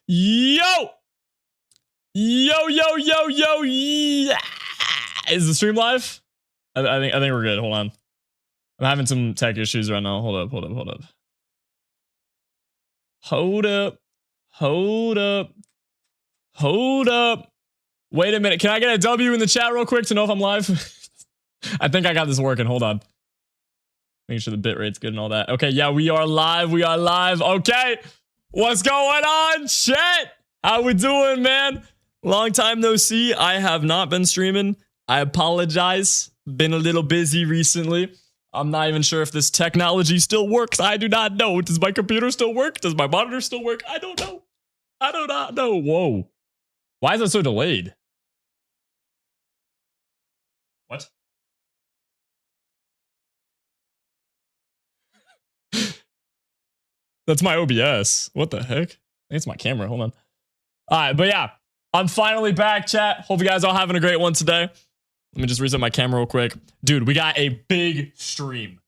Yo! Yo, yo, yo, yo, yeah! Is the stream live? I think we're good. Hold on. I'm having some tech issues right now. Hold up. Hold up. Wait a minute. Can I get a W in the chat real quick to know if I'm live? I think I got this working. Hold on. Make sure the bit rate's good and all that. Okay, yeah, we are live. Okay. What's going on, chat? How we doing, man? Long time no see. I have not been streaming. I apologize. Been a little busy recently. I'm not even sure if this technology still works. I do not know. Does my computer still work? Does my monitor still work? I don't know. I do not know. Whoa. Why is it so delayed? What? That's my OBS. What the heck? I think it's my camera. Hold on. All right, but yeah, I'm finally back, chat. Hope you guys all having a great one today. Let me just reset my camera real quick. Dude, we got a big stream.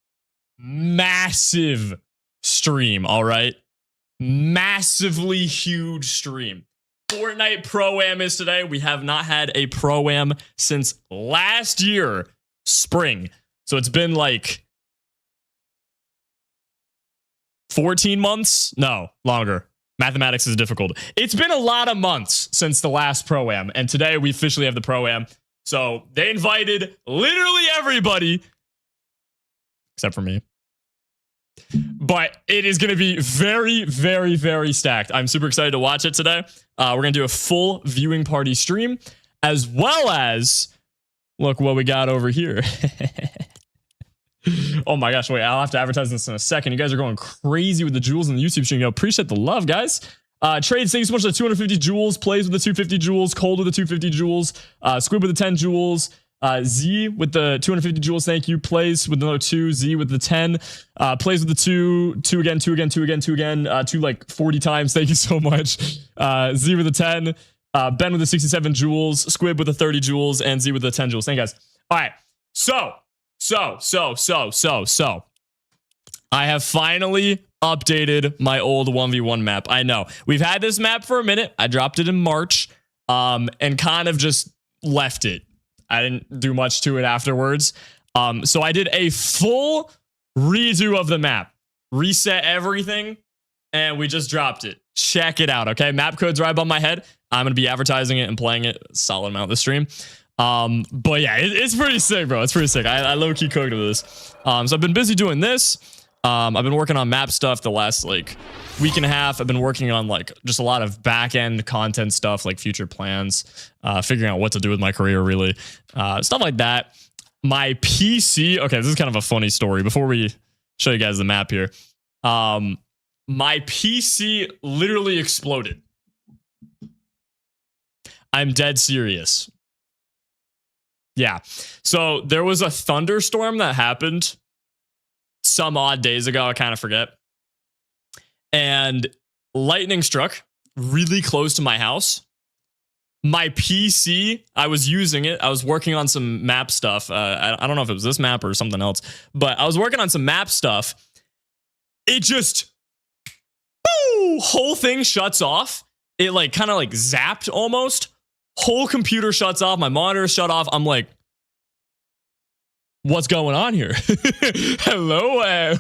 Massive stream, all right? Massively huge stream. Fortnite Pro-Am is today. We have not had a Pro-Am since last year, spring. So it's been like 14 months? No, longer. Mathematics is difficult. It's been a lot of months since the last Pro-Am, and today we officially have the Pro-Am. So they invited literally everybody, except for me. But it is going to be very, very, very stacked. I'm super excited to watch it today. We're going to do a full viewing party stream, as well as, look what we got over here. Oh my gosh, wait, I'll have to advertise this in a second. You guys are going crazy with the jewels in the YouTube stream. Appreciate the love, guys. Trades, thanks so much for the 250 jewels. Plays with the 250 jewels. Cold with the 250 jewels. Squib with the 10 jewels. Z with the 250 jewels, thank you. Plays with another 2. Z with the 10. Plays with the 2. 2 again, 2 again, 2 again, 2 again. 2 like 40 times, thank you so much. Z with the 10. Ben with the 67 jewels. Squib with the 30 jewels. And Z with the 10 jewels. Thank you, guys. All right, so. I have finally updated my old 1v1 map. I know we've had this map for a minute. I dropped it in March, and kind of just left it. I didn't do much to it afterwards. So I did a full redo of the map, reset everything, and we just dropped it. Check it out, okay? Map code's right above my head. I'm gonna be advertising it and playing it a solid amount of the stream. But yeah, it's pretty sick, bro. It's pretty sick. I low-key cooked with this. So I've been busy doing this. I've been working on map stuff the last like week and a half. I've been working on like just a lot of back-end content stuff, like future plans, figuring out what to do with my career, really, stuff like that. My PC. Okay, this is kind of a funny story. Before we show you guys the map here, my PC literally exploded. I'm dead serious. Yeah. So there was a thunderstorm that happened some odd days ago. I kind of forget. And lightning struck really close to my house. My PC, I was using it. I was working on some map stuff. I don't know if it was this map or something else, but I was working on some map stuff. It just, boo, whole thing shuts off. It like kind of like zapped almost. Whole computer shuts off. My monitor shut off. I'm like, what's going on here? Hello?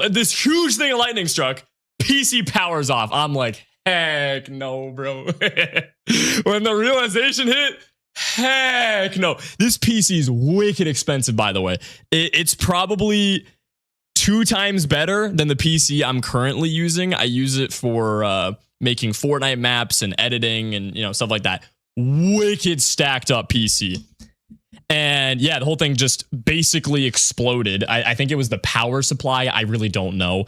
This huge thing of lightning struck. PC powers off. I'm like, heck no, bro. When the realization hit, heck no. This PC is wicked expensive, by the way. It's probably 2 times better than the PC I'm currently using. I use it for making Fortnite maps and editing and stuff like that. Wicked stacked up PC. And yeah, the whole thing just basically exploded. I think it was the power supply. I really don't know.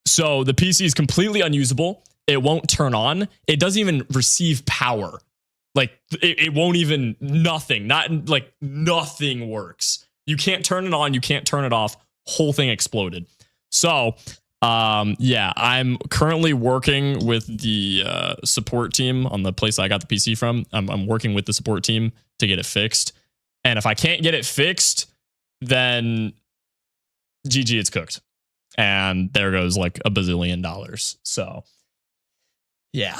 So the PC is completely unusable. It won't turn on. It doesn't even receive power. Like it won't even, nothing works. You can't turn it on. You can't turn it off. Whole thing exploded. So yeah, I'm currently working with the support team on the place I got the PC from. I'm working with the support team to get it fixed. And if I can't get it fixed, then GG, it's cooked. And there goes like $1 bazillion. So Yeah.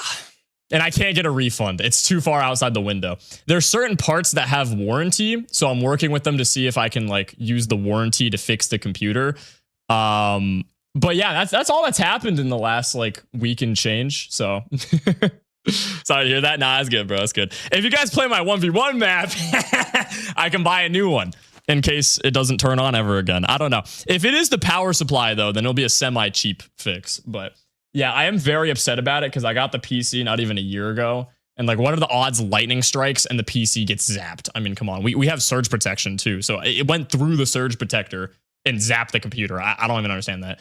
And I can't get a refund. It's too far outside the window. There's certain parts that have warranty, so I'm working with them to see if I can like use the warranty to fix the computer. But yeah, that's all that's happened in the last like week and change. So sorry to hear that. Nah, that's good, bro. That's good. If you guys play my 1v1 map, I can buy a new one in case it doesn't turn on ever again. I don't know. If it is the power supply though, then it'll be a semi-cheap fix. But yeah, I am very upset about it because I got the PC not even a year ago. And like one of the odds lightning strikes and the PC gets zapped. I mean, come on. We have surge protection too. So it went through the surge protector and zapped the computer. I don't even understand that.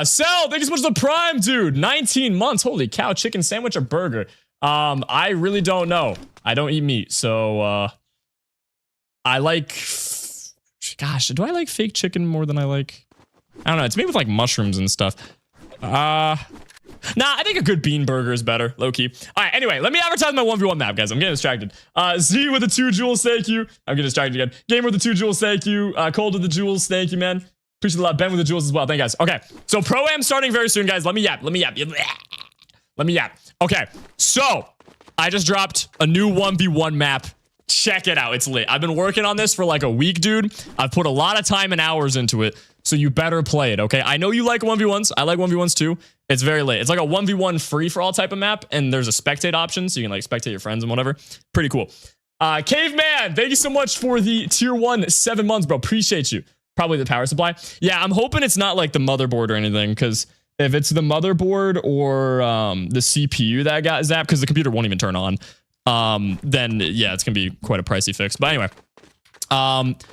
Sell, thank you so much for the prime, dude. 19 months. Holy cow, chicken sandwich or burger? I really don't know. I don't eat meat. So I like, gosh, do I like fake chicken more than I like? I don't know. It's made with like mushrooms and stuff. Nah, I think a good bean burger is better, low-key. All right, anyway, let me advertise my 1v1 map, guys. I'm getting distracted. Z with the 2 jewels, thank you. I'm getting distracted again. Gamer with the 2 jewels, thank you. Cold with the jewels, thank you, man. Appreciate a lot. Ben with the jewels as well. Thank you, guys. Okay, so Pro-Am starting very soon, guys. Let me yap. Okay, so I just dropped a new 1v1 map. Check it out. It's lit. I've been working on this for like a week, dude. I've put a lot of time and hours into it. So you better play it, okay? I know you like 1v1s. I like 1v1s too. It's very late. It's like a 1v1 free-for-all type of map, and there's a spectate option, so you can like spectate your friends and whatever. Pretty cool. Caveman, thank you so much for the tier 1 7 months, bro. Appreciate you. Probably the power supply. Yeah, I'm hoping it's not like the motherboard or anything, because if it's the motherboard or the CPU that got zapped, because the computer won't even turn on, then yeah, it's gonna be quite a pricey fix. But anyway,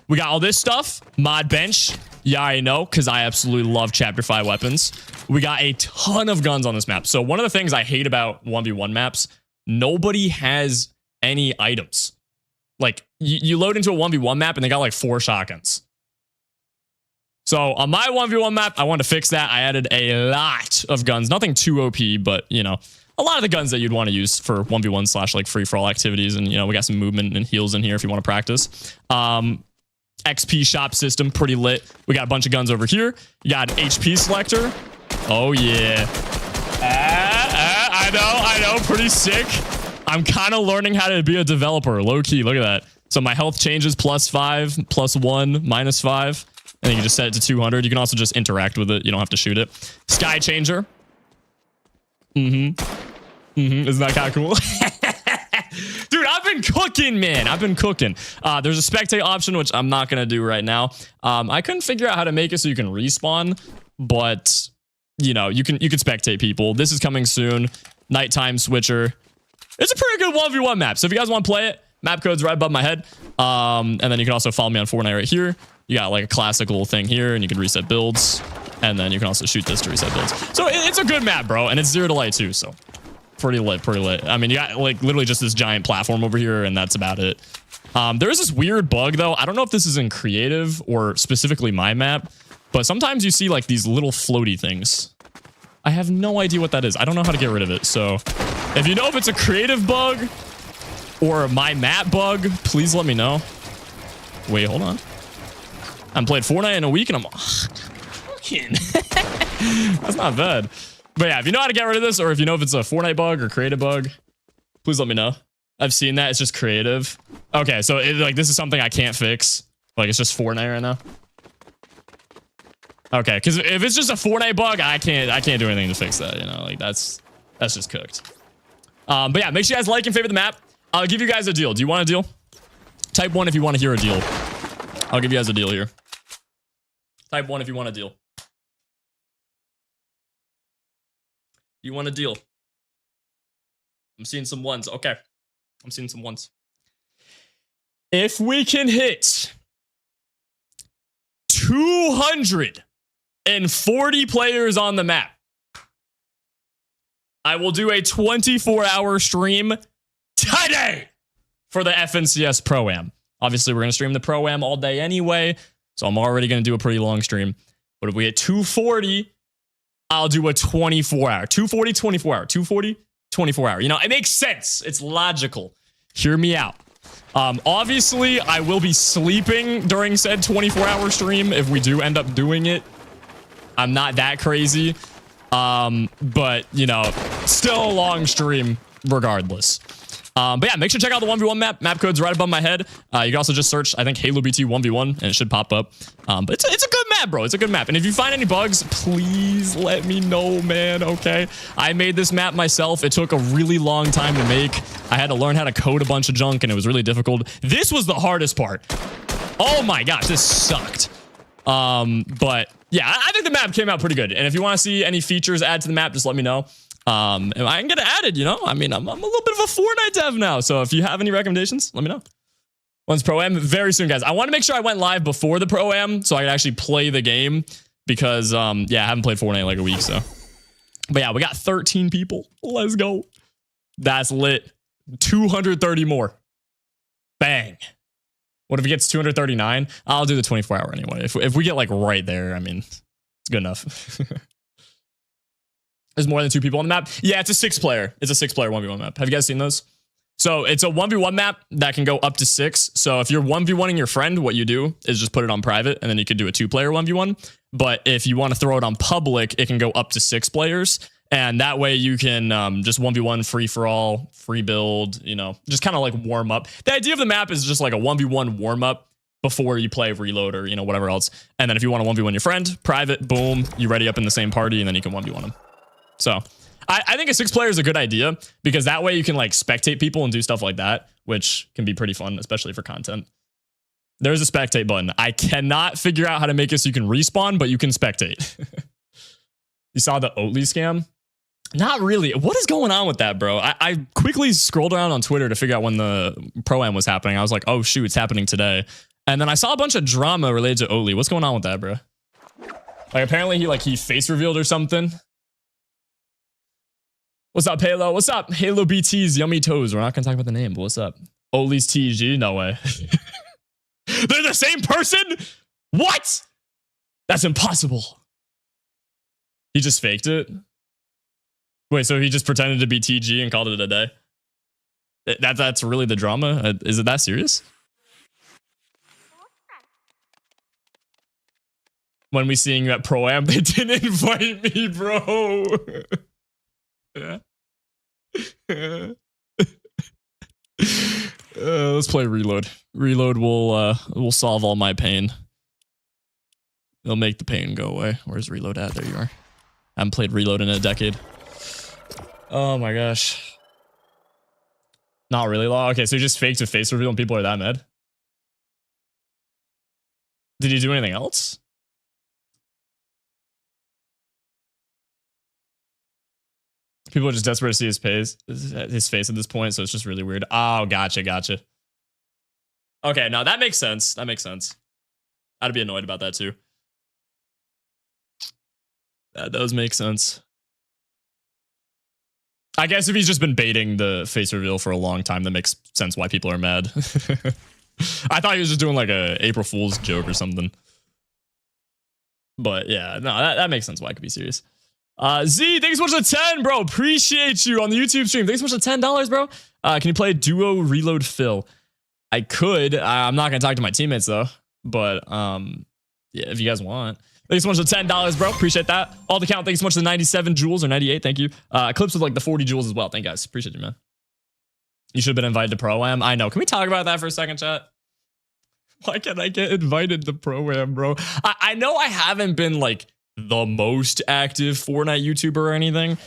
we got all this stuff. Mod bench. Yeah, I know, because I absolutely love Chapter 5 weapons. We got a ton of guns on this map. So one of the things I hate about 1v1 maps, nobody has any items. Like, you load into a 1v1 map and they got like 4 shotguns. So on my 1v1 map, I wanted to fix that. I added a lot of guns. Nothing too OP, but, you know, a lot of the guns that you'd want to use for 1v1 slash like free-for-all activities. And, you know, we got some movement and heals in here if you want to practice. XP shop system, pretty lit. We got a bunch of guns over here. You got an HP selector. Oh, yeah. I know. Pretty sick. I'm kind of learning how to be a developer. Low-key, look at that. So my health changes +5, +1, -5. And you can just set it to 200. You can also just interact with it. You don't have to shoot it. Sky changer. Isn't that kind of cool? Dude, I've been cooking, man. I've been cooking. There's a spectate option, which I'm not going to do right now. I couldn't figure out how to make it so you can respawn, but, you know, you can spectate people. This is coming soon. Nighttime switcher. It's a pretty good 1v1 map. So if you guys want to play it, map code's right above my head. And then you can also follow me on Fortnite right here. You got like a classic little thing here, and you can reset builds. And then you can also shoot this to reset builds. So it's a good map, bro. And it's 0 to light too, so pretty lit. I mean, you got like literally just this giant platform over here, and that's about it. There is this weird bug though. I don't know if this is in creative or specifically my map, but sometimes you see like these little floaty things. I have no idea what that is. I don't know how to get rid of it. So if you know if it's a creative bug or my map bug, please let me know. Wait, hold on. I haven't played Fortnite in a week and I'm fucking. That's not bad. But yeah, if you know how to get rid of this, or if you know if it's a Fortnite bug or creative bug, please let me know. I've seen that. It's just creative. Okay, so like this is something I can't fix. Like it's just Fortnite right now. Okay, because if it's just a Fortnite bug, I can't do anything to fix that. You know, like that's just cooked. But yeah, make sure you guys like and favorite the map. I'll give you guys a deal. Do you want a deal? Type 1 if you want to hear a deal. I'll give you guys a deal here. Type 1 if you want a deal. You want a deal? I'm seeing some ones. Okay. I'm seeing some ones. If we can hit 240 players on the map, I will do a 24-hour stream today for the FNCS Pro-Am. Obviously, we're going to stream the Pro-Am all day anyway, so I'm already going to do a pretty long stream. But if we hit 240, I'll do a 24-hour. 240, 24-hour. 240, 24-hour. You know, it makes sense. It's logical. Hear me out. Obviously, I will be sleeping during said 24-hour stream if we do end up doing it. I'm not that crazy. But, you know, still a long stream regardless. But yeah, make sure to check out the 1v1 map. Map code's right above my head. You can also just search, I think, HaloBT 1v1, and it should pop up. But it's a good map, bro. It's a good map. And if you find any bugs, please let me know, man, okay? I made this map myself. It took a really long time to make. I had to learn how to code a bunch of junk, and it was really difficult. This was the hardest part. Oh my gosh, this sucked. But yeah, I think the map came out pretty good. And if you want to see any features add to the map, just let me know. And I can get it added, you know? I mean, I'm a little bit of a Fortnite dev now. So if you have any recommendations, let me know. Once Pro-Am, very soon, guys. I want to make sure I went live before the Pro-Am so I could actually play the game because, yeah, I haven't played Fortnite in like a week, so. But yeah, we got 13 people. Let's go. That's lit. 230 more. Bang. What if it gets 239? I'll do the 24-hour anyway. If we get like right there, I mean, it's good enough. There's more than 2 people on the map. Yeah, it's a 6-player. It's a 6-player 1v1 map. Have you guys seen those? So it's a 1v1 map that can go up to 6. So if you're 1v1ing your friend, what you do is just put it on private, and then you could do a 2-player 1v1. But if you want to throw it on public, it can go up to 6 players. And that way you can just 1v1 free for all, free build, you know, just kind of like warm up. The idea of the map is just like a 1v1 warm up before you play reload or, you know, whatever else. And then if you want to 1v1 your friend, private, boom, you ready up in the same party, and then you can 1v1 them. So I think a 6-player is a good idea because that way you can like spectate people and do stuff like that, which can be pretty fun, especially for content. There's a spectate button. I cannot figure out how to make it so you can respawn, but you can spectate. You saw the Oatly scam? Not really. What is going on with that, bro? I quickly scrolled around on Twitter to figure out when the Pro-Am was happening. I was like, oh shoot, it's happening today. And then I saw a bunch of drama related to Oatly. What's going on with that, bro? Like apparently he face revealed or something. What's up, Halo? What's up, HaloBT's Yummy Toes? We're not gonna talk about the name, but what's up? Oatly's TG? No way. They're the same person? What? That's impossible. He just faked it? Wait, so he just pretended to be TG and called it a day? That's really the drama? Is it that serious? When we seeing you at Pro-Am, they didn't invite me, bro. Yeah. Let's play Reload. Reload will solve all my pain. It'll make the pain go away. Where's Reload at? There you are. I haven't played Reload in a decade. Oh my gosh. Not really long. Okay, so he just faked a face reveal and people are that mad. Did he do anything else? People are just desperate to see his face at this point, so it's just really weird. Oh, gotcha. Okay, no, that makes sense. That makes sense. I'd be annoyed about that too. That does make sense. I guess if he's just been baiting the face reveal for a long time, that makes sense why people are mad. I thought he was just doing like a April Fool's joke or something. But yeah, no, that makes sense why it could be serious. Z, thanks so much for the 10, bro. Appreciate you on the YouTube stream. Thanks so much for the $10, bro. Can you play duo reload Phil? I could. I'm not gonna talk to my teammates though. But yeah, if you guys want. Thanks so much for the $10, bro. Appreciate that. All the count. Thanks so much for the 97 jewels or 98. Thank you. Clips with like the 40 jewels as well. Thank you guys. Appreciate you, man. You should have been invited to Pro-Am. I know. Can we talk about that for a second, chat? Why can't I get invited to Pro-Am, bro? I know I haven't been like the most active Fortnite YouTuber or anything,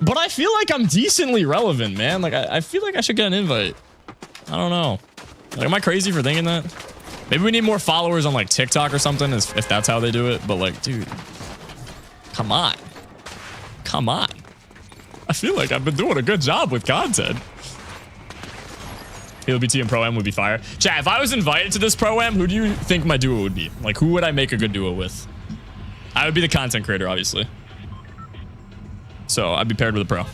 but I feel like I'm decently relevant, man. Like I feel like I should get an invite. I don't know. Like, am I crazy for thinking that? Maybe we need more followers on like TikTok or something, if that's how they do it. But like, dude, come on. I feel like I've been doing a good job with content. HaloBT and Pro-Am would be fire. Chat, if I was invited to this Pro-Am, who do you think my duo would be? Like, who would I make a good duo with? I would be the content creator, obviously. So I'd be paired with a pro.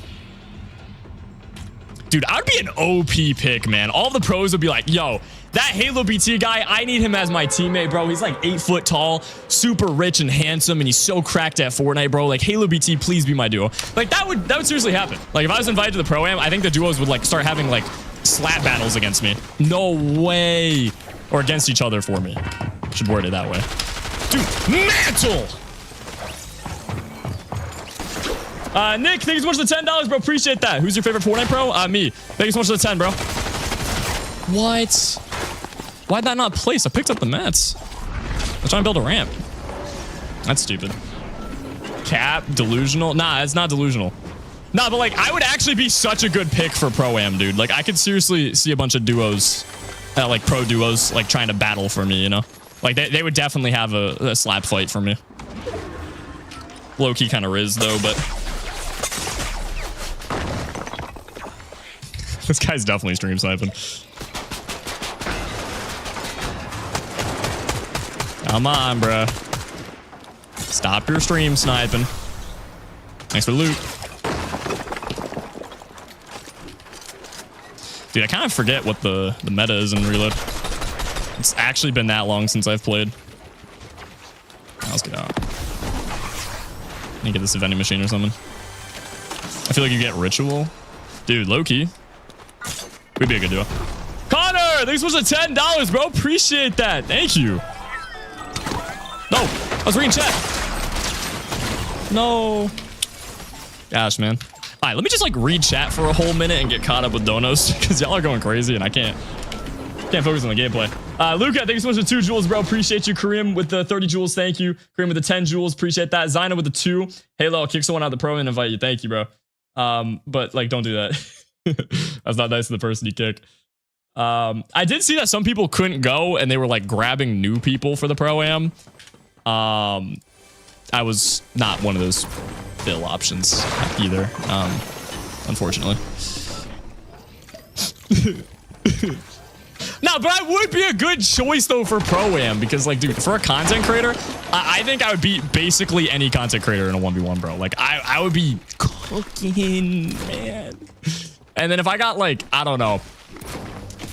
Dude, I'd be an OP pick, man. All the pros would be like, yo, that HaloBT guy, I need him as my teammate, bro. He's like 8 foot tall, super rich and handsome, and he's so cracked at Fortnite, bro. Like, HaloBT, please be my duo. Like, that would seriously happen. Like, if I was invited to the Pro-Am, I think the duos would like start having like slap battles against me. No way. Or against each other for me. Should word it that way. Dude, mantle! Nick, thank you so much for the $10, bro. Appreciate that. Who's your favorite Fortnite pro? Me. Thank you so much for the 10, bro. What? Why'd that not place? I picked up the mats. I was trying to build a ramp. That's stupid. Cap, delusional. Nah, it's not delusional. Nah, but like, I would actually be such a good pick for Pro-Am, dude. Like, I could seriously see a bunch of duos, like pro duos, like trying to battle for me, you know? Like, they would definitely have a slap fight for me. Low-key kind of riz, though, but... This guy's definitely stream sniping. Come on, bruh. Stop your stream sniping. Thanks for the loot. Dude, I kind of forget what the meta is in Reload. It's actually been that long since I've played. Let's get out. Let me get this vending machine or something. I feel like you get ritual. Dude, low-key. We'd be a good duo. Connor, thanks so much for $10, bro. Appreciate that. Thank you. No, I was reading chat. No. Gosh, man. All right, let me just like read chat for a whole minute and get caught up with donos because y'all are going crazy and I can't focus on the gameplay. Luca, thank you so much for 2 jewels, bro. Appreciate you. Kareem with the 30 jewels. Thank you. Kareem with the 10 jewels. Appreciate that. Zyna with the 2. Halo, I'll kick someone out of the pro and invite you. Thank you, bro. But like, don't do that. That's not nice to the person you kick. I did see that some people couldn't go and they were like grabbing new people for the Pro-Am. I was not one of those fill options either, unfortunately. No, but I would be a good choice though for Pro-Am because like, dude, for a content creator, I think I would beat basically any content creator in a 1v1, bro. Like I would be cooking, man. And then if I got like, I don't know,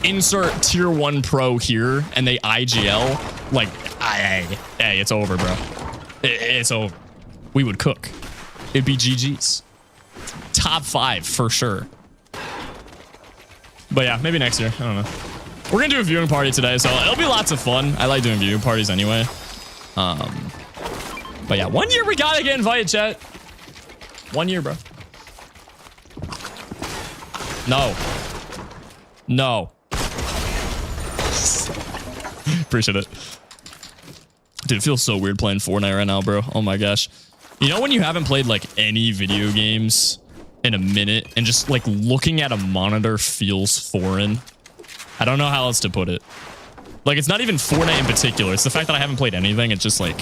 insert tier 1 pro here and they IGL, like, hey, it's over, bro. It's over. We would cook. It'd be GG's. Top 5 for sure. But yeah, maybe next year. I don't know. We're gonna do a viewing party today, so it'll be lots of fun. I like doing viewing parties anyway. But yeah, 1 year we gotta get invited, chat. 1 year, bro. No. No. Appreciate it. Dude, it feels so weird playing Fortnite right now, bro. Oh my gosh. You know when you haven't played like any video games in a minute and just like looking at a monitor feels foreign? I don't know how else to put it. Like, it's not even Fortnite in particular. It's the fact that I haven't played anything. It's just like...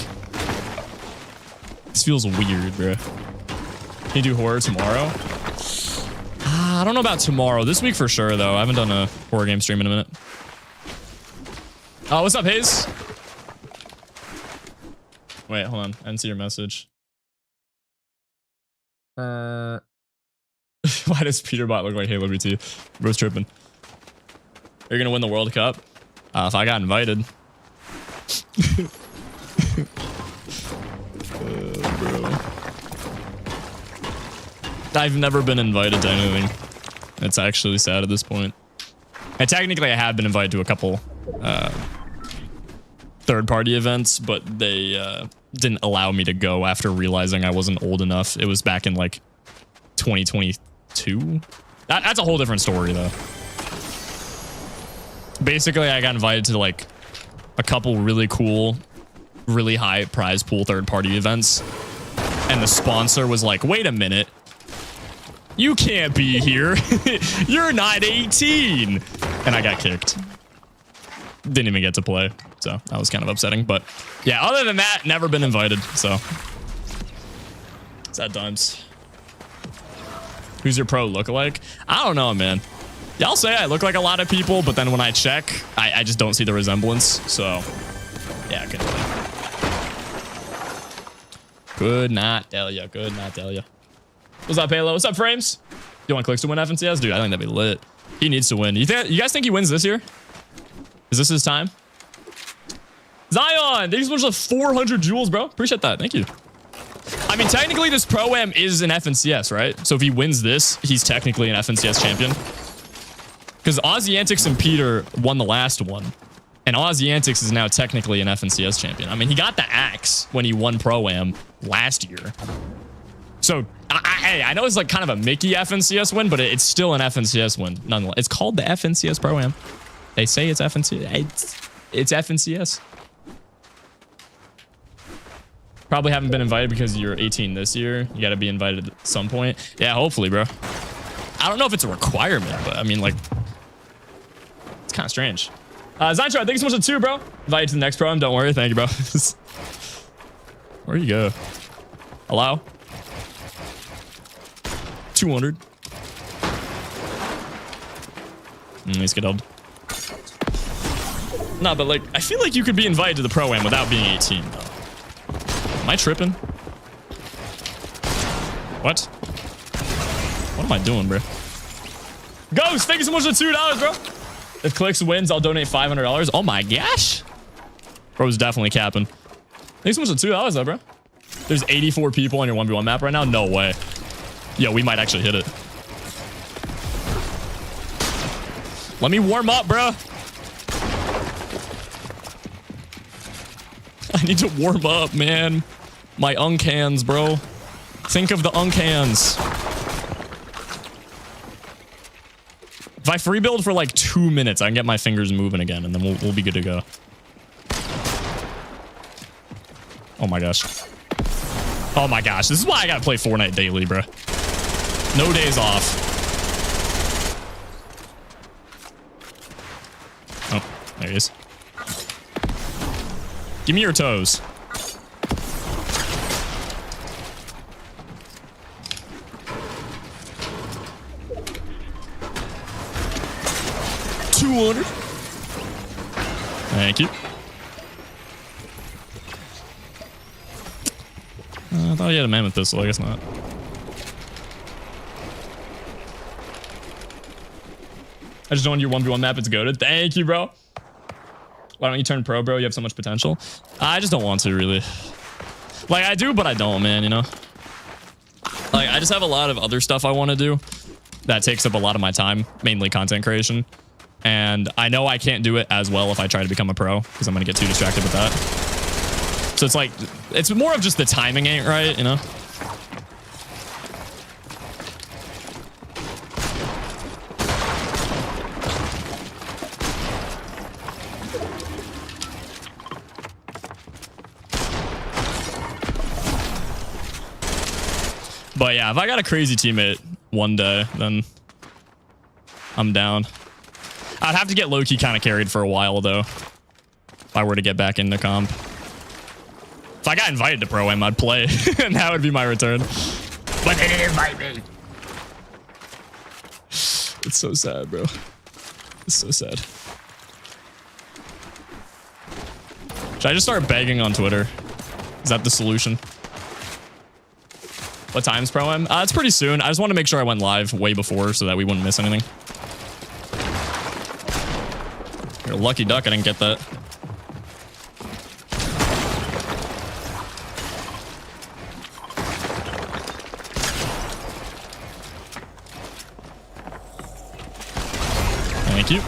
This feels weird, bro. Can you do horror tomorrow? I don't know about tomorrow. This week for sure, though. I haven't done a horror game stream in a minute. Oh, what's up, Hayes? Wait, hold on. I didn't see your message. Why does Peterbot look like HaloBT? Bro's tripping. Are you gonna win the World Cup? If I got invited. Bro. I've never been invited to anything. It's actually sad at this point. And technically, I have been invited to a couple third-party events, but they didn't allow me to go after realizing I wasn't old enough. It was back in like 2022. That's a whole different story, though. Basically, I got invited to like a couple really cool, really high prize pool third-party events, and the sponsor was like, "Wait a minute, you can't be here. You're not 18," and I got kicked. Didn't even get to play, so that was kind of upsetting. But yeah, other than that, never been invited. So sad times. Who's your pro lookalike? I don't know, man. Y'all say I look like a lot of people, but then when I check, I just don't see the resemblance. So yeah, I couldn't tell you. Could not tell you. Could not tell you. What's up, Halo? What's up, Frames? You want Clix to win FNCS? Dude, I think that'd be lit. He needs to win. You guys think he wins this year? Is this his time? Zion, thank you so much for 400 jewels, bro. Appreciate that. Thank you. I mean, technically, this Pro-Am is an FNCS, right? So if he wins this, he's technically an FNCS champion. Because Aussie Antics and Peter won the last one. And Aussie Antics is now technically an FNCS champion. I mean, he got the axe when he won Pro-Am last year. So Hey, I know it's like kind of a Mickey FNCS win, but it's still an FNCS win nonetheless. It's called the FNCS Pro-Am. They say it's FNCS. It's FNCS. Probably haven't been invited because you're 18 this year. You got to be invited at some point. Yeah, hopefully, bro. I don't know if it's a requirement, but I mean, like, it's kind of strange. Zancho, thank you so much for 2, bro. Invite you to the next Pro-Am. Don't worry. Thank you, bro. Where you go? Hello? 200. He's get held. Nah, but like, I feel like you could be invited to the Pro-Am without being 18, though. Am I tripping? What? What am I doing, bro? Ghost, thank you so much for $2, bro. If Clix wins, I'll donate $500. Oh my gosh. Bro's definitely capping. Thanks so much for $2, though, bro. There's 84 people on your 1v1 map right now? No way. Yo, we might actually hit it. Let me warm up, bro. I need to warm up, man. My uncans, bro. Think of the uncans. If I free build for like 2 minutes, I can get my fingers moving again, and then we'll be good to go. Oh my gosh. Oh my gosh. This is why I gotta play Fortnite daily, bro. No days off. Oh, there he is. Give me your toes. $200. Thank you. I thought he had a mammoth pistol. I guess not. I just joined your 1v1 map. It's goated. Thank you, bro. Why don't you turn pro, bro? You have so much potential. I just don't want to, really. Like, I do, but I don't, man, you know? Like, I just have a lot of other stuff I want to do that takes up a lot of my time, mainly content creation. And I know I can't do it as well if I try to become a pro, because I'm going to get too distracted with that. So it's like, it's more of just the timing ain't right, you know? But yeah, if I got a crazy teammate one day, then I'm down. I'd have to get low-key kind of carried for a while, though, if I were to get back into comp. If I got invited to Pro-Am, I'd play, and that would be my return. But they didn't invite me. It's so sad, bro. It's so sad. Should I just start begging on Twitter? Is that the solution? What time's Pro-Am? It's pretty soon. I just want to make sure I went live way before so that we wouldn't miss anything. You're a lucky duck I didn't get that. Thank you.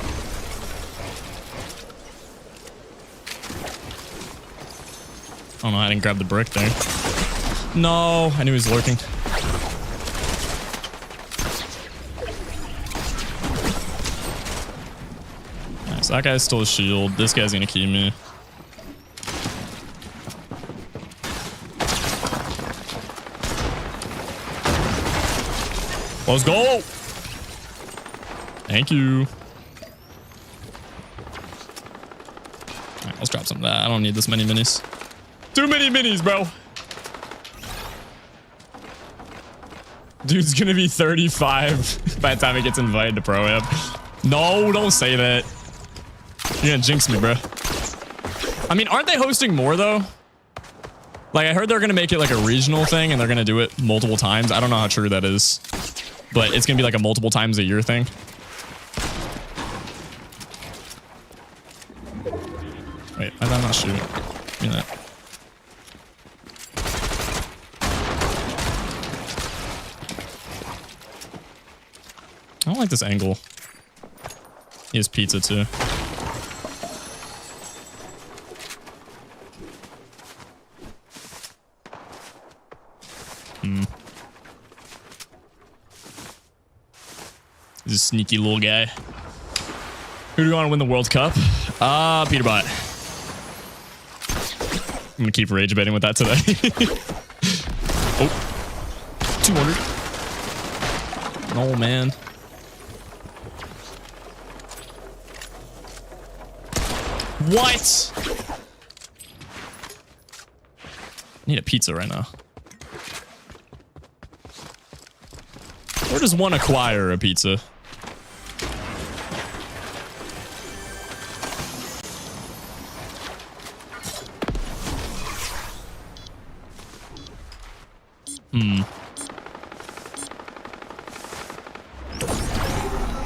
Oh no, I didn't grab the brick there. No, I knew he was lurking. Nice, that guy stole a shield. This guy's gonna keep me. Let's go! Thank you. Alright, let's drop some of that. I don't need this many minis. Too many minis, bro. Dude's gonna be 35 by the time he gets invited to Pro-Am. No, don't say that. You're gonna jinx me, bro. I mean, aren't they hosting more, though? Like, I heard they're gonna make it like a regional thing, and they're gonna do it multiple times. I don't know how true that is. But it's gonna be like a multiple times a year thing. Wait, I'm not shooting. Give me that. I don't like this angle. He has pizza too. He's a sneaky little guy. Who do you want to win the World Cup? Peterbot. I'm gonna keep rage baiting with that today. Oh. 200. Oh, man. What? I need a pizza right now. Where does one acquire a pizza?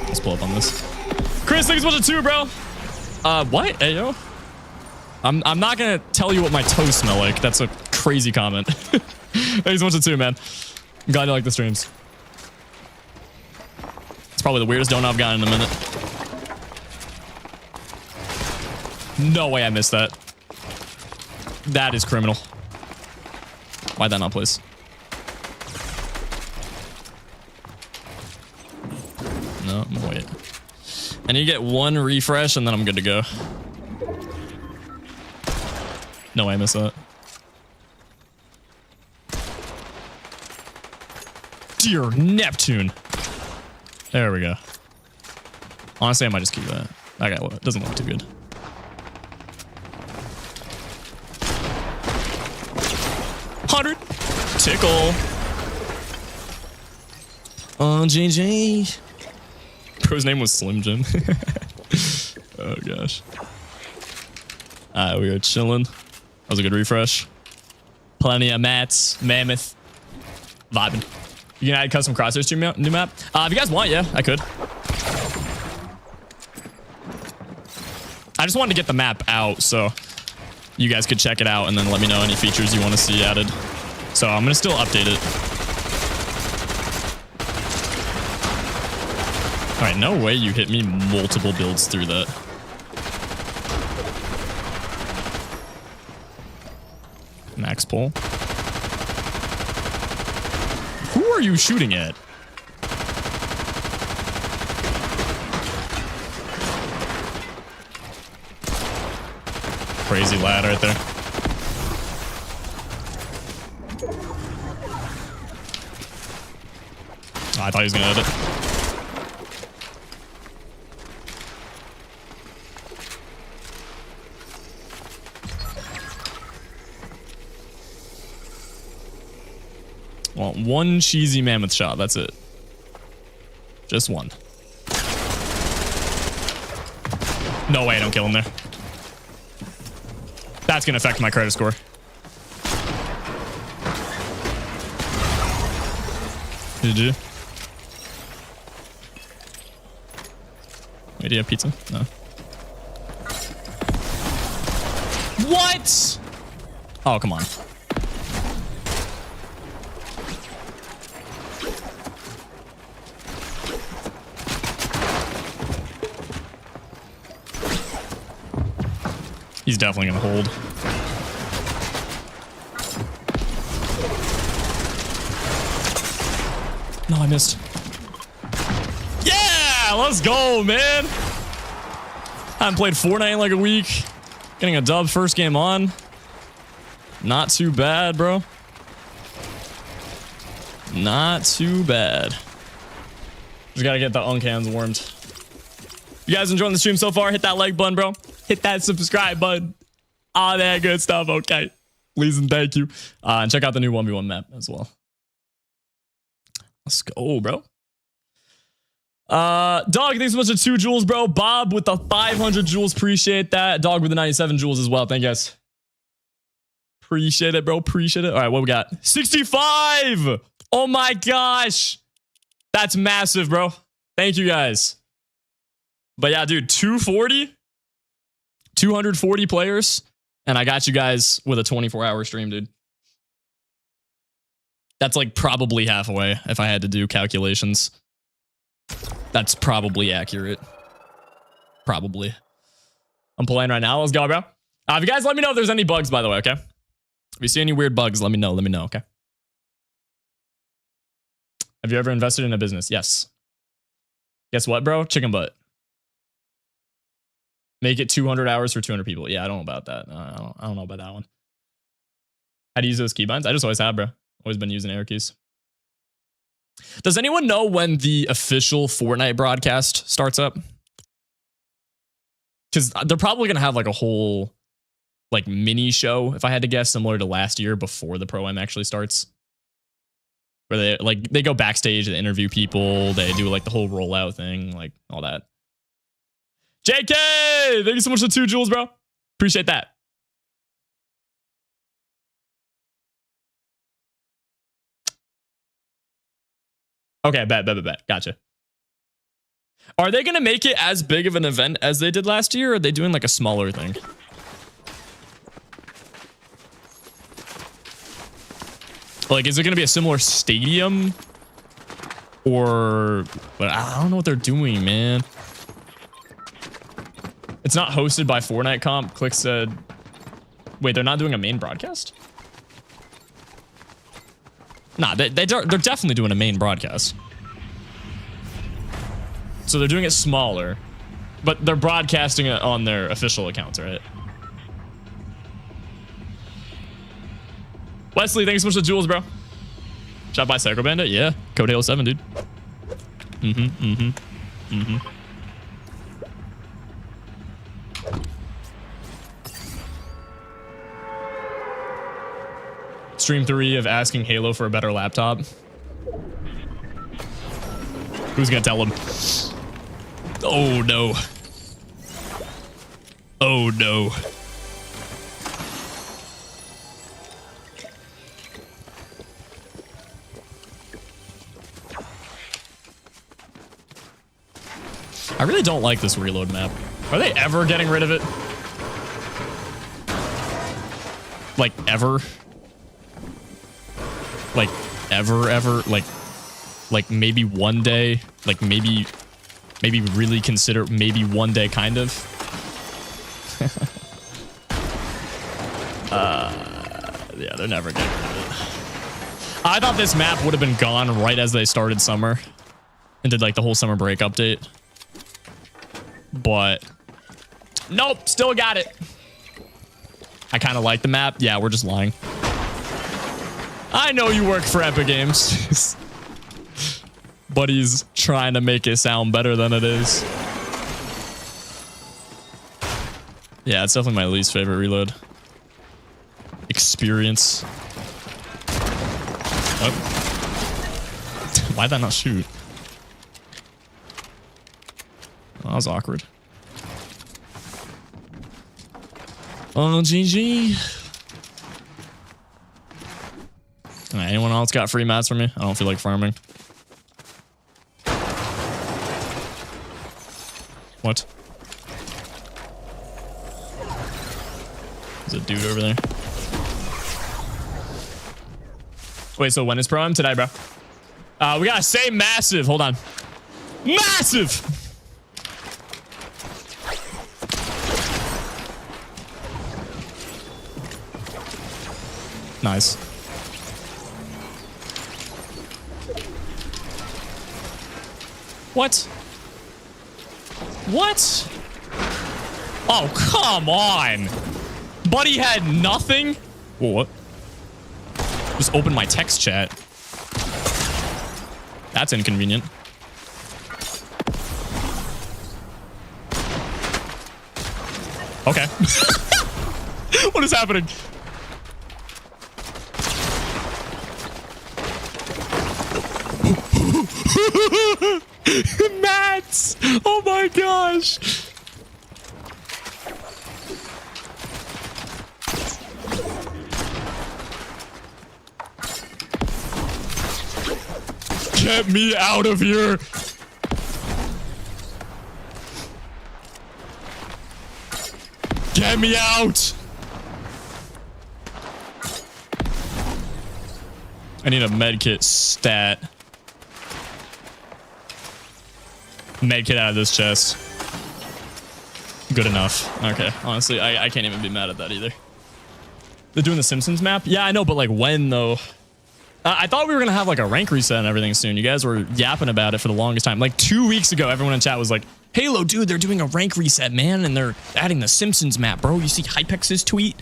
Let's pull up on this. Chris, thanks so much too, bro. What? Hey, yo. I'm not gonna tell you what my toes smell like. That's a crazy comment. Thanks so much too, man. I'm glad you like the streams. It's probably the weirdest donut I've gotten in a minute. No way I missed that. That is criminal. Why'd that not place? No, I'm gonna wait. And you get one refresh and then I'm good to go. No way I missed that. Dear Neptune. There we go. Honestly, I might just keep that. That guy doesn't look too good. $100. Tickle. Oh, JJ. Bro's name was Slim Jim. Oh, gosh. Alright, we are chilling. That was a good refresh. Plenty of mats. Mammoth. Vibing. You can add custom crosshairs to your new map? If you guys want, yeah, I could. I just wanted to get the map out so you guys could check it out and then let me know any features you want to see added. So I'm going to still update it. Alright, no way you hit me multiple builds through that. Max pull. Who are you shooting at? Crazy lad right there. Oh, I thought he was gonna hit it. Well, one cheesy mammoth shot. That's it. Just one. No way I don't kill him there. That's going to affect my credit score. Did you? Wait, do you have pizza? No. What? Oh, come on. He's definitely gonna hold. No, I missed. Yeah, let's go, man. I haven't played Fortnite in like a week. Getting a dub first game on. Not too bad, bro. Not too bad. Just gotta get the uncans warmed. You guys enjoying the stream so far? Hit that like button, bro. Hit that subscribe button. All that good stuff, okay? Please and thank you. And check out the new 1v1 map as well. Let's go, bro. Dog, thanks so much for 2 jewels, bro. Bob with the 500 jewels. Appreciate that. Dog with the 97 jewels as well. Thank you, guys. Appreciate it, bro. Appreciate it. All right, what we got? 65! Oh my gosh. That's massive, bro. Thank you, guys. But yeah, dude, 240? 240 players, and I got you guys with a 24-hour stream, dude. That's like probably halfway if I had to do calculations. That's probably accurate. Probably. I'm playing right now. Let's go, bro. If you guys let me know if there's any bugs, by the way, okay? If you see any weird bugs, let me know. Let me know, okay? Have you ever invested in a business? Yes. Guess what, bro? Chicken butt. Make it 200 hours for 200 people. Yeah, I don't know about that. I don't know about that one. How to use those keybinds? I just always have, bro. Always been using arrow keys. Does anyone know when the official Fortnite broadcast starts up? Because they're probably going to have like a whole like mini show, if I had to guess, similar to last year before the Pro-Am actually starts. Where they go backstage, they interview people, they do like the whole rollout thing, like all that. JK, thank you so much for the 2 jewels, bro. Appreciate that. Okay, bet. Gotcha. Are they going to make it as big of an event as they did last year, or are they doing like a smaller thing? Like, is it going to be a similar stadium? Or, but I don't know what they're doing, man. It's not hosted by Fortnite Comp. Clix said, wait, they're not doing a main broadcast? Nah, they're definitely doing a main broadcast. So they're doing it smaller, but they're broadcasting it on their official accounts, right? Wesley, thanks so much for the jewels, bro. Shot by Psycho Bandit? Yeah. Code Halo 7, dude. Stream 3 of asking Halo for a better laptop. Who's gonna tell him? Oh no. Oh no. I really don't like this reload map. Are they ever getting rid of it? Like ever? Like ever? Like maybe one day? Like maybe really consider maybe one day kind of? Yeah, they're never getting rid of it. I thought this map would have been gone right as they started summer and did like the whole summer break update. But nope, still got it. I kind of like the map. Yeah, we're just lying. I know you work for Epic Games. But he's trying to make it sound better than it is. Yeah, it's definitely my least favorite reload. Experience. Oh. Why'd that not shoot? That was awkward. Oh, GG. Right, anyone else got free mats for me? I don't feel like farming. What? There's a dude over there. Wait, so when is Pro-Am? Today, bro. We gotta say massive. Hold on. Massive! Nice. What? What? Oh, come on. Buddy had nothing? Whoa, what? Just open my text chat. That's inconvenient. Okay. What is happening? Mats! Oh my gosh! Get me out of here! Get me out! I need a medkit stat. Medkit out of this chest. Good enough. Okay, honestly, I can't even be mad at that either. They're doing the Simpsons map? Yeah, I know, but like when though? I thought we were going to have like a rank reset and everything soon. You guys were yapping about it for the longest time. Like 2 weeks ago, everyone in chat was like, Halo, dude, they're doing a rank reset, man. And they're adding the Simpsons map, bro. You see Hypex's tweet?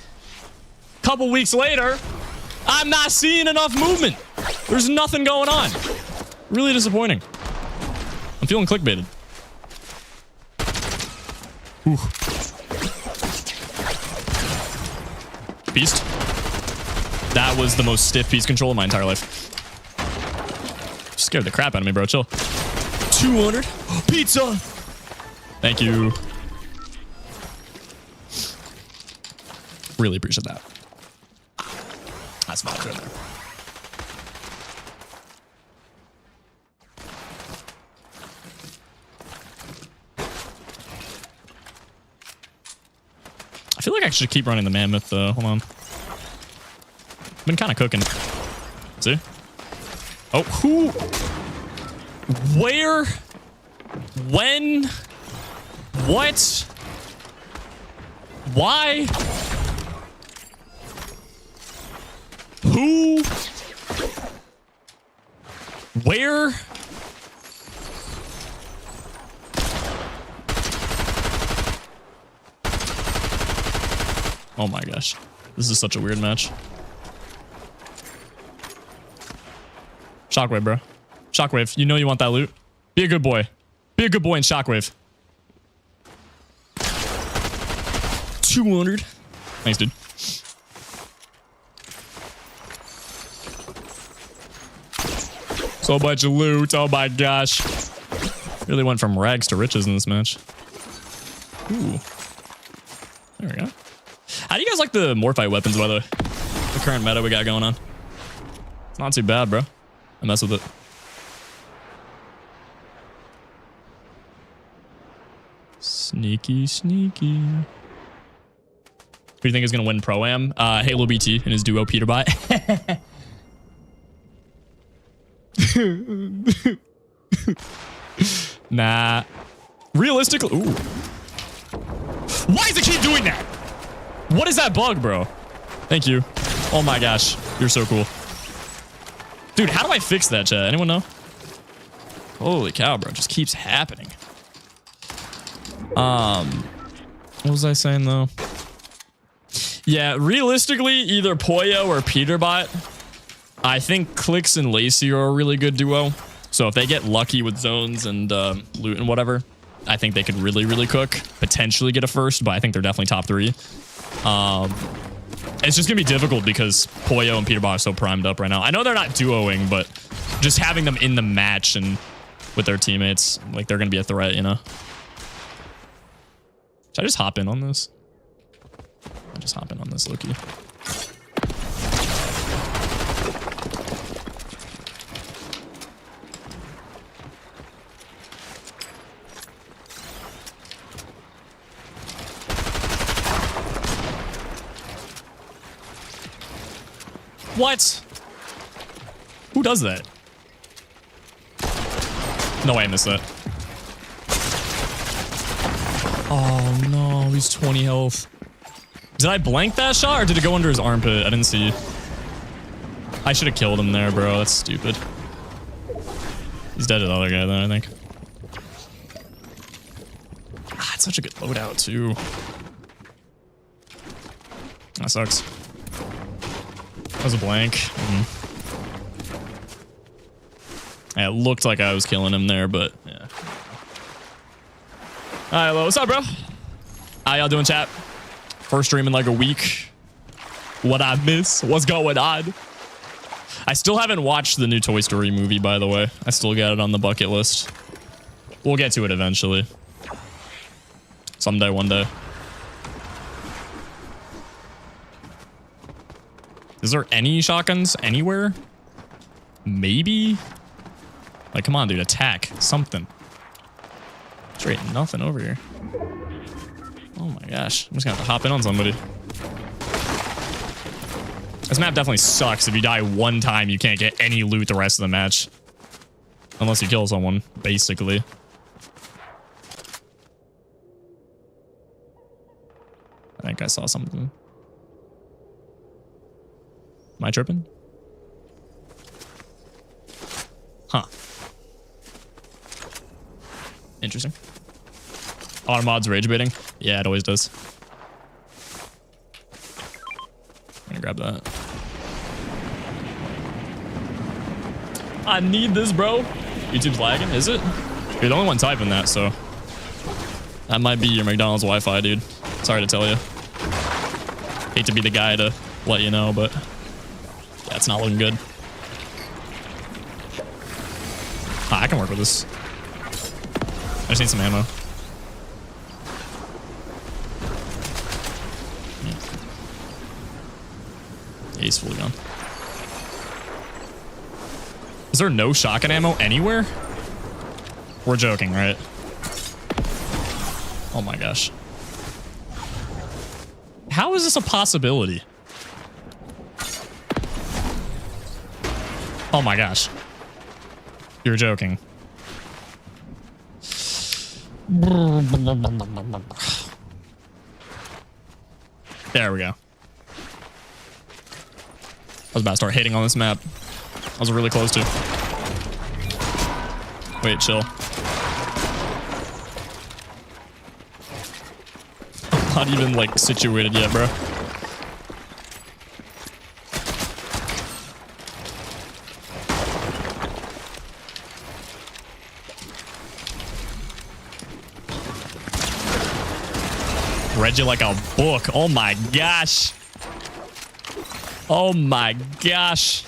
Couple weeks later, I'm not seeing enough movement. There's nothing going on. Really disappointing. I'm feeling clickbaited. Ooh. Beast. That was the most stiff piece control of my entire life. Scared the crap out of me, bro. Chill. 200. Pizza. Thank you. Really appreciate that. That's fine. Right there. I feel like I should keep running the mammoth, though. Hold on. Been kind of cooking. See? Oh, who? Where? When? What? Why? Who? Where? Oh my gosh. This is such a weird match. Shockwave, bro. Shockwave, you know you want that loot. Be a good boy. Be a good boy in Shockwave. 200. Thanks, dude. So much loot. Oh my gosh. Really went from rags to riches in this match. Ooh. There we go. How do you guys like the Morphite weapons, by the way? The current meta we got going on. It's not too bad, bro. I mess with it. Sneaky, sneaky. Who do you think is going to win Pro-Am? HaloBT and his duo Peterbot. Nah. Realistically... Ooh. Why does it keep doing that? What is that bug, bro? Thank you. Oh my gosh. You're so cool. Dude, how do I fix that, chat? Anyone know? Holy cow, bro. It just keeps happening. What was I saying, though? Yeah, realistically, either Poyo or Peterbot. I think Clix and Lacey are a really good duo. So if they get lucky with zones and loot and whatever, I think they could really, really cook. Potentially get a first, but I think they're definitely top 3. It's just going to be difficult because Poyo and Peterbot are so primed up right now. I know they're not duoing, but just having them in the match and with their teammates, like they're going to be a threat, you know? Should I just hop in on this? I'll just hop in on this, Loki. What? Who does that? No way I missed that. Oh no, he's 20 health. Did I blank that shot or did it go under his armpit? I didn't see. I should have killed him there, bro. That's stupid. He's dead to the other guy then, I think. Ah, it's such a good loadout too. That sucks. That was a blank. Yeah, it looked like I was killing him there, but yeah. Alright, hello. What's up, bro? How y'all doing, chat? First stream in like a week. What I miss? What's going on? I still haven't watched the new Toy Story movie, by the way. I still got it on the bucket list. We'll get to it eventually. Someday, one day. Is there any shotguns anywhere? Maybe? Like, come on, dude. Attack. Something. Straight nothing over here. Oh my gosh. I'm just gonna have to hop in on somebody. This map definitely sucks. If you die one time, you can't get any loot the rest of the match. Unless you kill someone, basically. I think I saw something. Am I tripping? Huh. Interesting. Automod's rage baiting. Yeah, it always does. I'm gonna grab that. I need this, bro. YouTube's lagging, is it? You're the only one typing that, so that might be your McDonald's Wi-Fi, dude. Sorry to tell you. Hate to be the guy to let you know, but yeah, it's not looking good. Ah, I can work with this. I just need some ammo. Yeah, he's fully gone. Is there no shotgun ammo anywhere? We're joking, right? Oh my gosh. How is this a possibility? Oh my gosh. You're joking. There we go. I was about to start hating on this map. I was really close to. Wait, chill. I'm not even like situated yet, bro. Read you like a book. Oh my gosh. Oh my gosh.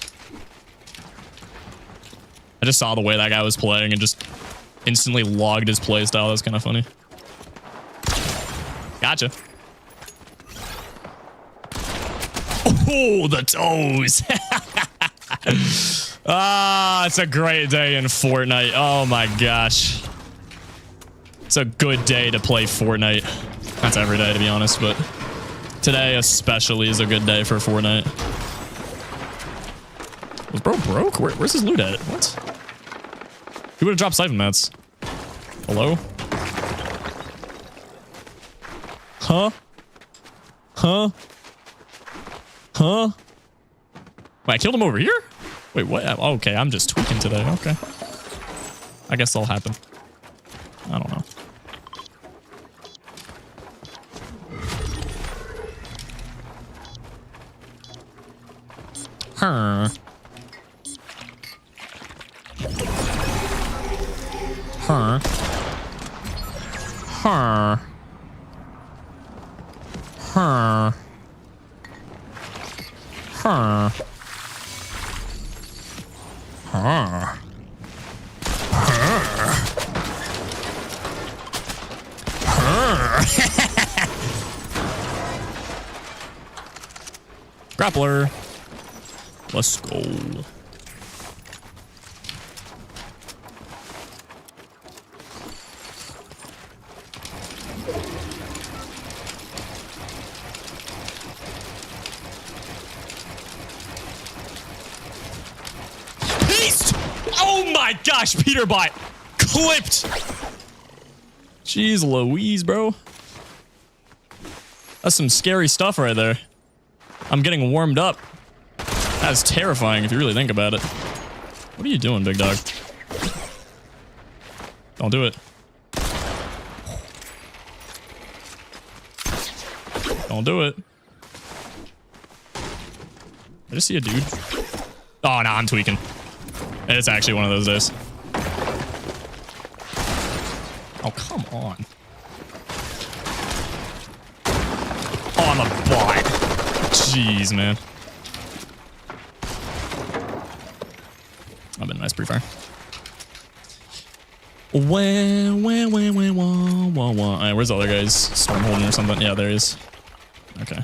I just saw the way that guy was playing and just instantly logged his play style. That's kind of funny. Gotcha. Oh, the toes. Ah, it's a great day in Fortnite. Oh my gosh. It's a good day to play Fortnite. That's every day, to be honest, but today especially is a good day for Fortnite. Was bro broke? Where's his loot at? What? He would have dropped siphon mats. Hello? Huh? Huh? Huh? Wait, I killed him over here? Wait, what? Okay, I'm just tweaking today. Okay. I guess that'll happen. I don't know. Huh. Huh. Huh. Huh. Huh. Huh. Grappler. Let's go. Beast! Oh my gosh, Peterbot clipped. Jeez Louise, bro. That's some scary stuff right there. I'm getting warmed up. That's terrifying if you really think about it. What are you doing, big dog? Don't do it. Don't do it. I just see a dude. Oh, no, I'm tweaking. It's actually one of those days. Oh, come on. Oh, I'm a bot. Jeez, man. I've been a nice pre-fire. Alright, where's the other guys? Stormholding or something? Yeah, there he is. Okay.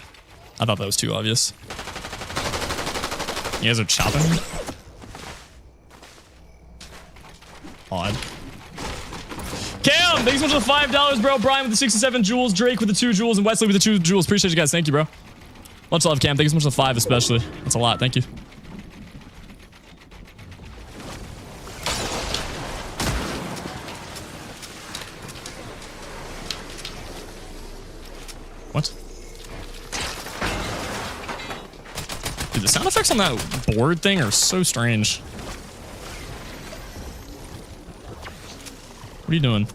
I thought that was too obvious. You guys are chopping? Odd. Cam, thanks so much for the $5, bro. Brian with the 67 jewels. Drake with the 2 jewels. And Wesley with the 2 jewels. Appreciate you guys. Thank you, bro. Much love, Cam. Thank you so much for the 5 especially. That's a lot. Thank you. What? Dude, the sound effects on that board thing are so strange. are you doing?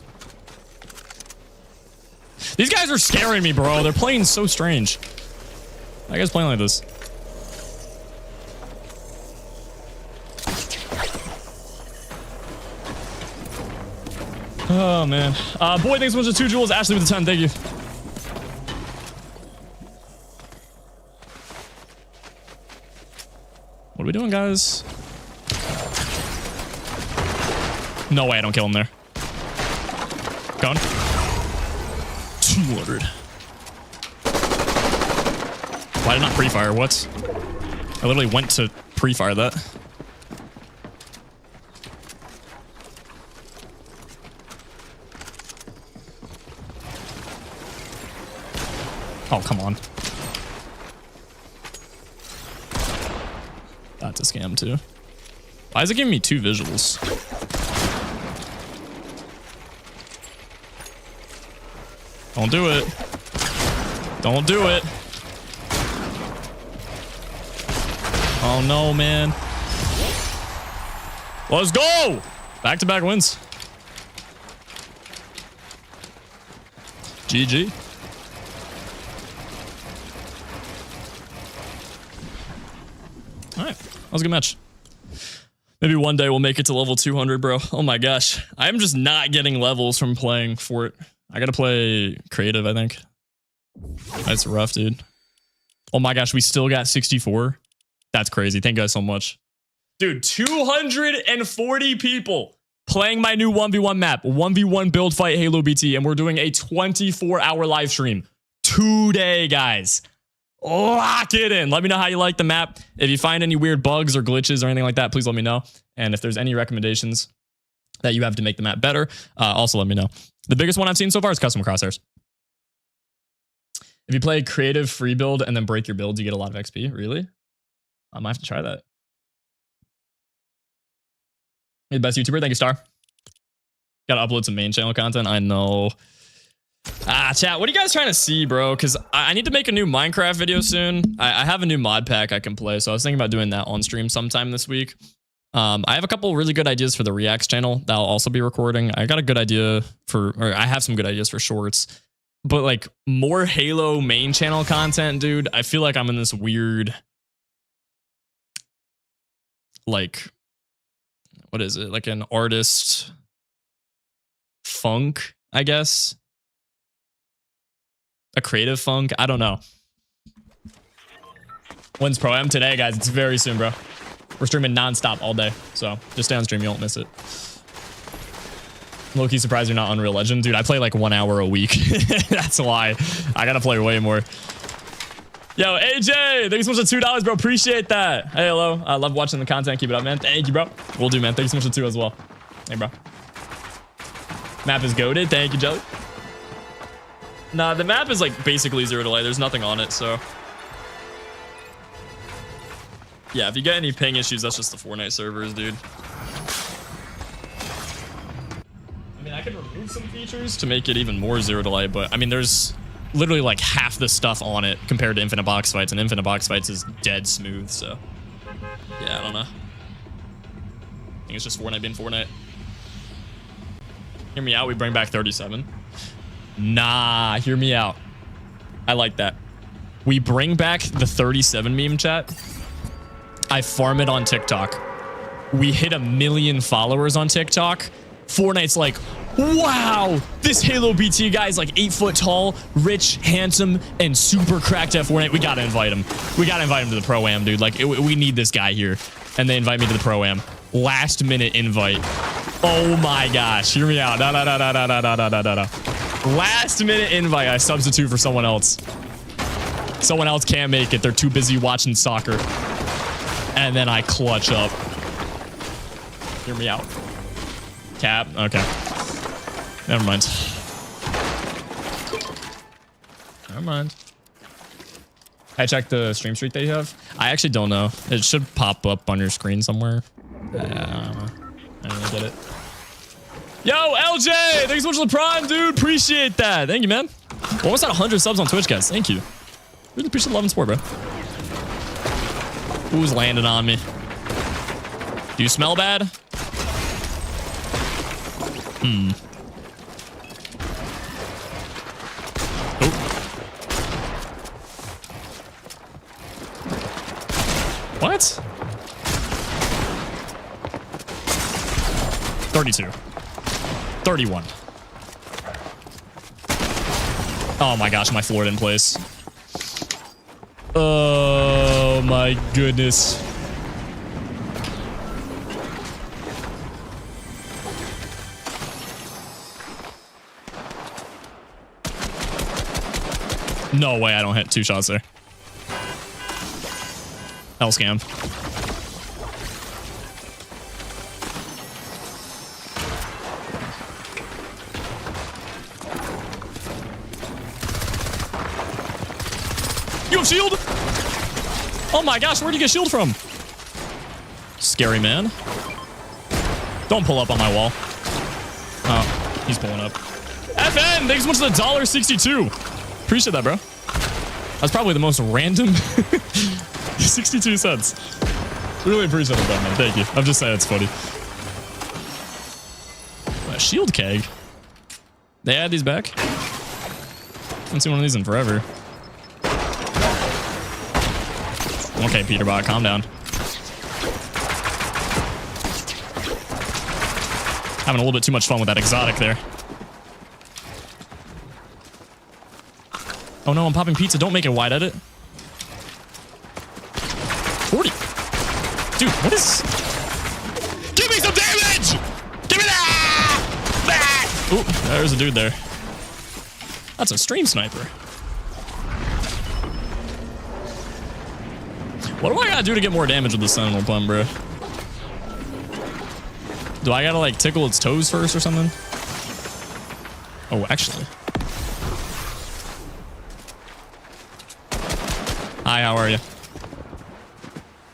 These guys are scaring me, bro. They're playing so strange. Why are you guys playing like this? Oh, man. Boy, thanks so much for 2 jewels. Ashley with the 10. Thank you. What are we doing, guys? No way I don't kill him there. Going. 200. Why did I not pre-fire? What? I literally went to pre-fire that. Oh, come on. That's a scam, too. Why is it giving me 2 visuals? Don't do it. Don't do it. Oh, no, man. Let's go! Back-to-back wins. GG. All right, that was a good match. Maybe one day we'll make it to level 200, bro. Oh my gosh. I'm just not getting levels from playing Fort. I gotta play creative, I think. That's rough, dude. Oh my gosh, we still got 64. That's crazy. Thank you guys so much. Dude, 240 people playing my new 1v1 map. 1v1 build fight HaloBT, and we're doing a 24-hour live stream today, guys. Lock it in. Let me know how you like the map. If you find any weird bugs or glitches or anything like that, please let me know. And if there's any recommendations that you have to make the map better, also let me know. The biggest one I've seen so far is custom crosshairs. If you play creative free build and then break your builds, you get a lot of XP. Really? I might have to try that. You're the best YouTuber. Thank you, Star. Gotta upload some main channel content. I know. Chat, what are you guys trying to see, bro? Because I need to make a new Minecraft video soon. I have a new mod pack I can play, so I was thinking about doing that on stream sometime this week. I have a couple really good ideas for the Reacts channel that I'll also be recording. I got a good idea for, or I have some good ideas for shorts, but like more Halo main channel content, dude. I feel like I'm in this weird, like, what is it? Like an artist funk, I guess. A creative funk. I don't know. When's Pro Am? Today, guys. It's very soon, bro. We're streaming nonstop all day. So just stay on stream. You won't miss it. Low-key surprised you're not Unreal Legend. Dude, I play like 1 hour a week. That's why. I gotta play way more. Yo, AJ, thanks so much for $2, bro. Appreciate that. Hey, hello. I love watching the content. Keep it up, man. Thank you, bro. Will do, man. Thanks so much for 2 as well. Hey, bro. Map is goated. Thank you, Jelly. Nah, the map is like basically 0 delay. There's nothing on it, so. Yeah, if you get any ping issues, that's just the Fortnite servers, dude. I mean, I could remove some features to make it even more 0 delay, but I mean, there's literally like half the stuff on it compared to Infinite Box Fights, and Infinite Box Fights is dead smooth, so. Yeah, I don't know. I think it's just Fortnite being Fortnite. Hear me out, we bring back 37. Nah, hear me out. I like that. We bring back the 37 meme, chat. I farm it on TikTok. We hit 1 million followers on TikTok. Fortnite's like, wow, this HaloBT guy is like 8 foot tall, rich, handsome, and super cracked at Fortnite. We gotta invite him. We gotta invite him to the Pro-Am, dude. Like, we need this guy here. And they invite me to the Pro-Am. Last minute invite. Oh my gosh, hear me out. No. Last minute invite, I substitute for someone else. Someone else can't make it. They're too busy watching soccer. And then I clutch up. Hear me out. Cap. Okay. Never mind. Never mind. I checked the stream streak that you have. I actually don't know. It should pop up on your screen somewhere. I don't know. I don't get it. Yo, LJ! Thanks so much for the prime, dude. Appreciate that. Thank you, man. We're almost at 100 subs on Twitch, guys. Thank you. Really appreciate the love and support, bro. Who's landing on me? Do you smell bad? What? 32. 31. Oh my gosh, my floor didn't place. Oh my goodness. No way I don't hit 2 shots there. Hell scam. You have shield? Oh my gosh, where'd you get shield from? Scary man. Don't pull up on my wall. Oh, he's pulling up. FN, thanks so much for the $1.62. Appreciate that, bro. That's probably the most random 62 cents. Really appreciate it, man. Thank you. I'm just saying it's funny. A shield keg. They add these back. Haven't seen one of these in forever. Okay, Peterbot, calm down. Having a little bit too much fun with that exotic there. Oh no, I'm popping pizza. Don't make it wide edit. 40. Dude, what is... Give me some damage! Give me that! Ooh, there's a dude there. That's a stream sniper. What do I gotta do to get more damage with the Sentinel Pump, bro? Do I gotta, like, tickle its toes first or something? Oh, actually. Hi, how are you?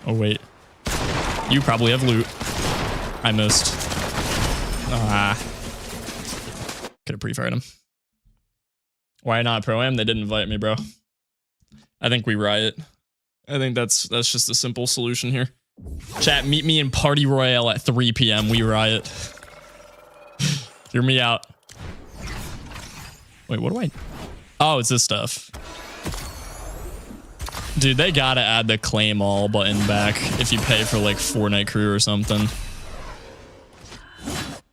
Oh, wait. You probably have loot. I missed. Ah. Could have pre-fired him. Why not Pro-Am? They didn't invite me, bro. I think we riot. I think that's just a simple solution here. Chat, meet me in Party Royale at 3 p.m. We riot. Hear me out. Wait, what do I... Oh, it's this stuff. Dude, they gotta add the claim all button back if you pay for like Fortnite crew or something.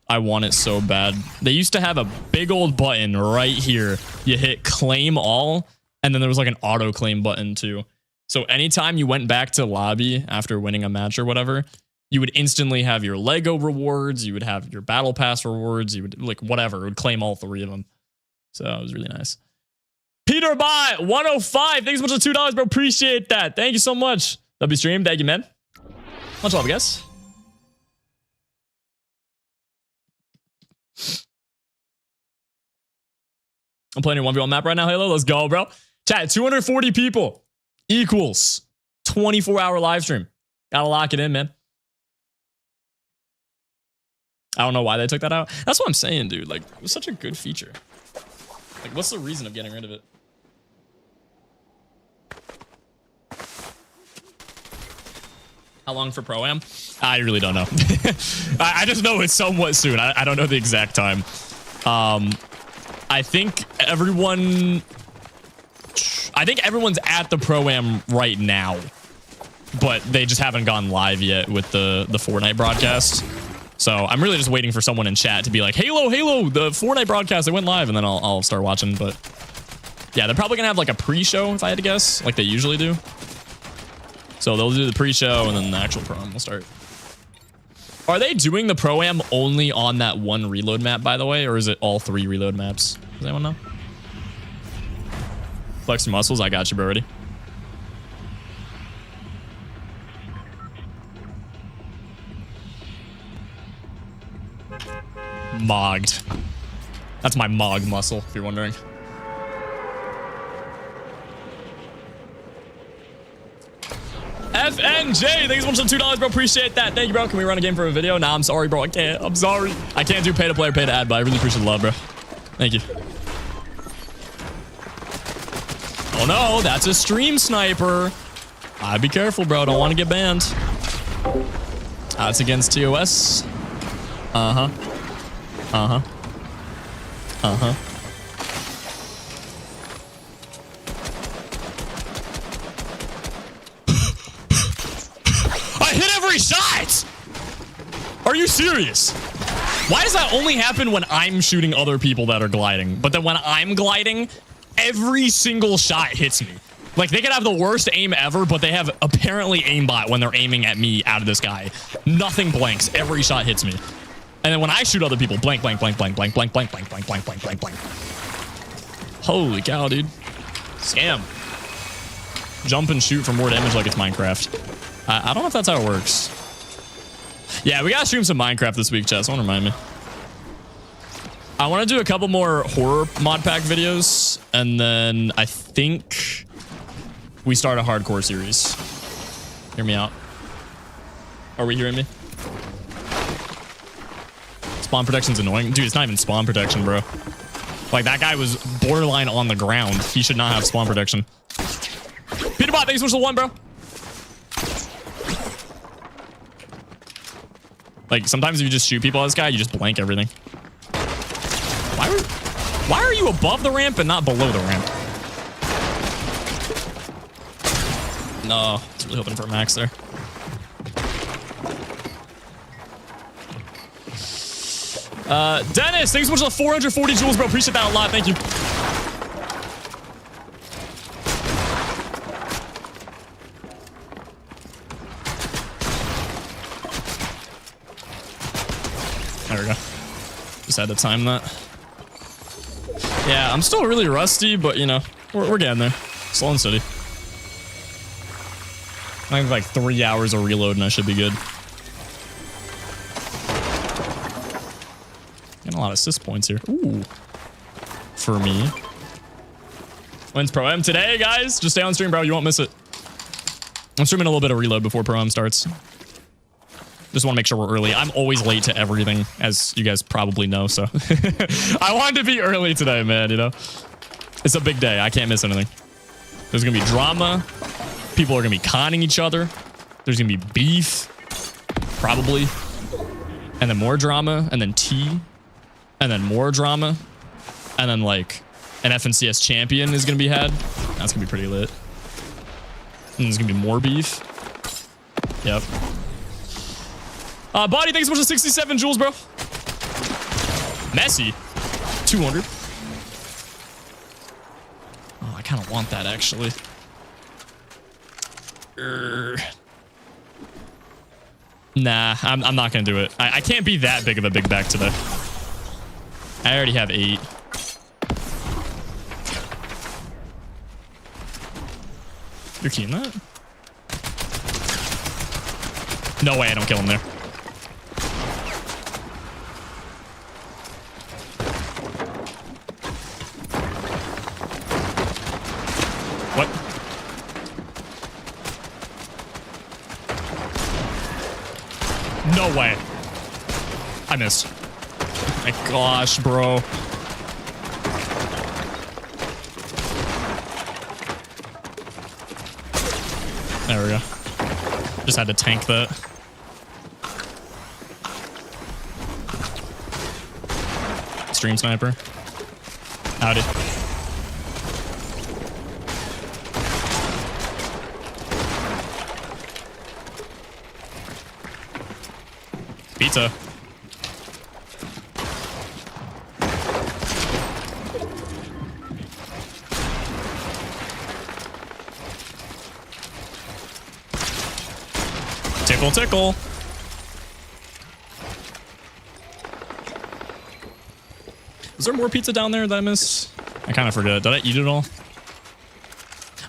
I want it so bad. They used to have a big old button right here. You hit claim all, and then there was like an auto claim button too. So anytime you went back to lobby after winning a match or whatever, you would instantly have your Lego rewards, you would have your battle pass rewards, you would like whatever, it would claim all 3 of them. So it was really nice. Peterbot 105, thanks so much for $2, bro. Appreciate that. Thank you so much. W stream, thank you, man. Much love, I guess. I'm playing your 1v1 map right now, Halo. Let's go, bro. Chat, 240 people equals 24-hour live stream. Gotta lock it in, man. I don't know why they took that out. That's what I'm saying, dude. Like, it was such a good feature. Like, what's the reason of getting rid of it? How long for Pro-Am? I really don't know. I just know it's somewhat soon. I don't know the exact time. I think everyone's at the Pro-Am right now, but they just haven't gone live yet with the Fortnite broadcast. So I'm really just waiting for someone in chat to be like, Halo, the Fortnite broadcast, it went live, and then I'll start watching. But yeah, they're probably gonna have like a pre-show if I had to guess, like they usually do. So they'll do the pre-show and then the actual Pro-Am will start. Are they doing the Pro-Am only on that one reload map, by the way, or is it all 3 reload maps? Does anyone know? Flex your muscles, I got you, bro. Ready? Mogged. That's my Mog muscle, if you're wondering. FNJ, thanks so much for $2, bro. Appreciate that. Thank you, bro. Can we run a game for a video? Nah, I'm sorry, bro. I can't. I'm sorry. I can't do pay to play or pay to ad, but I really appreciate the love, bro. Thank you. Oh no, that's a stream sniper. Be careful, bro. Don't want to get banned. It's against TOS. Uh-huh. Uh-huh. Uh-huh. every shot. Are you serious? Why does that only happen when I'm shooting other people that are gliding? But then when I'm gliding, every single shot hits me. Like, they could have the worst aim ever, but they have apparently aimbot when they're aiming at me out of the sky. Nothing blanks. Every shot hits me. And then when I shoot other people, blank, blank, blank, blank, blank, blank, blank, blank, blank, blank, blank, blank, blank. Holy cow, dude. Scam. Jump and shoot for more damage like it's Minecraft. I don't know if that's how it works. Yeah, we gotta stream some Minecraft this week, chat. Someone remind me. I want to do a couple more horror mod pack videos, and then I think we start a hardcore series. Hear me out. Are we hearing me? Spawn protection's annoying. Dude, it's not even spawn protection, bro. Like, that guy was borderline on the ground. He should not have spawn protection. Peterbot, thanks so much for the 1, bro. Like, sometimes if you just shoot people at this guy, you just blank everything. Why are you above the ramp and not below the ramp? No, I was really hoping for a max there. Dennis, thanks so much for the 440 jewels, bro. Appreciate that a lot. Thank you. There we go. Just had to time that. Yeah, I'm still really rusty, but you know, we're getting there. Slow and steady. I think like 3 hours of reload and I should be good. Getting a lot of assist points here. Ooh. For me. When's Pro M today, guys? Just stay on stream, bro. You won't miss it. I'm streaming a little bit of reload before Pro M starts. Just want to make sure we're early. I'm always late to everything, as you guys probably know, so. I wanted to be early today, man, you know? It's a big day. I can't miss anything. There's going to be drama. People are going to be conning each other. There's going to be beef. Probably. And then more drama. And then tea. And then more drama. And then, like, an FNCS champion is going to be had. That's going to be pretty lit. And there's going to be more beef. Yep. Body, thanks so much for 67 jewels, bro. Messi. 200. Oh, I kind of want that, actually. Nah, I'm not going to do it. I can't be that big of a big back today. I already have 8. You're keying that? No way I don't kill him there. What? No way. I missed. My gosh, bro. There we go. Just had to tank that. Stream sniper. Howdy. Pizza. Tickle, tickle. Is there more pizza down there that I missed? I kind of forget. Did I eat it all?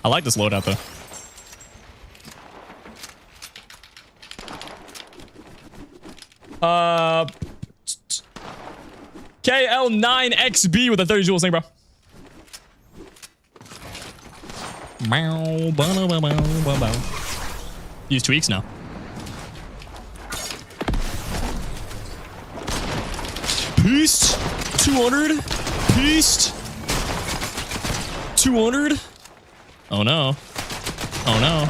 I like this loadout though. KL9XB with a 30 jewels thing, bro. Use tweaks now. Beast 200. Beast 200. Oh no. Oh no.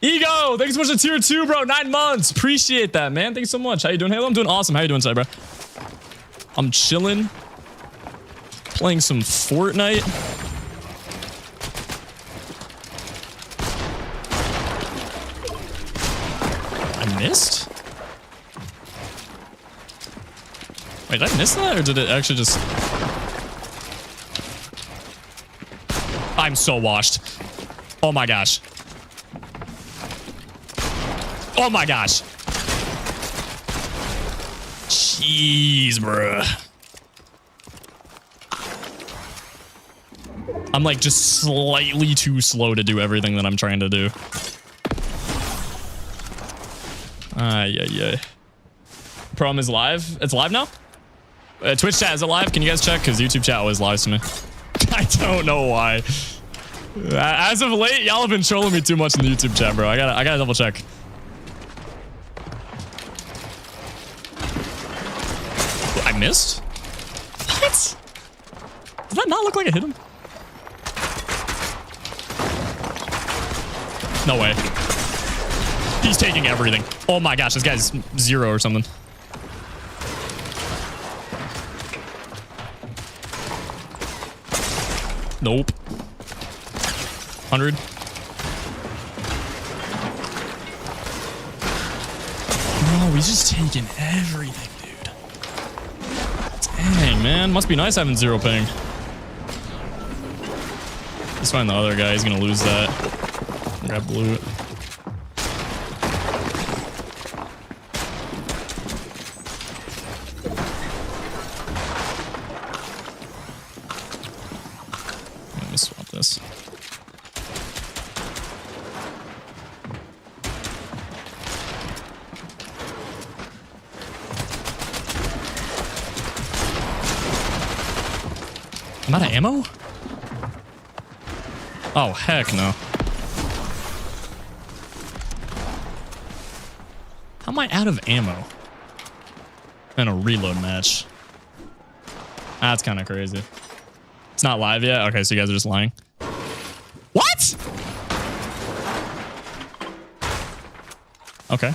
Ego, thanks so much for tier 2, bro. 9 months. Appreciate that, man. Thanks so much. How you doing, Halo? I'm doing awesome. How you doing today, bro? I'm chilling. Playing some Fortnite. missed? Wait, did I miss that? Or did it actually just... I'm so washed. Oh my gosh. Oh my gosh. Jeez, bruh. I'm like just slightly too slow to do everything that I'm trying to do. Yeah. Prom is live. It's live now? Twitch chat, is it live? Can you guys check? Because YouTube chat always lies to me. I don't know why. As of late, y'all have been trolling me too much in the YouTube chat, bro. I gotta double check. I missed? What? Does that not look like I hit him? No way. He's taking everything. Oh my gosh, this guy's 0 or something. Nope. 100. No, he's just taking everything, dude. Dang, man. Must be nice having 0 ping. Let's find the other guy. He's gonna lose that. Grab blue. Let me swap this. I'm out of ammo? Oh, heck no. How am I out of ammo? In a reload match. That's kind of crazy. It's not live yet? Okay, so you guys are just lying. What? Okay.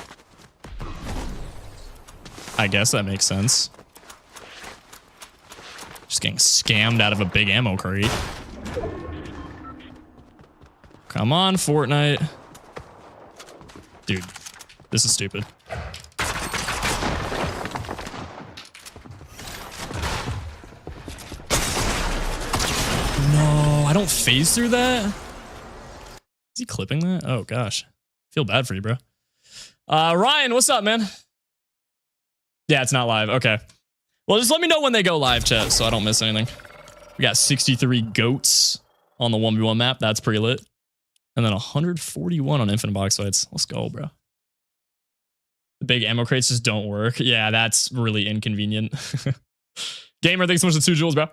I guess that makes sense. Just getting scammed out of a big ammo crate. Come on, Fortnite. Dude, this is stupid. No, I don't phase through that. Is he clipping that? Oh gosh. Feel bad for you, bro. Ryan, what's up, man? Yeah, it's not live. Okay. Well, just let me know when they go live, chat, so I don't miss anything. We got 63 goats on the 1v1 map. That's pretty lit. And then 141 on infinite box fights. Let's go, bro. The big ammo crates just don't work. Yeah, that's really inconvenient. Gamer, thanks so much for 2 jewels, bro.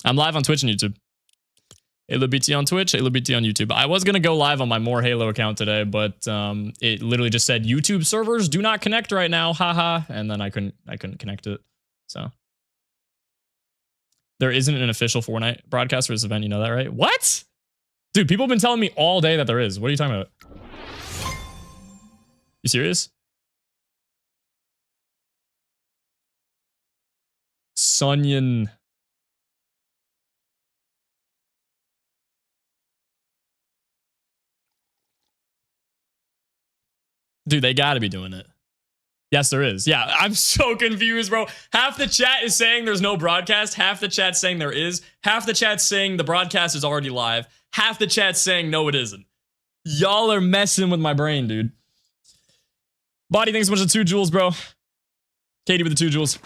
I'm live on Twitch and YouTube. HaloBT on Twitch, HaloBT on YouTube. I was going to go live on my More Halo account today, but it literally just said YouTube servers do not connect right now. Haha. And then I couldn't connect it. So there isn't an official Fortnite broadcast for this event. You know that, right? What? Dude, people have been telling me all day that there is. What are you talking about? You serious? Sunyan. Dude, they gotta be doing it. Yes, there is. Yeah, I'm so confused, bro. Half the chat is saying there's no broadcast. Half the chat's saying there is. Half the chat's saying the broadcast is already live. Half the chat's saying no, it isn't. Y'all are messing with my brain, dude. Body, thanks so much for 2 jewels, bro. Katie with the 2 jewels.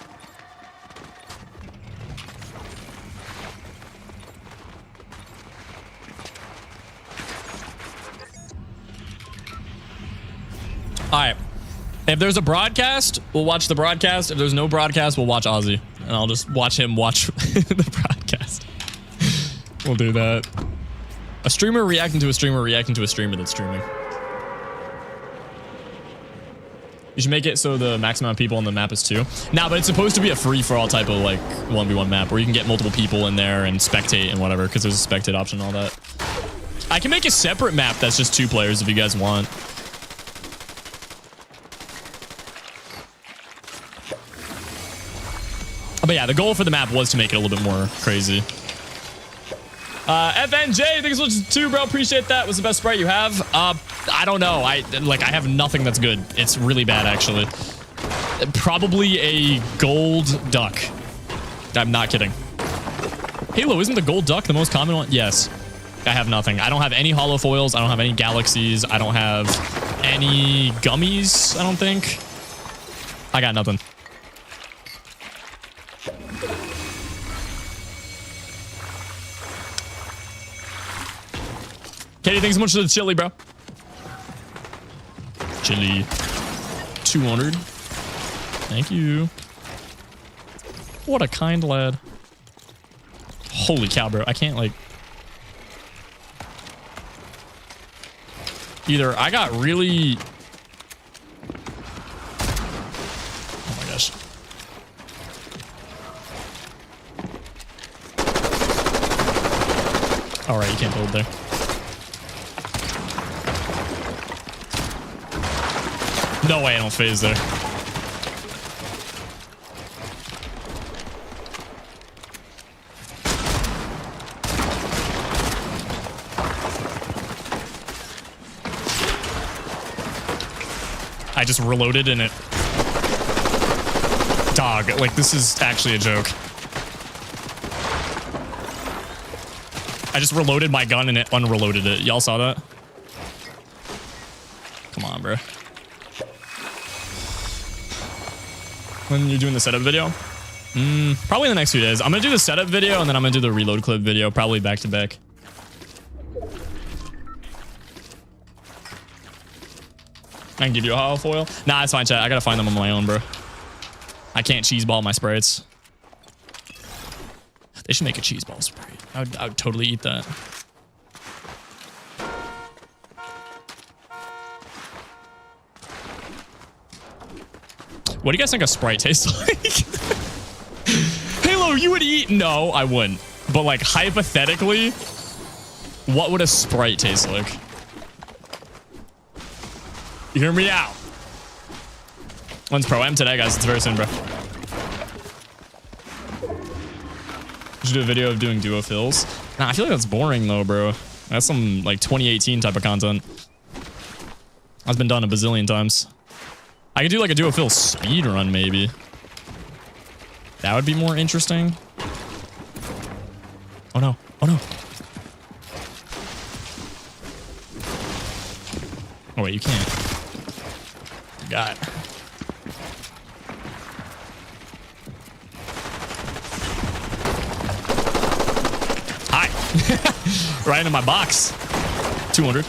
All right. If there's a broadcast, we'll watch the broadcast. If there's no broadcast, we'll watch Ozzy. And I'll just watch him watch the broadcast. We'll do that. A streamer reacting to a streamer reacting to a streamer that's streaming. You should make it so the maximum amount of people on the map is 2. Nah, but it's supposed to be a free-for-all type of like 1v1 map where you can get multiple people in there and spectate and whatever, because there's a spectate option and all that. I can make a separate map that's just 2 players if you guys want. But yeah, the goal for the map was to make it a little bit more crazy. FNJ, thanks so much too, bro. Appreciate that. What's the best sprite you have? I don't know. I have nothing that's good. It's really bad, actually. Probably a gold duck. I'm not kidding. Halo, isn't the gold duck the most common one? Yes. I have nothing. I don't have any holo foils. I don't have any galaxies. I don't have any gummies, I don't think. I got nothing. Katie, thanks so much for the chili, bro. Chili. 200. Thank you. What a kind lad. Holy cow, bro. I can't, like... Either I got really... Oh my gosh. Alright, you can't build there. No way I don't phase there. I just reloaded in it. Dog, like this is actually a joke. I just reloaded my gun and it unreloaded it. Y'all saw that? Come on, bro. When you're doing the setup video? Probably in the next 2 days. I'm gonna do the setup video and then I'm gonna do the reload clip video, probably back to back. I can give you a hollow foil. Nah, it's fine, chat. I gotta find them on my own, bro. I can't cheeseball my sprites. They should make a cheeseball sprite. I would totally eat that. What do you guys think a sprite tastes like? Halo, you would eat? No, I wouldn't. But like hypothetically, what would a sprite taste like? You hear me out. When's Pro M today, guys? It's very soon, bro. Should do a video of doing duo fills. Nah, I feel like that's boring though, bro. That's some like 2018 type of content. That's been done a bazillion times. I could do like a duo fill speed run maybe. That would be more interesting. Oh no! Oh no! Oh wait, you can't. God. Hi. Right into my box. 200.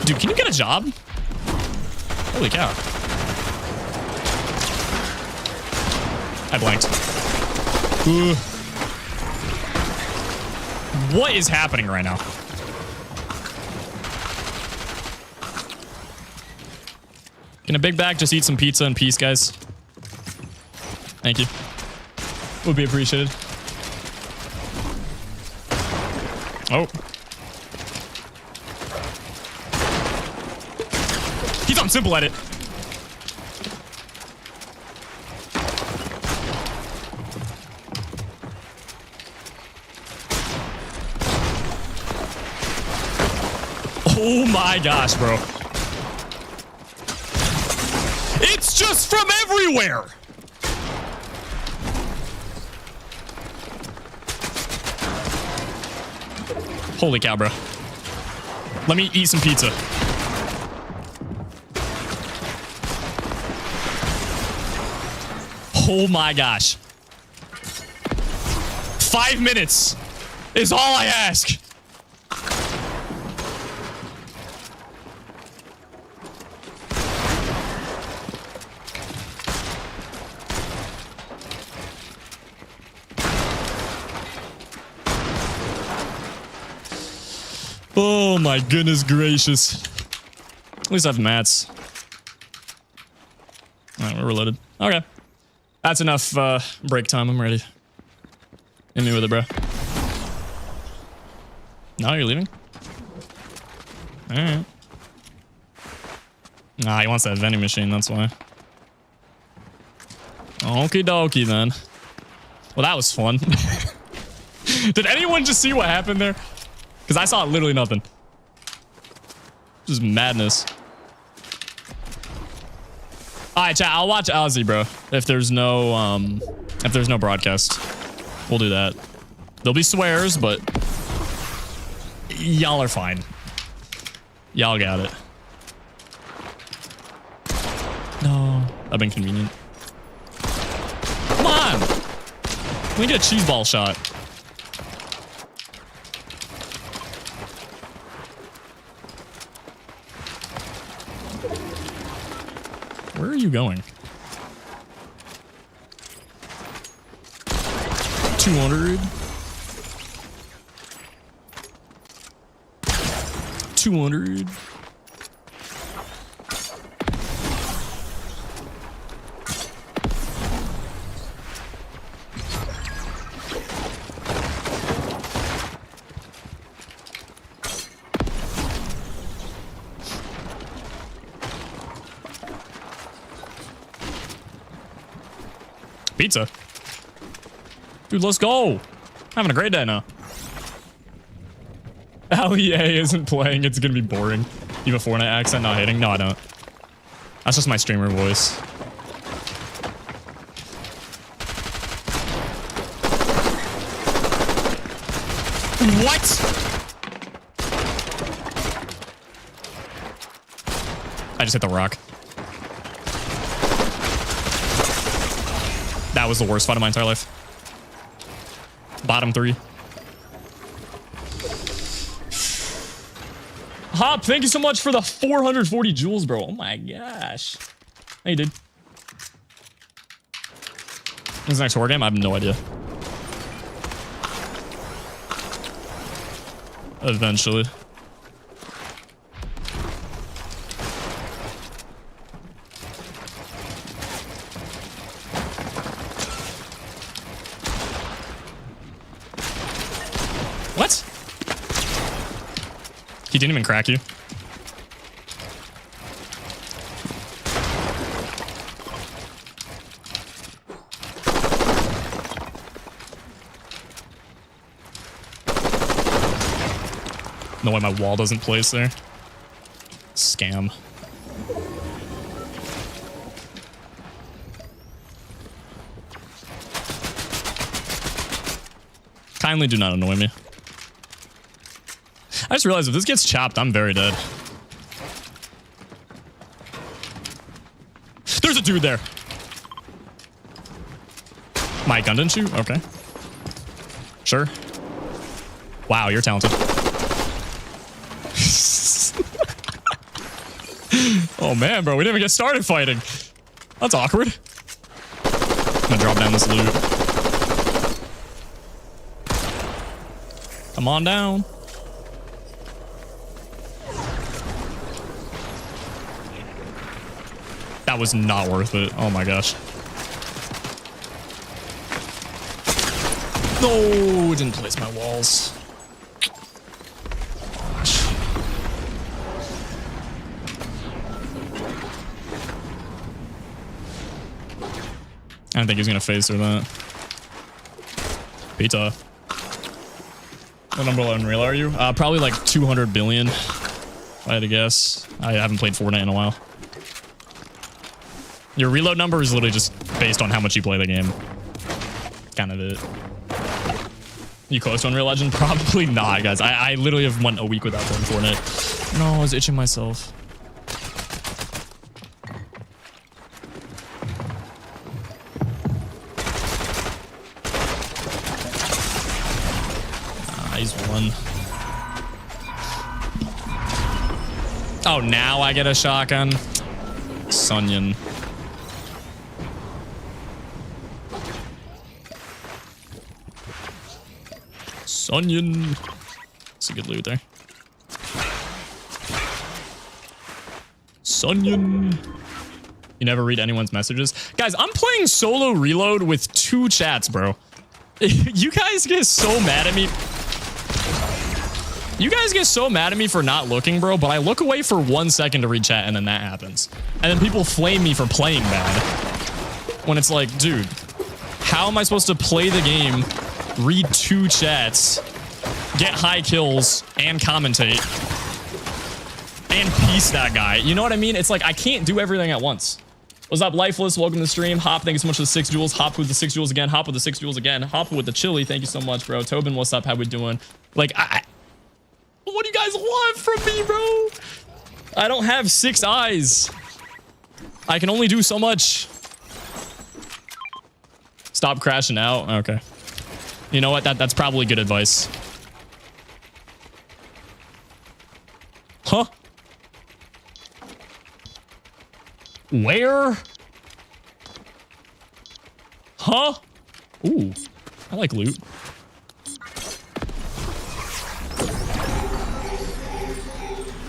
Dude, can you get a job? Holy cow. I blanked. Ooh. What is happening right now? Can a big bag just eat some pizza in peace, guys? Thank you. Would be appreciated. Oh. He's on simple at it. Oh my gosh, bro. It's just from everywhere. Holy cow, bro. Let me eat some pizza. Oh my gosh. 5 minutes is all I ask. Oh my goodness gracious. At least I have mats. Alright, we're reloaded. Okay. That's enough break time. I'm ready. Hit me with it, bro. No, you're leaving? Alright. Nah, he wants that vending machine, that's why. Okie dokie then. Well, that was fun. Did anyone just see what happened there? Because I saw literally nothing. Just madness. All right, chat. I'll watch Ozzy, bro. If there's no broadcast, we'll do that. There'll be swears, but y'all are fine. Y'all got it. No, that'd been convenient. Come on. Let me get a cheese ball shot. Where are you going? 200. 200. Pizza. Dude, let's go. Having a great day now. LEA isn't playing. It's going to be boring. You have a Fortnite accent not hitting? No, I don't. That's just my streamer voice. What? I just hit the rock. That was the worst fight of my entire life. Bottom 3. Hop, thank you so much for the 440 jewels, bro. Oh my gosh. Hey, dude. When's the next horror game? I have no idea. Eventually. What? He didn't even crack you. No way my wall doesn't place there. Scam. Kindly do not annoy me. I just realized if this gets chopped, I'm very dead. There's a dude there. My gun didn't shoot? Okay. Sure. Wow, you're talented. Oh man, bro, we didn't even get started fighting. That's awkward. I'm gonna drop down this loot. Come on down. That was not worth it. Oh my gosh. No, it didn't place my walls. Gosh. I don't think he's gonna phase through that. Pizza. What number on Unreal are you? Probably like 200 billion. If I had to guess. I haven't played Fortnite in a while. Your reload number is literally just based on how much you play the game. Kind of it. You close to Unreal Legend? Probably not, guys. I literally have went a week without playing Fortnite. No, I was itching myself. He's one. Oh, now I get a shotgun. Sunyon. Sunyon. That's a good loot there. Sunyon. You never read anyone's messages? Guys, I'm playing solo reload with 2 chats, bro. You guys get so mad at me. You guys get so mad at me for not looking, bro, but I look away for 1 second to read chat and then that happens. And then people flame me for playing bad. When it's like, dude, how am I supposed to play the game read 2 chats, get high kills, and commentate, and piece that guy. You know what I mean? It's like I can't do everything at once. What's up, Lifeless? Welcome to the stream. Hop, thank you so much for the 6 jewels. Hop with the 6 jewels again. Hop with the 6 jewels again. Hop with the chili. Thank you so much, bro. Tobin, what's up? How we doing? Like, what do you guys want from me, bro? I don't have 6 eyes. I can only do so much. Stop crashing out. Okay. You know what? That's probably good advice. Huh? Where? Huh? Ooh. I like loot.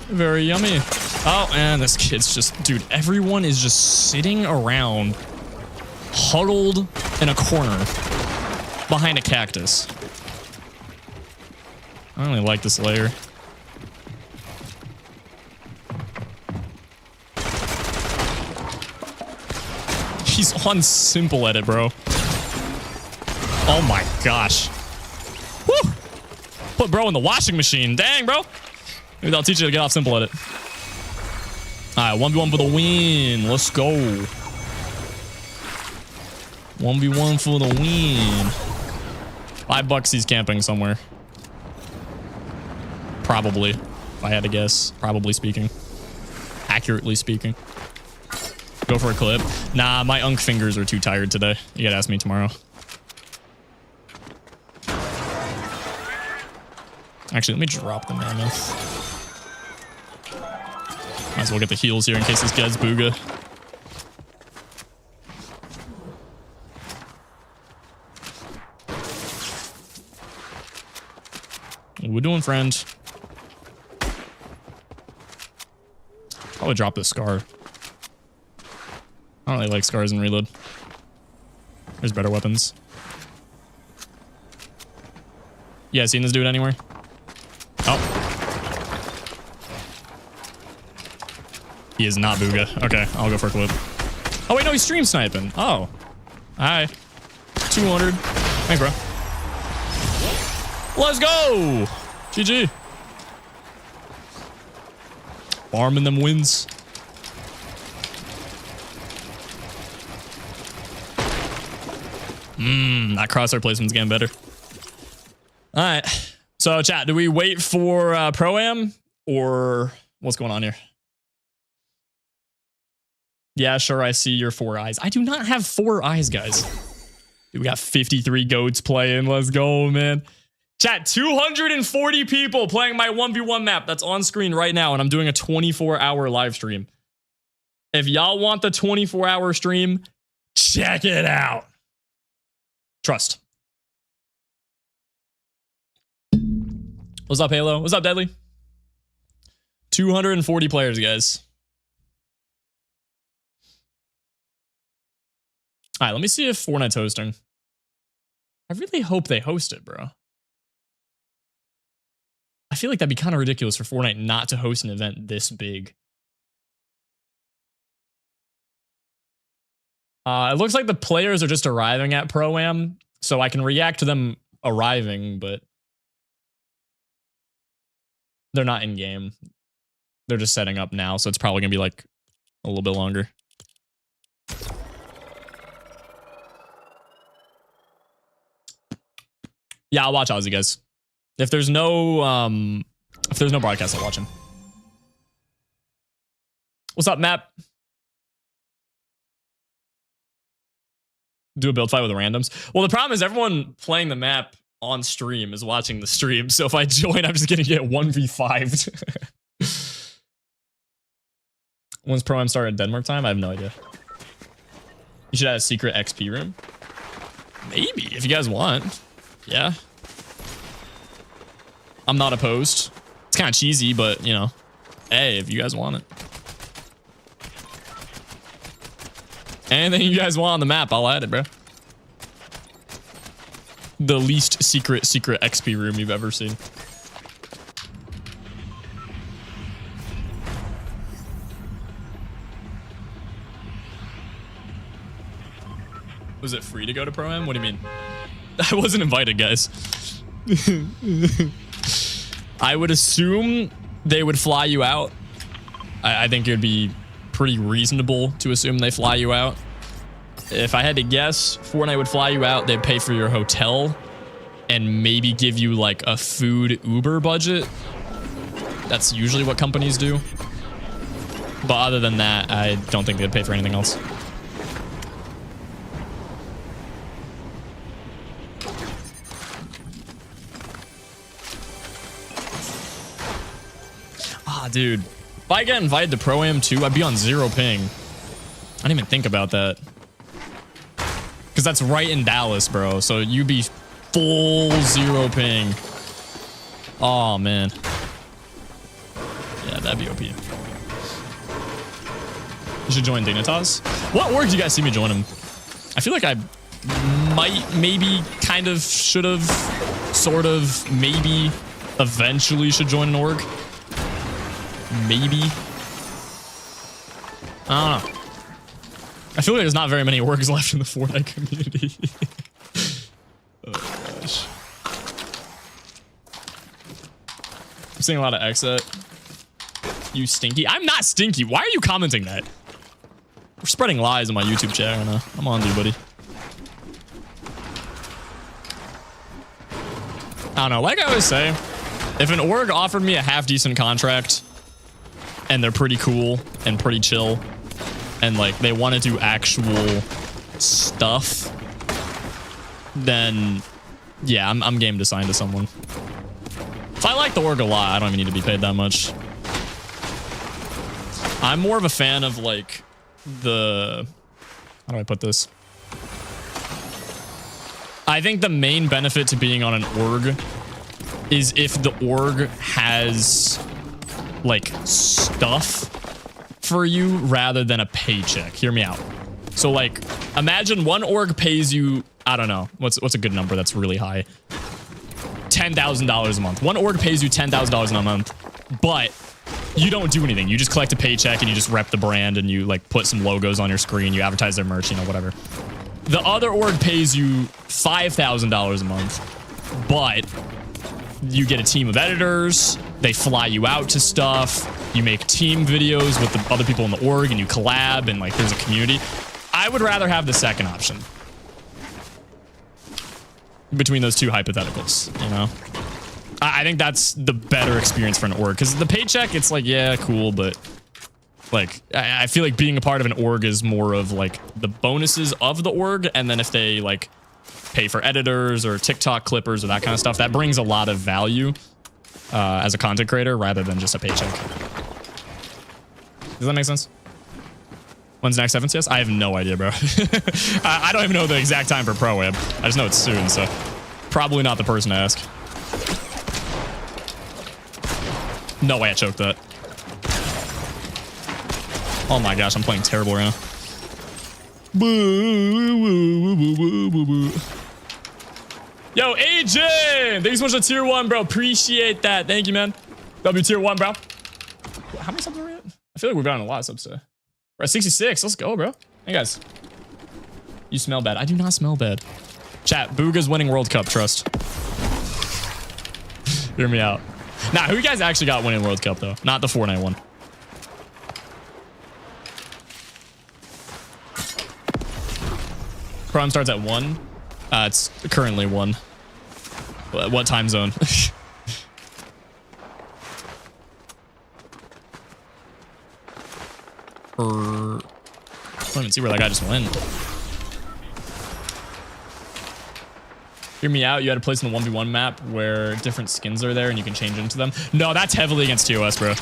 Very yummy. Oh, man, this kid's just... Dude, everyone is just sitting around, huddled in a corner behind a cactus. I don't really like this layer. He's on simple edit, bro. Oh my gosh. Woo! Put bro in the washing machine. Dang, bro. Maybe I'll teach you to get off simple edit. Alright, 1v1 for the win. Let's go. 1v1 for the win. $5 he's camping somewhere. Probably. If I had to guess. Probably speaking. Accurately speaking. Go for a clip. Nah, my unk fingers are too tired today. You gotta ask me tomorrow. Actually, let me drop the mammoth. Might as well get the heals here in case this guy's booga. What we doing, friend? Probably drop this scar. I don't really like scars in reload. There's better weapons. You guys seen this dude anywhere? Oh. He is not booga. Okay, I'll go for a clip. Oh, wait, no, he's stream sniping. Oh. Hi. 200. Thanks, bro. Let's go. GG. Farming them wins. That crosshair placement's getting better. All right. So, chat, do we wait for Pro-Am or what's going on here? Yeah, sure, I see your 4 eyes. I do not have 4 eyes, guys. Dude, we got 53 goats playing. Let's go, man. Chat, 240 people playing my 1v1 map. That's on screen right now, and I'm doing a 24-hour live stream. If y'all want the 24-hour stream, check it out. Trust. What's up, Halo? What's up, Deadly? 240 players, guys. All right, let me see if Fortnite's hosting. I really hope they host it, bro. I feel like that'd be kind of ridiculous for Fortnite not to host an event this big. It looks like the players are just arriving at Pro-Am, so I can react to them arriving, but they're not in game. They're just setting up now, so it's probably gonna be like a little bit longer. Yeah, I'll watch Ozzy, guys. If there's no broadcast, I'll watch him. What's up, Map? Do a build fight with the randoms. Well, the problem is everyone playing the map on stream is watching the stream. So if I join, I'm just gonna get 1v5'd. When's Pro-Am start at Denmark time? I have no idea. You should have a secret XP room. Maybe, if you guys want. Yeah. I'm not opposed. It's kind of cheesy, but, you know. Hey, if you guys want it. Anything you guys want on the map, I'll add it, bro. The least secret XP room you've ever seen. Was it free to go to Pro-Am? What do you mean? I wasn't invited, guys. I would assume they would fly you out. I think it would be pretty reasonable to assume they fly you out. If I had to guess, Fortnite would fly you out. They'd pay for your hotel and maybe give you like a food Uber budget. That's usually what companies do. But other than that, I don't think they'd pay for anything else. Ah, dude. If I get invited to Pro-Am 2, I'd be on 0 ping. I didn't even think about that. Because that's right in Dallas, bro. So you'd be full 0 ping. Oh, man. Yeah, that'd be OP. You should join Dignitas. What org do you guys see me join him? I feel like I might, maybe, kind of, should have, sort of, maybe, eventually should join an org. Maybe. I don't know. I feel like there's not very many orgs left in the Fortnite community. Oh gosh. I'm seeing a lot of exit. You stinky. I'm not stinky. Why are you commenting that? We're spreading lies on my YouTube chat right now. I'm on to you, buddy. I don't know. Like I always say, if an org offered me a half-decent contract and they're pretty cool and pretty chill and like they want to do actual stuff, then yeah, I'm game to sign to someone. If I like the org a lot, I don't even need to be paid that much. I'm more of a fan of like the, how do I put this? I think the main benefit to being on an org is if the org has like stuff for you rather than a paycheck. Hear me out. So like imagine one org pays you, I don't know, what's a good number that's really high? $10,000 a month. One org pays you $10,000 a month, but you don't do anything. You just collect a paycheck and you just rep the brand and you like put some logos on your screen, you advertise their merch, you know, whatever. The other org pays you $5,000 a month, but you get a team of editors, they fly you out to stuff, you make team videos with the other people in the org and you collab and like there's a community. I would rather have the second option between those two hypotheticals, you know? I think that's the better experience for an org because the paycheck, it's like, yeah, cool, but like I feel like being a part of an org is more of like the bonuses of the org, and then if they like pay for editors or TikTok clippers or that kind of stuff, that brings a lot of value as a content creator rather than just a paycheck. Does that make sense? When's next FNCS? I have no idea, bro. I don't even know the exact time for Pro-Am. I just know it's soon, so probably not the person to ask. No way I choked that. Oh my gosh, I'm playing terrible right now. Yo, Agent! Thanks so much for tier 1, bro. Appreciate that. Thank you, man. W tier 1, bro. How many subs are we at? I feel like we've gotten a lot of subs today. We're at 66. Let's go, bro. Hey, guys. You smell bad. I do not smell bad. Chat, Booga's winning World Cup, trust. Hear me out. Nah, who you guys actually got winning World Cup, though? Not the Fortnite one. Prom starts at 1. It's currently 1. What time zone? I don't even see where that guy just went. Hear me out. You had a place in the 1v1 map where different skins are there and you can change into them. No, that's heavily against TOS, bro.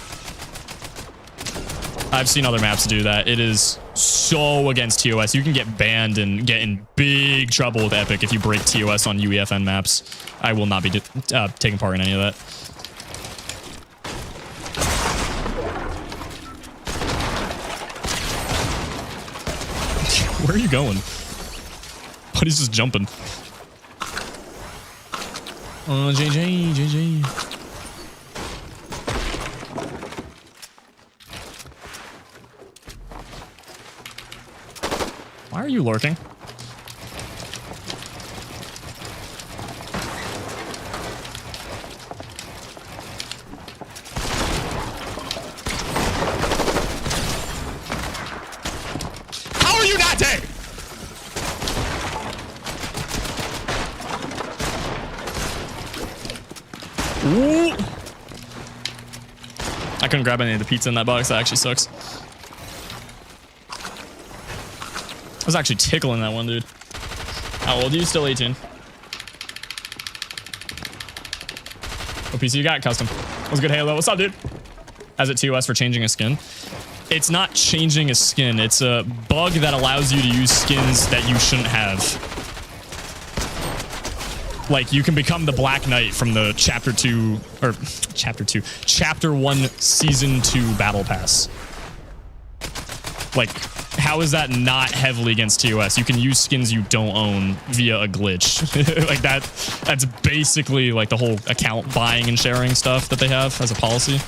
I've seen other maps do that. It is so against TOS. You can get banned and get in big trouble with Epic if you break TOS on UEFN maps. I will not be taking part in any of that. Where are you going? Buddy's just jumping. Oh, JJ. Why are you lurking? couldn't grab any of the pizza in that box. That actually sucks. I was actually tickling that one, dude. How old are you? Still 18. What PC you got? Custom. What's good, Halo? What's up, dude? Has it TOS for changing a skin? It's not changing a skin. It's a bug that allows you to use skins that you shouldn't have. Like, you can become the Black Knight from the Chapter 1 Season 2 Battle Pass. Like, how is that not heavily against TOS? You can use skins you don't own via a glitch. Like, that's basically, like, the whole account buying and sharing stuff that they have as a policy.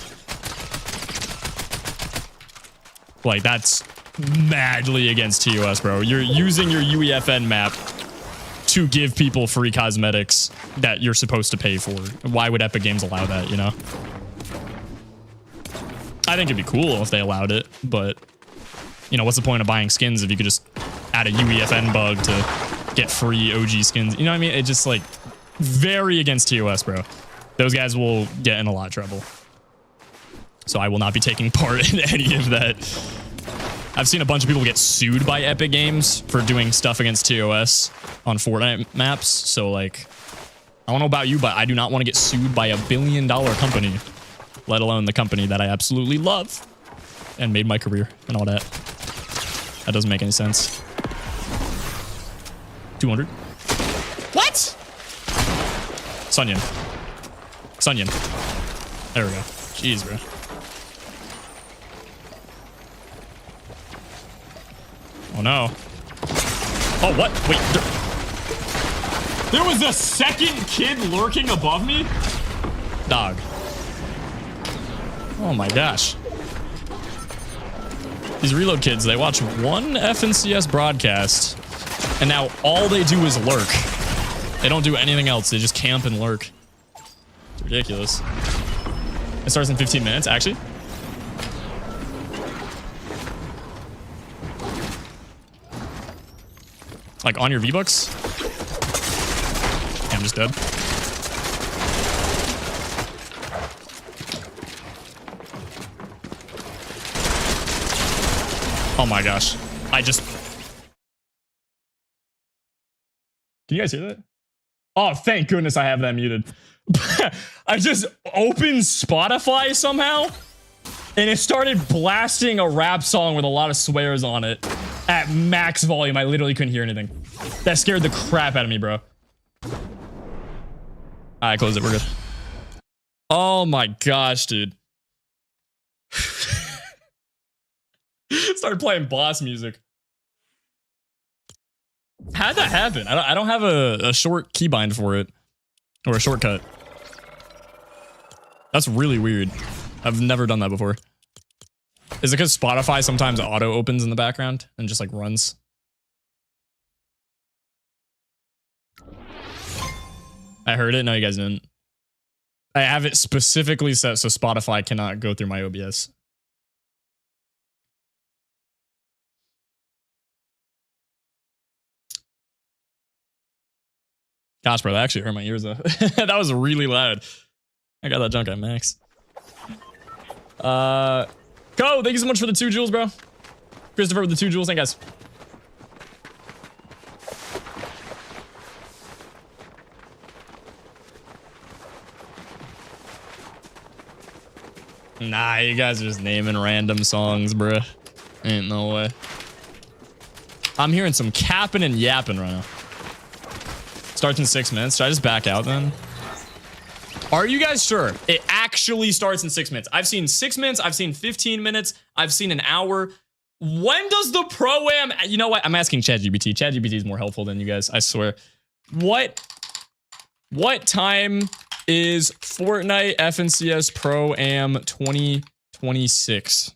Like, that's madly against TOS, bro. You're using your UEFN map to give people free cosmetics that you're supposed to pay for. Why would Epic Games allow that, you know? I think it'd be cool if they allowed it, but, you know, what's the point of buying skins if you could just add a UEFN bug to get free OG skins? You know what I mean? It's just, like, very against TOS, bro. Those guys will get in a lot of trouble. So I will not be taking part in any of that. I've seen a bunch of people get sued by Epic Games for doing stuff against TOS on Fortnite maps. So, like, I don't know about you, but I do not want to get sued by $1 billion company, let alone the company that I absolutely love and made my career and all that. That doesn't make any sense. 200. What? Sunyan. Sunyan. There we go. Jeez, bro. Oh no. Oh, what? Wait. There was a second kid lurking above me? Dog. Oh my gosh. These reload kids, they watch one FNCS broadcast, and now all they do is lurk. They don't do anything else. They just camp and lurk. It's ridiculous. It starts in 15 minutes, actually. Like, on your V-Bucks? Yeah, I'm just dead. Oh my gosh. Can you guys hear that? Oh, thank goodness I have that muted. I just opened Spotify somehow, and it started blasting a rap song with a lot of swears on it at max volume. I literally couldn't hear anything. That scared the crap out of me, bro. Alright, close it. We're good. Oh my gosh, dude. Started playing boss music. How'd that happen? I don't have a short keybind for it. Or a shortcut. That's really weird. I've never done that before. Is it because Spotify sometimes auto opens in the background and just like runs? I heard it. No, you guys didn't. I have it specifically set so Spotify cannot go through my OBS. Gosh, bro, that actually hurt my ears though. That was really loud. I got that junk at max. Go! Thank you so much for the 2 jewels, bro. Christopher with the 2 jewels. Thank you guys. Nah, you guys are just naming random songs, bro. Ain't no way. I'm hearing some capping and yapping right now. Starts in 6 minutes. Should I just back out then? Are you guys sure? It actually starts in 6 minutes. I've seen 6 minutes. I've seen 15 minutes. I've seen an hour. When does the pro-am... You know what? I'm asking ChatGPT. ChatGPT is more helpful than you guys. I swear. What time is Fortnite FNCS Pro-am 2026?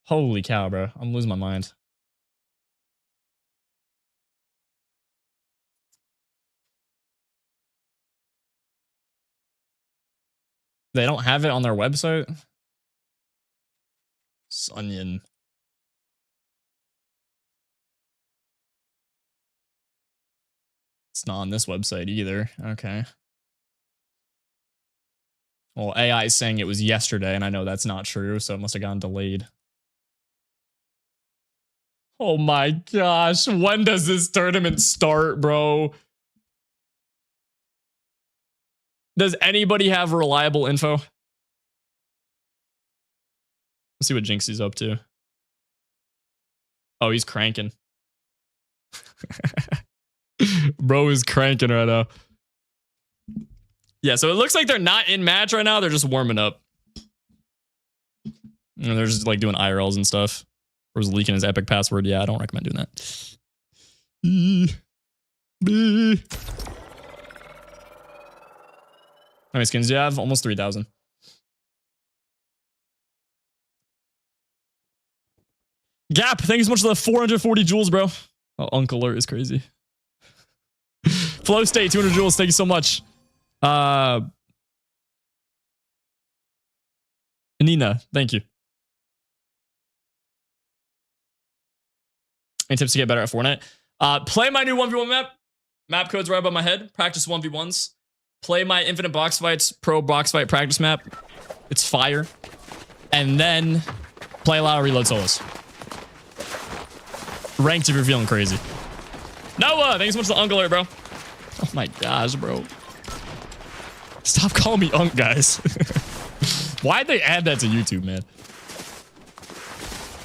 Holy cow, bro. I'm losing my mind. They don't have it on their website? Sunyan. It's not on this website either. Okay. Well, AI is saying it was yesterday, and I know that's not true, so it must have gotten delayed. Oh my gosh, when does this tournament start, bro? Does anybody have reliable info? Let's see what Jinxie's up to. Oh, he's cranking. Bro is cranking right now. Yeah, so it looks like they're not in match right now. They're just warming up. And they're just like doing IRLs and stuff. Or was leaking his epic password. Yeah, I don't recommend doing that. How many skins do you have? Almost 3,000. Gap, thank you so much for the 440 jewels, bro. Oh, Uncle Alert is crazy. Flow State, 200 jewels. Thank you so much. Nina, thank you. Any tips to get better at Fortnite? Play my new 1v1 map. Map code's right above my head. Practice 1v1s. Play my Infinite Box Fights Pro Box Fight practice map. It's fire. And then play a lot of reload solos. Ranked if you're feeling crazy. Noah, thanks so much for the Uncle Alert, bro. Oh my gosh, bro. Stop calling me Unk, guys. Why'd they add that to YouTube, man?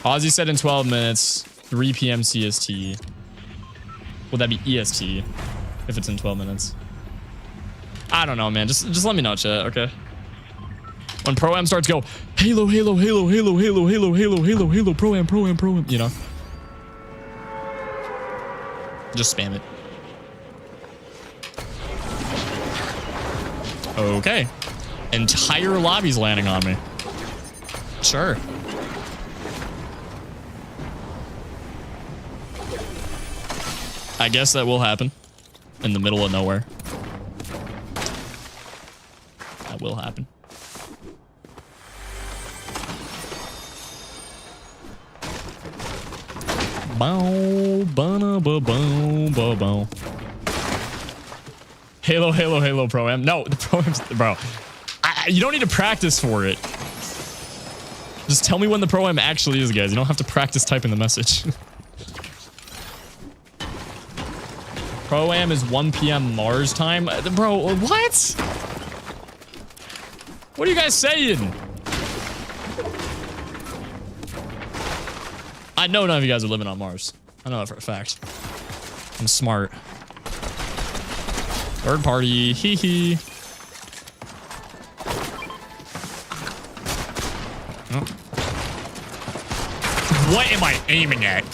Ozzy said in 12 minutes, 3 p.m. CST. Would that be EST if it's in 12 minutes? I don't know, man. Just let me know, chat, okay? When Pro-Am starts, go, Halo, Halo, Halo, Halo, Halo, Halo, Halo, Halo, Halo, Pro-Am, Pro-Am, Pro-Am, you know? Just spam it. Okay. Entire lobby's landing on me. Sure. I guess that will happen. In the middle of nowhere. That will happen. Bow, ba ba bow, ba bow. Halo, Halo, Halo Pro-Am. No, the Pro-Am's, bro. You don't need to practice for it. Just tell me when the Pro-Am actually is, guys. You don't have to practice typing the message. Pro-Am is 1 p.m. Mars time. Bro, what? What are you guys saying? I know none of you guys are living on Mars. I know that for a fact. I'm smart. Third party, hee hee. Oh. What am I aiming at?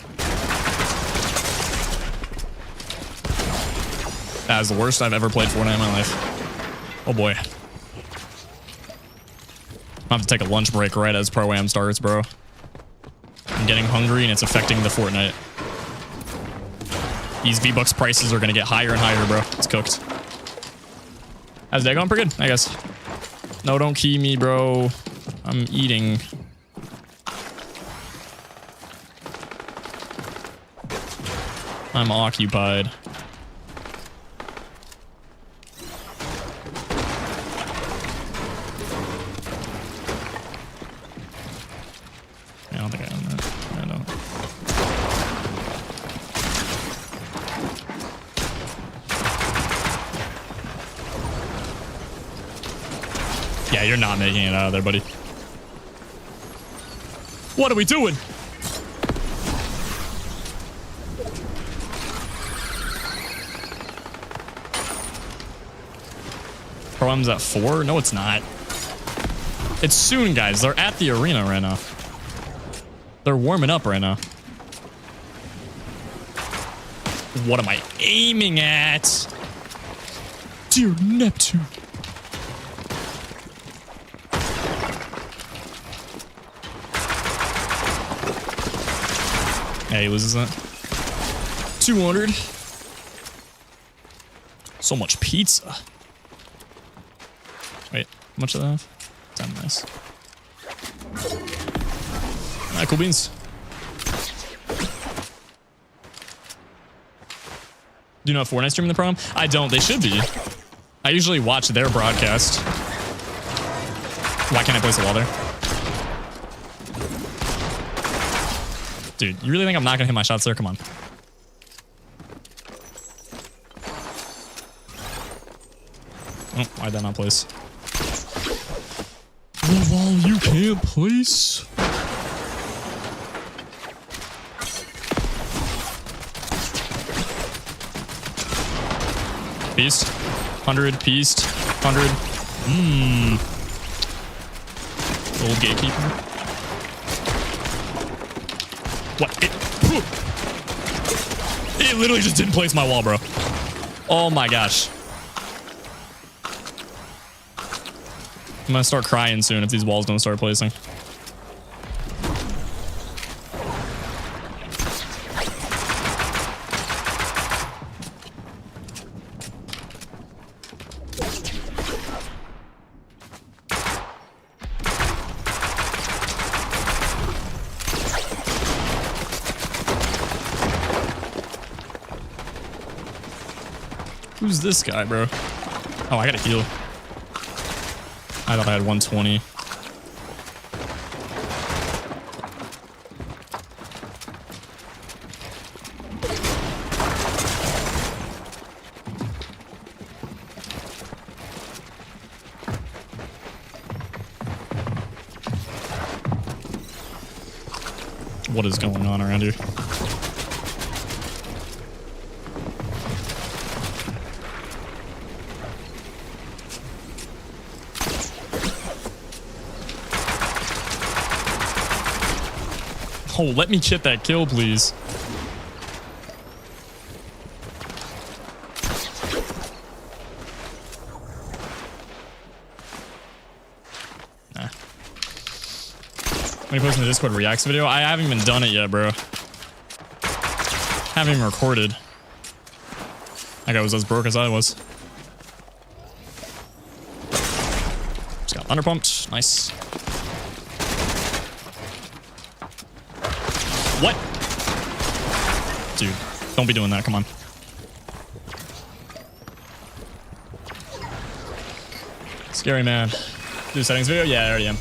That is the worst I've ever played Fortnite in my life. Oh boy. I have to take a lunch break right as Pro-Am starts, bro. I'm getting hungry and it's affecting the Fortnite. These V-Bucks prices are gonna get higher and higher, bro. It's cooked. How's that going? Pretty good, I guess. No, don't key me, bro. I'm eating. I'm occupied. I don't think I own that. I don't. Yeah, you're not making it out of there, buddy. What are we doing? Pro-Am's at 4? No, it's not. It's soon, guys. They're at the arena right now. They're warming up right now. What am I aiming at? Dear Neptune. Yeah, he loses that. 200. So much pizza. Wait, how much do I have? 10, nice. Alright, cool beans. Do you know if Fortnite streaming the Pro-Am? I don't. They should be. I usually watch their broadcast. Why can't I place a wall there? Dude, you really think I'm not gonna hit my shots there? Come on. Oh, why'd that not place? The wall you can't place. Beast. 100. Beast. 100. Old gatekeeper. What? It literally just didn't place my wall, bro. Oh my gosh. I'm gonna start crying soon if these walls don't start placing. Who's this guy, bro? Oh, I gotta heal. I thought I had 120. What is going on around here? Oh, let me get that kill, please. Nah. When you post in the Discord reacts video, I haven't even done it yet, bro. Haven't even recorded. That guy was as broke as I was. Just got underpumped. Nice. What? Dude, don't be doing that. Come on. Scary man. Do settings video? Yeah, I already am.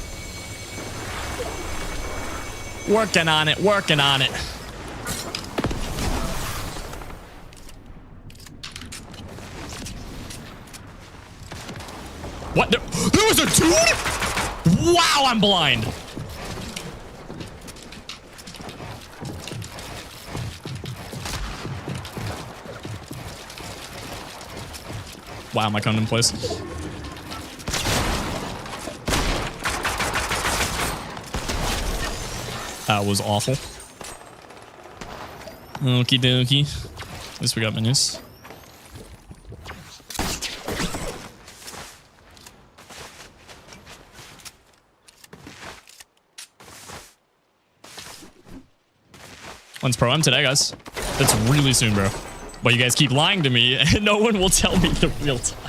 Working on it. Working on it. What? There was a dude? Wow, I'm blind. Wow, am I coming in place? That was awful. Okie dokie. At least we got menus. When's Pro M today, guys? That's really soon, bro. But you guys keep lying to me, and no one will tell me the real time.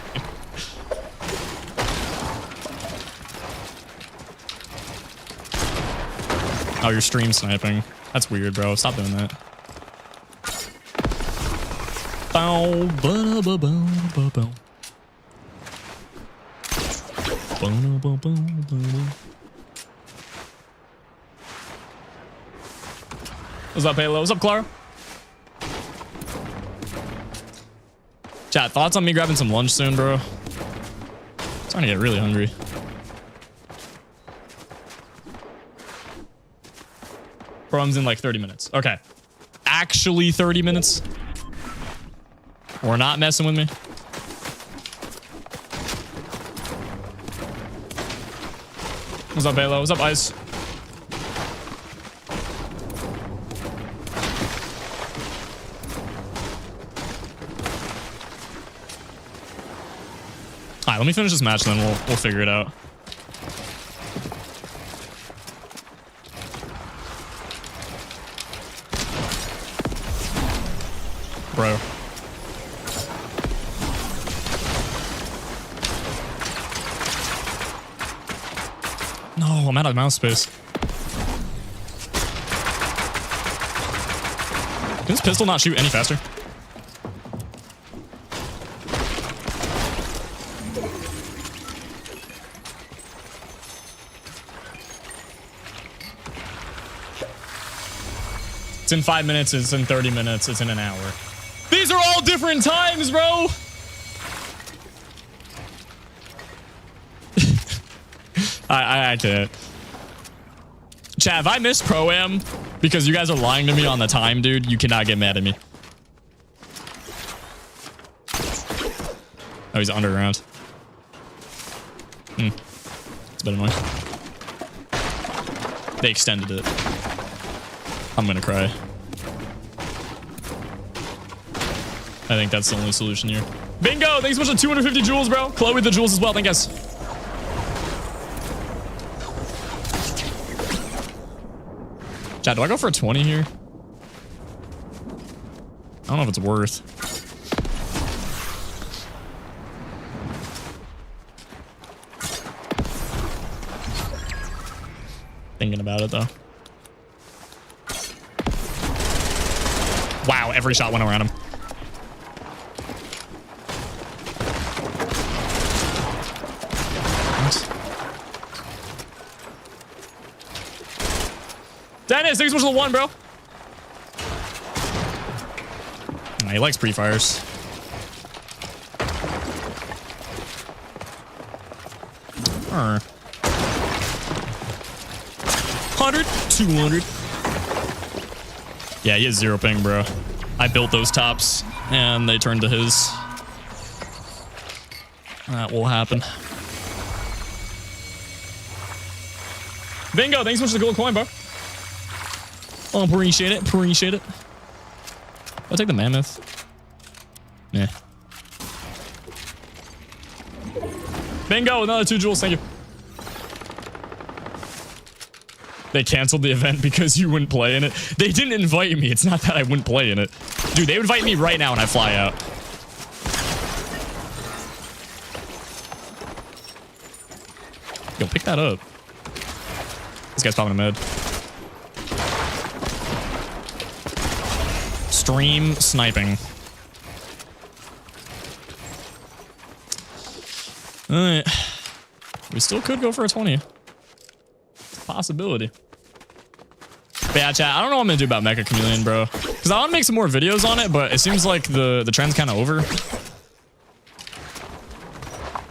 Oh, you're stream sniping. That's weird, bro. Stop doing that. Bow, ba, ba, ba, ba, ba. Ba, ba, ba, ba, ba. What's up, Halo? What's up, Clara? Chat, thoughts on me grabbing some lunch soon, bro? I'm starting to get really hungry. Bro, I'm in like 30 minutes. Okay. Actually 30 minutes? We're not messing with me? What's up, Halo? What's up, Ice? Alright, let me finish this match, and then we'll figure it out. Bro. No, I'm out of mouse space. Can this pistol not shoot any faster? It's in 5 minutes. It's in 30 minutes. It's in an hour. These are all different times, bro. I can't. Chat, if I miss Pro-Am because you guys are lying to me on the time, dude, you cannot get mad at me. Oh, he's underground. It's a bit annoying. They extended it. I'm gonna cry. I think that's the only solution here. Bingo! Thanks so much for 250 jewels, bro. Chloe the jewels as well. Thank you guys. Chat, do I go for a 20 here? I don't know if it's worth. Thinking about it though. Wow, every shot went around him. Dennis, thanks so much for the 1, bro. Nah, he likes pre-fires. Huh. 100, 200. Yeah, he has 0 ping, bro. I built those tops, and they turned to his. That will happen. Bingo, thanks so much for the gold coin, bro. Oh, appreciate it. Appreciate it. I'll take the mammoth. Yeah. Bingo, another 2 jewels. Thank you. They canceled the event because you wouldn't play in it. They didn't invite me. It's not that I wouldn't play in it. Dude, they would invite me right now and I fly out. Yo, pick that up. This guy's popping a med. Stream sniping. Alright. We still could go for a 20. Possibility. But yeah, chat, I don't know what I'm gonna do about Mecha Chameleon, bro. Because I want to make some more videos on it, but it seems like the trend's kind of over.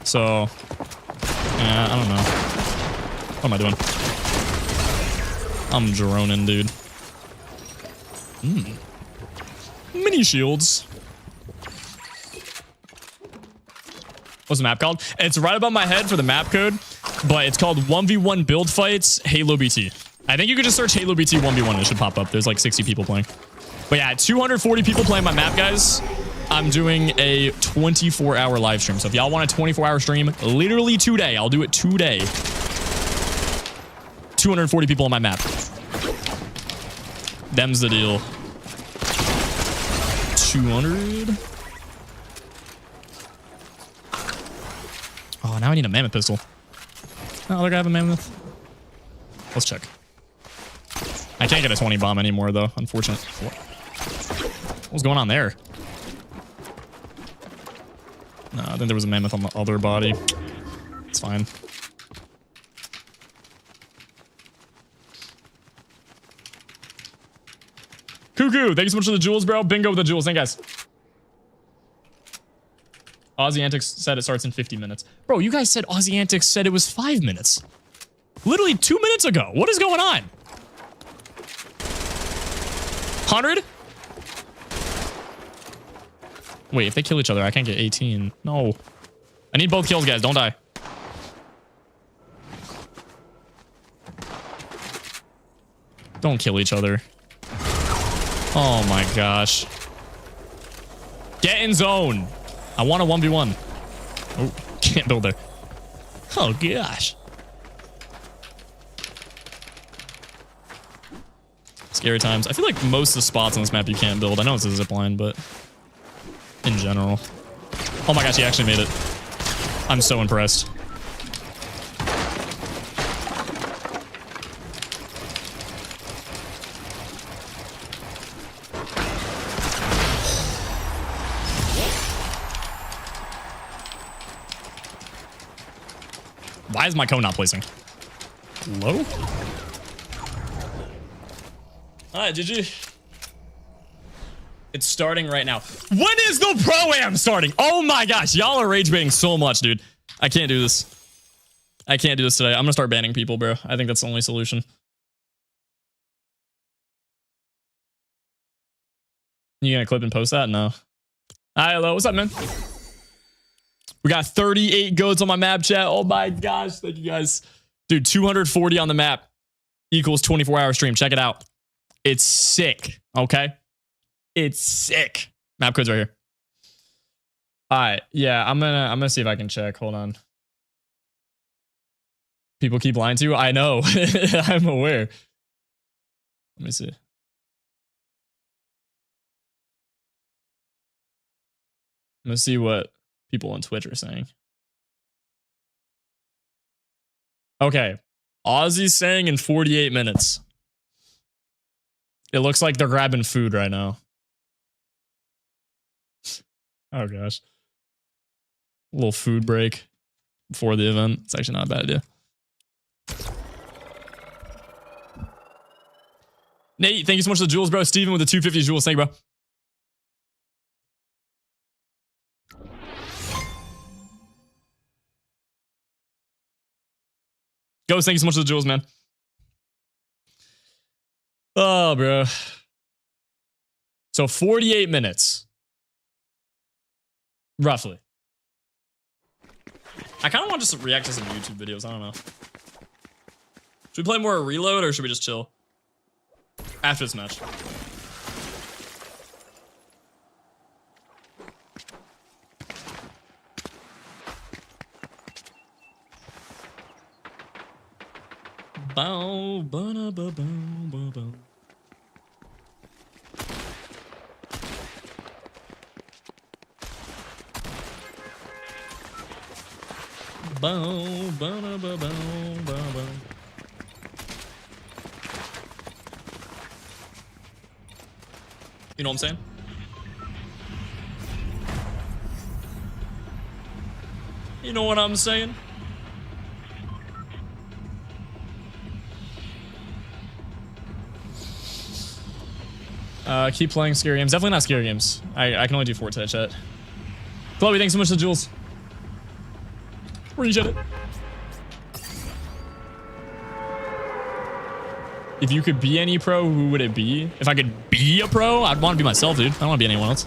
So, yeah, I don't know. What am I doing? I'm droning, dude. Mini shields. What's the map called? It's right above my head for the map code, but it's called 1v1 build fights HaloBT. I think you could just search HaloBT 1v1. It should pop up. There's like 60 people playing. But yeah, 240 people playing my map, guys. I'm doing a 24-hour live stream. So if y'all want a 24-hour stream, literally today, I'll do it today. 240 people on my map. Them's the deal. 200. Oh, now I need a mammoth pistol. Oh, other guy have a mammoth. Let's check. I can't get a 20 bomb anymore, though. Unfortunate. What's going on there? No, I think there was a mammoth on the other body. It's fine. Cuckoo, thank you so much for the jewels, bro. Bingo with the jewels. Thank you, guys. Aussie Antics said it starts in 50 minutes. Bro, you guys said Aussie Antics said it was 5 minutes. Literally 2 minutes ago. What is going on? 100? Wait, if they kill each other, I can't get 18. No. I need both kills, guys. Don't die. Don't kill each other. Oh my gosh. Get in zone. I want a 1v1. Oh, can't build there. Oh gosh. Scary times. I feel like most of the spots on this map you can't build. I know it's a zipline, but in general. Oh my gosh, he actually made it. I'm so impressed. Why is my cone not placing? Low? Alright, GG. It's starting right now. When is the Pro-Am starting? Oh my gosh. Y'all are rage baiting so much, dude. I can't do this. I can't do this today. I'm gonna start banning people, bro. I think that's the only solution. You gonna clip and post that? No. Hi, hello. What's up, man? We got 38 goats on my map chat. Oh my gosh. Thank you guys. Dude, 240 on the map equals 24-hour stream. Check it out. It's sick. Okay? It's sick. Map code's right here. All right. Yeah, I'm gonna see if I can check. Hold on. People keep lying to you. I know. I'm aware. Let me see. I'm gonna see what people on Twitch are saying. Okay. Aussie's saying in 48 minutes. It looks like they're grabbing food right now. Oh gosh. A little food break before the event. It's actually not a bad idea. Nate, thank you so much for the jewels, bro. Steven with the 250 jewels. Thank you, bro. Ghost, thank you so much for the jewels, man. Oh, bro. So 48 minutes. Roughly. I kind of want to just react to some YouTube videos. I don't know. Should we play more reload or should we just chill? After this match. Bow, ba ba bow, bow, bow. Bow, ba ba bow, bow, bow. You know what I'm saying? You know what I'm saying? Keep playing scary games. Definitely not scary games. I can only do Fortnite chat. Chloe, thanks so much for the jewels. Appreciate it. If you could be any pro, who would it be? If I could be a pro, I'd want to be myself, dude. I don't want to be anyone else.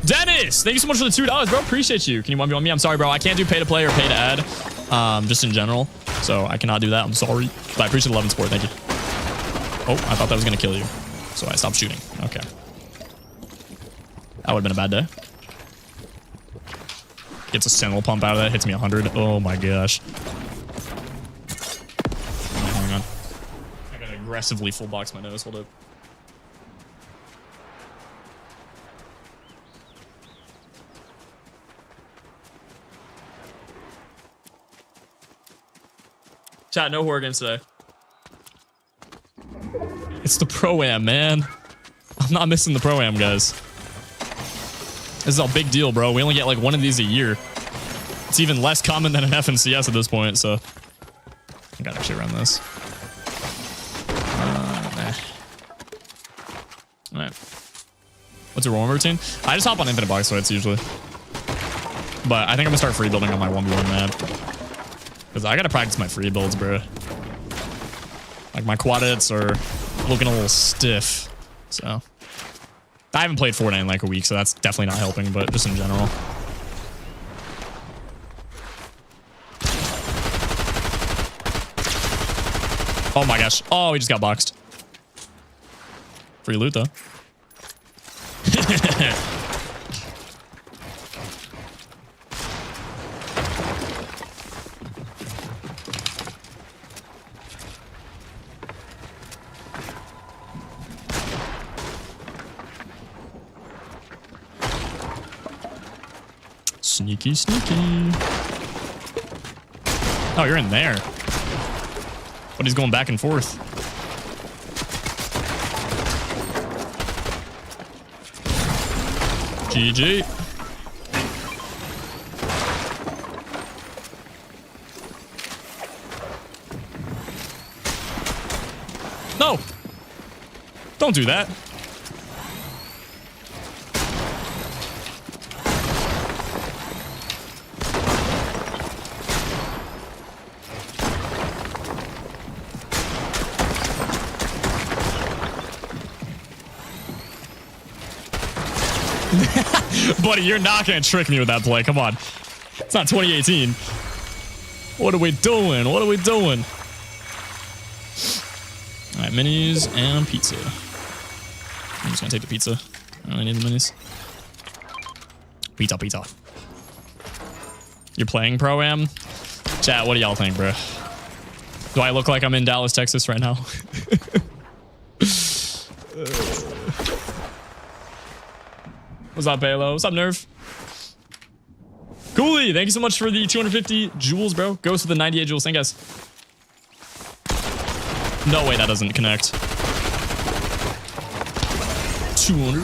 Dennis, thank you so much for the $2, bro. Appreciate you. Can you 1v1 me? I'm sorry, bro. I can't do pay to play or pay to add, just in general. So I cannot do that. I'm sorry. But I appreciate the love and support. Thank you. Oh, I thought that was going to kill you. So I stopped shooting. Okay. That would have been a bad day. Gets a sentinel pump out of that. Hits me 100. Oh my gosh. Hang on. I gotta aggressively full box my nose. Hold up. Chat, no horror games today. It's the Pro-Am, man. I'm not missing the Pro-Am, guys. This is a big deal, bro. We only get like one of these a year. It's even less common than an FNCS at this point, so I gotta actually run this. Nah. Alright. What's your warm routine? I just hop on infinite box fights usually. But I think I'm gonna start free building on my 1v1 map. Because I gotta practice my free builds, bro. Like my quad hits are looking a little stiff. So I haven't played Fortnite in like a week, so that's definitely not helping, but just in general. Oh my gosh. Oh, he just got boxed. Free loot though. Sneaky, sneaky. Oh, you're in there. But he's going back and forth. GG. No. Don't do that. Buddy, you're not going to trick me with that play. Come on. It's not 2018. What are we doing? What are we doing? All right, minis and pizza. I'm just going to take the pizza. I don't really need the minis. Pizza, pizza. You're playing Pro-Am? Chat, what do y'all think, bro? Do I look like I'm in Dallas, Texas right now? What's up, Balo? What's up, Nerve? Cooley, thank you so much for the 250 jewels, bro. Goes to the 98 jewels. Thank you, guys. No way that doesn't connect. 200.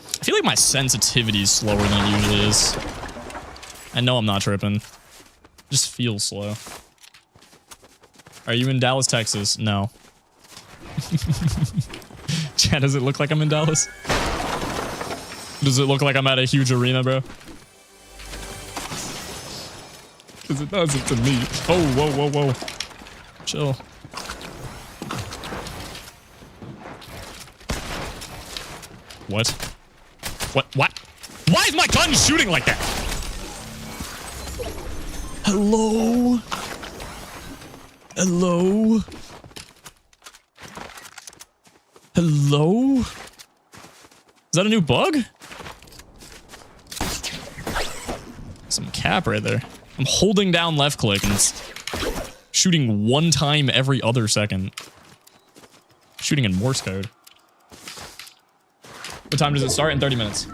I feel like my sensitivity is slower than it usually is. I know I'm not tripping. Just feels slow. Are you in Dallas, Texas? No. Chad, does it look like I'm in Dallas? Does it look like I'm at a huge arena, bro? Because it does it to me. Oh, whoa, whoa, whoa. Chill. What? What? Why is my gun shooting like that? Hello? Hello? Hello? Is that a new bug? Some cap right there. I'm holding down left click and it's shooting one time every other second. Shooting in Morse code. What time does it start? In 30 minutes.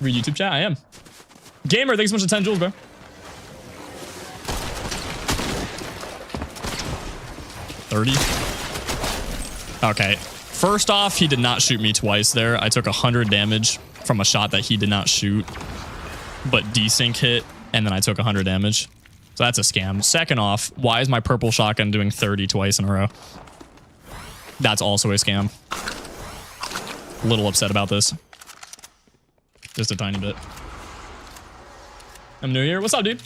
Read YouTube chat? I am. Gamer, thanks so much for 10 jewels, bro. 30. Okay. First off, he did not shoot me twice there. I took 100 damage from a shot that he did not shoot, but desync hit, and then I took 100 damage. So that's a scam. Second off, why is my purple shotgun doing 30 twice in a row? That's also a scam. A little upset about this. Just a tiny bit. I'm new here. What's up, dude?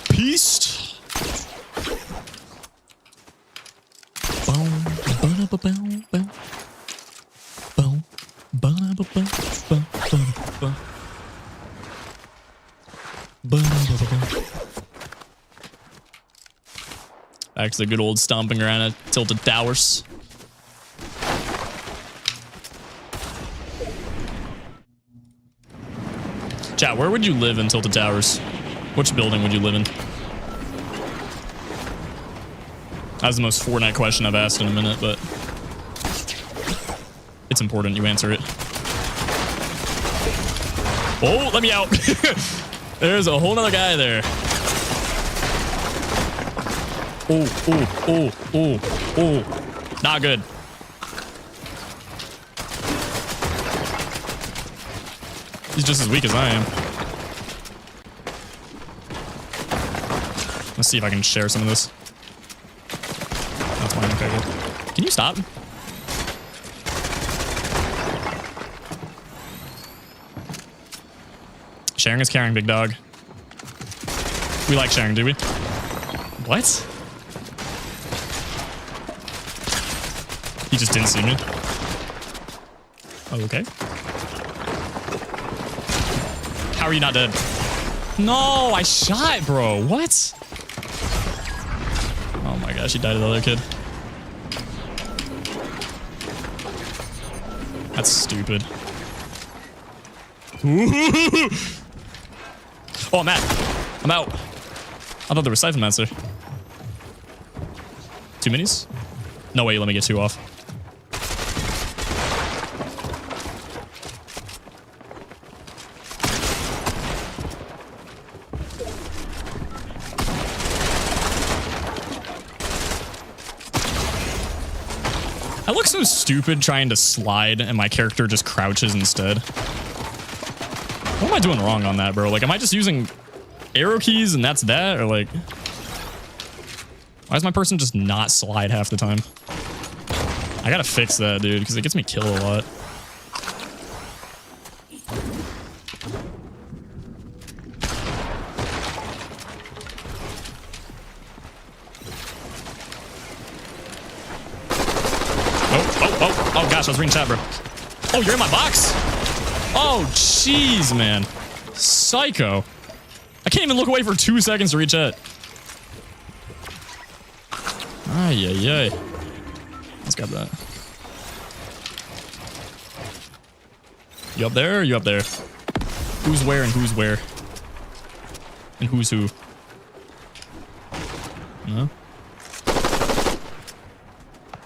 Peace. Back to the good old stomping around at Tilted Towers. Chat, where would you live in Tilted Towers? Which building would you live in? That's the most Fortnite question I've asked in a minute, but it's important you answer it. Oh, let me out. There's a whole nother guy there. Oh. Not good. He's just as weak as I am. Let's see if I can share some of this. That's fine. Okay, good. Can you stop? Sharing is caring, big dog. We like sharing, do we? What? He just didn't see me. Oh, okay. How are you not dead? No, I shot, bro. What? Oh my gosh, he died to the other kid. That's stupid. Oh, I'm out. I'm out. I thought there was Siphon Master. 2 minis? No way you let me get 2 off. I look so stupid trying to slide and my character just crouches instead. What am I doing wrong on that, bro? Like, am I just using arrow keys and that's that? Or like, why does my person just not slide half the time? I gotta fix that, dude, because it gets me killed a lot. gosh, I was reading chat, bro. Oh, you're in my box? Oh, jeez, man. Psycho. I can't even look away for 2 seconds to reach chat. Ay, ay, ay. Let's grab that. You up there or you up there? Who's where and who's where? And who's who? No?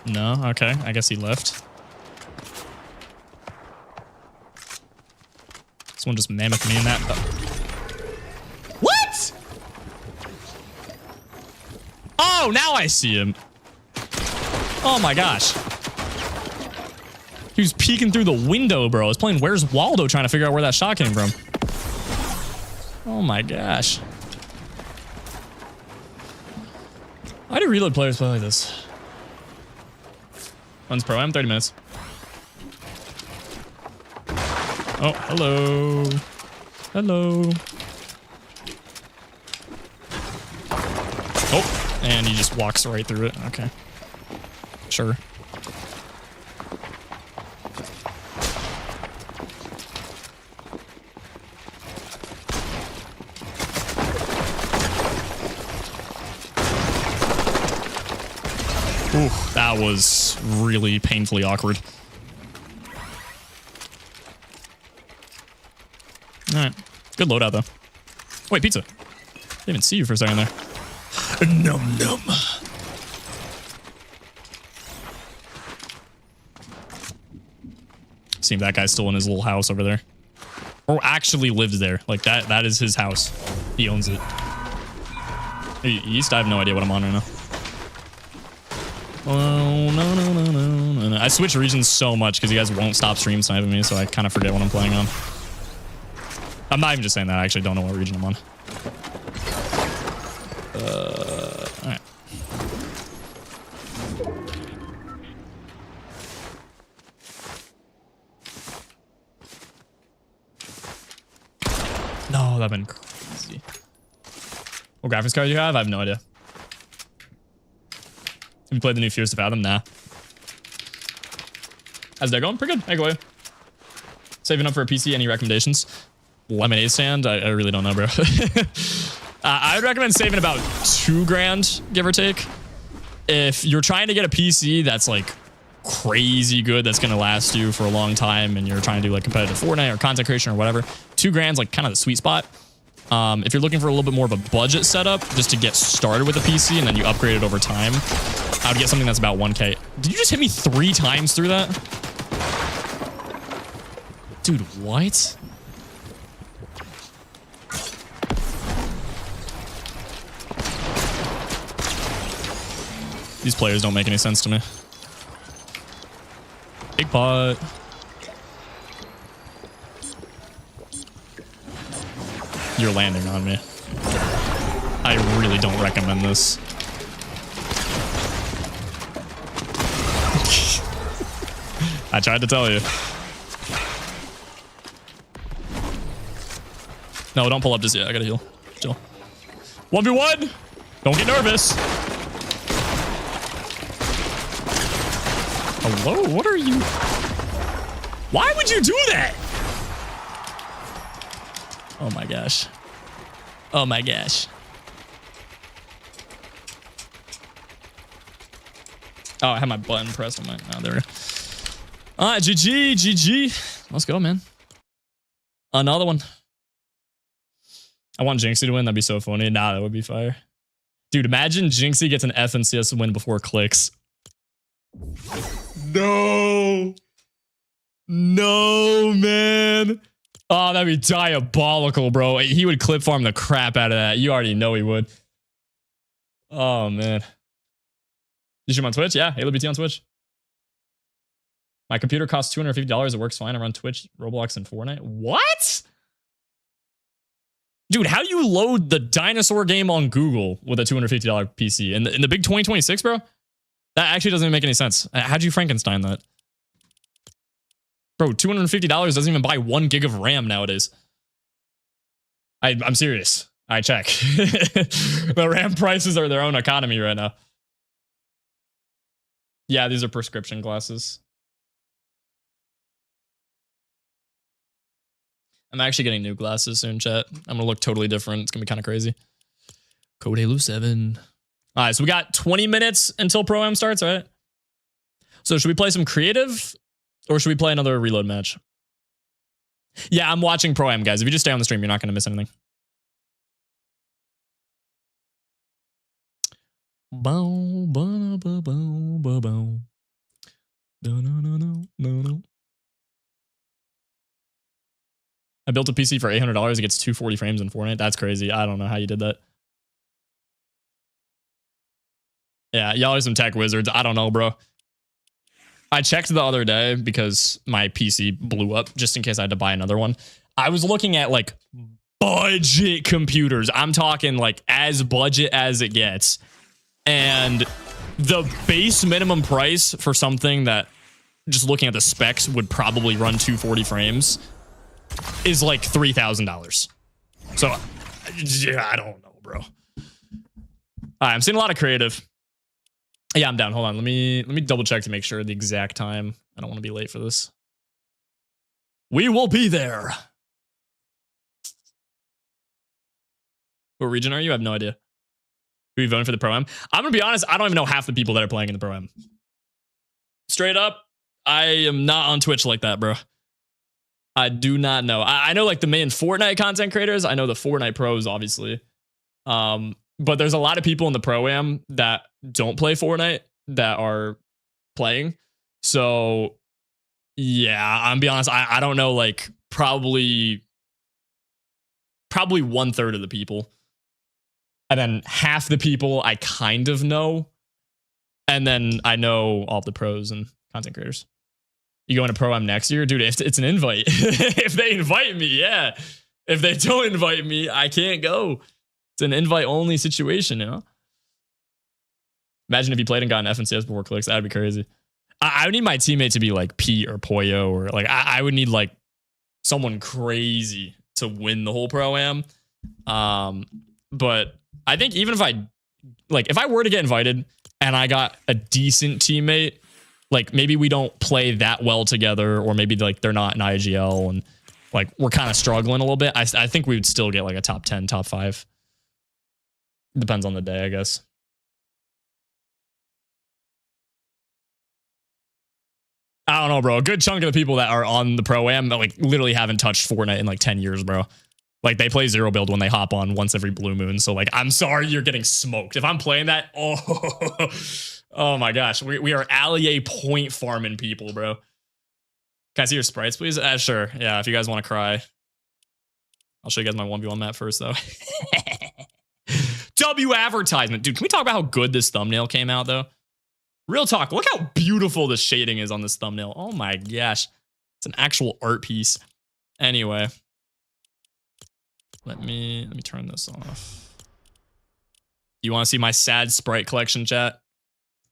No? Okay. I guess he left. Someone just mammoth me in that. What? Oh, now I see him. Oh my gosh. He was peeking through the window, bro. I was playing Where's Waldo trying to figure out where that shot came from. Oh my gosh. Why do reload players play like this? One's pro am, 30 minutes. Oh, hello. Hello. Oh, and he just walks right through it. Okay. Sure. Ooh, that was really painfully awkward. Alright. Good loadout, though. Wait, pizza. Didn't even see you for a second there. Num num. See if that guy's still in his little house over there. Or actually lives there. Like, that is his house. He owns it. East, I have no idea what I'm on right now. Oh, no. I switch regions so much because you guys won't stop stream sniping me, so I kind of forget what I'm playing on. I'm not even just saying that. I actually don't know what region I'm on. Alright. No, that'd been crazy. What graphics card do you have? I have no idea. Have you played the new Fears to Fathom? Nah. How's that going? Pretty good. Hey, go away. Saving up for a PC. Any recommendations? Lemonade stand? I really don't know, bro. I would recommend saving about $2,000, give or take. If you're trying to get a PC that's like crazy good, that's going to last you for a long time, and you're trying to do like competitive Fortnite or content creation or whatever, $2,000 is like kind of the sweet spot. If you're looking for a little bit more of a budget setup just to get started with a PC and then you upgrade it over time, I would get something that's about 1K. Did you just hit me 3 times through that? Dude, what? These players don't make any sense to me. Big pot. You're landing on me. I really don't recommend this. I tried to tell you. No, don't pull up just yet. I gotta heal. Chill. 1v1! Don't get nervous. Hello? What are you? Why would you do that? Oh my gosh. Oh my gosh. Oh, I had my button pressed on my... Oh, there we go. Alright, GG, GG. Let's go, man. Another one. I want Jinxie to win. That'd be so funny. Nah, that would be fire. Dude, imagine Jinxie gets an FNCS win before Clix. No. No, man. Oh, that'd be diabolical, bro. He would clip farm the crap out of that. You already know he would. Oh, man. You stream on Twitch? Yeah, HaloBT on Twitch. My computer costs $250. It works fine. I run Twitch, Roblox, and Fortnite. What? Dude, how do you load the dinosaur game on Google with a $250 PC? In the big 2026, bro? That actually doesn't even make any sense. How'd you Frankenstein that? Bro, $250 doesn't even buy 1 gig of RAM nowadays. I'm serious. I check. The RAM prices are their own economy right now. Yeah, these are prescription glasses. I'm actually getting new glasses soon, chat. I'm gonna look totally different. It's gonna be kind of crazy. Code Halo 7. All right, so we got 20 minutes until Pro-Am starts, right? So should we play some creative or should we play another reload match? Yeah, I'm watching Pro-Am, guys. If you just stay on the stream, you're not gonna miss anything. Bow, bow, bow, bow, bow, bow. No, no, no, no, no, no. I built a PC for $800. It gets 240 frames in Fortnite. That's crazy. I don't know how you did that. Yeah, y'all are some tech wizards. I don't know, bro. I checked the other day because my PC blew up just in case I had to buy another one. I was looking at like budget computers. I'm talking like as budget as it gets. And the base minimum price for something that just looking at the specs would probably run 240 frames is like $3,000. So yeah, I don't know, bro. I'm seeing a lot of creative. Yeah, I'm down. Hold on. Let me double check to make sure the exact time. I don't want to be late for this. We will be there. What region are you? I have no idea. Who are you voting for the Pro-Am? I'm going to be honest. I don't even know half the people that are playing in the Pro-Am. Straight up, I am not on Twitch like that, bro. I do not know. I know like the main Fortnite content creators. I know the Fortnite pros, obviously. But there's a lot of people in the Pro-Am that don't play Fortnite that are playing. So yeah, I'm be honest. I don't know, like probably 1/3 of the people. And then half the people I kind of know. And then I know all the pros and content creators. You going to Pro-Am next year? Dude, if it's an invite. If they invite me, yeah. If they don't invite me, I can't go. It's an invite-only situation, you know? Imagine if you played and got an FNCS before Clix. That'd be crazy. I would need my teammate to be like Pete or Poyo, or like I would need like someone crazy to win the whole Pro-Am. But I think even if I were to get invited and I got a decent teammate, like maybe we don't play that well together, or maybe like they're not in IGL and like we're kind of struggling a little bit, I think we would still get like a top 10, top 5. Depends on the day, I guess. I don't know, bro. A good chunk of the people that are on the Pro-Am like literally haven't touched Fortnite in like 10 years, bro. Like they play zero build when they hop on once every blue moon. So like, I'm sorry you're getting smoked. If I'm playing that, oh my gosh. We are allier point farming people, bro. Can I see your sprites, please? Sure. Yeah, if you guys want to cry. I'll show you guys my 1v1 map first, though. W advertisement. Dude, can we talk about how good this thumbnail came out, though? Real talk. Look how beautiful the shading is on this thumbnail. Oh my gosh. It's an actual art piece. Anyway. Let me turn this off. You want to see my sad sprite collection, chat?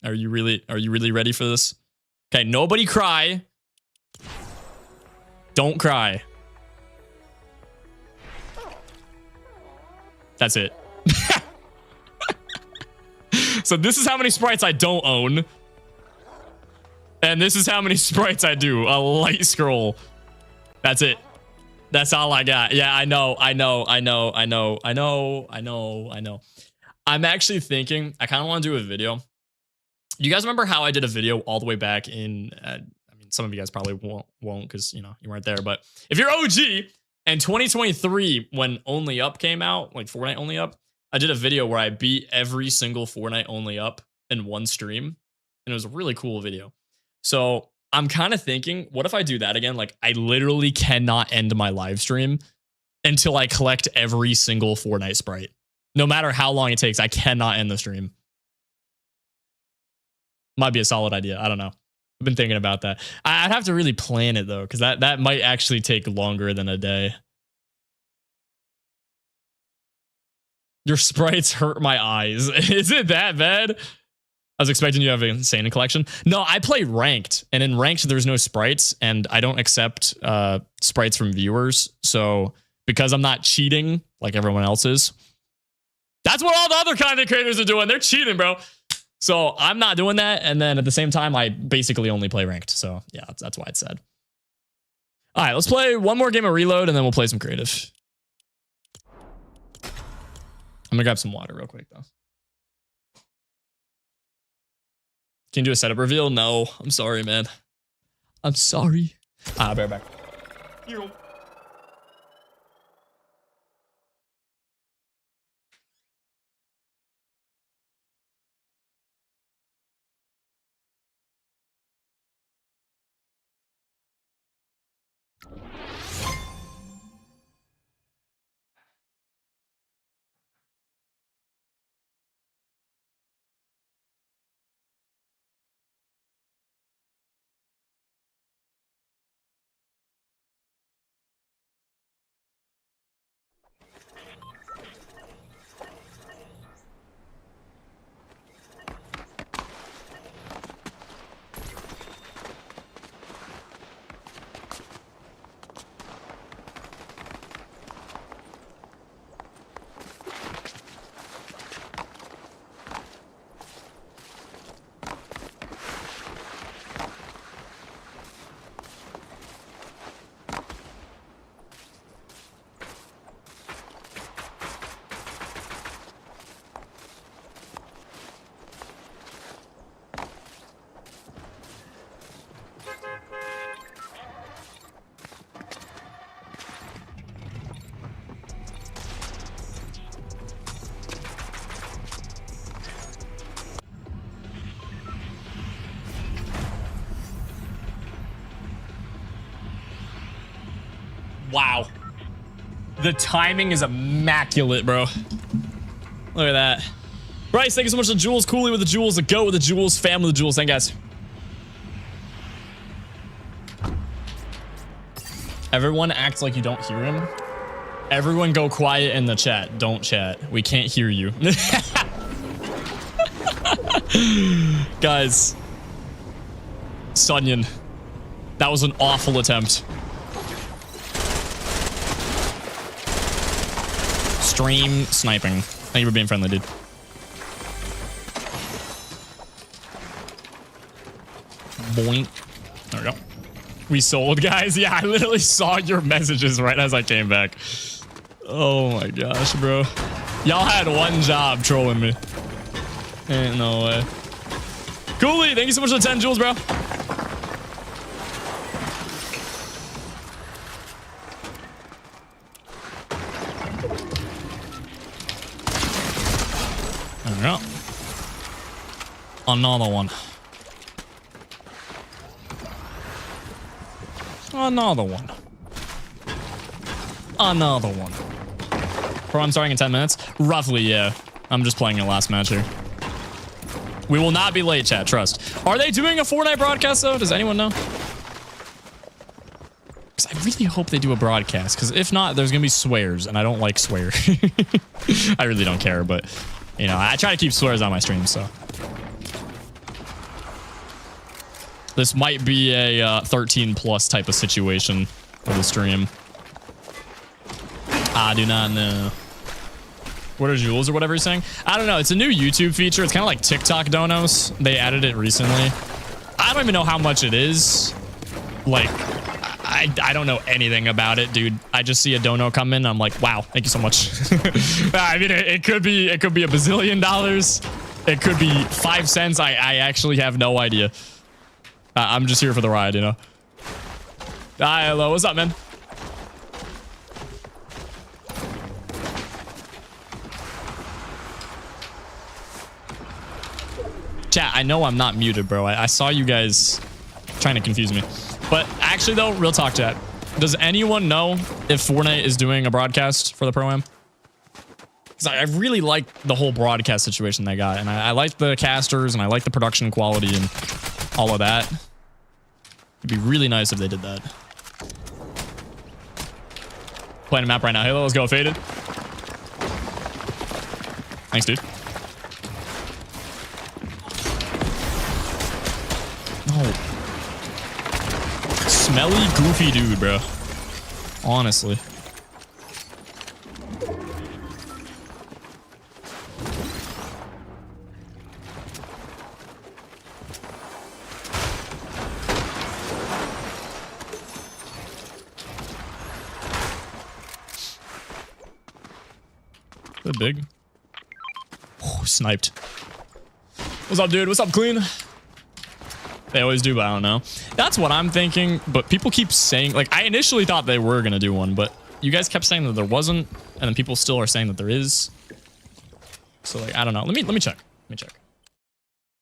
Are you really ready for this? Okay, nobody cry. Don't cry. That's it. So this is how many sprites I don't own. And this is how many sprites I do. A light scroll. That's it. That's all I got. Yeah, I know. I'm actually thinking, I kind of want to do a video. You guys remember how I did a video all the way back in, I mean, some of you guys probably won't because, you know, you weren't there. But if you're OG, and 2023, when Only Up came out, like Fortnite Only Up, I did a video where I beat every single Fortnite Only Up in one stream. And it was a really cool video. So I'm kind of thinking, what if I do that again? Like, I literally cannot end my live stream until I collect every single Fortnite sprite. No matter how long it takes, I cannot end the stream. Might be a solid idea. I don't know. I've been thinking about that. I'd have to really plan it, though, because that might actually take longer than a day. Your sprites hurt my eyes. Is it that bad? I was expecting you to have an insane collection. No, I play ranked, and in ranked, there's no sprites, and I don't accept sprites from viewers. So because I'm not cheating like everyone else is, that's what all the other content creators are doing. They're cheating, bro. So I'm not doing that. And then at the same time, I basically only play ranked. So yeah, that's why it's sad. All right, let's play one more game of Reload and then we'll play some creative. I'm gonna grab some water real quick though. Can you do a setup reveal? No, I'm sorry, man. I'm sorry. I'll be right back. Wow. The timing is immaculate, bro. Look at that. Bryce, thank you so much for the jewels. Cooley with the jewels. The goat with the jewels. Fam with the jewels. Thank you, guys. Everyone acts like you don't hear him. Everyone go quiet in the chat. Don't chat. We can't hear you. Guys. Sunyon. That was an awful attempt. Stream sniping. Thank you for being friendly, dude. Boink. There we go. We sold, guys. Yeah, I literally saw your messages right as I came back. Oh my gosh, bro. Y'all had one job trolling me. Ain't no way. Cooley, thank you so much for the 10 jewels, bro. There we go. Another one. Another one. Another one. Bro, I'm starting in 10 minutes? Roughly, yeah. I'm just playing a last match here. We will not be late, chat, trust. Are they doing a Fortnite broadcast, though? Does anyone know? Because I really hope they do a broadcast, because if not, there's going to be swears, and I don't like swear. I really don't care, but, you know, I try to keep swears on my stream, so. This might be a 13 plus type of situation for the stream. I do not know. What are jewels or whatever you're saying? I don't know. It's a new YouTube feature. It's kind of like TikTok donos. They added it recently. I don't even know how much it is. Like, I don't know anything about it, dude. I just see a dono come in. I'm like, wow, thank you so much. I mean, it could be $1 bazillion. It could be 5 cents. I actually have no idea. I'm just here for the ride, you know. Hi, hello. What's up, man? Chat, I know I'm not muted, bro. I saw you guys trying to confuse me. But actually, though, real talk, chat. Does anyone know if Fortnite is doing a broadcast for the Pro-Am? Because I really like the whole broadcast situation they got. And I like the casters, and I like the production quality and all of that. It'd be really nice if they did that. Playing a map right now. Halo, let's go. Faded. Thanks, dude. Oh. Smelly, goofy dude, bro. Honestly. Is it big? Oh, sniped. What's up, dude? What's up, clean? They always do, but I don't know. That's what I'm thinking, but people keep saying, like, I initially thought they were gonna do one, but you guys kept saying that there wasn't, and then people still are saying that there is. So, like, I don't know. Let me check. Let me check.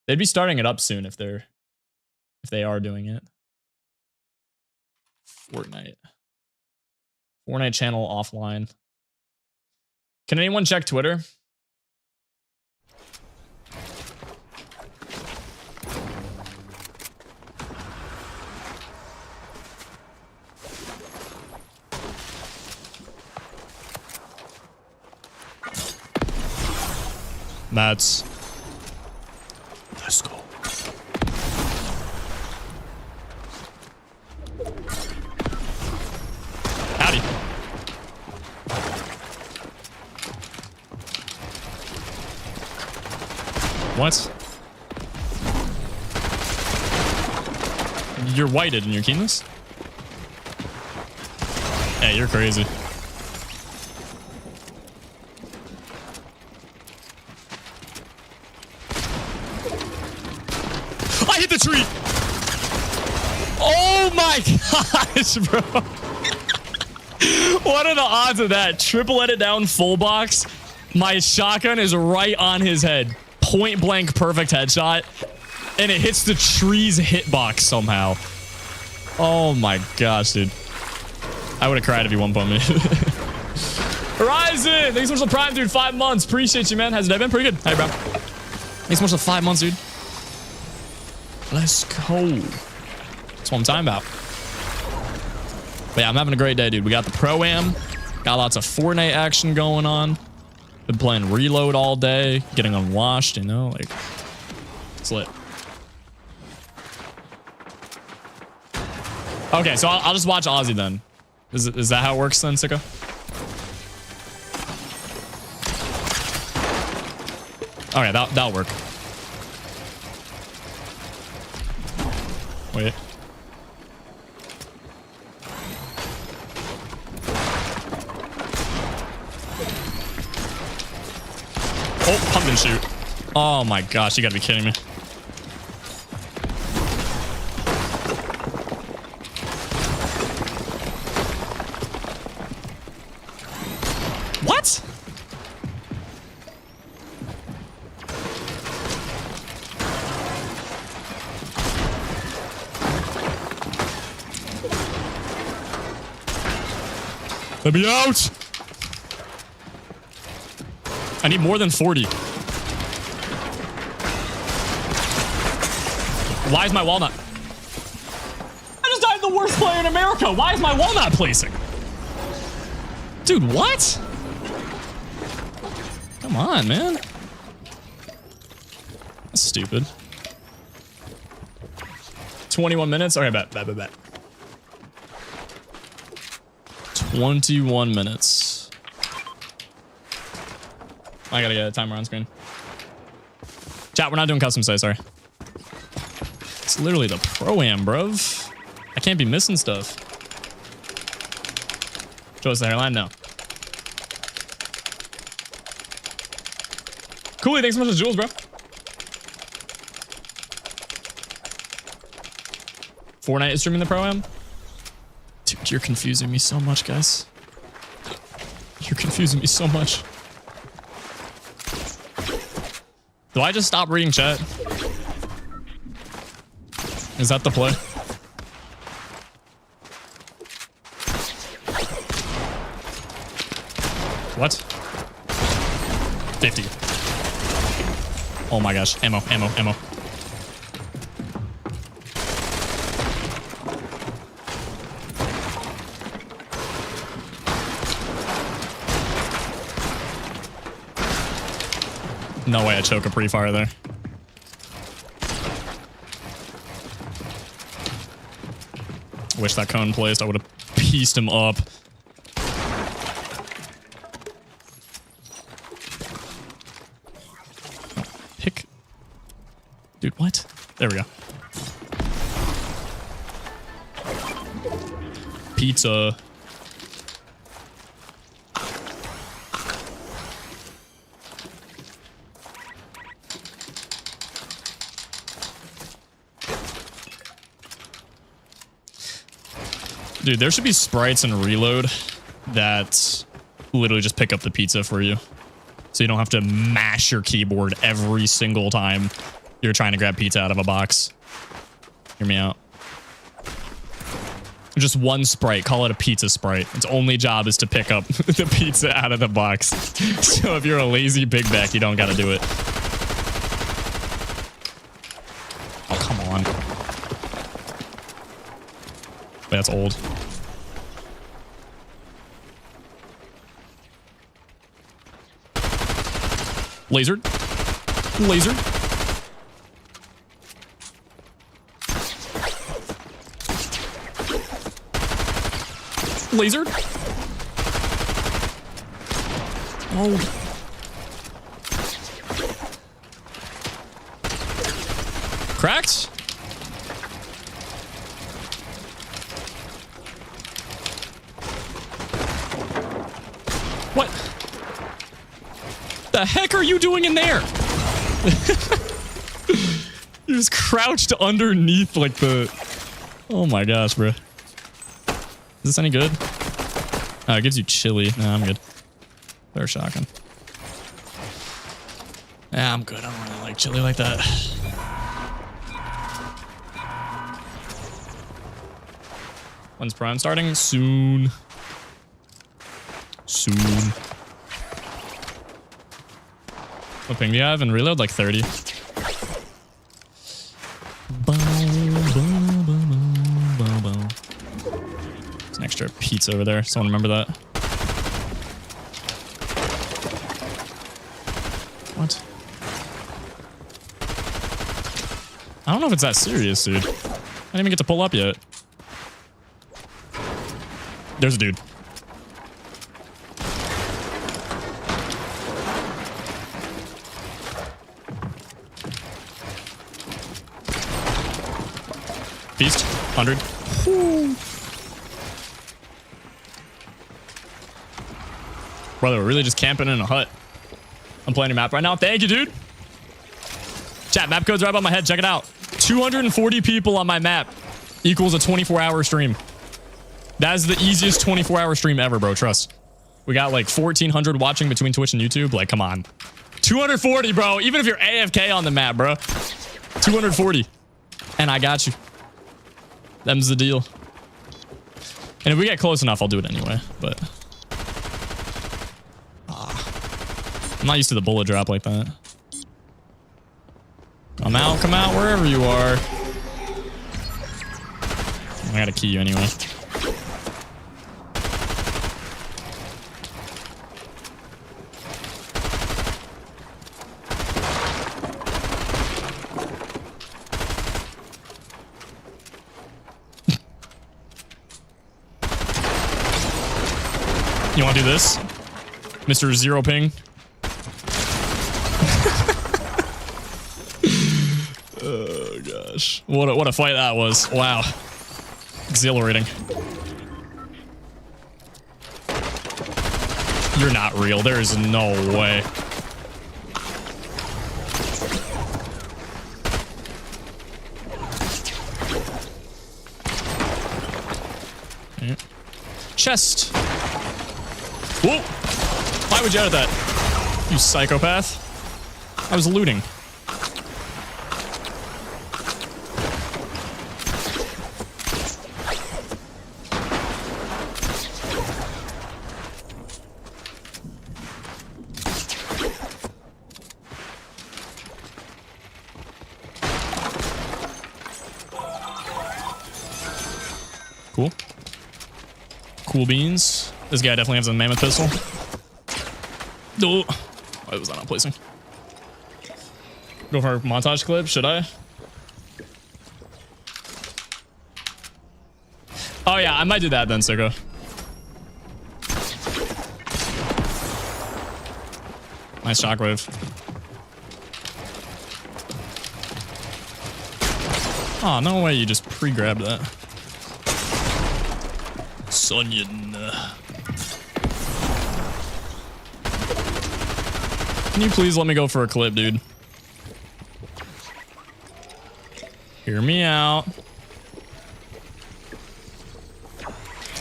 They'd be starting it up soon if they are doing it. Fortnite channel offline. Can anyone check Twitter? Let's go. Howdy. What? You're whited and you're keyless? Hey, you're crazy. I hit the tree! Oh my gosh, bro. What are the odds of that? Triple-headed down full box. My shotgun is right on his head. Point blank perfect headshot. And it hits the tree's hitbox somehow. Oh my gosh, dude. I would have cried if you one-pumped me. Horizon! Thanks so much for the Prime, dude. 5 months. Appreciate you, man. Has it been pretty good? Hey, bro. Thanks so much for 5 months, dude. Let's go. That's what I'm talking about. But yeah, I'm having a great day, dude. We got the Pro-Am. Got lots of Fortnite action going on. Been playing Reload all day. Getting unwashed, you know? Like, it's lit. Okay, so I'll just watch Ozzy then. Is that how it works then, Sicko? Okay, that'll work. Wait. Oh, pump and shoot. Oh my gosh, you gotta be kidding me. What? Let me out. I need more than 40. Why is my wall not? I just died the worst player in America. Why is my wall not placing? Dude, what? Come on, man. That's stupid. 21 minutes? Okay, bet. 21 minutes. I gotta get a timer on screen. Chat, we're not doing custom say, sorry. It's literally the Pro-Am, bruv. I can't be missing stuff. Show us the hairline? No. Coolly, thanks so much for the jewels, bro. Fortnite is streaming the Pro-Am? Dude, you're confusing me so much, guys. You're confusing me so much. Do I just stop reading chat? Is that the play? What? 50. Oh my gosh. Ammo. No way I choke a pre-fire there. Wish that cone placed. I would have pieced him up. Pick. Dude, what? There we go. Pizza. Dude, there should be sprites and reload that literally just pick up the pizza for you. So you don't have to mash your keyboard every single time you're trying to grab pizza out of a box. Hear me out. Just one sprite. Call it a pizza sprite. Its only job is to pick up the pizza out of the box. So if you're a lazy big back, you don't got to do it. Oh, come on. Wait, that's old. Lasered. Lasered. Lasered. Oh. Cracked. What the heck are you doing in there? You just crouched underneath like the... Oh my gosh, bro. Is this any good? Oh, it gives you chili. Nah, I'm good. Better shotgun. Yeah, I'm good. I don't really like chili like that. When's Prime starting? Soon. Soon. What ping do you have in reload? Like 30. There's an extra pizza over there. Someone remember that? What? I don't know if it's that serious, dude. I didn't even get to pull up yet. There's a dude. Beast, 100. Woo. Brother, we're really just camping in a hut. I'm playing a map right now. Thank you, dude. Chat, map code's right above my head. Check it out. 240 people on my map equals a 24-hour stream. That is the easiest 24-hour stream ever, bro. Trust. We got like 1,400 watching between Twitch and YouTube. Like, come on. 240, bro. Even if you're AFK on the map, bro. 240. And I got you. Them's the deal. And if we get close enough, I'll do it anyway. But I'm not used to the bullet drop like that. Come out wherever you are. I gotta key you anyway. You want to do this? Mr. Zero Ping? Oh, gosh. What a fight that was. Wow. Exhilarating. You're not real. There is no way. Okay. Chest. Whoa! Why would you edit that? You psychopath. I was looting. Cool. Cool beans. This guy definitely has a mammoth pistol. Oh, why was that not placing? Go for a montage clip, should I? Oh yeah, I might do that then, Sicko. Nice shockwave. Oh, no way you just pre-grabbed that. Sonyan. Can you please let me go for a clip, dude? Hear me out.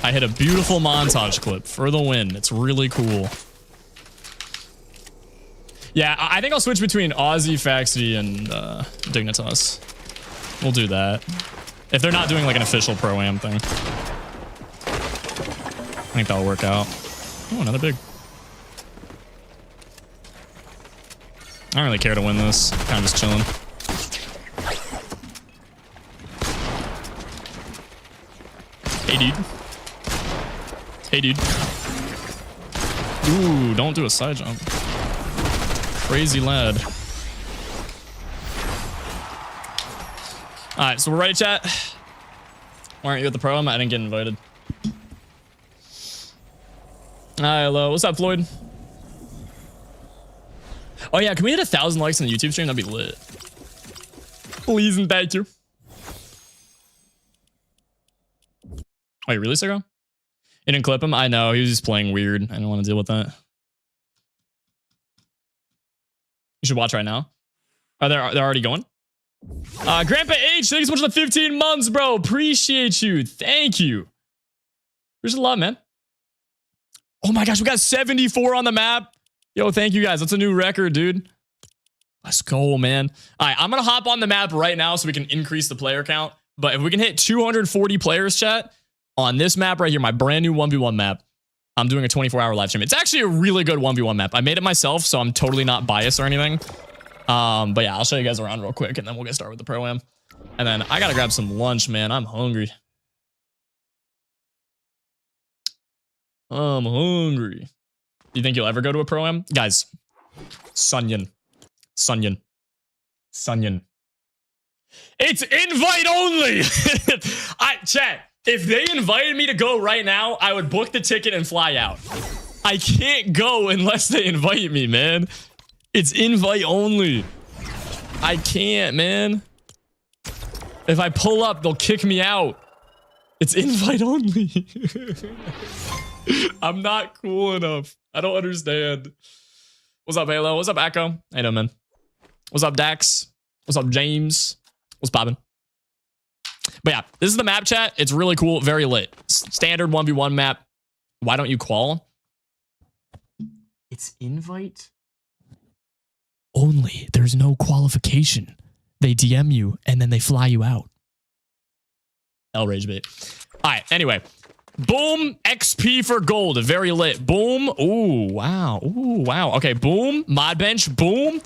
I hit a beautiful montage clip for the win. It's really cool. Yeah, I think I'll switch between Aussie, Faxi, and Dignitas. We'll do that. If they're not doing like an official pro-am thing. I think that'll work out. Oh, another big. I don't really care to win this. Kind of just chilling. Hey, dude. Hey, dude. Ooh, don't do a side jump. Crazy lad. Alright, so we're ready, chat. Why aren't you at the pro-am? I didn't get invited. Hi, hello. What's up, Floyd? Oh yeah, can we hit 1,000 likes on the YouTube stream? That'd be lit. Please and thank you. Wait, really, Sarah? You didn't clip him? I know, he was just playing weird. I don't want to deal with that. You should watch right now. Are they're already going? Grandpa H, thanks so much for the 15 months, bro. Appreciate you. Thank you. There's a lot, man. Oh my gosh, we got 74 on the map. Yo, thank you guys. That's a new record, dude. Let's go, man. All right, I'm going to hop on the map right now so we can increase the player count. But if we can hit 240 players, chat, on this map right here, my brand new 1v1 map, I'm doing a 24-hour live stream. It's actually a really good 1v1 map. I made it myself, so I'm totally not biased or anything. But yeah, I'll show you guys around real quick, and then we'll get started with the pro-am. And then I got to grab some lunch, man. I'm hungry. I'm hungry. You think you'll ever go to a pro-am? Guys, Sunyon. It's invite only. Chat, if they invited me to go right now, I would book the ticket and fly out. I can't go unless they invite me, man. It's invite only. I can't, man. If I pull up, they'll kick me out. It's invite only. I'm not cool enough. I don't understand. What's up, Halo? What's up, Echo? How you doing, man? What's up, Dax? What's up, James? What's poppin'? But yeah, this is the map, chat. It's really cool. Very lit. Standard 1v1 map. Why don't you qual? It's invite only. There's no qualification. They DM you and then they fly you out. L rage bait. All right, anyway. Boom, XP for gold. Very lit. Boom. Ooh, wow. Ooh, wow. Okay, boom. Mod bench. Boom.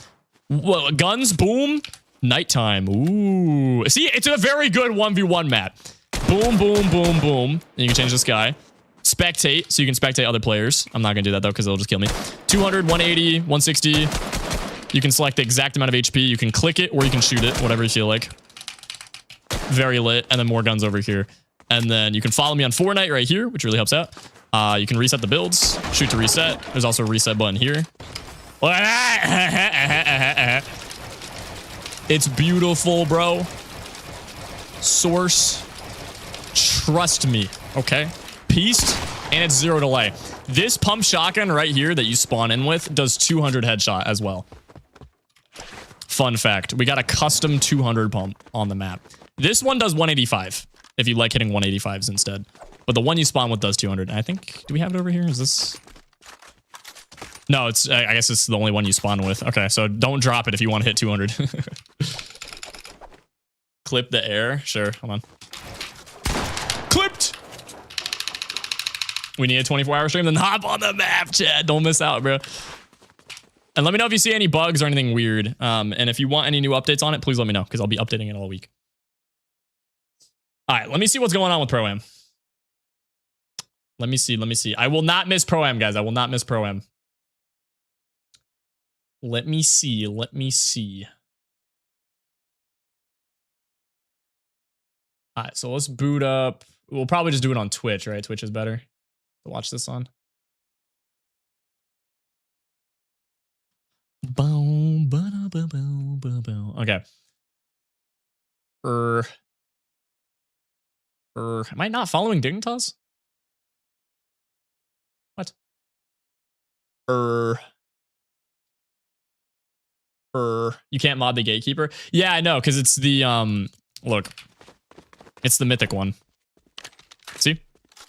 Guns. Boom. Nighttime. Ooh. See, it's a very good 1v1 map. Boom, boom, boom, boom. And you can change the sky. Spectate, so you can spectate other players. I'm not going to do that, though, because it'll just kill me. 200, 180, 160. You can select the exact amount of HP. You can click it, or you can shoot it, whatever you feel like. Very lit. And then more guns over here. And then you can follow me on Fortnite right here, which really helps out. You can reset the builds, shoot to reset. There's also a reset button here. It's beautiful, bro. Source. Trust me, okay? Pieced, and it's 0 delay. This pump shotgun right here that you spawn in with does 200 headshot as well. Fun fact, we got a custom 200 pump on the map. This one does 185. If you like hitting 185s instead. But the one you spawn with does 200. I think, do we have it over here? Is this? No, it's, I guess it's the only one you spawn with. Okay, so don't drop it if you want to hit 200. Clip the air. Sure, hold on. Clipped! We need a 24-hour stream, then hop on the map, chat. Don't miss out, bro. And let me know if you see any bugs or anything weird. And if you want any new updates on it, please let me know, because I'll be updating it all week. All right, let me see what's going on with Pro-Am. Let me see. I will not miss Pro-Am, guys. I will not miss Pro-Am. Let me see. All right, so let's boot up. We'll probably just do it on Twitch, right? Twitch is better to watch this on. Okay. Am I not following Dignitas? What? You can't mod the gatekeeper? Yeah, I know, because it's the look. It's the mythic one. See?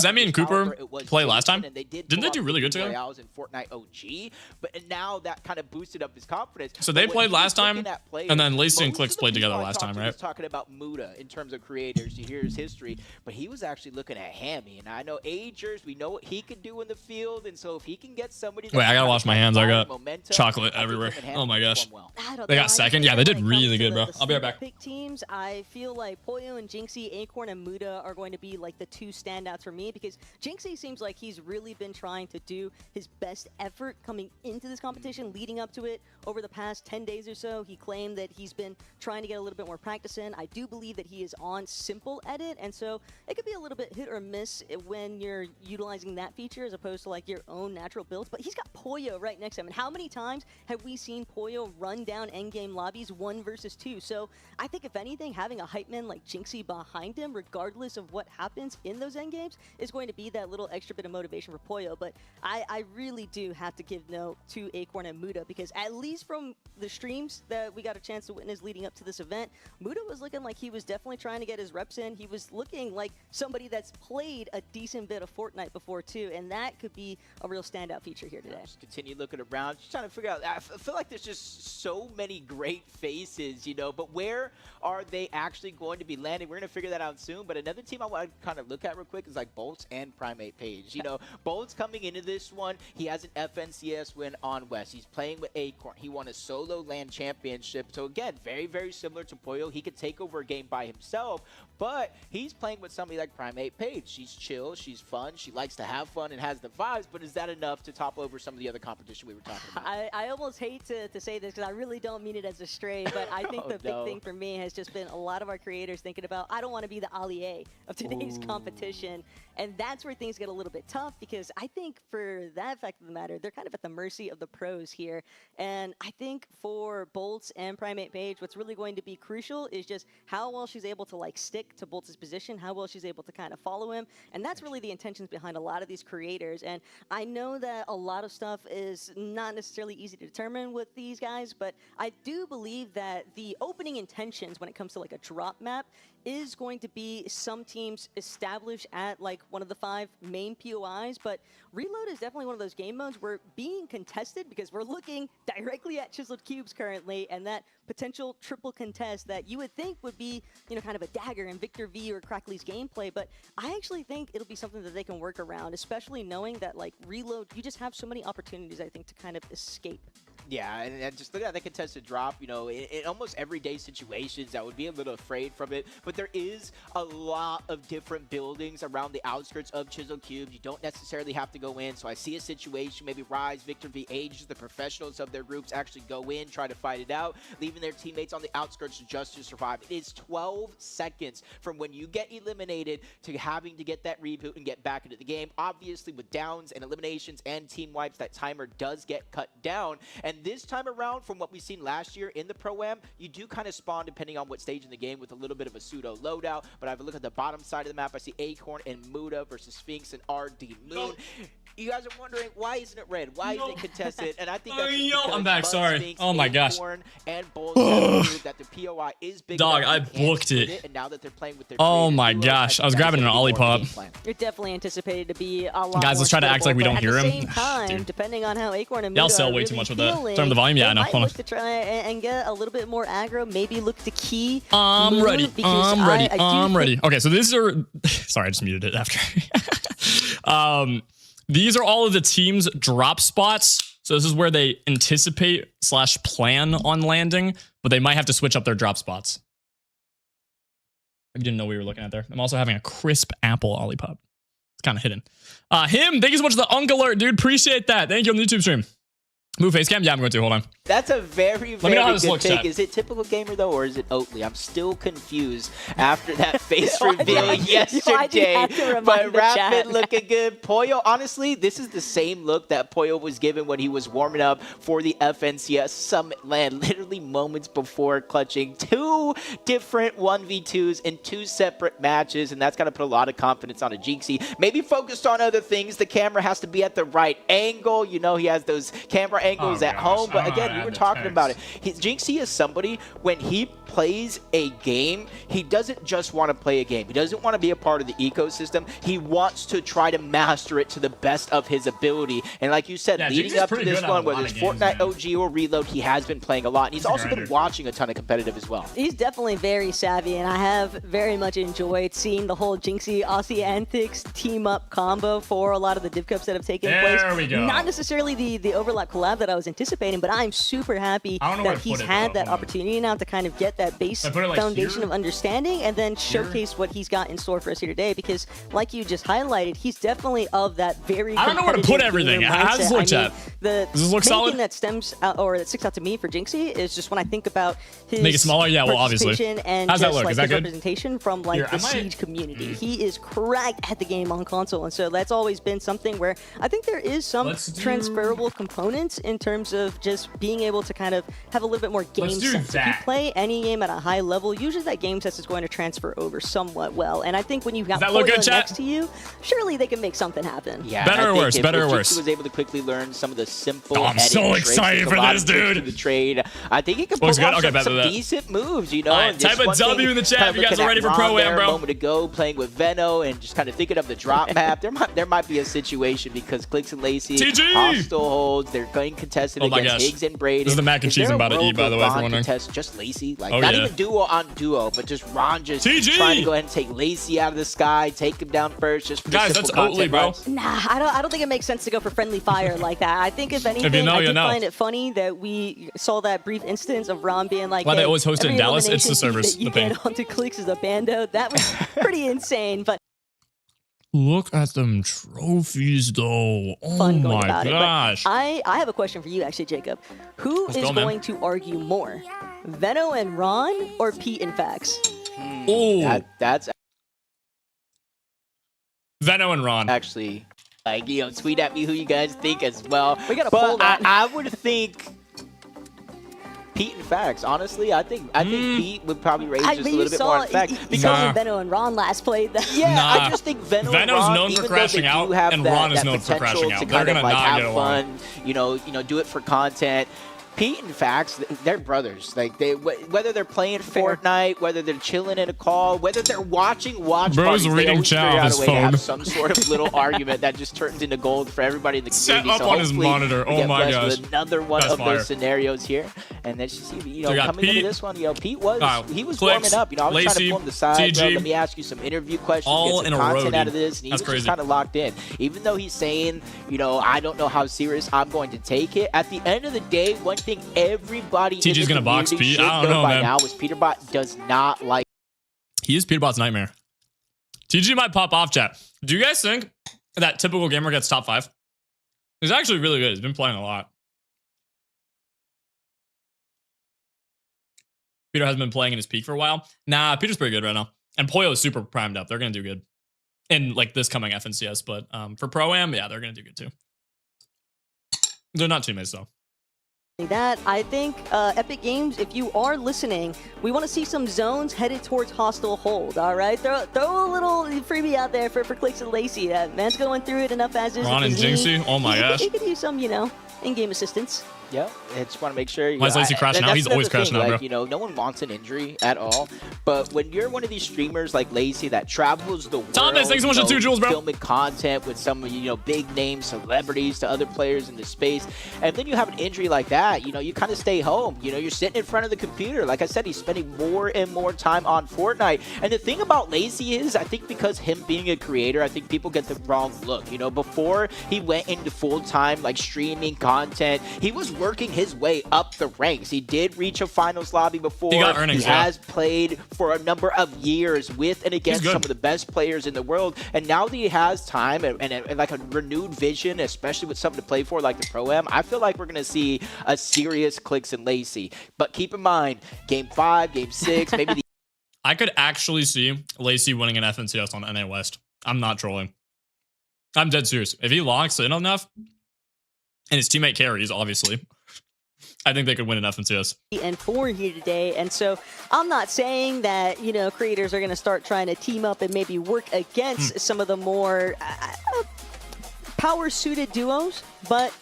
sure Zemi how and much Cooper caliber it was play last Jason, time? and they did Didn't they pull do off really the good together? Royales in Fortnite OG, but now that kind of boosted up his confidence. So But they when played he was last time, looking at players, and then Lacey and most Clix of the played people together I last talked time, to right? was talking about Muda in terms of creators. You hear his history, but he was actually looking at Hammy, and I know Agers, we know what he can do in the field, and so if he can get somebody Wait, I gotta wash my hands. I got momentum, chocolate I think everywhere. him and Hammy Oh my will gosh. perform well. I don't They know. got I just second? feel Yeah, they did when it comes really to good, the- bro. the I'll be right sleeper back. Pick teams, I feel like Poyo and Jinxie, Acorn, and Muda are going to be like the two standouts for me because Jinxie seems like he's really been trying to do his best effort coming into this competition, leading up to it over the past 10 days or so. He claimed that he's been trying to get a little bit more practice in. I do believe that he is on simple edit, and so it could be a little bit hit or miss when you're utilizing that feature as opposed to like your own natural builds. But he's got Poyo right next to him, and how many times have we seen Poyo run down endgame lobbies 1 versus 2? So I think if anything, having a hype man like Jinxie behind him, regardless of what happens in those endgames, is going to be that little extra bit of motivation for Poyo. But I really do have to give note to Acorn and Muda because at least from the streams that we got a chance to witness leading up to this event, Muda was looking like he was definitely trying to get his reps in. He was looking like somebody that's played a decent bit of Fortnite before too, and that could be a real standout feature here today. Just continue looking around, just trying to figure out. I feel like there's just so many great faces, you know, but where are they actually going to be landing? We're going to figure that out soon. But another team I want to kind of look at real quick is like Bolts and Primate Page. You know, Bolts coming into this one, he has an FNCS win on West. He's playing with Acorn. He won a solo LAN championship. So again, very, very similar to Poyo. He could take over a game by himself, but he's playing with somebody like Primate Page. She's chill, she's fun, she likes to have fun and has the vibes, but is that enough to topple over some of the other competition we were talking about? I almost hate to say this because I really don't mean it as a stray, but I think the big thing for me has just been a lot of our creators thinking about, I don't want to be the Ali A of today's competition. And that's where things get a little bit tough because I think for that fact of the matter, they're kind of at the mercy of the pros here. And I think for Bolts and Primate Page, what's really going to be crucial is just how well she's able to like stick to Bolts' position, how well she's able to kind of follow him. And that's really the intentions behind a lot of these creators. And I know that a lot of stuff is not necessarily easy to determine with these guys, but I do believe that the opening intentions when it comes to like a drop map is going to be some teams established at like one of the 5 main POIs, but Reload is definitely one of those game modes where being contested, because we're looking directly at chiseled cubes currently, and that potential triple contest that you would think would be, you know, kind of a dagger in Victor V or Crackley's gameplay, but I actually think it'll be something that they can work around, especially knowing that like Reload, you just have so many opportunities, I think, to kind of escape. Yeah, and just look at that contested drop, you know, in almost everyday situations, I would be a little afraid from it, but there is a lot of different buildings around the outskirts of Chisel Cubes. You don't necessarily have to go in, so I see a situation, maybe Rise, Victor V, Ages, the professionals of their groups actually go in, try to fight it out, leaving their teammates on the outskirts just to survive. It is 12 seconds from when you get eliminated to having to get that reboot and get back into the game. Obviously, with downs and eliminations and team wipes, that timer does get cut down, and this time around, from what we've seen last year in the Pro-Am, you do kind of spawn depending on what stage in the game with a little bit of a pseudo loadout. But I have a look at the bottom side of the map. I see Acorn and Muda versus Sphinx and RD Moon. You guys are wondering, why isn't it red? Why isn't it contested? And I think that's just because I'm back, Buzz, sorry. Sphinx, Oh my gosh. Acorn, and Bulls have proved that the POI is big Dog, enough I you can booked split it. And now that they're playing with their Oh creative my duos, gosh, I was think grabbing that's an gonna be more Olipop. game plan. You're definitely anticipated to be a lot Guys, let's try to act like we don't hear him. At the same time, Dude. depending on how Acorn and Y'all Muda sell are way really too much with that. feeling, Turn the volume? Yeah, I they know. might Hold on. look to try and get a little bit more aggro, maybe look to key I'm Moon, ready. because I'm ready. I do I'm think- ready. Okay, so these are. Sorry, I just muted it after. These are all of the team's drop spots. So this is where they anticipate / plan on landing, but they might have to switch up their drop spots. I didn't know we were looking at there. I'm also having a crisp apple Olipop. It's kind of hidden. Him, thank you so much for the Unk Alert, dude. Appreciate that. Thank you on the YouTube stream. Move face cam? Yeah, I'm going to. Hold on. That's a very, Let me know how very this good looks, pick. chat. Is it typical gamer, though, or is it Oatly? I'm still confused after that face reveal yesterday. But Rapid looking good. Poyo, honestly, this is the same look that Poyo was given when he was warming up for the FNCS Summit LAN, literally moments before clutching 2 different 1v2s in 2 separate matches, and that's got to put a lot of confidence on a Jinxie. Maybe focused on other things. The camera has to be at the right angle. You know, he has those camera angles at home, but again, we were talking about it. Jinxie is somebody, when he plays a game, he doesn't just want to play a game. He doesn't want to be a part of the ecosystem. He wants to try to master it to the best of his ability. And like you said, leading up to this one, whether it's Fortnite OG or Reload, he has been playing a lot. And he's also been watching a ton of competitive as well. He's definitely very savvy, and I have very much enjoyed seeing the whole Jinxie Aussie Antics team up combo for a lot of the Div Cups that have taken place. There we go. Not necessarily the overlap collab that I was anticipating, but I'm super happy that he's had that opportunity now to kind of get that base foundation of understanding and then showcase what he's got in store for us here today. Because like you just highlighted, he's definitely of that very I don't know where to put everything. How does this look, chat? The does this look solid? thing that stems out, or that sticks out to me for Jinxie is just when I think about his make it smaller. Yeah, well, obviously. And how's that look? Like, is that good? Representation from like the Siege community. He is cracked at the game on console, and so that's always been something where I think there is some transferable components in terms of just being able to kind of have a little bit more game sense. If you play any game at a high level, usually that game sense is going to transfer over somewhat well. And I think when you've got Portland next to you, surely they can make something happen. Yeah, better or worse? Better or worse? He was able to quickly learn some of the simple. I'm so excited for this, dude. The trade. I think he can pull off some decent moves. You know, right, type a W in the chat if you guys are ready for Pro-Am, bro. A moment ago, playing with Veno and just kind of thinking of the drop map. There might be a situation because Clix and Lacey hostile holds. They're going contested against Higgs and Brady. This is the mac and cheese I'm about to eat, by the way, for wondering. Just Lacey, like not even duo on duo, but just Ron just trying to go ahead and take Lacey out of the sky, take him down first. Just for guys, that's Oatly, bro. Nah, I don't think it makes sense to go for friendly fire like that. I think if anything, I did find it funny that we saw that brief instance of Ron being like, why they always host it in Dallas? It's the servers. You get onto Clix as a bando. That was pretty insane, but. Look at them trophies, though. Oh fun going my about gosh. I have a question for you, actually, Jacob. Who is going to argue more, Veno and Ron or Pete and Fax? That's Veno and Ron. Actually, like, you know, tweet at me who you guys think as well. We gotta pull that. I would think Pete and Fax. Honestly, I think Pete would probably raise just a little bit more on Fax because Veno and Ron last played that. I just think Veno's and Ron, known for crashing out, and Ron is known for crashing out. They're gonna not get along. You know, do it for content. Pete and Fax, they're brothers. Like whether they're playing Fortnite, whether they're chilling in a call, whether they're watching watch parties, they always figure out a way to have some sort of little argument that just turns into gold for everybody in the community. Set up on his monitor. Oh my gosh! With another one of those scenarios here, and then you see, you know, coming into this one, you know, Pete was warming up. You know, I was trying to pull him to the side. Bro, let me ask you some interview questions, get some content out of this, and he was just kind of locked in. Even though he's saying, you know, I don't know how serious I'm going to take it. At the end of the day, one thing everybody TG's in the gonna box Pete. I don't know, by man. now is Peterbot does not like. He is Peterbot's nightmare. TG might pop off, chat. Do you guys think that typical gamer gets top 5? He's actually really good. He's been playing a lot. Peter has been playing in his peak for a while. Nah, Peter's pretty good right now. And Poyo is super primed up. They're gonna do good in like this coming FNCS, but for Pro-Am, yeah, they're gonna do good too. They're not teammates though. That I think Epic Games, if you are listening, we want to see some zones headed towards hostile hold. All right, throw a little freebie out there for Clix and Lacey. Man's going through it enough as is. Ron and Jinxie, oh my gosh. He could use some, you know, in-game assistance. Yeah, I just want to make sure. Why is Lacey crashing out? He's always crashing out, bro. You know, no one wants an injury at all. But when you're one of these streamers like Lacey that travels the world, Thomas, thanks so much for 2 jewels, bro. Filming content with some, you know, big name celebrities to other players in the space, and then you have an injury like that, you know, you kind of stay home. You know, you're sitting in front of the computer. Like I said, he's spending more and more time on Fortnite. And the thing about Lacey is, I think because him being a creator, I think people get the wrong look. You know, before he went into full-time like streaming content, he was working his way up the ranks. He did reach a finals lobby before. He got earnings, he has played for a number of years with and against some of the best players in the world. And now that he has time and like a renewed vision, especially with something to play for like the Pro-Am, I feel like we're going to see a serious Clix and Lacey. But keep in mind, Game 5, Game 6, maybe the... I could actually see Lacey winning an FNCS on NA West. I'm not trolling. I'm dead serious. If he locks in enough, and his teammate carries, obviously, I think they could win an FNCS. And 4 here today, and so I'm not saying that, you know, creators are going to start trying to team up and maybe work against some of the more power-suited duos, but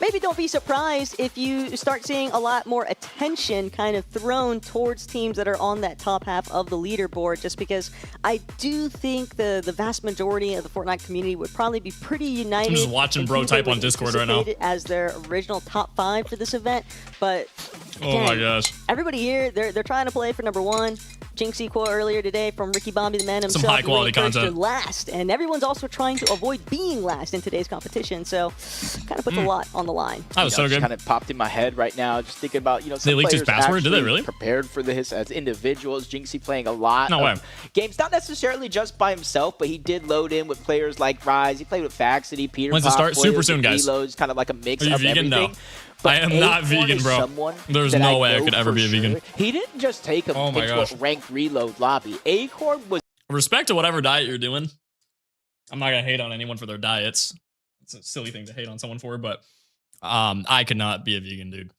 maybe don't be surprised if you start seeing a lot more attention kind of thrown towards teams that are on that top half of the leaderboard, just because I do think the vast majority of the Fortnite community would probably be pretty united. I'm just watching bro type on Discord right now. As their original top 5 for this event, but again, oh my gosh. Everybody here, they're trying to play for #1. Jinxie quote earlier today from Ricky Bombi, the man himself. Some high quality content. Last, and everyone's also trying to avoid being last in today's competition. So, kind of puts a lot on the line. That was so good. Kind of popped in my head right now, just thinking about some they leaked his password. Did they really? Prepared for this as individuals. Jinxie playing a lot no way. Games, not necessarily just by himself, but he did load in with players like Rise. He played with Faxity, Peterbot. When's it start? Super soon, guys. Reloads, kind of like a mix Are you of vegan? everything. No. But I am not vegan, bro. There's no way I could ever be a vegan. He didn't just take him into a ranked reload lobby. Acorn was... Respect to whatever diet you're doing. I'm not going to hate on anyone for their diets. It's a silly thing to hate on someone for, but I could not be a vegan, dude.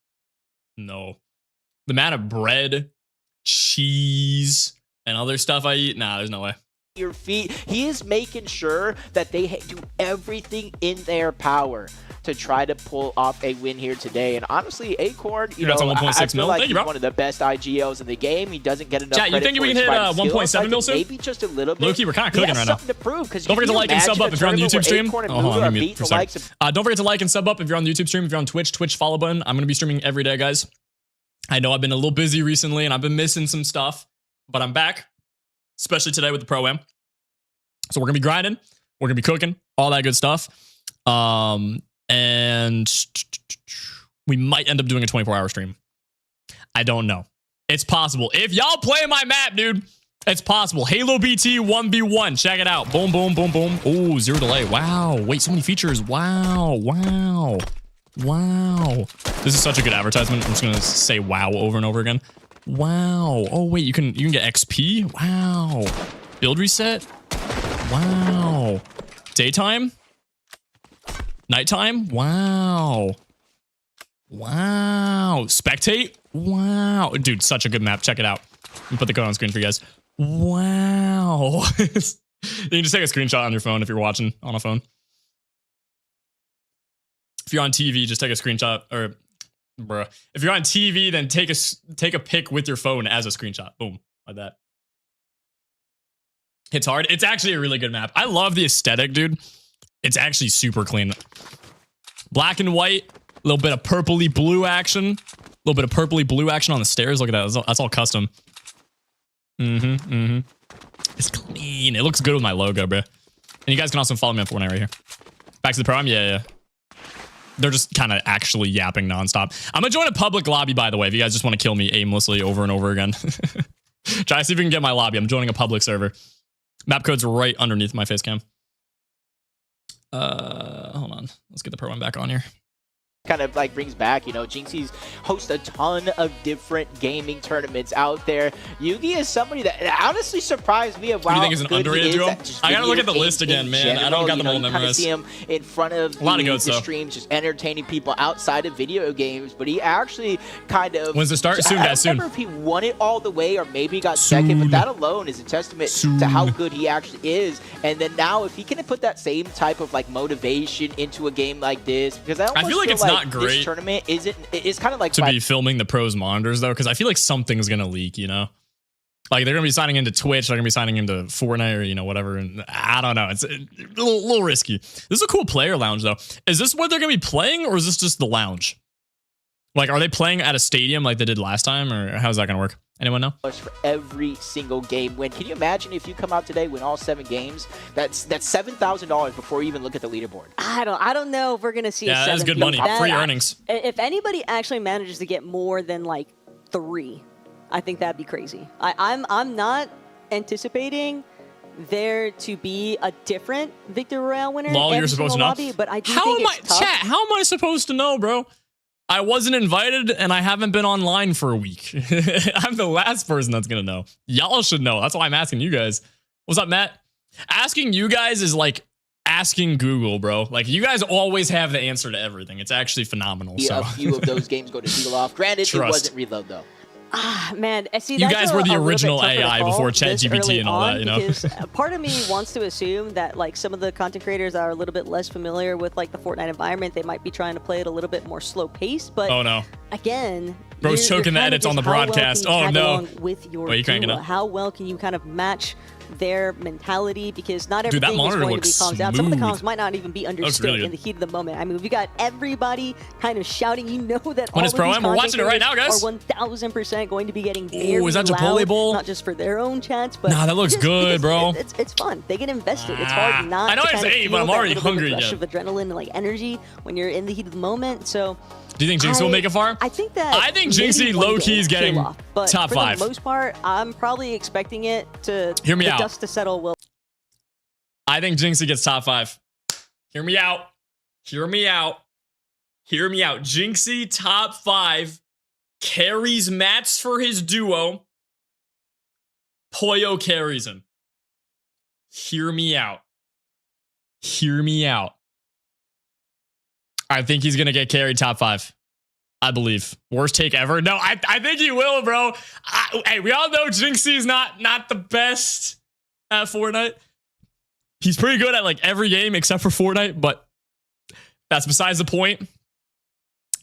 No. The amount of bread, cheese, and other stuff I eat, nah, there's no way. Your feet. He is making sure that they do everything in their power to try to pull off a win here today. And honestly, Acorn, you know, I feel like he's one of the best IGLs in the game. He doesn't get enough credit. You think we can hit 1.7 mil soon? Maybe just a little bit. Loki, we're kind of cooking right now. To prove, don't forget to like and sub up if you're on the YouTube stream. Oh, hold on, let me mute for a second. Don't forget to like and sub up if you're on the YouTube stream. If you're on Twitch follow button. I'm going to be streaming every day, guys. I know I've been a little busy recently and I've been missing some stuff, but I'm back, especially today with the Pro-Am. So we're going to be grinding. We're going to be cooking. All that good stuff. And we might end up doing a 24-hour stream. I don't know. It's possible. If y'all play my map, dude, it's possible. HaloBT 1v1. Check it out. Boom, boom, boom, boom. Oh, 0 delay. Wow. Wait, so many features. Wow. Wow. Wow. This is such a good advertisement. I'm just going to say wow over and over again. Wow. Oh, wait, you can get XP? Wow. Build reset? Wow. Daytime? Nighttime? Wow. Wow. Spectate? Wow. Dude, such a good map. Check it out. Let me put the code on screen for you guys. Wow. You can just take a screenshot on your phone if you're watching on a phone. If you're on TV, just take a screenshot. Or, bruh. If you're on TV, then take a pic with your phone as a screenshot. Boom. Like that. It's hard. It's actually a really good map. I love the aesthetic, dude. It's actually super clean. Black and white. A little bit of purpley blue action. A little bit of purpley blue action on the stairs. Look at that. That's all custom. It's clean. It looks good with my logo, bro. And you guys can also follow me on Fortnite right here. Back to the Pro-Am? Yeah. They're just kind of actually yapping nonstop. I'm going to join a public lobby, by the way, if you guys just want to kill me aimlessly over and over again. Try to see if you can get my lobby. I'm joining a public server. Map code's right underneath my face cam. Hold on. Let's get the Pro-Am back on here. Kind of like brings back, you know, Jinxie's host a ton of different gaming tournaments out there. Yugi is somebody that honestly surprised me of how good he is. What do you think is an underrated duo? I gotta look at the list again, man. I don't got them all memorized. See him in front of the streams, just entertaining people outside of video games, but he actually kind of... When's the start? Soon, guys, soon. I don't remember if he won it all the way or maybe got second, but that alone is a testament to how good he actually is. And then now, if he can put that same type of like motivation into a game like this, because I feel like it's not great. This tournament it's kind of like to be filming the pros monitors though, because I feel like something's gonna leak, you know, like they're gonna be signing into Twitch, they're gonna be signing into Fortnite or, you know, whatever, and I don't know, it's a little risky. This is a cool player lounge though. Is this what they're gonna be playing, or is this just the lounge? Like, are they playing at a stadium like they did last time, or how's that gonna work? Anyone know? For every single game win. Can you imagine if you come out today, win all 7 games? That's $7,000 before you even look at the leaderboard. I don't know if we're gonna see. Yeah, that's good money. Free earnings. If anybody actually manages to get more than like 3, I think that'd be crazy. I'm not anticipating there to be a different Victor Royale winner. Lol, you're supposed to know. Lobby, but I do think it's tough. Chat, how am I supposed to know, bro? I wasn't invited, and I haven't been online for a week. I'm the last person that's going to know. Y'all should know. That's why I'm asking you guys. What's up, Matt? Asking you guys is like asking Google, bro. Like, you guys always have the answer to everything. It's actually phenomenal. Yeah, so. a few of those games go to Eagle off. Granted, it wasn't reload, though. Man, see, You that's guys were the a little bit original tougher to AI call before this ChatGPT early and all on that, you know? Because part of me wants to assume that like some of the content creators that are a little bit less familiar with like the Fortnite environment, they might be trying to play it a little bit more slow paced. But Oh no. again, Bro's choking the kinda edits on just the how well broadcast. can you Oh, tag no. along with your Wait, you cranking duo? up? How well can you kind of match their mentality? Because not Dude, that everything is monitor going to be looks calmed down. Some of the smooth. comms might not even be understood really in the heat of the moment. I mean, we got everybody kind of shouting. You know that When all it's of Pro these Am, we're watching it right now, guys. are 1000% going to be getting very Ooh, is that Chipotle loud, Bowl? not just for their own chats, but Nah, that looks just good, because bro. It's fun. They get invested. It's hard not I know to it's kind of 8, feel but I'm that already little bit of hungry rush again. of adrenaline and like energy when you're in the heat of the moment. So Do you think Jinx will make it far? I think that I think maybe Jinxie one low-key day is getting kill off, but top for 5. the most part, I'm probably expecting it to Hear me the out. dust to settle. Will I think Jinxie gets top 5. Hear me out. Hear me out. Hear me out. Jinxie top 5 carries mats for his duo. Poyo carries him. Hear me out. Hear me out. I think he's going to get carried top 5. I believe. Worst take ever. No, I think he will, bro. Hey, we all know Jinxie's not the best at Fortnite. He's pretty good at like every game except for Fortnite, but that's besides the point.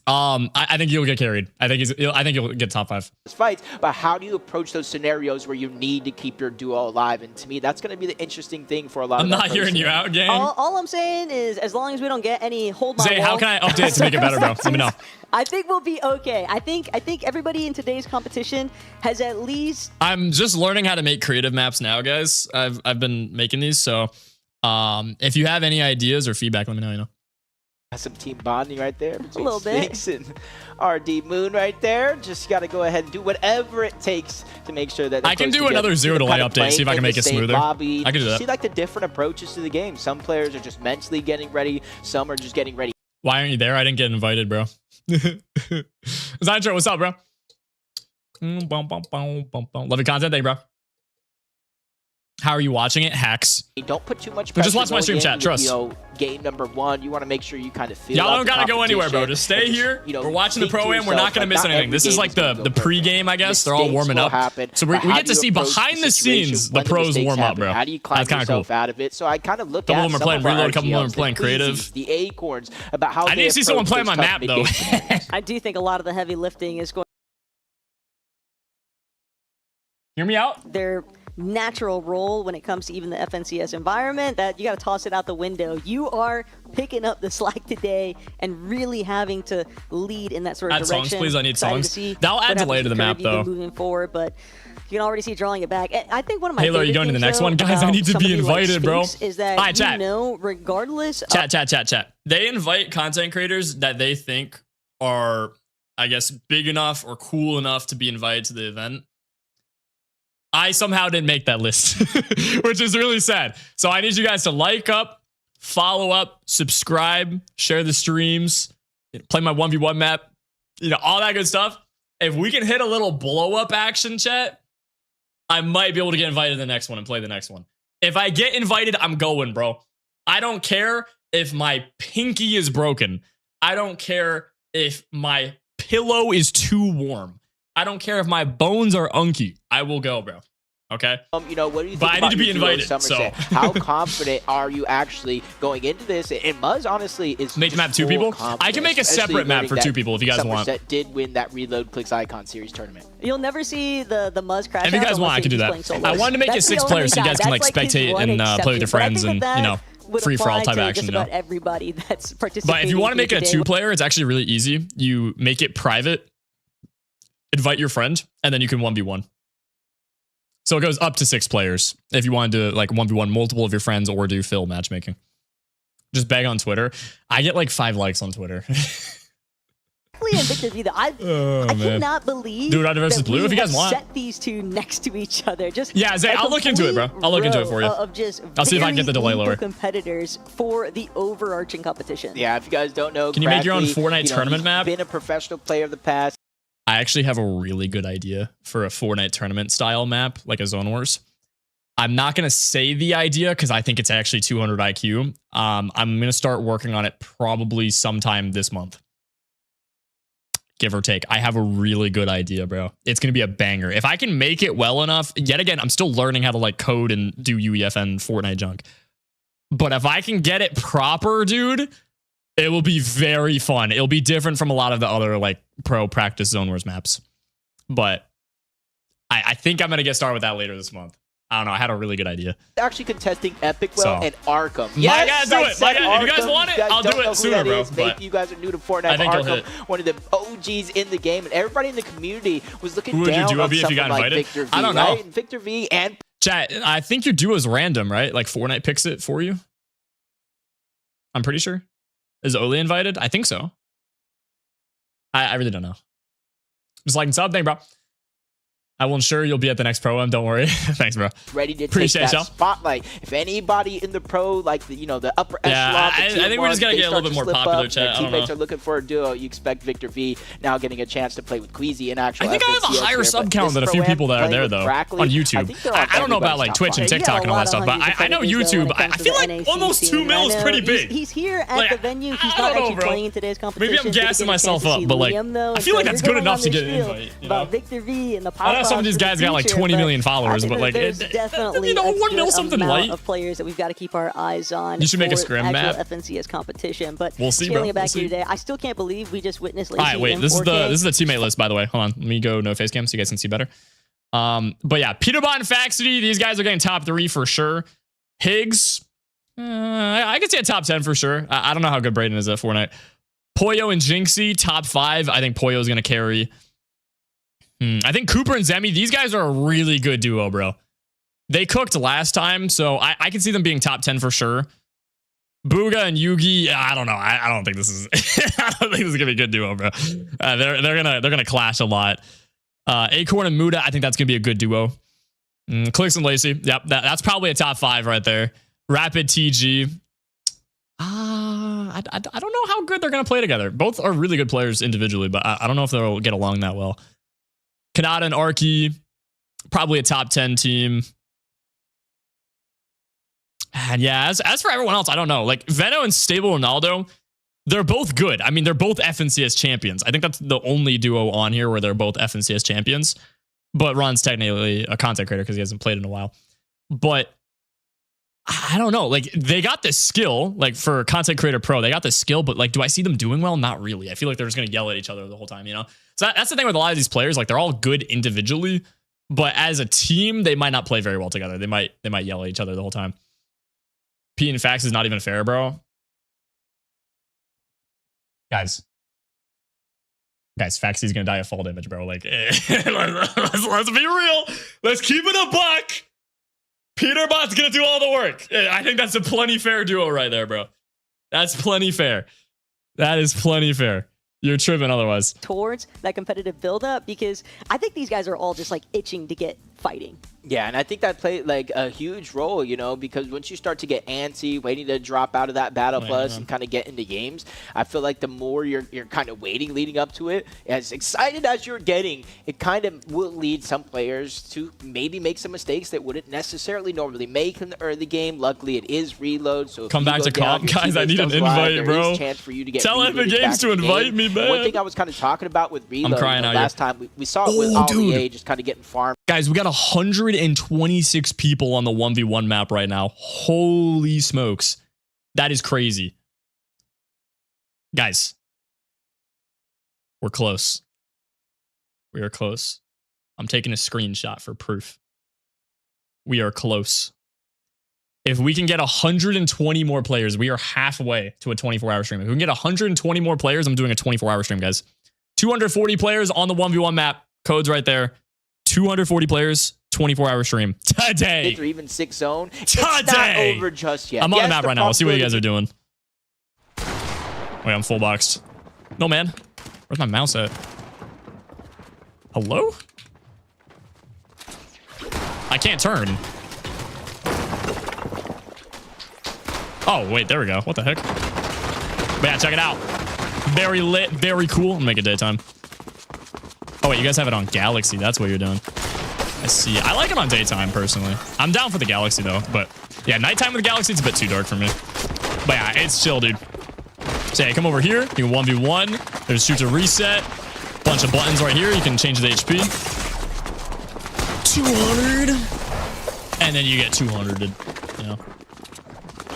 I think he'll get carried. I think he'll get top 5. Fights, but how do you approach those scenarios where you need to keep your duo alive? And to me, that's going to be the interesting thing for a lot I'm of our not hearing pros. you out, gang. all I'm saying is, as long as we don't get any hold my Zay, how wall can I update to make it better, bro? Let me know. I think we'll be okay. I think everybody in today's competition has at least. I'm just learning how to make creative maps now, guys. I've been making these, so if you have any ideas or feedback, let me know. You know. Some team bonding right there between A little bit. Sphinx and RD Moon right there. Just got to go ahead and do whatever it takes to make sure that I can do another zero delay update, see if I can make it smoother. Lobby. I can do that. See like the different approaches to the game. Some players are just mentally getting ready. Some are just getting ready. Why aren't you there? I didn't get invited, bro. Zantro, what's up, bro? Love your content, thank you, bro. How are you watching it? Hacks. Don't put too much But pressure. just watch my stream going chat, into, trust. You know, game number 1, you want to make sure you kind of feel. Y'all out don't the gotta go anywhere, bro. competition Just stay and here. You know, We're watching the think to pro-am. We're not yourself, gonna like, miss not anything. every This is game like gonna the go perfect. pre-game, I guess. They're all Mistakes warming will up. happen, So we but how get do to you see approach behind the situation scenes the when pros mistakes warm up, happen? bro. How do you climb That's kind of yourself cool. out of it? So I kind of look Couple at of them are some playing of our reload, couple of them are RGLs, playing the creative. Queasies, the Acorns, about how I need they to see someone approach play my those map, tough though. mid-game I do think a lot of the heavy lifting is going. Hear me out? Their natural role when it comes to even the FNCS environment, that you got to toss it out the window. You are picking up the slack today and really having to lead in that sort of Add direction. songs, please. I need Excited songs. to see That'll add what delay happens to the with map, Kirby though. moving forward, but you can already see drawing it back. And I think one of my Halo, you favorite going to the things, next though, one? Guys, I about need to be somebody like invited, bro. Sphinx is that Alright, chat. regardless of Chat. They invite content creators that they think are, I guess, big enough or cool enough to be invited to the event. I somehow didn't make that list, which is really sad. So I need you guys to like up, follow up, subscribe, share the streams, play my 1v1 map, all that good stuff. If we can hit a little blow up action, chat, I might be able to get invited to the next one and play the next one. If I get invited, I'm going, bro. I don't care if my pinky is broken. I don't care if my pillow is too warm. I don't care if my bones are unky. I will go, bro. Okay? what do you think But I about need to be your duo, invited, Somerset? so. How confident are you actually going into this? And Muzz, honestly, is Make the just map 2 full people? confidence, I can make a especially separate map learning for that 2 people if you guys want. Somerset did win that Reload Clix Icon Series tournament. You'll never see the Muzz crash. If you out guys want, I unless can do he's that. playing solos. I wanted to make it That's 6 the players so you only guys can guy. like That's his spectate one and play with your exception. But I friends think and, that would free for all apply type to action, just about everybody that's participating. But if you want to make it a today. 2-player, it's actually really easy. You make it private, invite your friend, and then you can 1v1. So it goes up to 6 players if you want to like 1v1 multiple of your friends or do fill matchmaking. Just beg on Twitter. I get like 5 likes on Twitter. And Victor V, I cannot believe Dude, Red versus that Blue, we if you guys have want. set these two next to each other. Just Yeah, Zay, a I'll look into it, bro. I'll look into it for you. row Of just I'll see if I can get the delay very lower. equal competitors for the overarching competition. Yeah, if you guys don't know, Can you make your own Crackly, Fortnite tournament he's map? Been a professional player of the past. I actually have a really good idea for a Fortnite tournament style map, like a Zone Wars. I'm not going to say the idea because I think it's actually 200 IQ. I'm going to start working on it probably sometime this month. give or take. I have a really good idea, bro. It's going to be a banger. If I can make it well enough, yet again, I'm still learning how to like code and do UEFN Fortnite junk. But if I can get it proper, dude, it will be very fun. It'll be different from a lot of the other like pro practice Zone Wars maps. But I think I'm going to get started with that later this month. I don't know. I had a really good idea. Actually contesting Epic Well and Arkham. Yes, I gotta do it. If you guys want it, I'll do it sooner, bro. Maybe you guys are new to Fortnite. I think Arkham, one of the OGs in the game, and everybody in the community was looking down on someone like Victor V. I don't know. Right? Victor V and chat. I think your duo is random, right? Like Fortnite picks it for you. I'm pretty sure. Is Oli invited? I think so. I really don't know. Just liking something, bro. I will ensure you'll be at the next pro am. Don't worry. Thanks, bro. Ready to take that spotlight. If anybody in the pro, like the upper echelon, I think we just gotta get a little bit more popular, chat. Teammates are looking for a duo. You expect Victor V now getting a chance to play with Queasy in actual. I think I have a higher sub count than a few people that are there though on YouTube. I don't know about like Twitch and TikTok and all that stuff, but I know YouTube. I feel like almost 2 mil is pretty big. He's here at the venue. He's not actually playing in today's competition. Maybe I'm gassing myself up, but like I feel like that's good enough to get an invite. About Victor V and the I know some of these guys got like 20 million followers, but like there's definitely 1 mil something light of players that we've got to keep our eyes on. You should make a scrim map. FNCS competition, but we'll see, bro. Back here today, I still can't believe we just witnessed. All right, wait. This is the teammate list, by the way. Hold on, let me go no face cam so you guys can see better. But yeah, Peterbot and Faxity, these guys are getting top 3 for sure. Higgs, I could see a top 10 for sure. I don't know how good Brayden is at Fortnite. Poyo and Jinxie, top 5. I think Poyo's gonna carry. I think Cooper and Zemi, these guys are a really good duo, bro. They cooked last time, so I can see them being top 10 for sure. Booga and Yugi, I don't know. I don't think this is I don't think this is gonna be a good duo, bro. They're gonna clash a lot. Acorn and Muda, I think that's gonna be a good duo. Clix and Lacey, yep, that's probably a top 5 right there. Rapid TG. I don't know how good they're gonna play together. Both are really good players individually, but I don't know if they'll get along that well. Kanata and Arky, probably a top 10 team. And yeah, as for everyone else, I don't know. Like Veno and Stable Ronaldo, they're both good. I mean, they're both FNCS champions. I think that's the only duo on here where they're both FNCS champions. But Ron's technically a content creator because he hasn't played in a while. But I don't know. Like they got this skill, like for content creator pro, they got this skill, but like, do I see them doing well? Not really. I feel like they're just going to yell at each other the whole time, you know? So that's the thing with a lot of these players. Like they're all good individually, but as a team, they might not play very well together. They might yell at each other the whole time. P and Fax is not even fair, bro. Guys, Faxy's going to die of fall damage, bro. Like, let's be real. Let's keep it a buck. Peterbot's going to do all the work. I think that's a plenty fair duo right there, bro. That's plenty fair. That is plenty fair. You're tripping otherwise. Towards that competitive buildup, because I think these guys are all just like itching to get fighting. Yeah, and I think that played like a huge role, you know, because once you start to get antsy, waiting to drop out of that battle plus and kind of get into games, I feel like the more you're kind of waiting leading up to it, as excited as you're getting, it kind of will lead some players to maybe make some mistakes that wouldn't necessarily normally make in the early game. Luckily, it is reload, so come back to comp, guys. I need an invite, bro. Chance for you to get tell Epic Games to invite me, man. One thing I was kind of talking about with reload, I'm crying out last time we saw it with HaloBT just kind of getting farmed. Guys, we got 126 people on the 1v1 map right now. Holy smokes. That is crazy. Guys, we're close. We are close. I'm taking a screenshot for proof. We are close. If we can get 120 more players, we are halfway to a 24-hour stream. If we can get 120 more players, I'm doing a 24-hour stream, guys. 240 players on the 1v1 map. Code's right there. 240 players, 24-hour stream today. Or even 6 zone. It's not over just yet. I'm on the map right now. I'll see what you guys are doing. Wait, I'm full boxed. No, man. Where's my mouse at? Hello? I can't turn. Oh, wait, there we go. What the heck? But yeah, check it out. Very lit, very cool. I'll make it daytime. Oh, wait, you guys have it on Galaxy. That's what you're doing. I see. I like it on daytime, personally. I'm down for the Galaxy, though. But yeah, nighttime with the Galaxy, it's a bit too dark for me. But yeah, it's chill, dude. So yeah, come over here. You can 1v1. There's shoot to reset. bunch of buttons right here. You can change the HP. 200. And then you get 200. You know.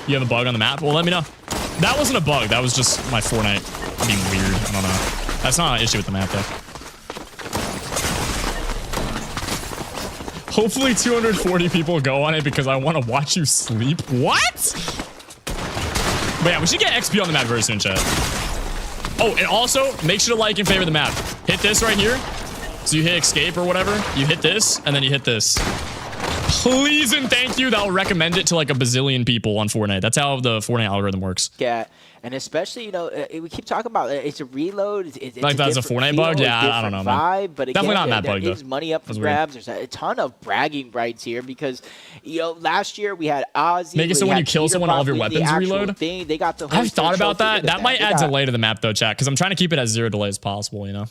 You have a bug on the map? Well, let me know. That wasn't a bug. That was just my Fortnite being weird. I don't know. That's not an issue with the map, though. Hopefully 240 people go on it because I want to watch you sleep. What? But yeah, we should get XP on the map very soon, chat. Oh, and also, make sure to like and favor the map. Hit this right here. So you hit escape or whatever. You hit this, and then you hit this. Please and thank you. That'll recommend it to like a bazillion people on Fortnite. That's how the Fortnite algorithm works. Yeah, and especially, you know, we keep talking about it's a reload. It's like that's a Fortnite bug? Yeah, I don't know, man. Vibe, but again, definitely not that bug, there is money up for grabs. There's a ton of bragging rights here because, you know, last year we had Ozzy. Make it so when you kill someone, all of your weapons reload. They got the I've thought about that. That might add delay to the map, though, chat, because I'm trying to keep it as 0 delay as possible, you know?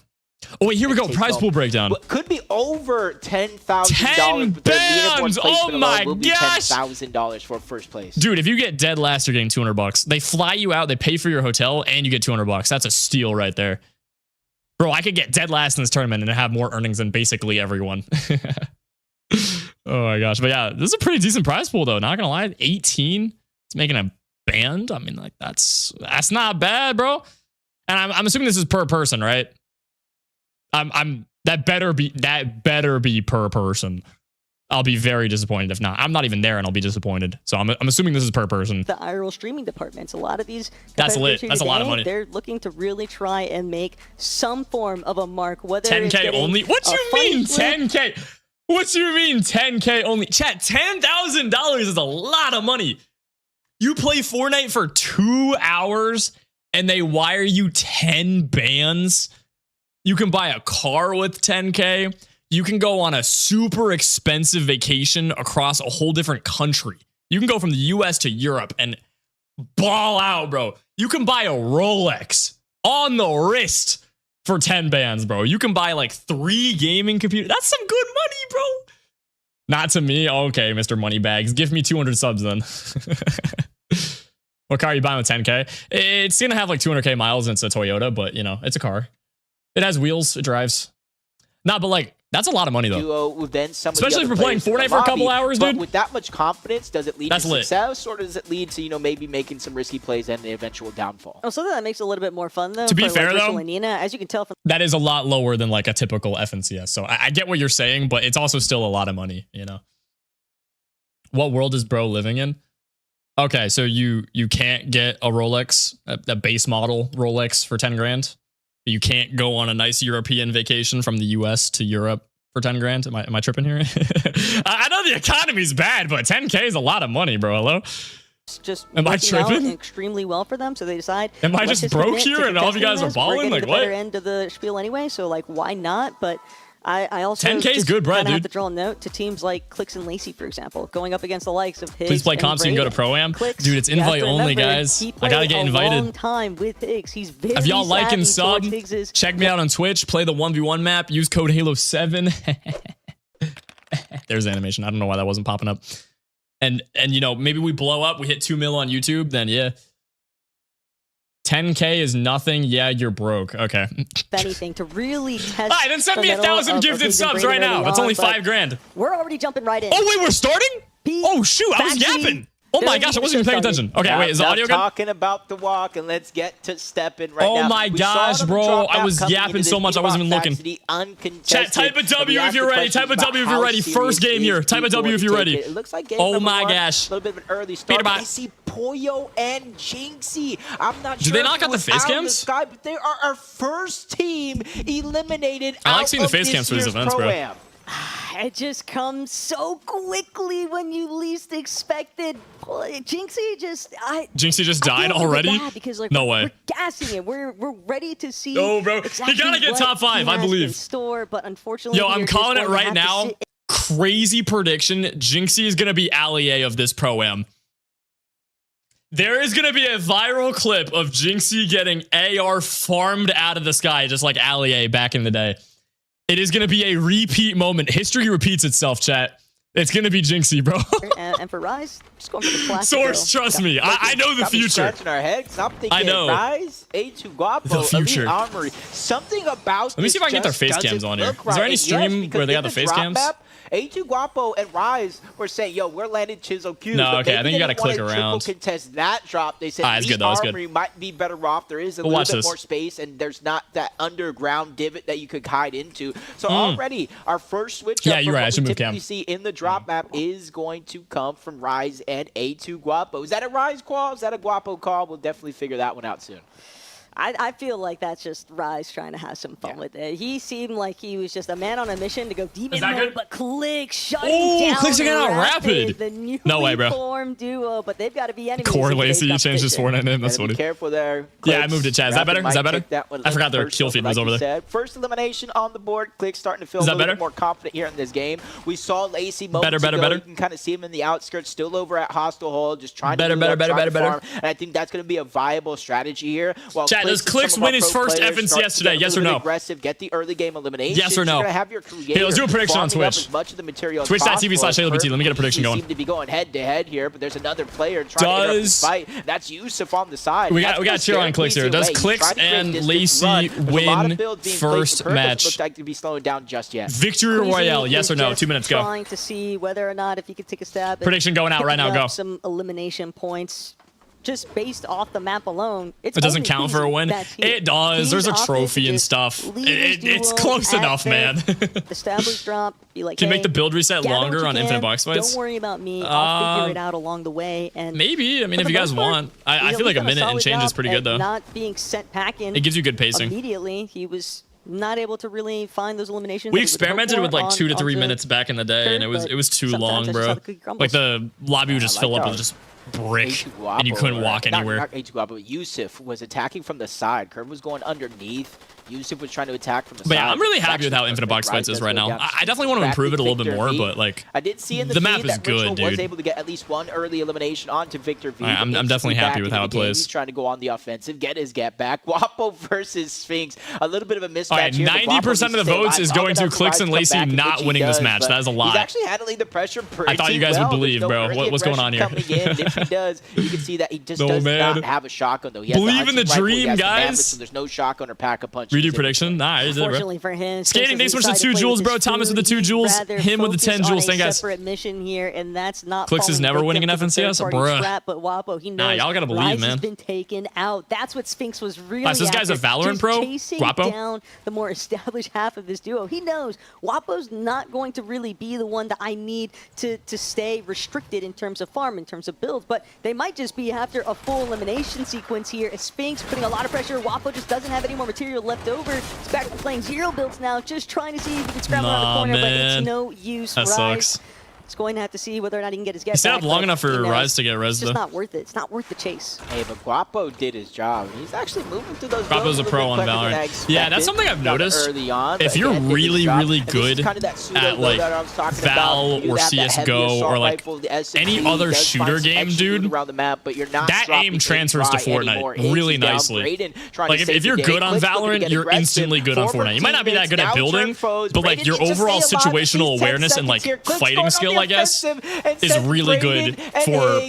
Oh, wait, here we go. Prize pool breakdown. Could be over $10,000. 10 bands! Oh my gosh! $10,000 for first place. Dude, if you get dead last, you're getting $200. They fly you out, they pay for your hotel, and you get $200. That's a steal right there. Bro, I could get dead last in this tournament and have more earnings than basically everyone. Oh my gosh. But yeah, this is a pretty decent prize pool, though. Not gonna lie. 18. It's making a band. I mean, like, that's not bad, bro. And I'm assuming this is per person, right? That better be per person. I'll be very disappointed if not. I'm not even there and I'll be disappointed. So I'm assuming this is per person. The IRL streaming departments, a lot of these that's lit. That's a lot of money. They're looking to really try and make some form of a mark. Whether 10K only? What do you mean 10K? What do you mean 10K only? Chat, $10,000 is a lot of money. You play Fortnite for 2 hours and they wire you 10 bands. You can buy a car with 10K. You can go on a super expensive vacation across a whole different country. You can go from the US to Europe and ball out, bro. You can buy a Rolex on the wrist for 10 bands, bro. You can buy like 3 gaming computers. That's some good money, bro. Not to me. Okay, Mr. Moneybags. Give me 200 subs then. What car are you buying with 10K? It's going to have like 200K miles and it's a Toyota, but you know, it's a car. It has wheels. It drives. Nah, but like, that's a lot of money, though. Then especially if we're playing Fortnite for a couple hours, dude. With that much confidence, does it lead to success, or does it lead to, you know, maybe making some risky plays and the eventual downfall? Oh, something that makes it a little bit more fun, though. To be fair, though, as you can tell from that is a lot lower than like a typical FNCS. So I get what you're saying, but it's also still a lot of money, you know. What world is bro living in? Okay, so you can't get a Rolex, a base model Rolex for 10 grand. You can't go on a nice European vacation from the US to Europe for 10 grand. Am I tripping here? I know the economy's bad, but 10K is a lot of money, bro. Hello? Just am I tripping? Extremely well for them, so they decide. Am I just broke here and all of you guys are balling? Like what? Better end of the spiel anyway, so like why not? But I also 10K is good, Brad, dude. Have to draw a note to teams like Clix and Lacey, for example, going up against the likes of Higgs. Please play comps and go to Pro-Am. Dude, it's invite only, guys. I gotta get invited. Long time with Higgs. He's very if y'all like and sub, Higgs's check me out on Twitch. Play the 1v1 map. Use code HALO7. There's the animation. I don't know why that wasn't popping up. And you know, maybe we blow up. We hit 2 mil on YouTube. Then yeah. 10K is nothing. Yeah, you're broke. Okay. If anything, to really test. All right, then send me 1,000 gifted subs right now. That's only 5 grand. We're already jumping right in. Oh, wait, we're starting? Oh, shoot. I was yapping. Oh my gosh, I wasn't even paying attention. Okay, wait, is the audio good? Talking about the walk, and let's get to stepping right now. Oh my gosh, bro. I was yapping so much I wasn't even looking. Chat, type a W if you're ready. Type a W if you're ready. First game here. Type a W if you're ready. It looks like game oh my gosh. A little bit of an early start. Peterbot. I see Poyo and Jinxie. I'm not sure. Did they knock out the face cams? But they are our first team eliminated. I like seeing the face cams for these events, bro. It just comes so quickly when you least expect it. Jinxie just died already? Because, like, no way. We're gassing it. We're ready to see. No, bro. Exactly he gotta get top 5, I believe. Store, but unfortunately, yo, I'm calling it right now. Crazy prediction. Jinxie is gonna be Allie of this Pro-Am. There is gonna be a viral clip of Jinxie getting AR farmed out of the sky, just like Allie back in the day. It is going to be a repeat moment. History repeats itself, chat. It's gonna be Jinxie, bro. and for Rise, just going for the classic. Source, trust me. I know the future. Scratching our heads. I'm thinking, I know. Rise, A2 Guapo, The future. Elite Armory. Something about Let me see if I can get their face cams on here. Is there any stream where they got the face cams? A2 Guapo and Rise were saying, yo, we're landing Chisel Cube. No, okay, I think you gotta click around. Contest that drop. They said that's good, though, that's good. Armory might be better off. There is a We'll little bit watch more this. space, and there's not that underground divot that you could hide into. So already, our first switch up you're from right, I what should we move typically cam. see in the drop map is going to come from Rise and A2 Guapo. Is that a Rise call? Is that a Guapo call? We'll definitely figure that one out soon. I feel like that's just Rise trying to have some fun with it. He seemed like he was just a man on a mission to go deep in mode, but Clix shutting down Clix again out Rapid. the newly No way, bro. formed duo, but they've got to be enemies. Core in today's Lacey, you changed his competition. Fortnite name. That's Gotta be funny. careful there. Yeah, I Clix, moved it, Chaz. Is that better? Rapid Is that might better? take that one I forgot their first, kill but feed like was over you there. said, first elimination on the board. Clix starting to feel a Is that little better? bit more confident here in this game. We saw Lacey moments Better. ago. You can kind of see him in the outskirts, still over at Hostile Hole, just trying Better. to farm. And I think that's going to be a viable strategy here. While Chat, does Clix win his first FNCS today? Yes or no? Aggressive, get the early game elimination. Yes or no? You're gonna have your creator Hey, let's do a prediction on farming up Twitch. as much of the material as Twitch.tv/HaloBT. Let me get a prediction going. Seem to be going head to head here, but there's another player trying to interrupt the fight. That's Yusuf on the side. We got cheer on Clix here. Does Clix and Lacey win first match? Looks like to be slowing down just yet. Victory Royale, yes or no? 2 minutes, go. Trying to see whether or not if he could take a stab. Prediction going out right now, go. Some elimination points. Just based off the map alone, it doesn't count for a win. It does. There's a trophy and stuff. It's close enough, man. Established drop. Be like, Can you hey, make the build reset longer on Infinite Box Fights? Don't worry about me. I'll figure it out along the way. And maybe. I mean, if you guys want, I feel like a minute and change is pretty good though. Not being sent back in. It gives you good pacing. Immediately, he was not able to really find those eliminations. We experimented with like 2 to 3 minutes back in the day, and it was too long, bro. Like the lobby would just fill up with just brick, and you couldn't walk anywhere. Not A2 Guapo, but Yusuf was attacking from the side. Curve was going underneath. Yusuf was trying to attack from the side. But yeah, I'm really happy with how Infinite Box Fights is right now. I definitely want to improve it a little bit more, but like, I did see in the map is good, dude. Was able to get at least one early elimination onto Victor V. I'm definitely happy with how it plays. He's trying to go on the offensive, get his get back. Guapo versus Sphinx, a little bit of a mismatch. All right, 90% of the votes is going to Clix and Lacey not winning this match. That is a lot. He's actually handling the pressure pretty I thought you guys would believe, bro. What's going on here? If he does, you can see that he just does not have a shotgun, though. Believe in the dream, guys. So there's no shotgun or pack-a-punch. Redo prediction? Nah, he did it, bro. Fortunately for him, Skating, thanks so much for the 2 jewels, bro. Thomas with the 2 jewels. Him with the 10 jewels. Thank you, guys. Separate mission here, and that's not. Clix is never winning an FNCS, bruh. But Guapo, he knows. Nah, y'all gotta believe, Rise man. Has been taken out. That's what Sphinx was really. So this guy's a Valorant pro. Guapo. Down the more established half of this duo. He knows Guapo's not going to really be the one that I need to stay restricted in terms of farm, in terms of builds. But they might just be after a full elimination sequence here. Sphinx putting a lot of pressure. Guapo just doesn't have any more material left over. He's back to playing 0 builds now, just trying to see if he can scramble around the corner, but it's no use. That sucks. It's going to have to see whether or not he can get his get back. He stayed up long enough for Rise to get res, It's just though. not worth it. It's not worth the chase. Hey, but Guapo did his job. He's actually moving through those. Guapo's a pro on Valorant. Yeah, that's something I've noticed. If you're really, really good at like Val or CSGO or like any other shooter game, dude, that aim transfers to Fortnite really nicely. Like if you're good on Valorant, you're instantly good on Fortnite. You might not be that good at building, but like your overall situational awareness and like fighting skill, I guess, is really good for,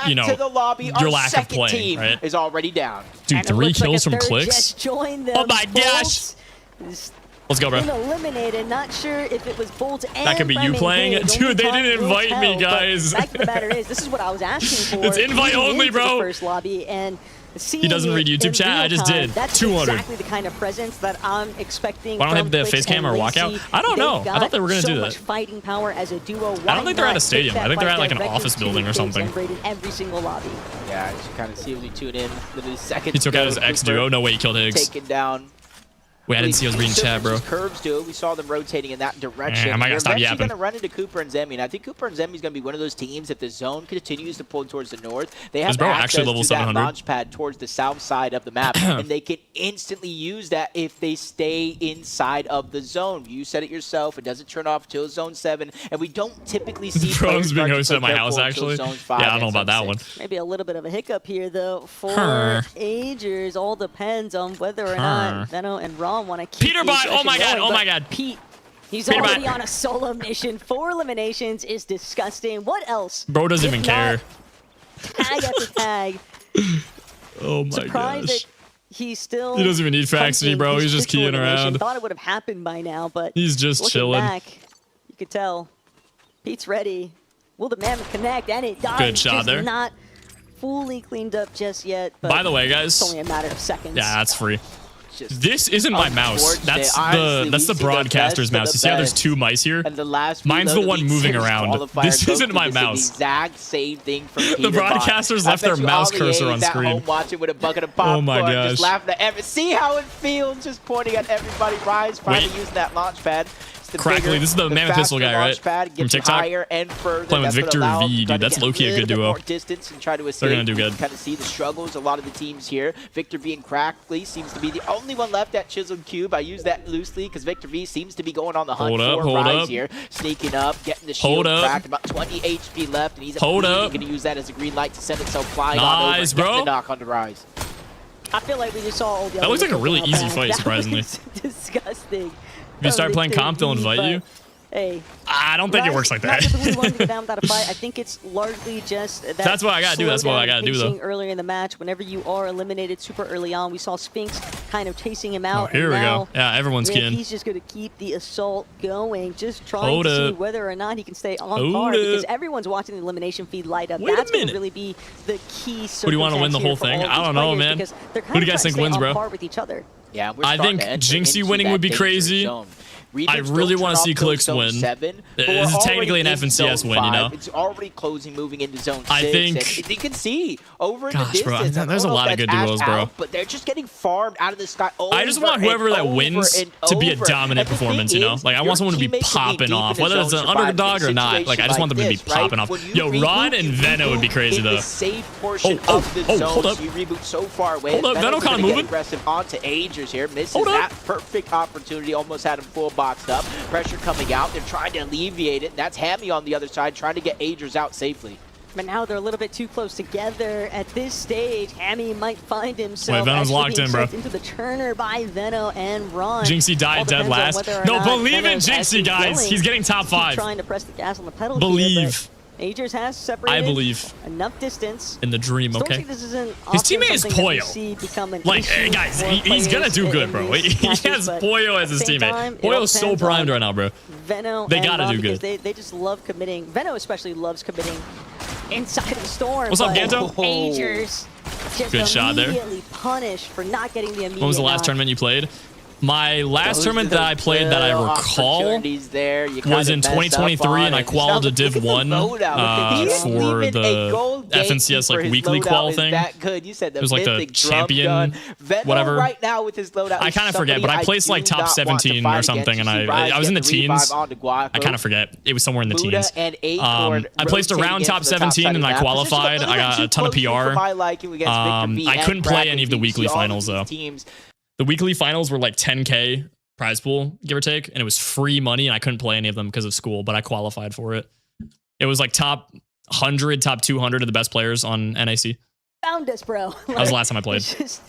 you know, your lack of playing, right? Is already down. Dude, 3 kills from Clix? Oh my gosh! Let's go, bro. Eliminated. Not sure if it was Bolt and that could be you playing. Dude, they didn't invite me, guys. The fact of the matter is, this is what I was asking for. It's invite only, bro. First lobby, and he doesn't read YouTube chat. I just did. That's 200. exactly the kind of presence that I'm expecting. Why don't they have the Clix face cam or and walkout? Lacey. I don't know. I thought they were going to do so that. much fighting power as a duo. I don't think they're at a stadium. I think they're at like an office building or something. Every single lobby. Yeah, as you kind of see as we tune in. Literally seconds. He took out his X duo. No way he killed Higgs. Taken down. Wait, I didn't see us reading chat, bro. Curves do. We saw them rotating in that direction. I might gotta stop yapping. They're going to run into Cooper and Zemi, and I think Cooper and Zemi is going to be one of those teams. If the zone continues to pull towards the north, they have access to that launch pad towards the south side of the map, and they can instantly use that if they stay inside of the zone. You said it yourself. It doesn't turn off until Zone 7, and we don't typically see pros being hosted at my house, actually. Yeah, I don't know about that one. Maybe a little bit of a hiccup here, though, for Agers. All depends on whether or not Venno and Rom want to keep Peterbot, oh my god, oh my god. Pete He's Peterbot. already on a solo mission. 4 eliminations is disgusting. What else? Bro doesn't even care. Tag after tag. Oh my Surprised gosh. that he's still. He doesn't even need Faxity, hunting bro. his He's just physical keying elimination. around. Thought it would have happened by now, but He's just looking chilling. back, you could tell Pete's ready. Will the Mammoth connect? And it does. Good shot just there. Not fully cleaned up just yet. But By the way, guys. it's only a matter of seconds. Yeah, that's free. Just This isn't my mouse. That's Honestly, the we see broadcaster's best of mouse. the You see how there's best. 2 mice here? And the last Mine's the reload one Elite moving Series around. qualifier This goes isn't through my the mouse. exact same thing from The broadcasters left their mouse cursor on screen. Home watching with a bucket of popcorn, Oh my gosh. just laughing at every. See how it feels, just pointing at everybody. Rise, finally Wait. using that launch pad. It's the Crackly, bigger, this is the Mammoth faster Pistol guy, right? launch pad, From gets you TikTok? higher and further. Playing with That's what Victor allows V, him to dude. That's get low-key a little good bit duo. more distance and try to escape. They're gonna do good. Kind of see the struggles. A lot of the teams here. Victor V and Crackly seems to be the only one left at Chiseled Cube. I use that loosely because Victor V seems to be going on the hunt for Rise here, sneaking up, getting the shield cracked. About 20 HP left, and he's going to use that as a green light to send itself flying on over and get the knock on the Rise. I feel like we just saw all the. That looks like a really easy fight, surprisingly. Disgusting. If you start playing comp, they'll invite you. Hey, I don't think it works like that. Not typically one to go down without a fight. I think it's largely just that. That's what I gotta do. That's what I gotta do, though. Earlier in the match, whenever you are eliminated super early on, we saw Sphinx kind of chasing him out. Oh, here we go. Yeah, everyone's keying. He's just going to keep the assault going, just trying to see whether or not he can stay on par, because everyone's watching the elimination feed light up. That's going to really be the key. Who do you want to win the whole thing? I don't know, man. Who do you guys think wins, bro? With each other. Yeah, I think Jinxie winning would be crazy. I really want to see Clix win. This is technically an FNCS win, you know? It's already closing, moving into zone 6. I think... You can see over in the distance. Bro, there's a lot of good duos, bro. But they're just getting farmed out of the sky. I just want whoever that wins to be a dominant performance, you know? Like, I want someone to be popping off, whether it's an underdog or not. Like, I just want them to be popping off. Yo, Ron and Veno would be crazy, though. Hold up. You reboot so far away. Hold up, Veno kind of moving. Aggressive onto Agers here. Misses that perfect opportunity. Almost had him full boxed up. Pressure coming out. They're trying to alleviate it. That's Hammy on the other side, trying to get Agers out safely. But now they're a little bit too close together. At this stage, Hammy might find himself Venom's locked in, bro. Into the Turner by Veno and Ron. Jinxie died dead last. No, believe in Jinxie, guys. He's getting top 5. Trying to press the gas on the pedal. Believe. Agers has separated. I believe. Enough distance. In the dream, okay? This isn't his teammate is Poyo. Like, hey, guys, he's gonna do good, bro. He has Poyo as his teammate. Poyo's so primed right now, bro. Veno they gotta do good. They just love committing. Veno especially loves committing inside the storm. What's up, Ganto? Agers just good shot there. Immediately punished for not getting the immediate. When was the last tournament you played? My last tournament that I played that I recall was in 2023, and I qualified to Div 1 for the FNCS like weekly qual thing. It was like the champion, whatever. Right now with his loadout, I kind of forget, but I placed like top 17 or something, and I was in the teens. I kind of forget. It was somewhere in the teens. I placed around top 17, and I qualified. I got a ton of PR. I couldn't play any of the weekly finals though. The weekly finals were like 10K prize pool, give or take, and it was free money, and I couldn't play any of them because of school, but I qualified for it. It was like top 100, top 200 of the best players on NAC. Found us, bro. That was the last time I played. It's just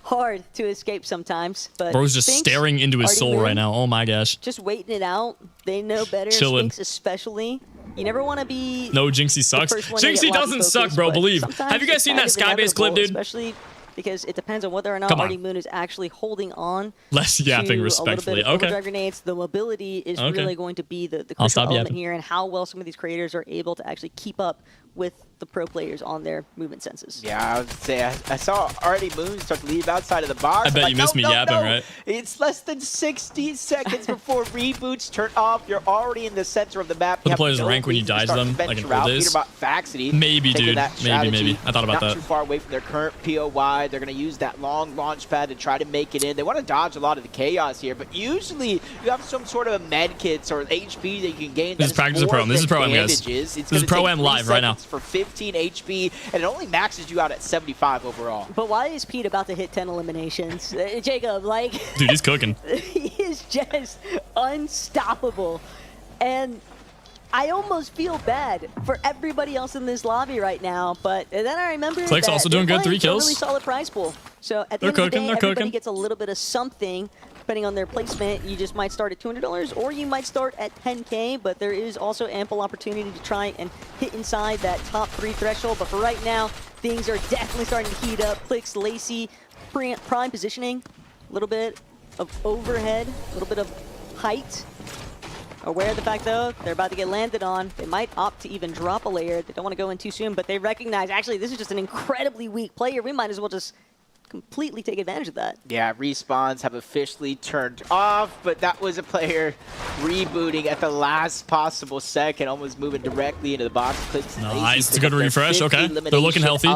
hard to escape sometimes, but bro's just staring into his soul right now. Oh my gosh. Just waiting it out. They know better. Chilling. Sphinx especially. You never want to be... No, Jinxie sucks. Jinxie doesn't suck, bro. Believe. Have you guys seen that Skybase clip, dude? Especially because it depends on whether or not Artie Moon is actually holding on. Less yapping, respectfully. Okay. Overdrive grenades. The mobility is really going to be the crucial element here, and how well some of these creators are able to actually keep up with the pro players on their movement senses. Yeah, I would say I saw Artie Moon start to leave outside of the box. I bet you missed me yapping, right? It's less than 60 seconds before reboots turn off. You're already in the center of the map. What the players rank when you die to them, like in old days? Maybe, dude. Maybe. I thought about that. Not too far away from their current POY. They're going to use that long launch pad to try to make it in. They want to dodge a lot of the chaos here, but usually you have some sort of med kits or HP that you can gain. This is practice of Pro-Am. This is Pro-Am, guys. This is Pro-Am live right now. For 15 HP, and it only maxes you out at 75 overall. But why is Pete about to hit 10 eliminations? Jacob, like... Dude, he's cooking. He is just unstoppable. And I almost feel bad for everybody else in this lobby right now, but then I remember Clix also doing good, 3 kills. Really solid prize pool. So at the end of the day, everybody gets a little bit of something depending on their placement, you just might start at $200 or you might start at 10K, but there is also ample opportunity to try and hit inside that top 3 threshold. But for right now, things are definitely starting to heat up. Clix, Lacey, prime positioning, a little bit of overhead, a little bit of height. Aware of the fact, though, they're about to get landed on. They might opt to even drop a layer. They don't want to go in too soon, but they recognize, actually, this is just an incredibly weak player. We might as well just completely take advantage of that. Yeah, respawns have officially turned off, but that was a player rebooting at the last possible second, almost moving directly into the box. Clix, nice, it's a good refresh. Okay, they're looking healthy.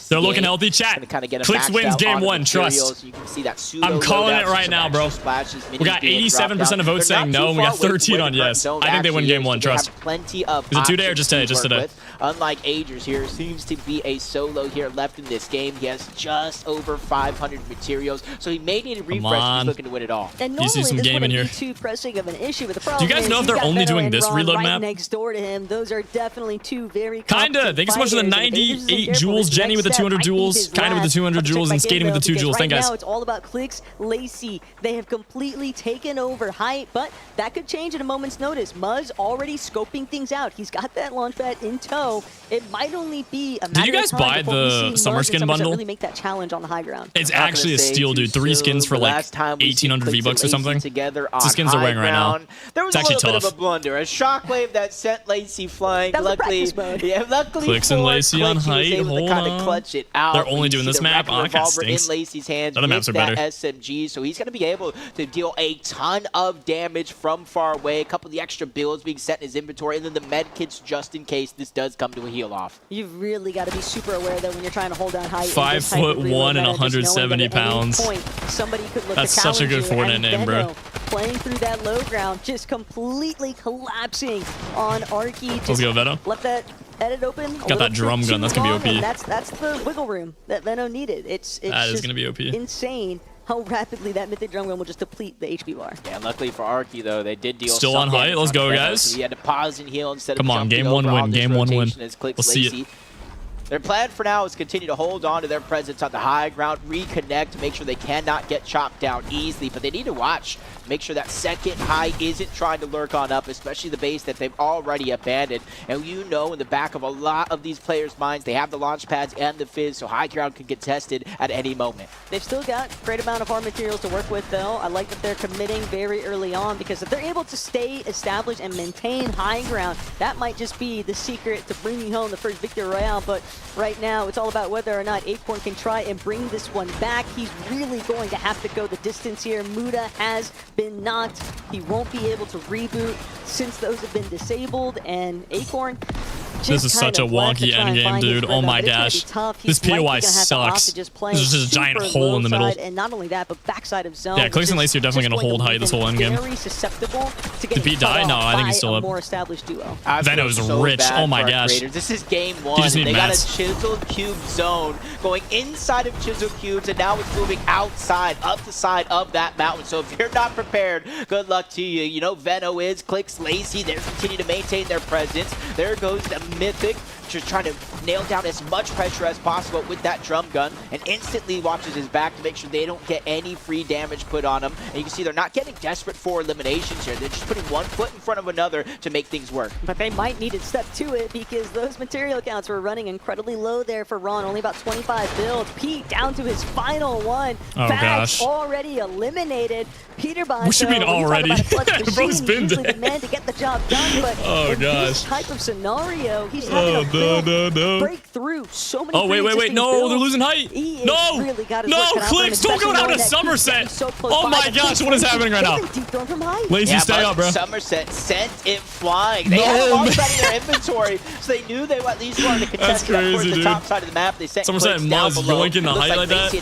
They're looking healthy. Chat. Clix wins game 1. Trust. You can see that I'm calling it right now, bro. We got 87% of votes saying no, and we got 13 on yes. I think they win game 1. Trust. Plenty of. Is it today or just today? Just today. Unlike Agers here, seems to be a solo here left in this game. He has just over 500 materials, so he may need a refresh. He's looking to win it all. And normally some this game in wouldn't here. be too pressing of an issue, but the problem do you guys know if they're only doing this reload map? Next door to him, those are definitely two very kinda. Thank you so much for the 98 jewels, Jenny with the 200 jewels, kinda with the 200 jewels, and skating with the 2 jewels. Thank you guys. Right now, it's all about Clix, Lacey. They have completely taken over height, but that could change at a moment's notice. Muzz already scoping things out. He's got that launch pad in tow. It might only be a matter of time. Did you guys buy the summer skin bundle? Really make that challenge on the high ground. It's actually a steal, dude. 3 skins for like 1,800 V-Bucks or something. It's the skins they're wearing right now. There was it's actually a little tough. bit of a blunder. A shockwave that sent Lacey flying. That was luckily, luckily Clix and Lacey on height. Hold on. Clutch it out. They're only doing this map. Oh, that kind of stinks. In Lacey's hands Other maps are better. SMG, so he's going to be able to deal a ton of damage from far away. A couple of the extra builds being set in his inventory, and then the med kits just in case this does come to a heal off. You've really got to be super aware that when you're trying to hold down height. 5'1" and 170 pounds. Somebody could look. That's such a good Fortnite name, bro. Playing through that low ground, just completely collapsing on Arky. Let's go, Veto. Left that edit open. Got that drum gun. That's gonna be OP. That's the wiggle room that Venom needed. It's that is gonna be OP. Insane how rapidly that mythic drum gun will just deplete the HP bar. Yeah, luckily for Arky though, they did deal. Still on height. Let's go, guys. So he had to pause and heal instead Come of on, game 1 win. Game 1 win. Let's see it. Their plan for now is continue to hold on to their presence on the high ground, reconnect, make sure they cannot get chopped down easily, but they need to watch. Make sure that second high isn't trying to lurk on up, especially the base that they've already abandoned. And you know, in the back of a lot of these players' minds, they have the launch pads and the fizz, so high ground can get tested at any moment. They've still got a great amount of hard materials to work with, though. I like that they're committing very early on, because if they're able to stay established and maintain high ground, that might just be the secret to bringing home the first victory royale. But right now, it's all about whether or not Acorn can try and bring this one back. He's really going to have to go the distance here. Muda has been knocked. He won't be able to reboot since those have been disabled, and Acorn this is such a wonky endgame, dude. Oh my gosh. This POI sucks. This is just a giant hole in the middle. And not only that, but backside of zone. Yeah, Clix and Lacey are definitely going to hold height this whole endgame. Did Pete die? No, I think he's still up. More established duo. Veno's rich. Oh my gosh. This is game 1. They got a Chisel Cube zone going inside of Chisel Cubes, and now it's moving outside, up the side of that mountain. So if you're not prepared, good luck to you. You know, Veno is, Clix, Lacey, they continue to maintain their presence. There goes the Mythic, just trying to nail down as much pressure as possible with that drum gun, and instantly watches his back to make sure they don't get any free damage put on him. And you can see they're not getting desperate for eliminations here. They're just putting one foot in front of another to make things work. But they might need to step to it, because those material counts were running incredibly low there for Ron. Only about 25 builds. Pete down to his final one. Oh gosh. Already eliminated. Peterbot, what you mean already? Bro's been dead. The man to get the job done, but in this type of scenario, he's having to break through so many. Oh wait, no, they're losing height. No, really no, Clix, don't go down to Somerset. Oh my gosh, what is happening right now? Lazy, stay up, bro. Somerset sent it flying. They had a launch pad in their inventory, so they knew they at least wanted to contest the top side of the map. They sent Somerset and Muzz yoinking the height like that.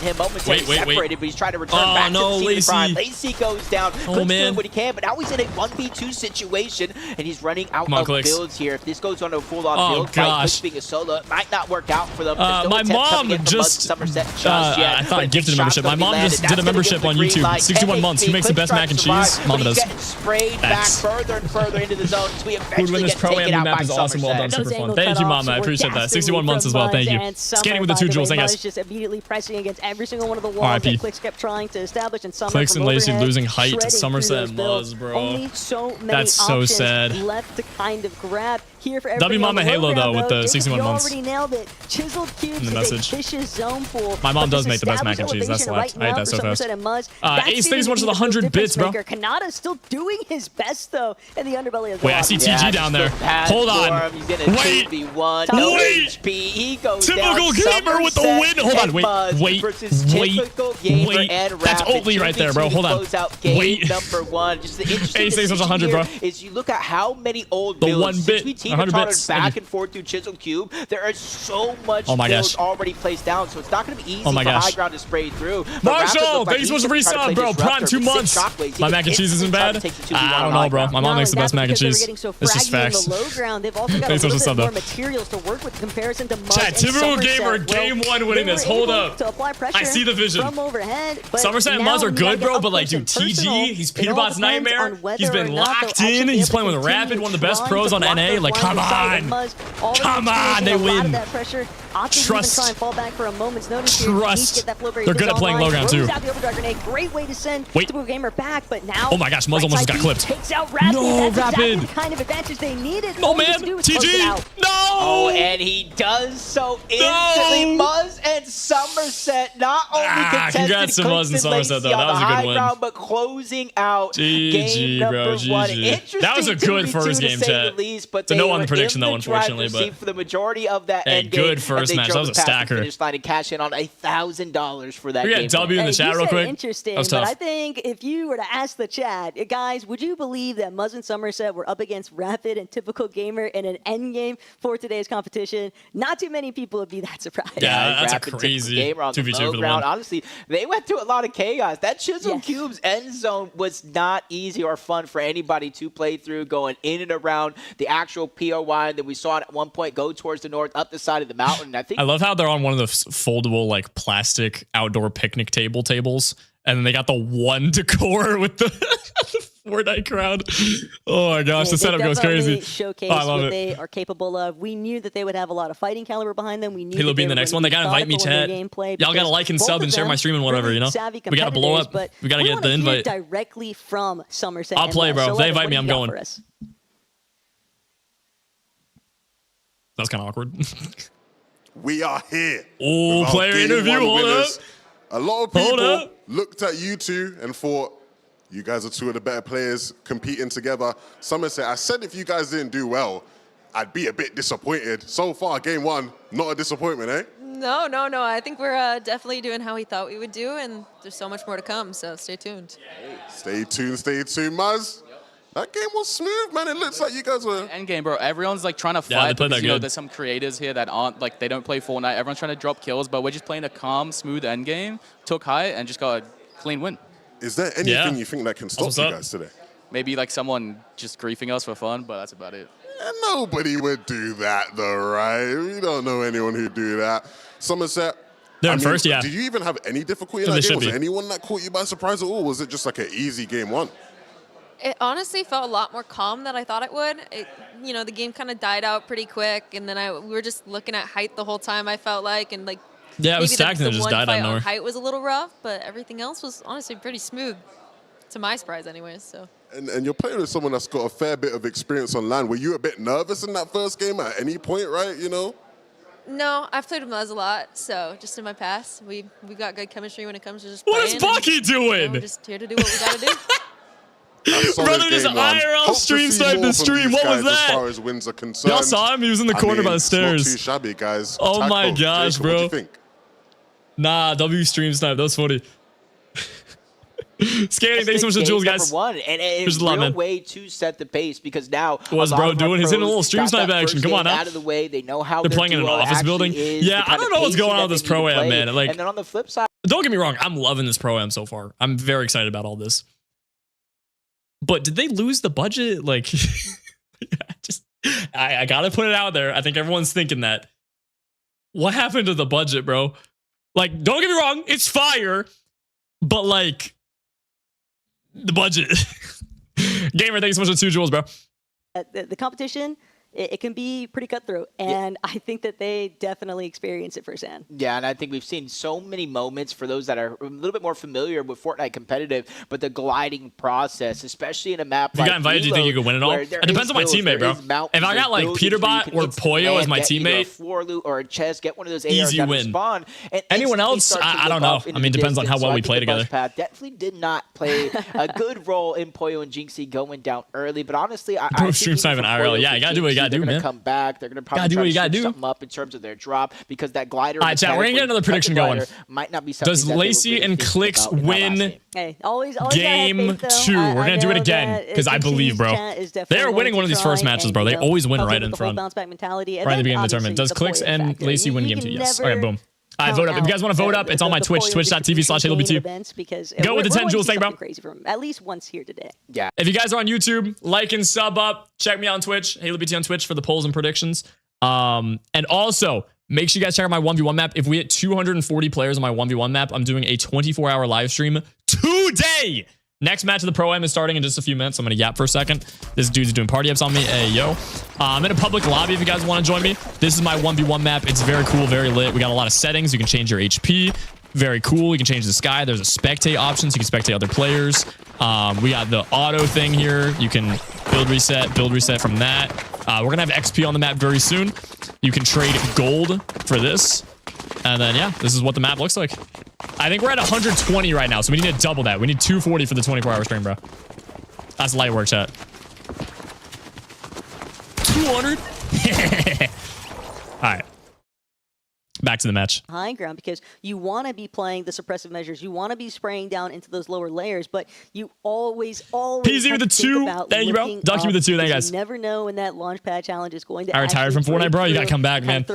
Wait. But he's trying to return back to the scene of crime. Lacey goes down. Clix doing what he can, but now he's in a 1v2 situation, and he's running out of builds here. If this goes on a full-on build fight, gosh. Being a solo, it might not work out for them. My mom just, I thought I gifted a membership. My mom just did a membership on YouTube. 61 months. Who makes the best mac and cheese? Mama does. Sprayed back further and further into the zone. So we eventually get taken out map by is awesome. Well done. Somerset. Super fun. Thank you, Mama. I appreciate that. 61 months as well. Thank you. Skating with the 2 jewels. Thank you guys. Just immediately pressing against every single one of the walls that Clix kept trying to establish. And Clix and Lacey losing height to Somerset and Muzz, bro. Only so many That's so sad. left to kind of grab here for W Mama Halo though with the 61 months. Already nailed it. Chiseled cubes in the message. A vicious zone pool. My mom does make the best mac and cheese. That's slapped. I ate that so fast. Ace thanks so much for the 100 bits, bro. Kanata still doing his best though in the underbelly of the Wait, I see TG down there. Hold on. Wait. Typical gamer with the win. Hold on. Wait. That's Oatly right there, bro. Hold on. Wait. Ace thanks so much 100, bro. Is you look at how many old the builds, 1 bit. 100 bits. Back and forth through Chisel Cube. There is so much builds already placed down, so it's not going to be easy for high ground to spray through. Marshall, thanks so much for resub, bro. Prime 2 months. My mac and cheese isn't bad. I don't know, bro. My mom makes the best mac and cheese. It's just facts. Thanks so much for sub, though. Chat, typical gamer, game 1 winning this. Hold up. I see the vision. Somerset and Muzz are good, bro, but like, dude, TG, he's Peterbot's nightmare. He's been locked in. He's playing with Rapid, one of the best pros on NA. Like, come on. Come on, they win. Trust. Trust. They're good at playing low ground, too. Wait. Oh my gosh, Muzz almost got clipped. No, Rapid. Oh, man. TG. No. Oh, and he does so instantly. Muzz and Somerset not only contested congrats to Muzz and Somerset, though. That was a good win. Ground, but closing out GG, bro. GG. That was a good first game, chat. It's a no-one prediction, though, unfortunately. But for the majority of that a good first match. That was a stacker. And cash in on $1,000 for that. We got W in the chat real quick. Interesting, but I think if you were to ask the chat, guys, would you believe that Muzz and Somerset were up against Rapid and Typical Gamer in an end game for today's competition? Not too many people would be that surprised. Yeah, that's Rapid, a crazy 2v2 for the win. Honestly, they went through a lot of chaos. That Chisel Cube's end zone was not easy or fun for anybody to play through, going in and around the actual POI that we saw at one point go towards the north, up the side of the mountain. I love how they're on one of the foldable, like, plastic outdoor picnic tables, and then they got the one decor with the Fortnite crowd. Oh my gosh, the setup goes crazy. Showcase what they are capable of. We knew that they would have a lot of fighting caliber behind them. We knew Halo being the next one. They gotta invite me, chat. Y'all gotta like and sub and share my stream and whatever, you know. We gotta blow up. We gotta get the invite directly from Somerset. I'll play, bro. If they invite me, I'm going. That's kind of awkward. We are here. Oh, player interview. Hold up. A lot of people looked at you two and thought, you guys are 2 of the better players competing together. Somerset, I said if you guys didn't do well, I'd be a bit disappointed. So far, game 1, not a disappointment, eh? No. I think we're definitely doing how we thought we would do, and there's so much more to come, so stay tuned. Stay tuned, Muzz. That game was smooth, man. It looks like you guys were... End game, bro. Everyone's like trying to fight because, you know, there's some creators here that aren't, like, they don't play Fortnite. Everyone's trying to drop kills, but we're just playing a calm, smooth end game. Took high and just got a clean win. Is there anything you think that can stop you guys today? Maybe like someone just griefing us for fun, but that's about it. Yeah, nobody would do that, though, right? We don't know anyone who'd do that. Somerset, they're first, yeah. Did you even have any difficulty in that game? Was there anyone that caught you by surprise at all? Was it just like an easy game 1? It honestly felt a lot more calm than I thought it would. You know, the game kind of died out pretty quick, and then we were just looking at height the whole time, I felt like, and like it was stacked and it just died out of nowhere. Height was a little rough, but everything else was honestly pretty smooth, to my surprise anyways. So. And you're playing with someone that's got a fair bit of experience on land. Were you a bit nervous in that first game at any point, right, you know? No, I've played with Muzz a lot, so just in my past, we've got good chemistry when it comes to just playing. What is Bucky doing? You know, we're just here to do what we gotta do. Brother just IRL stream sniped the stream. What was that? As far as wins are concerned. Y'all saw him? He was in the corner by the stairs. Not too shabby, guys. Oh my gosh, bro. What do you think? Nah, W stream snipe. That was funny. Skating, thanks so much for the jewels, guys. And it's a real way to set the pace because now what's bro doing? He's in a little stream snipe action. Come on, out of the way. They know how they're playing in an office building. Yeah, I don't know what's going on with this pro-am, man. Like, and then on the flip side, don't get me wrong, I'm loving this pro-am so far. I'm very excited about all this. But did they lose the budget? Like, I gotta put it out there. I think everyone's thinking that. What happened to the budget, bro? Like, don't get me wrong, it's fire, but like, the budget. Gamer, thank you so much for 2 jewels, bro. The competition, it can be pretty cutthroat, and I think that they definitely experience it firsthand. Yeah, and I think we've seen so many moments for those that are a little bit more familiar with Fortnite competitive, but the gliding process, especially in a map if you got invited, do you think you could win it all? It depends on my teammate, bro. If I got like Peterbot or Poyo as my teammate, a floor loot or a chest, get one of those ARs easy win. Spawn, and anyone else, I don't know. I mean, it depends on how well we play together. Definitely did not play a good role in Poyo and Jinxie going down early, but honestly, I think stream's not even IRL. Yeah, you gotta do what you gotta do, man. Come back. They're going to probably try to switch something up in terms of their drop because that glider. All right, chat, we're going to get another prediction going. Might not be something. Does Lacey and Clix win always game 2? We're going to do it again because I believe, bro. They are winning one of these first matches, bro. They always win right in front. Right at the beginning of the tournament. Does Clix and Lacey win game 2? Yes. Okay, boom. All right, vote up. If you guys want to vote up, it's on my Twitch, twitch.tv/HaloBT. Go with the 10 jewels, thank you, bro. Crazy from at least once here today. Yeah. If you guys are on YouTube, like and sub up. Check me out on Twitch, HaloBT on Twitch for the polls and predictions. And also, make sure you guys check out my 1v1 map. If we hit 240 players on my 1v1 map, I'm doing a 24-hour live stream today. Next match of the Pro-Am is starting in just a few minutes. I'm going to yap for a second. This dude's doing party ups on me. Hey, yo. I'm in a public lobby if you guys want to join me. This is my 1v1 map. It's very cool, very lit. We got a lot of settings. You can change your HP. Very cool. You can change the sky. There's a spectate option, so you can spectate other players. We got the auto thing here. You can build reset from that. We're going to have XP on the map very soon. You can trade gold for this. And then, yeah, this is what the map looks like. I think we're at 120 right now, so we need to double that. We need 240 for the 24-hour stream, bro. That's light work, chat. 200? All right. Back to the match. High ground because you want to be playing the suppressive measures. You want to be spraying down into those lower layers, but you always PZ with the 2. Thank you, bro. Ducky with the 2. Thank you, guys. You never know when that launch pad challenge is going to. I retired from Fortnite, bro. You got to come back, man.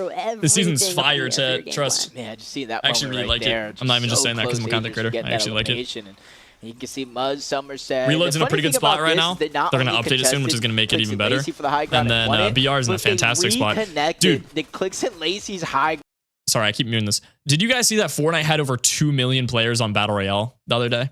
This season's fire, chat. Trust. Yeah, just see that. I actually really like it. I'm not even just saying that because I'm a content creator. I actually like it. You can see Muzz, Somerset. Reload's in a pretty good spot right now. They're going to update it soon, which is going to make it even better. And then BR's in a fantastic spot. Dude, the Clix and Lacey's high. Sorry, I keep muting this. Did you guys see that Fortnite had over 2 million players on Battle Royale the other day?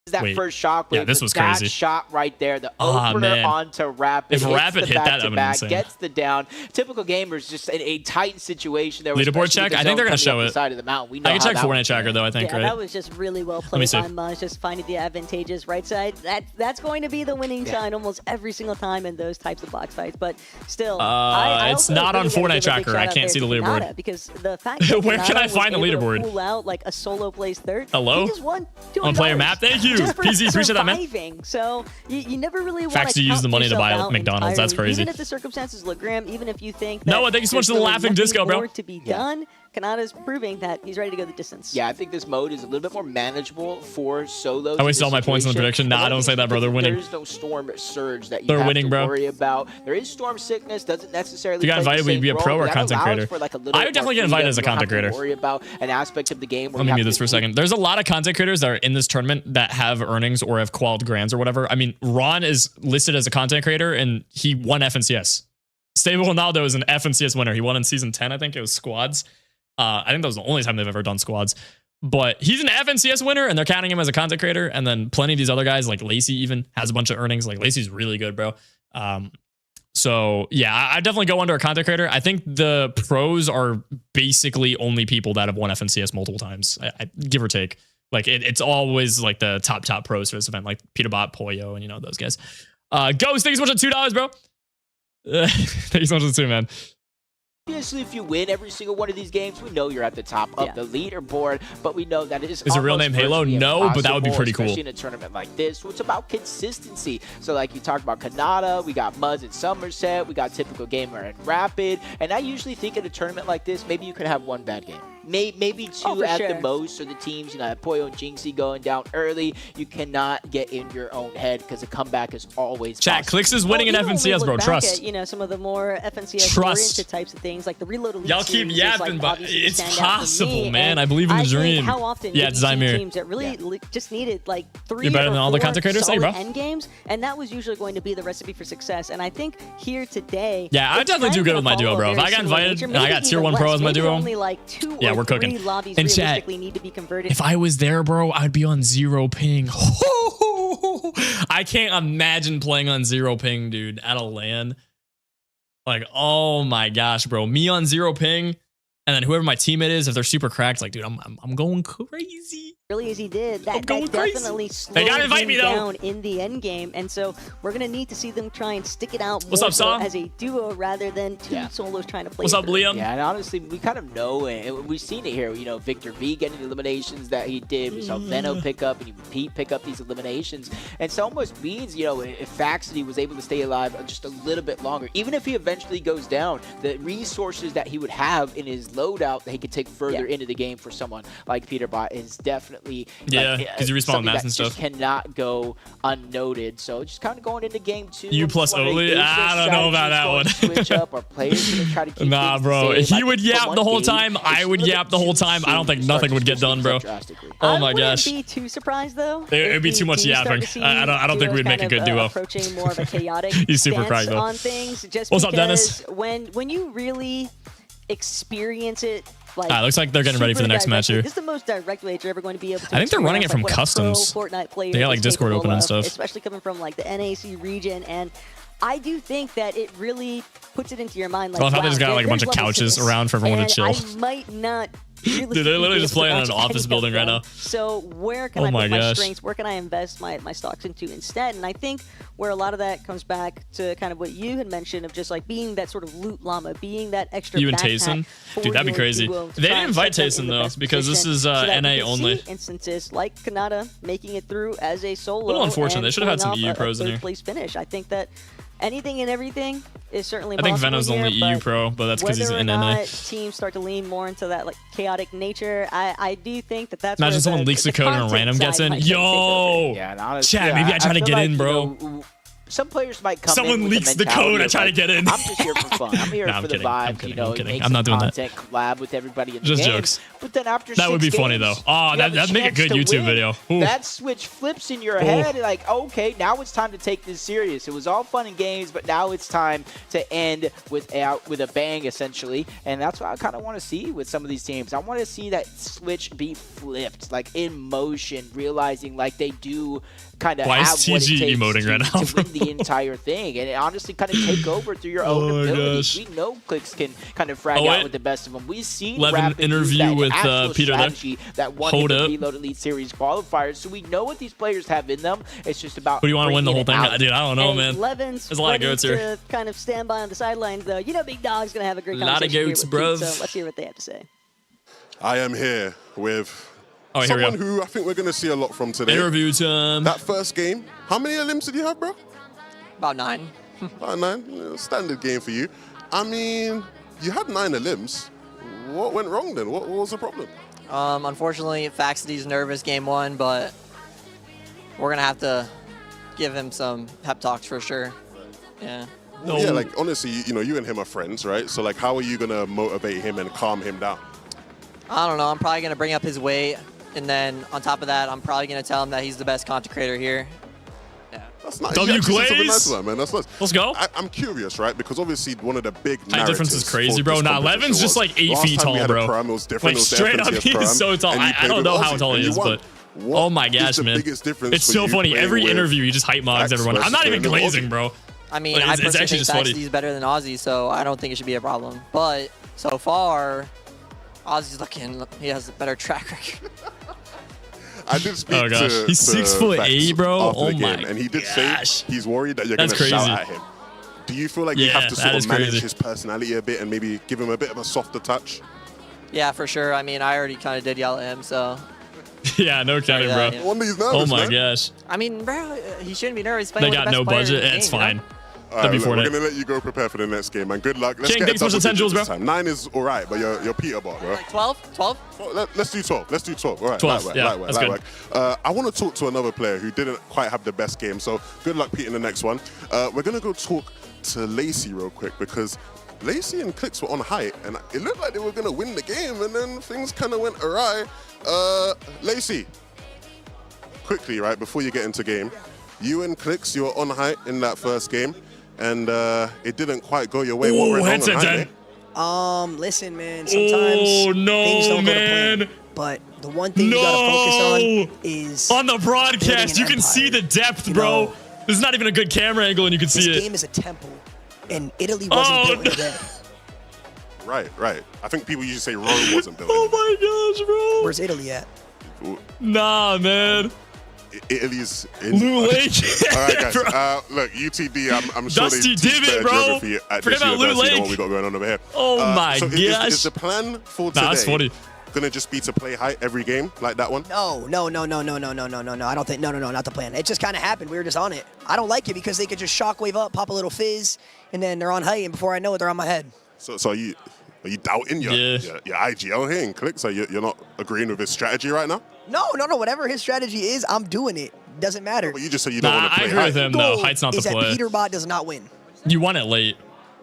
That first shot, yeah, this was crazy. That shot right there, the opener onto Rapid. If Rapid hit that, that would be insane. Gets the down. Typical gamers, just in a tight situation. There was leaderboard check. I think they're gonna show it. Side of the mountain. We know I can check Fortnite tracker though. I think right. That was just really well played by Muzz, just finding the advantageous right side. That's going to be the winning sign almost every single time in those types of box fights. But still, it's not on Fortnite tracker. I can't see the leaderboard because the fact that where can I find the leaderboard? Pull out like a solo place third. Hello. On player map. Thank you. PZ, appreciate that, man. So you never really want to use the money to buy McDonald's. That's crazy. Even if the circumstances look grim, even if you think Noah, thank you so much for the laughing disco, bro. To be done, Kanata's proving that he's ready to go the distance. Yeah, I think this mode is a little bit more manageable for solos. I wasted all my points in the prediction. Nah, don't say that, bro. They're winning. There's no storm surge that you have to worry about. There is storm sickness. Doesn't necessarily. If you got invited, would you be a pro or content creator? I would definitely get invited as a content creator. Worry about an aspect of the game. Let me mute this for a second. There's a lot of content creators that are in this tournament that have earnings or have qualified grands or whatever. I mean, Ron is listed as a content creator and he won FNCS. Stable Ronaldo is an FNCS winner. He won in season 10, I think it was squads. I think that was the only time they've ever done squads. But he's an FNCS winner, and they're counting him as a content creator. And then plenty of these other guys, like Lacey even, has a bunch of earnings. Like, Lacey's really good, bro. So, yeah, I definitely go under a content creator. I think the pros are basically only people that have won FNCS multiple times, give or take. Like, it's always, like, the top pros for this event, like Peterbot, Poyo, and, you know, those guys. Ghost, thank you so much for $2, bro. Thank you so much for the 2, man. Obviously, if you win every single one of these games, we know you're at the top of the leaderboard, but we know that it is a real name Halo? No, but that would be pretty cool. Especially in a tournament like this, so it's about consistency. So like you talked about Kanata, we got Muzz and Somerset, we got Typical Gamer and Rapid, and I usually think in a tournament like this, maybe you could have one bad game. maybe 2 at the most. So the teams, you know, Poyo and Jinxie going down early. You cannot get in your own head because a comeback is always Chat, Clix is winning in FNCS, bro. Trust. At, you know, some of the more FNCS oriented types of things like the Reload Elite. Y'all keep yapping, but it's possible, man. And I believe in the dream. How often it's Zymir. Teams that really just needed like 3 You're better than all the content creators, say, bro. End games, and that was usually going to be the recipe for success. And I think here today, yeah, I definitely do good with my duo, bro. If I got invited and I got tier 1 pro as my duo, yeah, we're cooking. And chat, need to be converted. If I was there, bro, I'd be on 0 ping. I can't imagine playing on 0 ping, dude, at a LAN. Like, oh my gosh, bro. Me on 0 ping, and then whoever my teammate is, if they're super cracked, like, dude, I'm going crazy. Really as he did, that definitely slowed him down in the end game, and so we're gonna need to see them try and stick it out more so as a duo rather than 2 solos trying to play. What's up, Liam? Yeah, and honestly, we kind of know it. We've seen it here. You know, Victor V getting the eliminations that he did. We saw Venno pick up and Pete pick up these eliminations, and so almost means, you know, if Faxity was able to stay alive just a little bit longer, even if he eventually goes down, the resources that he would have in his loadout that he could take further into the game for someone like Peterbot is definitely because you respawn maps and stuff. Just cannot go unnoted. So just kind of going into game 2. You plus Oli? I don't know about that one. Switch up, or players gonna try to keep nah, bro. He would yap the whole time. I would yap the whole time. I don't think nothing would get done, bro. Oh my gosh. I wouldn't be too surprised though. It would be too much yapping. I don't think we'd make a good duo. Approaching more of a chaotic He's super cracked though. On things, just what's up, Dennis? When you really experience it. Like, looks like they're getting ready for the next match here. This is the most direct way you're ever going to be able to. I think they're running it from customs. They got like Discord open and stuff. Especially coming from like the NAC region, and I do think that it really puts it into your mind. Like, I love how they just got like a bunch of couches around for everyone to chill. I might not. Dude, they're literally just playing in an office building right now. So where can I put my strengths? Where can I invest my stocks into instead? And I think where a lot of that comes back to kind of what you had mentioned of just like being that sort of loot llama, being that extra. You and Tayson, dude, that'd be crazy. They didn't invite Tayson though because this is NA only. Instances like Kanata making it through as a solo. A little unfortunate. They should have had some EU pros in here. Place finish. I think that anything and everything is certainly possible. I think Venom's the only EU pro, but that's because he's in NA. Teams start to lean more into that like chaotic nature. I do think that's. Imagine someone leaks the code and a random gets in. Yo, chat. Maybe I try to get in, bro. Some players might come. Someone leaks the code. I try to get in. I'm just here for fun. I'm here for the vibe. You know, make I'm not doing that. Collab with everybody in the just game. jokes. But then after that would be funny though. Oh, that'd make a good YouTube video. That switch flips in your head. Like, okay, now it's time to take this serious. It was all fun and games, but now it's time to end with a bang, essentially. And that's what I kind of want to see with some of these teams. I want to see that switch be flipped, like in motion, realizing like they do kind of have what it takes emoting right now, to win the entire thing, and honestly kind of take over through your own abilities. We know Clix can kind of frag out with the best of them. We've seen Rapid interview with Peter there. That won the Reload Elite Series qualifiers, so we know what these players have in them. It's just about. Who do you want to win the whole thing? Dude, I don't know, man. Levin's There's a lot of goats here. Kind of stand by on the sidelines, though. You know, Big Dog's gonna have a great A conversation. lot of goats, bro. So let's hear what they have to say. I am here with. Someone who I think we're going to see a lot from today. Interview time. That first game. How many elims did you have, bro? About 9. About 9. Standard game for you. I mean, you had 9 elims. What went wrong then? What was the problem? Unfortunately, Faxity's nervous game 1, but we're going to have to give him some pep talks for sure. Yeah. No. Yeah, like, honestly, you know, you and him are friends, right? So, like, how are you going to motivate him and calm him down? I don't know. I'm probably going to bring up his weight. And then on top of that, I'm probably going to tell him that he's the best content creator here. Yeah. That's nice. W-Glaze? Nice one, man. That's nice. Let's go. I'm curious, right? Because obviously one of the big height difference is crazy, bro. Nah, Levin's just like 8 feet tall, bro. It was different. Like straight up, he's so tall. I don't know how tall he is, but oh my gosh, man. It's so funny. Every interview, he just hype mogs everyone. I'm not even glazing, bro. I mean, I personally think Faxity's better than Ozzy, so I don't think it should be a problem. But so far, Ozzy's looking, he has a better track record. I did speak to he's 6'8", bro. Oh my and he did say he's worried that you're going to shout at him. Do you feel like you have to sort of manage his personality a bit and maybe give him a bit of a softer touch? Yeah, for sure. I mean, I already kind of did yell at him, so. Yeah, no kidding, bro. No wonder he's nervous, oh my gosh. I mean, bro, he shouldn't be nervous. They got no budget. It's fine. All right, look, we're Fortnite. going to let you go prepare for the next game, man. Good luck. Let's King, get thanks for the 10 jewels, bro. this time. 9 is all right, but you're Peterbot, bro. Like 12? 12? Let's do 12. Let's do 12. All right, 12, light work, yeah, light work, that's light good. work. I want to talk to another player who didn't quite have the best game, so good luck, Pete, in the next one. We're going to go talk to Lacey real quick because Lacey and Clix were on height, and it looked like they were going to win the game, and then things kind of went awry. Lacey, quickly, right, before you get into game, you and Clix, you were on height in that first game, and it didn't quite go your way. What went wrong on height, eh? Listen, man, sometimes things don't go to plan. But the one thing you gotta focus on is on the broadcast. You can see the depth, bro. This is not even a good camera angle, and you can see it. This game is a temple, and Italy wasn't built in a day. Right. I think people usually say Rome wasn't built. Oh my gosh, bro. Where's Italy at? Nah, man. Italy's in Lou Lake. All right, guys. Look, UTD. I'm sure Dusty they teach Divot, better bro. geography at Forget this about Lou university than Lake. what we got going on over here. Oh my so gosh. Is the plan for today that's funny. gonna just be to play height every game like that one? No. I don't think. No, not the plan. It just kind of happened. We were just on it. I don't like it because they could just shockwave up, pop a little fizz, and then they're on height, and before I know it, they're on my head. So are you doubting your IGL here in Clix? So you're not agreeing with his strategy right now? No. Whatever his strategy is, I'm doing it. Doesn't matter. But you just said you don't want to play I agree height. with him, though. Height's not the is that play. Peterbot does not win. You won it late.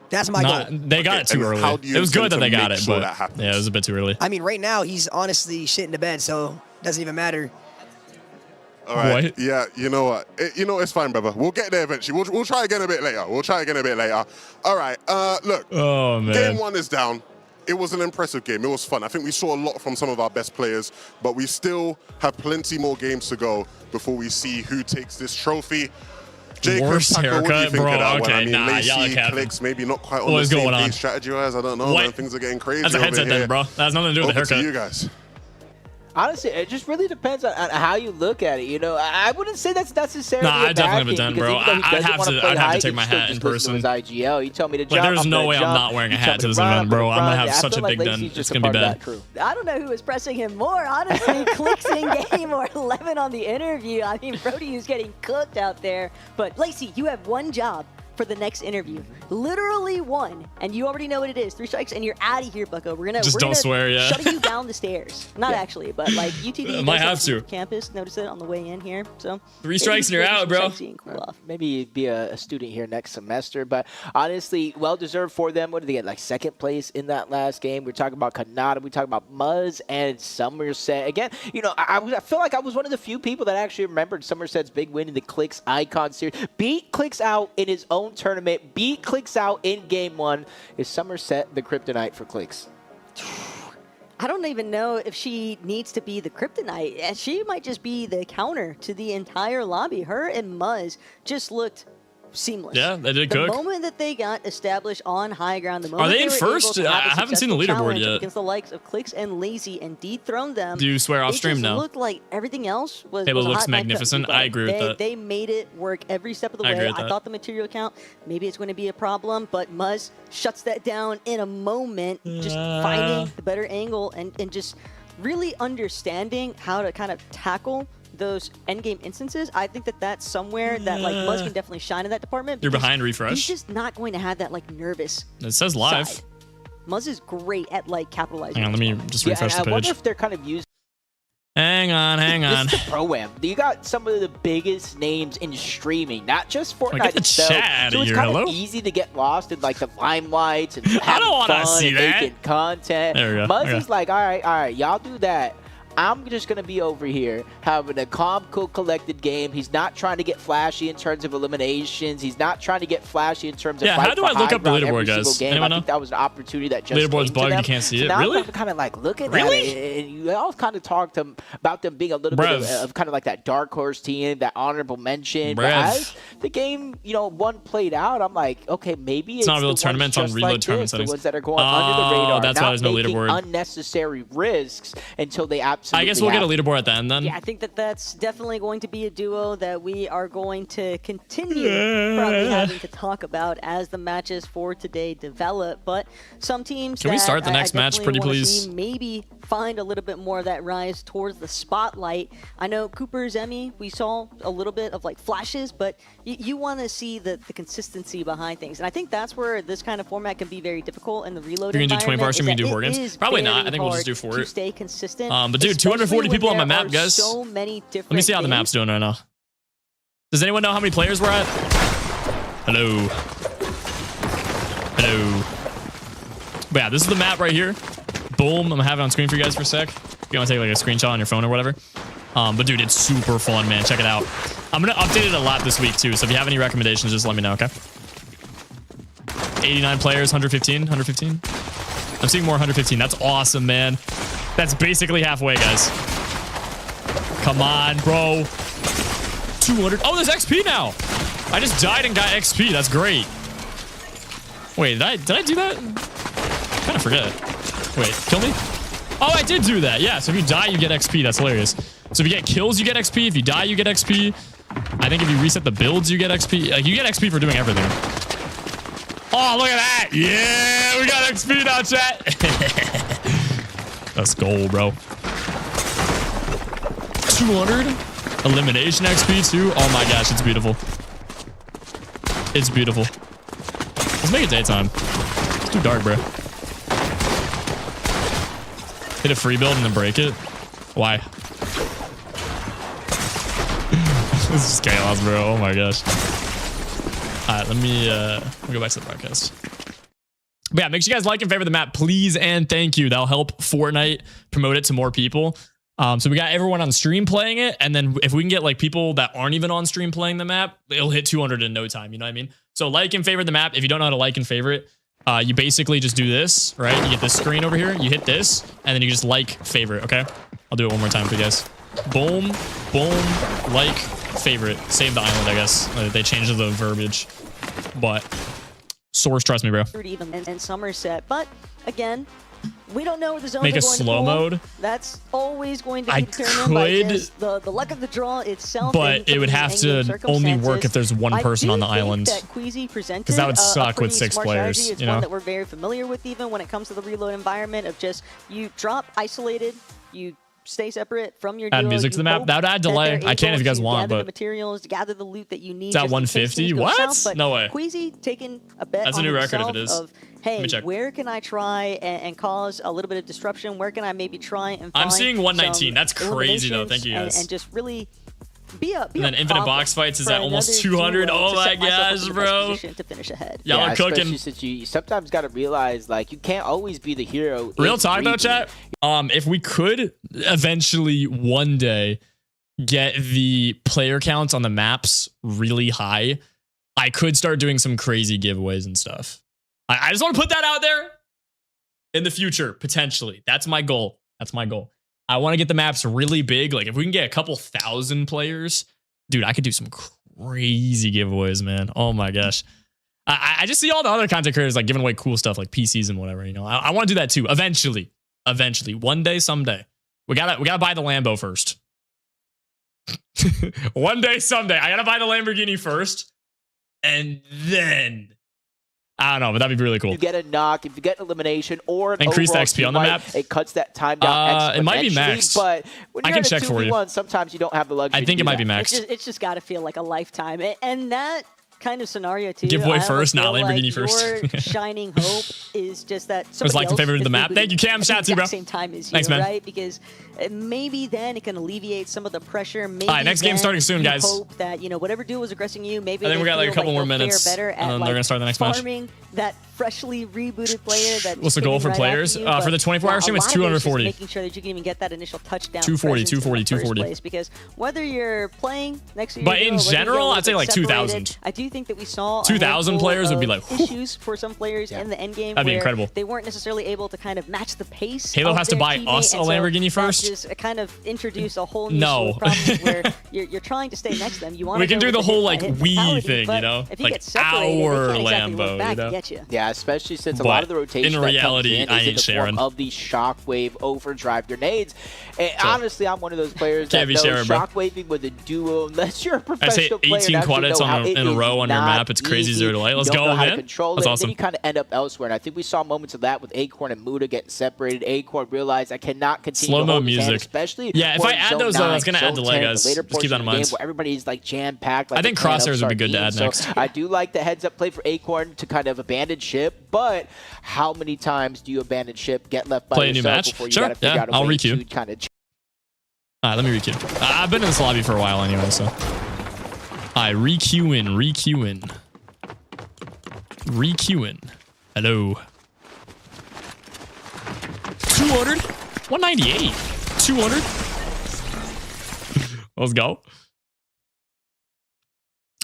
That's my goal. They got it too early. How do you It was good that intend they to got make it, sure but that happens? yeah, it was a bit too early. I mean, right now, he's honestly shit in the bed, so it doesn't even matter. All right. What? Yeah, you know what? It's fine, brother. We'll get there eventually. We'll try again a bit later. All right. Look. Oh, man. Game 1 is down. It was an impressive game. It was fun. I think we saw a lot from some of our best players, but we still have plenty more games to go before we see who takes this trophy. Jacob, Worst Paco, what do you haircut, think bro. of that one? Okay, I mean, nah, y'all Lacey, capping. Clix, maybe not quite on What the is same going page on? strategy-wise. I don't know, What? man. Things are getting crazy That's a over headset here. then, bro. That has nothing to do with the Over to haircut. you guys. Honestly, it just really depends on how you look at it. You know, I wouldn't say that's necessarily. Nah, I a bad definitely thing, have a dent, because bro. even though he I'd doesn't have wanna to- play I'd have to height, take my he still hat just in listens to his person. IGL. You tell me to jump. Like, there's I'm no gonna way I'm jump. not wearing a You hat tell me to this run, event, bro. I'm gonna run. have Yeah, I such feel a like big Lacey's dent. just It's a gonna be part of bad. that crew. I don't know who was pressing him more, honestly. Clix in game or 11 on the interview. I mean, Brody is getting cooked out there. But Lacey, you have one job for the next interview. Literally one. And you already know what it is. 3 strikes and you're out of here, bucko. We're gonna swear, yeah. shutting you down the stairs. Not actually, but like UTD Might does have to. campus. Notice it on the way in here. So 3 strikes and you're out, bro. Maybe be a student here next semester, but honestly, well deserved for them. What did they get? Like second place in that last game. We're talking about Kanata. We talking about Muzz and Somerset. Again, you know, I feel like I was one of the few people that actually remembered Somerset's big win in the Clix Icon Series. Beat Clix out in his own tournament. Beat Clix out in game 1. Is Somerset the kryptonite for Clix? I don't even know if she needs to be the kryptonite. She might just be the counter to the entire lobby. Her and Muzz just looked seamless. Yeah, they did cook. The moment that they got established on high ground, the moment Are they in were first? able to have a I haven't seen the successful leaderboard challenge yet. against the likes of Clix and Lazy and dethroned them. Do you swear off stream It just now? looked like everything else was. Halo was a looks hot matchup, magnificent. but I agree with that. They made it work every step of the I agree way. with I that. thought the material count, maybe it's going to be a problem, but Muzz shuts that down in a moment, just finding the better angle and just really understanding how to kind of tackle those endgame instances. I think that that's somewhere that like Muzz can definitely shine in that department. You're because behind refresh. He's just not going to have that like nervous. It says live. side. Muzz is great at like capitalizing. Hang on, let me just Yeah, refresh and the I wonder page. if they're kind of using. Hang on. This is the Pro-Am. You got some of the biggest names in streaming, not just Fortnite get the itself. chat out So of it's here, kind hello? of easy to get lost in like the limelights and I having don't wanna fun see and that. making content. There we go. Muzz Okay. is like, all right, y'all do that. I'm just going to be over here having a calm, cool, collected game. He's not trying to get flashy in terms of eliminations. He's not trying to get flashy in terms of Yeah, fight how do for I look high up the ground leaderboard, every guys? single game. Anyone I think know? that was an opportunity that just Leaderboard's came to bugged, them. you can't see So it. now Really? I'm kind of like looking Really? at it, and you all kind of talked about them being a little Brev. bit of kind of like that dark horse team, that honorable mention. But Brev. as the game, one played out, I'm like, okay, maybe it's not a real the tournament, ones it's on just reload like tournament this, the settings. ones that are going under the radar, that's why not there's no making leaderboard. unnecessary risks until they absolutely I guess we'll get a have to. leaderboard at the end then. Yeah, I think that that's definitely going to be a duo that we are going to continue probably having to talk about as the matches for today develop. But some teams Can we that start the I next match, definitely pretty wanna please? see maybe find a little bit more of that rise towards the spotlight. I know Cooper, Zemi, we saw a little bit of like flashes, but you want to see the consistency behind things. And I think that's where this kind of format can be very difficult in the reload You're gonna do 24 environment. hours stream, we can do Horde games? Probably not. I think we'll just do Fort. To stay consistent. But dude, 240 people on my map, guys. So many different Let me see how the map's doing right now. Does anyone know how many players we're at? Hello. Hello. But yeah, this is the map right here. Boom. I'm gonna have it on screen for you guys for a sec. If you want to take like a screenshot on your phone or whatever. But dude, it's super fun, man. Check it out. I'm gonna update it a lot this week too. So if you have any recommendations, just let me know, okay? 89 players, 115, 115. I'm seeing more 115. That's awesome, man. That's basically halfway, guys. Come on, bro. 200. Oh, there's XP now. I just died and got XP. That's great. Wait, did I do that? I kind of forget. Wait, kill me? Oh, I did do that. Yeah, so if you die, you get XP. That's hilarious. So if you get kills, you get XP. If you die, you get XP. I think if you reset the builds, you get XP. Like, you get XP for doing everything. Oh, look at that. Yeah, we got XP now, chat. Let's go, bro. 200. Elimination XP, too. Oh, my gosh. It's beautiful. It's beautiful. Let's make it daytime. It's too dark, bro. Hit a free build and then break it. Why? This is chaos, bro. Oh my gosh. All right, let me go back to the broadcast. But yeah, make sure you guys like and favorite the map, please, and thank you. That'll help Fortnite promote it to more people. So we got everyone on stream playing it, and then if we can get like people that aren't even on stream playing the map, it'll hit 200 in no time. You know what I mean? So like and favorite the map. If you don't know how to like and favorite, you basically just do this, right? You get this screen over here, you hit this, and then you just like favorite, okay? I'll do it one more time for you guys. Boom, boom, like, favorite. Save the island, I guess. They changed the verbiage. But, Source, trust me, bro. Even in Somerset, but again, we don't know where the zones Make are a going slow to mode. That's always going to be determined by just the luck of the draw itself. But it would have to only work if there's one person on the island. Because that would suck with 6 players. It's one that we're very familiar with, even when it comes to the reload environment of just you drop isolated, you stay separate from your duo. Add music to the map. That would add delay. I can if you guys want, but the materials, gather the loot that you need. It's at 150. What? South, no way. Queasy taking a bet. That's a new record if it is. Of, hey, where can I try and cause a little bit of disruption? Where can I maybe try and find I'm seeing 119. That's crazy though. Thank you guys. And just really be a and then infinite box fights is at almost 200. Oh my gosh, bro. To finish ahead. Y'all are cooking. Since you sometimes got to realize, like, you can't always be the hero. Real talk though, chat. If we could eventually one day get the player counts on the maps really high, I could start doing some crazy giveaways and stuff. I just want to put that out there in the future, potentially. That's my goal. That's my goal. I want to get the maps really big. Like, if we can get a couple thousand players, dude, I could do some crazy giveaways, man. Oh my gosh. I just see all the other content creators like giving away cool stuff like PCs and whatever, you know. I want to do that too. Eventually. One day, someday. We gotta buy the Lambo first. One day, someday. I gotta buy the Lamborghini first. And then I don't know, but that'd be really cool. You get a knock, if you get an elimination or an increased XP on the map, it cuts that time down. It might be maxed, but when I can check for you. Sometimes you don't have the luxury. I think it might be maxed. It's just got to feel like a lifetime, and that kind of scenario too. Giveaway first, not Lamborghini like first. Your shining hope is just that. It's like the favorite of the map. Thank you, Cam. Shout out to you, bro. Same time as you, thanks, man. Right? Because maybe then it can alleviate some of the pressure. Maybe all right, next game's starting soon, guys. Hope that whatever duo is aggressing you, maybe I think we got like a couple more minutes, better and then they're gonna start the next match. That freshly rebooted player. That what's the goal for players? For the 24-hour stream, it's 240. Making sure that you can even get that initial touchdown. 240. Because whether you're playing next to but in general, I'd say like 2,000. I do think that we saw 2,000 players would be like issues for some players in the end game. That'd be incredible. They weren't necessarily able to kind of match the pace. Halo has to buy us a Lamborghini first. Just kind of introduce a whole new problem where you're trying to stay next to them. You want we can do the whole like we thing, you know, if like you get separated, our they can't exactly Lambo, look back you know. and get you. Yeah, Yeah, especially since a lot of the rotation in reality, that comes in is in the form sharing. of these shockwave overdrive grenades. And honestly, I'm one of those players that Can't be knows sharing, bro. shockwaving with a duo, unless you're a I professional say player. 18 quadets in a row on your map. It's crazy 0 to light. Let's go, man. That's awesome. Then you kind of end up elsewhere. And I think we saw moments of that with Acorn and Muda getting separated. Acorn realized I cannot continue Slow-mo to hold his hand, music. especially if I add those, it's going to add delay, guys. Just keep that in mind. Where everybody's like jam-packed. Like I think crosshairs would be good to add next. I do like the heads-up play for Acorn to kind of abandon ship, but how many times do you abandon ship, get left by Play a new yourself match? before you Sure, gotta figure out a I'll way requeue. to kind of All right, let me requeue. I've been in this lobby for a while anyway, so. All right, requeuing. Hello. 200? 198. 200? Let's go. All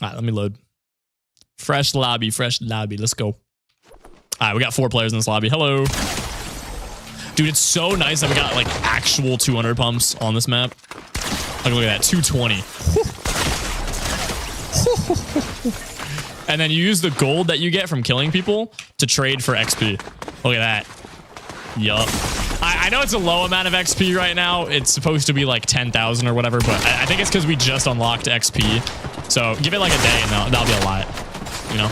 right, let me load. Fresh lobby. Let's go. All right, we got 4 players in this lobby. Hello. Dude, it's so nice that we got like actual 200 pumps on this map. Like, look at that, 220. And then you use the gold that you get from killing people to trade for XP. Look at that. Yup. I know it's a low amount of XP right now. It's supposed to be like 10,000 or whatever, but I think it's because we just unlocked XP. So give it like a day and that'll be a lot, you know?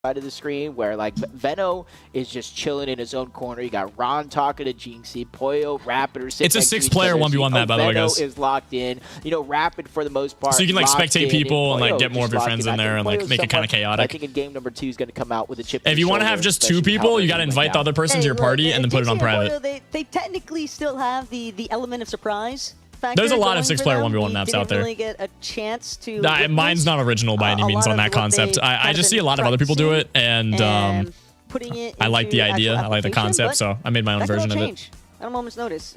Side of the screen where like Veno is just chilling in his own corner. You got Ron talking to Jinxie, Poyo, Rapid are sitting. It's a next to 6-player each other. 1v1 map, by the way, guys. Veno is locked in. You know, Rapid for the most part. So you can like spectate people and like get more of your locked friends in there and like make it kind of I chaotic. think in game number 2 is going to come out with a chip. If you want to have just 2 people, you got to invite the other person to your party and then put it on private. They technically still have the element of surprise. There's a lot of 6-player 1v1 maps out there. Really get a chance to mine's not original by any means on that concept. I just see a lot of other people do it, and I like the idea. I like the concept, so I made my own version of it. At a moment's notice,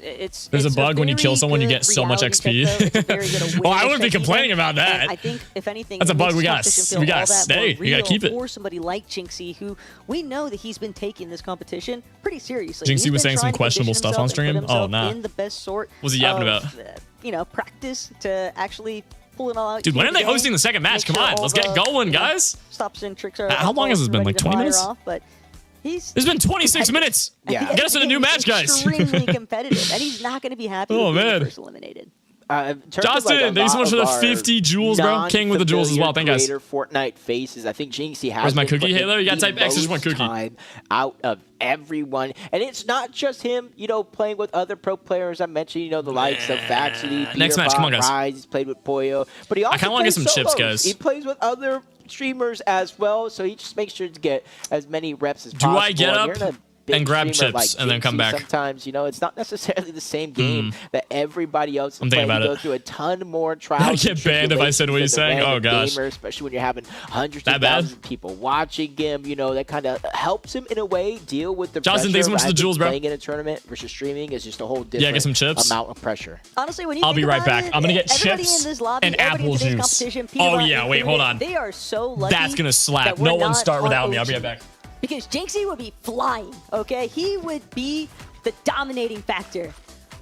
there's a bug when you kill someone, you get so much XP. Well, I wouldn't be complaining about that. I think if anything, that's a bug we got to stay. You got to keep it. For somebody like Jinxie, who we know that he's been taking this competition pretty seriously. Jinxie was saying some questionable stuff on stream. Oh, nah. In the best sort. What's he yapping about? You know, practice to actually pull it all out. Dude, when are they hosting the second match? Come on, let's get going, guys. Stops and tricks are. How long has it been? Like 20 minutes? But it's been 26 minutes. Yeah. Get us in a new match, guys. Extremely competitive, and he's not going to be happy with being first eliminated. Justin, thanks so much for the 50 jewels, bro. King with the jewels as well. Thank you, guys. Fortnite faces. I think Jinxie has. Where's my cookie, Halo? You got to type X. There's one cookie. Time out of everyone, and it's not just him. You know, playing with other pro players. I mentioned, you know, the likes of Faxity, next match, come on, guys. Rise. He's played with Poyo, but he also I kind of want to get some chips, guys. He plays with other streamers as well, so he just makes sure to get as many reps as possible. Do I get up and grab chips and then come back? Sometimes, you know, it's not necessarily the same game that everybody else is playing. You go through a ton more trials. I get banned if I said what he's saying. Oh gosh, gamer, especially when you're having hundreds of thousands of people watching him. You know, that kind of helps him in a way deal with the Justin, pressure. Thanks so much for the jewels, bro. Playing in a tournament versus streaming is just a whole different get some chips. amount of pressure. Honestly, when you I'll be right back. I'm gonna get chips and apple juice. Oh yeah, wait, hold on. They are so lucky. That's gonna slap. No one start without me. I'll be right back. Because Jinxie would be flying, okay? He would be the dominating factor.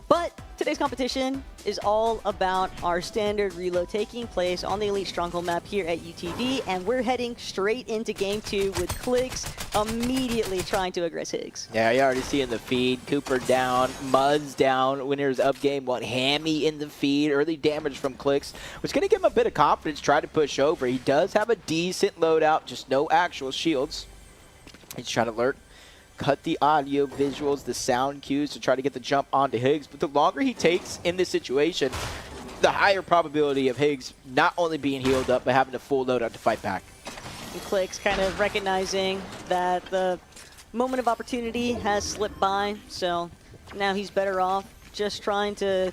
But today's competition is all about our standard reload taking place on the Elite Stronghold map here at UTD, and we're heading straight into Game 2 with Clix immediately trying to aggress Higgs. Yeah, you already see in the feed, Cooper down, Mud's down, Winners up game 1, Hammy in the feed, early damage from Clix, which is going to give him a bit of confidence, try to push over. He does have a decent loadout, just no actual shields. He's trying to cut the audio visuals, the sound cues to try to get the jump onto Higgs. But the longer he takes in this situation, the higher probability of Higgs not only being healed up, but having a full loadout to fight back. And Clix kind of recognizing that the moment of opportunity has slipped by, so now he's better off just trying to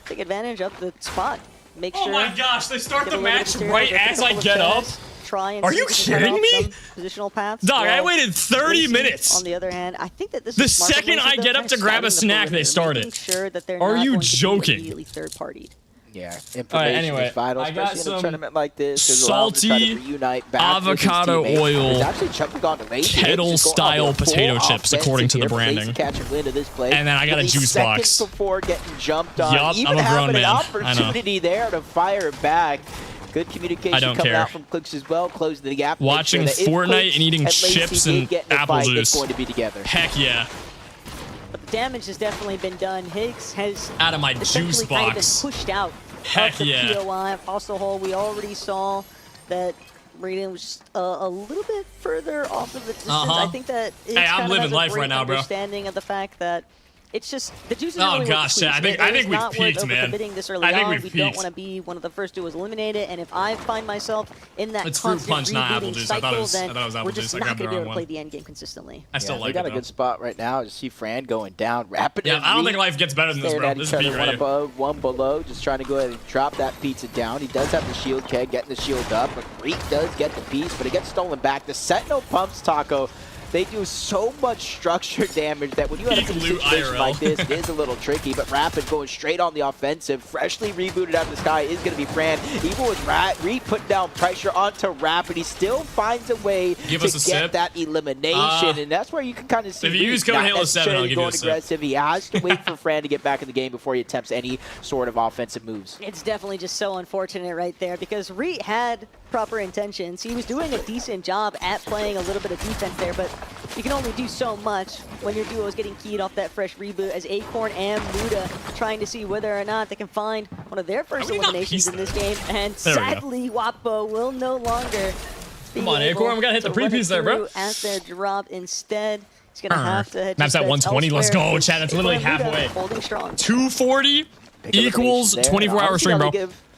take advantage of the spot. Make sure. Oh my gosh, they start the match right as I get up? Are you kidding me? Positional paths. Dog, I waited 30 minutes. On the other hand, I think that this the second I get up to grab a snack, they started. Sure that they're Are not you going to be joking? immediately third-partied. Yeah, anyway, is vital, I got especially in a some tournament like this. salty avocado oil kettle-style potato chips, according to the branding. And then I got a juice box. Before getting jumped on. Yup, Even I'm a grown man. Opportunity there to fire back. Good communication coming out from Clix as well, closing the gap. Watching Fortnite and eating chips and apple juice. Going to be together. Heck yeah. But the damage has definitely been done. Higgs has out of my juice box. Been pushed out. Heck yeah. POI, Fossil Hole. We already saw that Raiden was just a little bit further off of the distance. I think that it's I'm living life right now, bro. Understanding of the fact that it's just the juice is oh really gosh, yeah, I think we've peaked, man. This early on. We don't want to be one of the first duos eliminated, and if I find myself in that constant punch, not apple juice. cycle, I thought it was apple we're just juice. not going to be able to play the end game consistently. I still like it. We got a good spot right now. You see Fran going down rapidly. Yeah, I don't think life gets better than this, bro. This is one above, one below, just trying to go ahead and drop that pizza down. He does have the shield keg, getting the shield up, but Reek does get the piece, but it gets stolen back. The Sentinel pumps Taco. They do so much structure damage that when you have a situation like this, it is a little tricky. But Rapid going straight on the offensive, freshly rebooted out of the sky is going to be Fran. Even with Reek putting down pressure onto Rapid, he still finds a way to get that elimination. And that's where you can kind of see if you use code Halo 7, I'll give you a aggressive. He has to wait for Fran to get back in the game before he attempts any sort of offensive moves. It's definitely just so unfortunate right there because Reek had proper intentions. He was doing a decent job at playing a little bit of defense there, but you can only do so much when your duo is getting keyed off that fresh reboot as Acorn and Muda trying to see whether or not they can find one of their first eliminations in this game. And sadly, Wapo will no longer be Come on, Acorn, we gotta hit the pre-piece there, bro. At their drop instead. He's gonna have to head Map's at 120. Let's go, chat. That's literally halfway. Holding strong. 240 equals 24-hour stream, bro.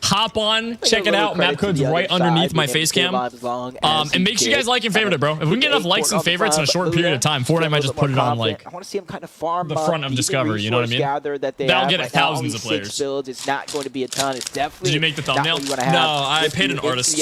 Hop on, check it out. Map code's right underneath my face cam. And make sure you guys like and favorite it, bro. If we can get enough likes and favorites in a short period of time, Fortnite might just put it on like I want to see him kind of farm the front of Discovery. You know what I mean? That'll get thousands of players. It's not going to be a ton. It's definitely. Did you make the thumbnail? No, I paid an artist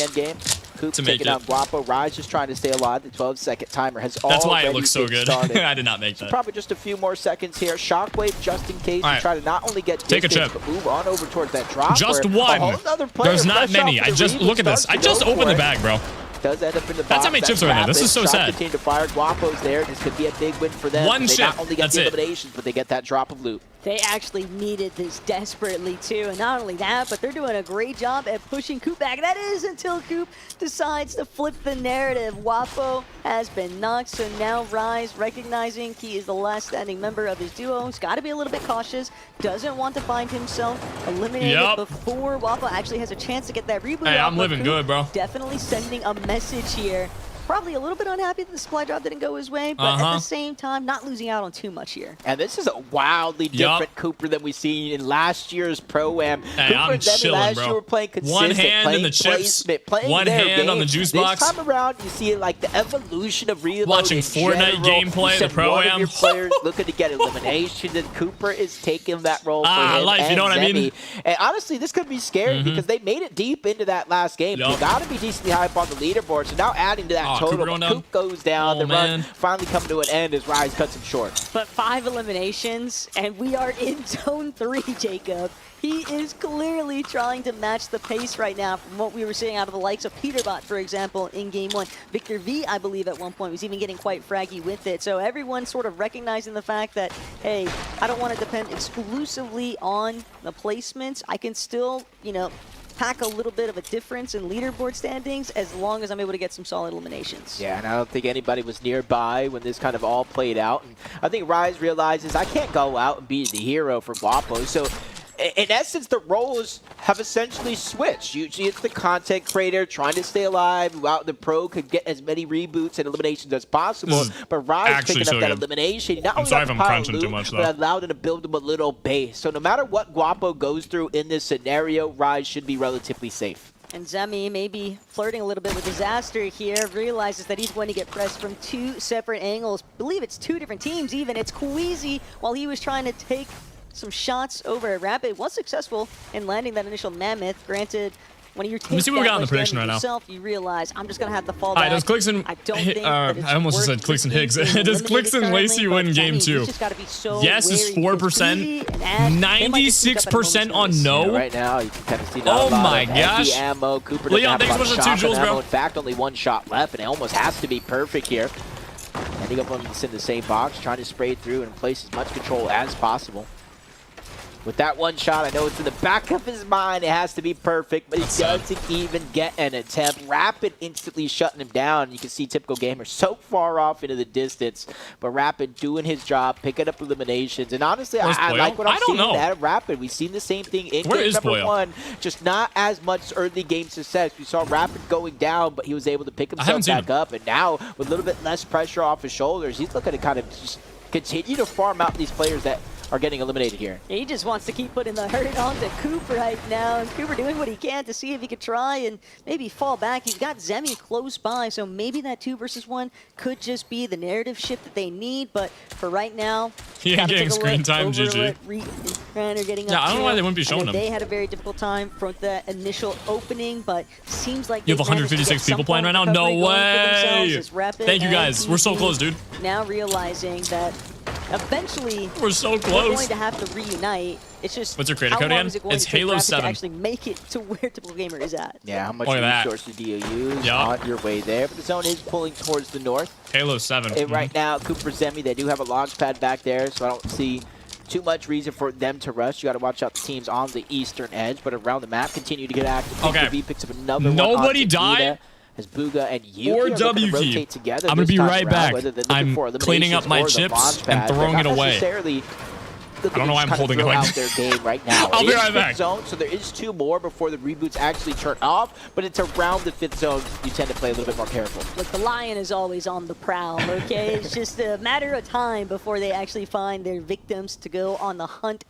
to make it. Guapo. Rise just trying to stay alive. The 12-second timer has already That's why it looks so good. I did not make that. Probably just a few more seconds here. Shockwave just in case to try to not only get distance, but move on over towards that drop. Just one. There's not many. I just look at this. I just opened the bag, bro. Does end up in the box. That's how many chips are in there. This is so sad. Continue to fire. Guapo's there. This could be a big win for them. One chip. Not only get the eliminations, but they get that drop of loot. They actually needed this desperately too, and not only that, but they're doing a great job at pushing Coop back. That is until Coop decides to flip the narrative. Wapo has been knocked, so now Rise, recognizing he is the last standing member of his duo, he's got to be a little bit cautious, doesn't want to find himself eliminated before Wapo actually has a chance to get that reboot. Hey, I'm living good, bro. Definitely sending a message here. Probably a little bit unhappy that the supply drop didn't go his way, but at the same time, not losing out on too much here. And this is a wildly different Cooper than we've seen in last year's Pro-Am. Hey, Cooper I'm chilling, last bro. year were playing consistent, one hand in the chips, one hand on the juice box. This time around, you see like the evolution of reload. Watching Fortnite gameplay, the Pro-Am. Your players looking to get elimination, and Cooper is taking that role for him. Life, you know what I mean? And honestly, this could be scary because they made it deep into that last game. You got to be decently high up on the leaderboard. So now adding to that total, goes down. The run finally coming to an end as Rise cuts him short. But 5 eliminations, and we are in Zone 3, Jacob. He is clearly trying to match the pace right now from what we were seeing out of the likes of Peterbot, for example, in Game 1. Victor V, I believe, at one point was even getting quite fraggy with it. So everyone's sort of recognizing the fact that, hey, I don't want to depend exclusively on the placements. I can still, you know, pack a little bit of a difference in leaderboard standings as long as I'm able to get some solid eliminations. Yeah, and I don't think anybody was nearby when this kind of all played out. And I think Rise realizes I can't go out and be the hero for Guapo. So in essence, the roles have essentially switched. Usually it's the content creator trying to stay alive, while the pro could get as many reboots and eliminations as possible. But Rise picking up that elimination, not only got the pile of loot, but allowed him to build him a little base. So no matter what Guapo goes through in this scenario, Rise should be relatively safe. And Zemi, maybe flirting a little bit with disaster here, realizes that he's going to get pressed from 2 separate angles. I believe it's 2 different teams even. It's Queasy while he was trying to take some shots over at Rapid, was successful in landing that initial Mammoth. Granted, when you're taking what we got on the prediction right now. You realize I'm just gonna have to fall back. Does Clix and I almost said Clix and Higgs. Does Clix and Lacey win game 2? Yes is 4%. 96% on no. Right now, you can kind of see oh my gosh. Ammo. Cooper Leon, thanks so much for 2 jewels, bro. In fact, only 1 shot left, and it almost has to be perfect here. Ending up in the same box, trying to spray through and place as much control as possible. With that one shot, I know it's in the back of his mind. It has to be perfect, but he doesn't even get an attempt. Rapid instantly shutting him down. You can see Typical Gamer so far off into the distance, but Rapid doing his job, picking up eliminations. And honestly, I like what I'm seeing out of Rapid. We've seen the same thing in game number 1, just not as much early game success. We saw Rapid going down, but he was able to pick himself back up. And now, with a little bit less pressure off his shoulders, he's looking to kind of just continue to farm out these players that are getting eliminated here. He just wants to keep putting the hurt onto Cooper right now, and Cooper doing what he can to see if he could try and maybe fall back. He's got Zemi close by, so maybe that 2 versus 1 could just be the narrative shift that they need, but for right now, he ain't getting screen time, GG. Yeah, I don't know why they wouldn't be showing him. They had a very difficult time from that initial opening, but seems like you have 156 people playing right now? No way! Thank you guys. We're so close, dude. Now realizing that eventually we're so close. We're going to have to reunite. It's just what's your creator code again? It's Halo 7. To actually make it to where Typical Gamer is at. Yeah, how much resources do you use on your way there? But the zone is pulling towards the north. Halo 7. And right now, Cooper Zemi, they do have a launch pad back there, so I don't see too much reason for them to rush. You got to watch out the teams on the eastern edge, but around the map, continue to get active. Okay. B picks up another Nobody died. As Booga and Yuki or rotate together. I'm going to be right back. I'm cleaning up my chips and throwing it away. I don't know why I'm holding it like their game right now. I'll be right back. Zone, so there is 2 more before the reboots actually turn off, but it's around the 5th zone. You tend to play a little bit more careful. Look, the lion is always on the prowl, okay? It's just a matter of time before they actually find their victims to go on the hunt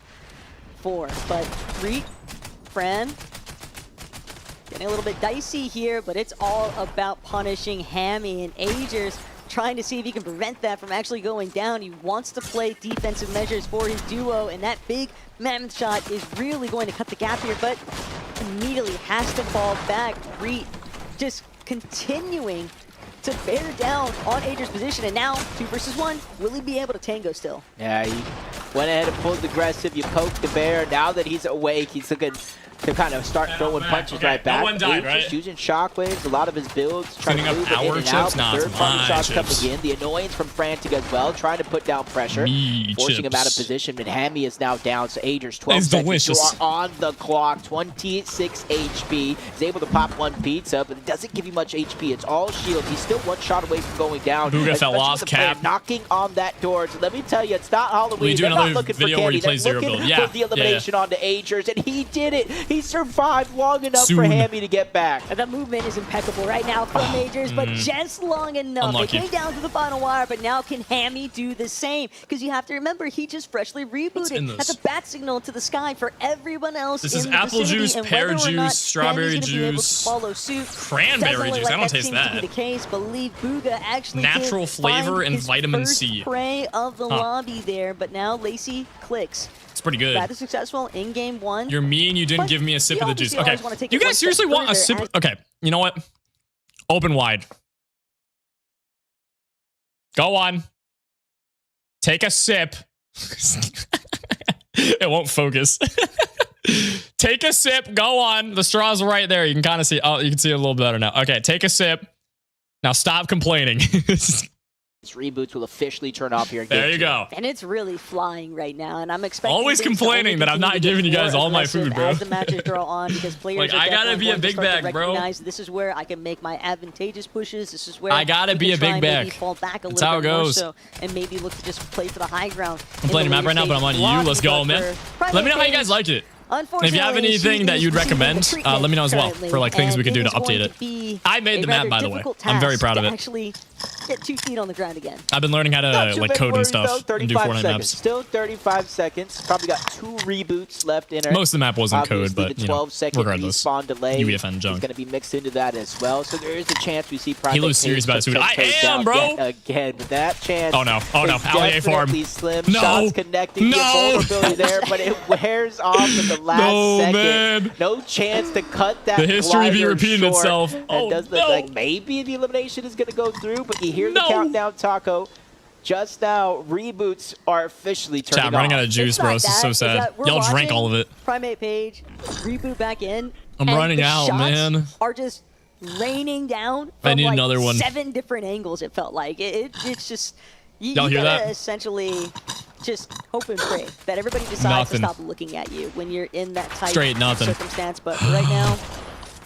for. But Reek, Fran, getting a little bit dicey here, but it's all about punishing Hammy, and Agers trying to see if he can prevent that from actually going down. He wants to play defensive measures for his duo, and that big mammoth shot is really going to cut the gap here, but immediately has to fall back. Reed just continuing to bear down on Agers' position, and now 2 versus 1. Will he be able to tango still? Yeah, he went ahead and pulled aggressive. You poked the bear. Now that he's awake, he's looking to kind of start throwing punches right back. No one died, right? Using shockwaves, a lot of his builds, trying to move our in and out. Nah, Third-party shots coming in. The annoyance from Frantic as well, trying to put down pressure, forcing him out of position. And Hammy is now down, so Agers 12 seconds. You are on the clock, 26 HP. He's able to pop 1 pizza, but it doesn't give you much HP. It's all shield. He's still 1 shot away from going down. Booga fell off, Cap. Knocking on that door. So let me tell you, it's not Halloween. They're not looking for candy. They're looking for the elimination onto Agers, and he did it. He survived long enough for Hammy to get back. And the movement is impeccable right now from Agers, but just long enough. Unlucky. They came down to the final wire, but now can Hammy do the same? Because you have to remember, he just freshly rebooted. That's a bat signal to the sky for everyone else. This is apple juice, pear juice, strawberry juice, follow suit. Cranberry juice. I don't taste that. To be the case, believe Booga actually natural flavor and vitamin C. Prey of the lobby there, but now Lacey Clix. It's pretty good. That is successful in game 1. You're mean. You didn't give me a sip of the juice. Okay. You guys seriously want a sip? Okay. You know what? Open wide. Go on. Take a sip. It won't focus. Take a sip. Go on. The straw's right there. You can kind of see. Oh, you can see it a little better now. Okay. Take a sip. Now stop complaining. Reboots will officially turn off here. There you go. And it's really flying right now, and I'm expecting always complaining that I'm not giving you guys all my food, bro. As the matches draw on, because players like, I gotta be a big bag, bro. This is where I can make my advantageous pushes. This is where I gotta be a big bag. Fall back a That's how it goes. So, and maybe look to just play for the high ground. I'm playing a map right now, but I'm on you. Let's go, man. Let me know how you guys like it. If you have anything that you'd recommend, let me know as well for like things we could do to update it. I made the map, by the way. I'm very proud of it. Actually, get 2 feet on the ground again. I've been learning how to like code and stuff and do Fortnite maps. Still 35 seconds. Probably got 2 reboots left in her. Most of the map wasn't code, but you know, regardless. Delay UEFN junk. is going to be mixed into that as well. So there is a chance we see Halo's serious about it. I am, bro. Again, but that chance. Oh no! Oh no! Allier farm. Slim. No. Shots connecting. No. Vulnerability there, but it wears off in the last second. Man. No chance to cut that. The history be repeating itself. Oh, does look like maybe the elimination is going to go through, but you hear the countdown, Taco. Just now, reboots are officially turning off. I'm running out of juice, bro. This is so sad. Y'all drank all of it. Primate page, reboot back in. I'm running out, man. Are just raining down from I need like another one. 7 different angles, it felt like. It's just... Y'all hear that? Essentially just hope and pray that everybody decides to stop looking at you when you're in that type of circumstance. But right now,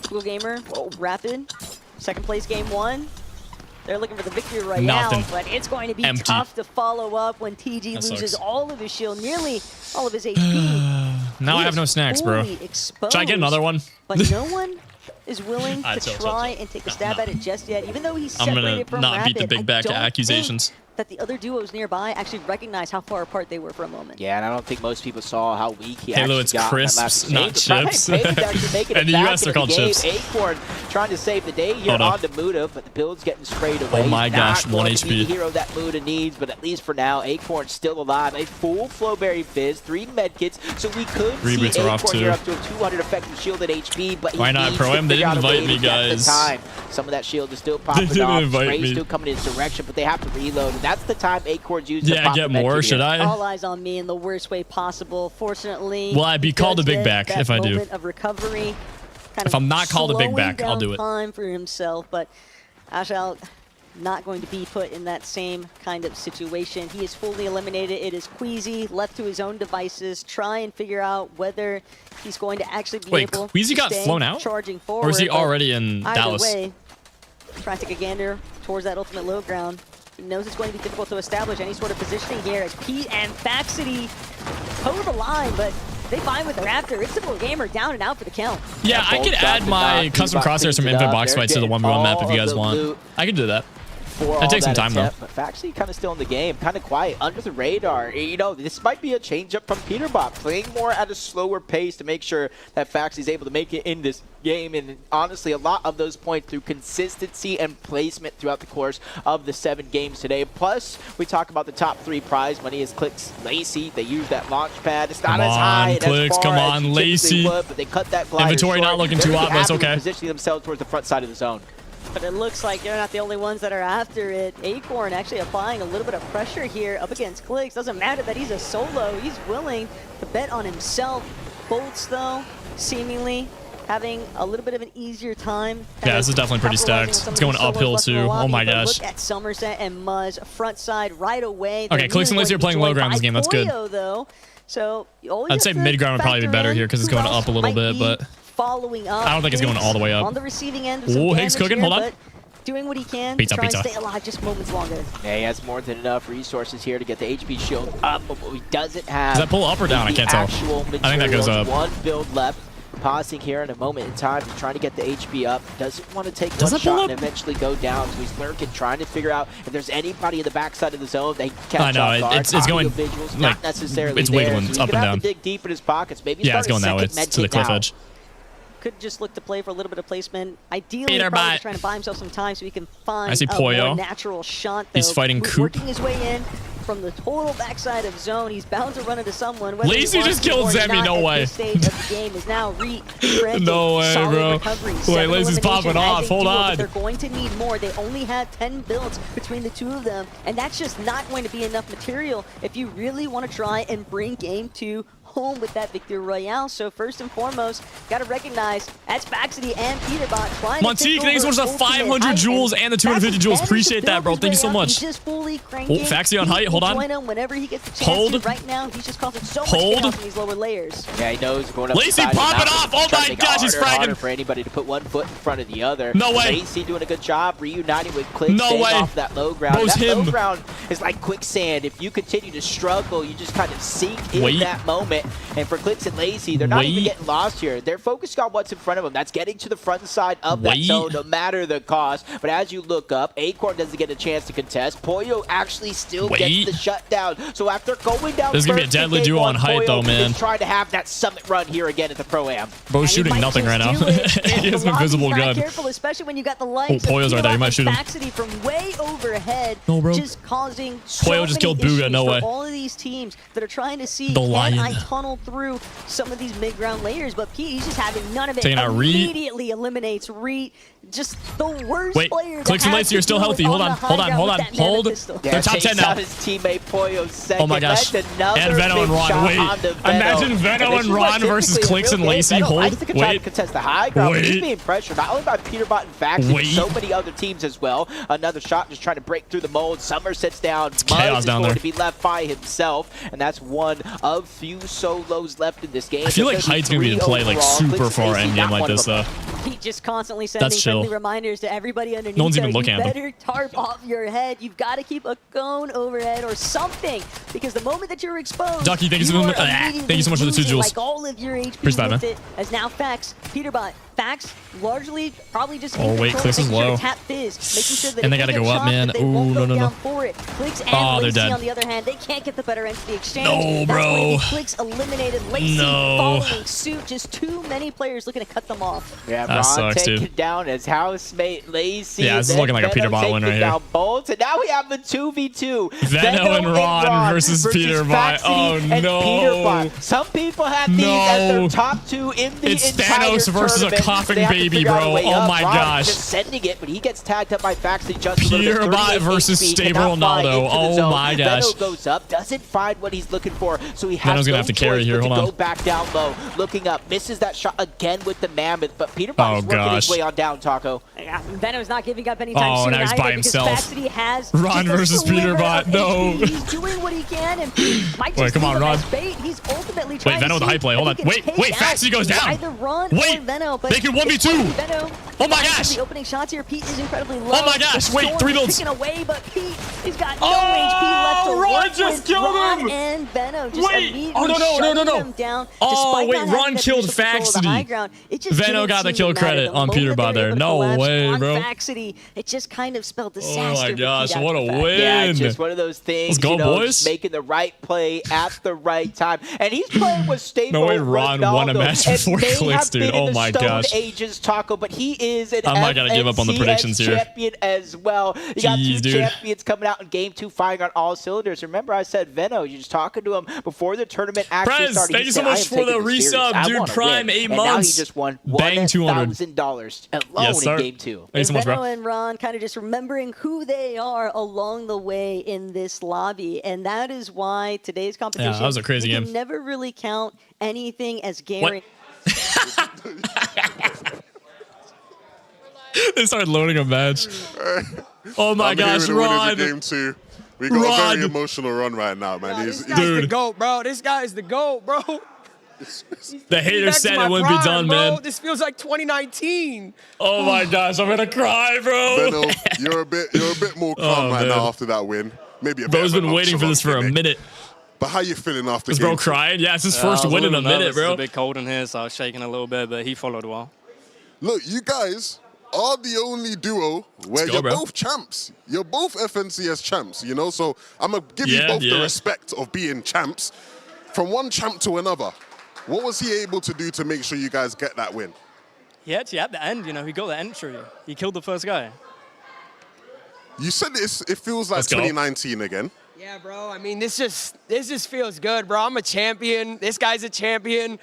Google Gamer, Rapid, second place game 1. They're looking for the victory royale, but it's going to be tough to follow up when TG loses all of his shield, nearly all of his HP. Now I have no snacks, bro. Should I get another one? But no one is willing to try and take a stab at it just yet, even though he's separated from Rapid. I'm gonna not beat the big back accusations. That the other duos nearby actually recognize how far apart they were for a moment. Yeah, and I don't think most people saw how weak he Halo, actually it's got. Crisps, not chips. And the US they're called chips. Acorn trying to save the day here on the Muda, but the build's getting sprayed away. Oh my gosh, 1 HP. The hero that Muda needs, but at least for now, Acorn's still alive. A full Flowberry Fizz, 3 medkits, so we could see Acorn here up to a 200 effective shielded HP, but why not Pro-Am? They didn't invite me, guys. Some of that shield is still popping off. Spray's still coming in his direction, but they have to reload, and that's the time Acorn's used to pop get more, should I? All eyes on me in the worst way possible. Fortunately, will I be called a big back if I do? Of recovery, if I'm not called a big back, I'll do it. Time for himself, but Ashal not going to be put in that same kind of situation. He is fully eliminated. It is Queasy left to his own devices. Try and figure out whether he's going to actually be able Queasy to got flown out? Charging forward, or is he already in Dallas? Way, trying to take a gander towards that ultimate low ground. He knows it's going to be difficult to establish any sort of positioning here as Pete and Faxity toe the line, but they find with Raptor. It's Simple Gamer down and out for the count. Yeah, I could add my custom crosshairs from Infinite Box Fights to the 1v1 map if you guys want. I could do that. That takes some time, though. But Faxity kind of still in the game, kind of quiet, under the radar. You know, this might be a change-up from Peterbot, playing more at a slower pace to make sure that Faxity's able to make it in this game. And honestly, a lot of those points through consistency and placement throughout the course of the 7 games today. Plus, we talk about the top 3 prize money as Clix, Lacey. They use that launch pad. It's not as high and as far as you typically would, but they cut that glider Inventory short. not looking too hot, but it's okay. Positioning themselves towards the front side of the zone. But it looks like they're not the only ones that are after it. Acorn actually applying a little bit of pressure here up against Clix. Doesn't matter that he's a solo. He's willing to bet on himself. Bolts, though, seemingly having a little bit of an easier time. Yeah, this is definitely pretty stacked. It's going uphill, too. Oh, my gosh. Look at Somerset and Muzz front side right away. Okay, Clix and Lacey are playing low ground this game. That's good. So I'd say mid ground would probably be better here because it's going up a little bit, but following up. I don't think it's going all the way up. On the receiving end. Oh, Higgs cooking. Hold on. Doing what he can pizza, to try and stay alive just moments longer. Yeah, he has more than enough resources here to get the HP shield up, but what he doesn't have. Does that pull up or down? I can't tell. I think that goes up. One build left. Pausing here in a moment in time, trying to get the HP up. Doesn't want to take one shot and eventually go down. So he's lurking, trying to figure out if there's anybody in the backside of the zone they can catch off guard. It's going visuals, not necessarily it's wiggling. So it's up and down. Dig deep in his pockets. Maybe yeah, it's going that way. It's to the cliff edge. Could just look to play for a little bit of placement. Ideally, probably just trying to buy himself some time so he can find a more natural shot. Though. He's fighting Coop. Working his way in from the total backside of zone. He's bound to run into someone. Lacey just killed Zemi. No way. The game is now no way, bro. Wait, Lacey's popping off. Hold on. They're going to need more. They only had 10 builds between the 2 of them, and that's just not going to be enough material if you really want to try and bring game 2 home with that victory royale. So first and foremost, got to recognize that's Faxity and Peterbot trying to take over was the 500 jewels and the 250 jewels. Appreciate that, bro. Thank you so much. Faxity on height. Hold on. Whenever he gets the chance to. Right now, he's just causing so much chaos in these lower layers. Yeah, he knows going up. Lacey popping off. Oh my gosh, he's fragging. For anybody to put one foot in front of the other. No way. Lacey doing a good job reuniting with Clix. No way. Off that low ground. Bro's that low ground is like quicksand. If you continue to struggle, you just kind of sink in that moment. And for Clix and Lacey, they're not even getting lost here. They're focused on what's in front of them. That's getting to the front side of that zone, no matter the cost. But as you look up, Acorn doesn't get a chance to contest. Poyo actually still gets the shutdown. So after going down, there's gonna be a deadly duo on height, though, man. Trying to have that summit run here again at the Pro-Am. Bro's shooting nothing right now. He has an invisible gun. Careful, especially when you got the lights. Oh, Poyo's right there. You might shoot him. From way overhead, no, bro. Just causing Poyo just killed Booga. No way. All of these teams that are trying to see the lion. can I tunnel through some of these mid-ground layers, but Pete, he's just having none of it. Taking out Reet. Immediately eliminates Reet. Just the worst Wait, player. Clix and Lacey, you're still healthy. Hold on. Hold. They're top 10 now. His teammate Poyo second. Oh my gosh. And Veno and Ron. Wait. Imagine Veno and Ron versus Clix and Lacey. Hold. Wait. Contest the high ground. He's being pressured not only by Peterbot and Fax, but so many other teams as well. Another shot just trying to break through the mold. Summer sits down. Chaos down there. To be left by himself, and that's one of few solos left in this game. I feel like Height's gonna be to play like super far endgame like this though. Pete just constantly sending friendly reminders to everybody underneath. No one's even looking at them. Better tarp off your head. You've got to keep a cone overhead or something, because the moment that you're exposed, Ducky, thank you so much. Thank you so much for the 2 jewels. Like all of your HP Appreciate that, it, as now Fax, Peterbot, Fax largely probably just wait, Clix is low. Tap Fizz, making sure that and they gotta go up, man. Ooh, no. For it. Clix and they're dead. On the other hand, they can't get the better end of the exchange. No, bro. That's Clix eliminated. Lacey following suit. Just too many players looking to cut them off. Yeah, that Ron sucks, taken dude. down as housemate Lacey. Yeah, this is looking like a Peterbot win right here. Bolts, and now we have a 2v2. Veno and Ron versus Peterbot. Oh no. Peterbot. Some people have these as their top 2 in the It's Thanos versus a coughing baby, bro. Oh my gosh. Just sending it, but he gets tagged up by Faxi just Peterbot versus Stable Ronaldo. Oh my gosh. Veno goes up, doesn't find what he's looking for, so he has gonna have to carry here. Hold on. go back down low, looking up, misses that shot again with the Mammoth, but Peterbot is working his way on down, Taco. Yeah, Veno's not giving up anytime soon. Now he's by himself. Ron versus Peterbot. No. He's doing what he can, and wait, come on, Ron. He's ultimately wait, Veno with the high play. Hold on. Wait, Faxi goes down. Either Ron wait, or Veno, but they can 1v2. Oh my gosh. The opening shots here, Pete is incredibly low. Oh my gosh, wait, 3 builds. Away, but Pete, he's got no HP left to Ron just killed him. And Veno just immediately no. Down, wait, Ron killed Faxity. Veno got the kill credit on Peterbot there. No way, bro. Faxity, it just kind of spelled disaster. Oh my gosh, what a win. Yeah, just one of those things. Let's go, boys. Making the right play at the right time. And he's playing with Stable. No way Ron won a match before Clix, dude. Oh my gosh. Ages, Taco, but he is an I might gotta give up on the predictions here. Champion as well. You got 2 champions coming out in game 2, firing on all cylinders. Remember, I said Veno. You're just talking to him before the tournament actually started. Thank you so much for the resub, dude. Prime 8 months. And now he just won $1,000 alone in game 2. Thanks so much, bro. Veno and Ron kind of just remembering who they are along the way in this lobby, and that is why today's competition. Yeah, that was a crazy game. You can never really count anything as guaranteed. They started loading a match. Oh my gosh, Ron. Game 2. We got a very emotional run right now, man. This guy's the GOAT, bro. This guy is the GOAT, bro. The haters said it wouldn't be done, bro. man. This feels like 2019. Oh my gosh, I'm gonna cry, bro. Veno, you're a bit more calm right now after that win. Maybe a bit. Bro's been waiting for this for a minute. But how you feeling after? Is bro crying? Yeah, it's his first win in a minute, bro. It's a bit cold in here, so I was shaking a little bit, but he followed well. Look, you guys are the only duo where you're both champs. You're both FNCS champs, you know? So I'm going to give you both the respect of being champs. From one champ to another, what was he able to do to make sure you guys get that win? He actually, at the end, you know, he got the entry. He killed the first guy. You said it feels like 2019 again. Yeah, bro. I mean, this just feels good, bro. I'm a champion. This guy's a champion.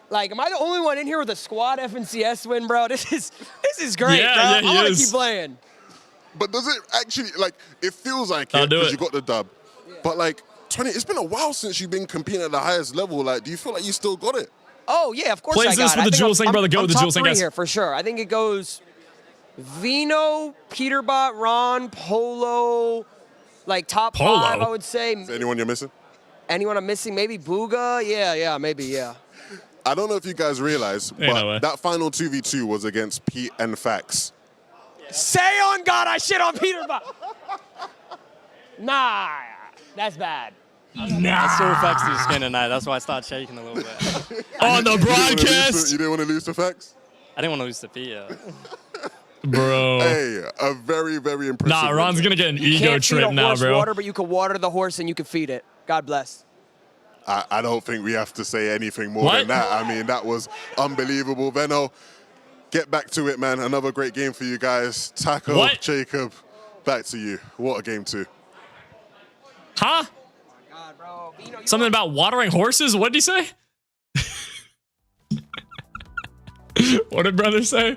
Like, am I the only one in here with a squad FNCS win, bro? This is great, bro. I want to keep playing. But does it actually, like, it feels like it because you got the dub. Yeah. But, like, it's been a while since you've been competing at the highest level. Like, do you feel like you still got it? Oh, yeah, of course I got it. Plays this with the Jewel Sing, brother. Go with the Jewel Sing, guys. Here, for sure. I think it goes Veno, Peterbot, Ron, Polo, like top 5, I would say. Is there anyone you're missing? Anyone I'm missing? Maybe Booga? Yeah, maybe, yeah. I don't know if you guys realize, but that final 2v2 was against Pete and Fax. Say on God, I shit on Peterbot. Nah, that's bad. I saw Fax's skin tonight. That's why I started shaking a little bit. On the broadcast. You didn't want to lose to Fax? I didn't want to lose to Pete, yeah. Bro. Hey, a very, very impressive. Nah, Ron's going to get an ego trip now, bro. Water, but you can water the horse and you can feed it. God bless. I don't think we have to say anything more than that. I mean, that was unbelievable. Veno, get back to it, man. Another great game for you guys. Taco, Jacob, back to you. What a game 2. Huh? God, bro. You know, Something about watering horses? What did he say? What did brother say?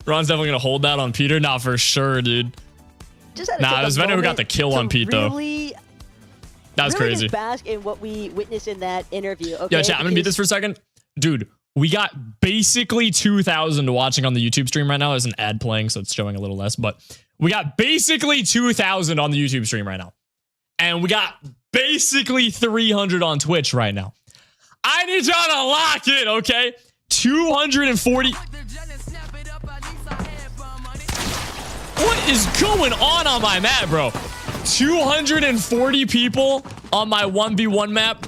Ron's definitely gonna hold that on Peter. Nah, for sure, dude. Nah, it was Venom who got the kill on Pete, though. That was crazy. Just bask in what we witnessed in that interview. Okay? Yo, chat, I'm gonna beat this for a second. Dude, we got basically 2,000 watching on the YouTube stream right now. There's an ad playing, so it's showing a little less, but we got basically 2,000 on the YouTube stream right now. And we got basically 300 on Twitch right now. I need y'all to lock it, okay? 240. What is going on my map, bro? 240 people on my 1v1 map,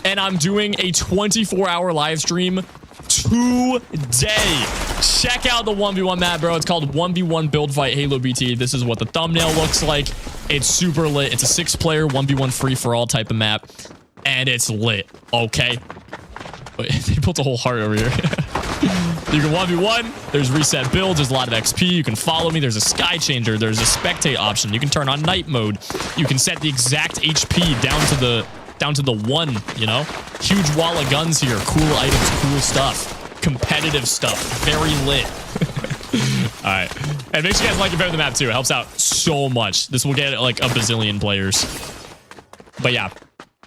and I'm doing a 24-hour live stream today. Check out the 1v1 map, bro. It's called 1v1 Build Fight HaloBT. This is what the thumbnail looks like. It's super lit. It's a 6-player 1v1 free-for-all type of map, and it's lit, okay? Wait, they built a whole heart over here. You can 1v1. There's reset builds. There's a lot of XP. You can follow me. There's a sky changer. There's a spectate option. You can turn on night mode. You can set the exact HP down to the 1, you know? Huge wall of guns here. Cool items, cool stuff. Competitive stuff. Very lit. All right. And make sure you guys like and favorite the map too. It helps out so much. This will get like a bazillion players. But yeah.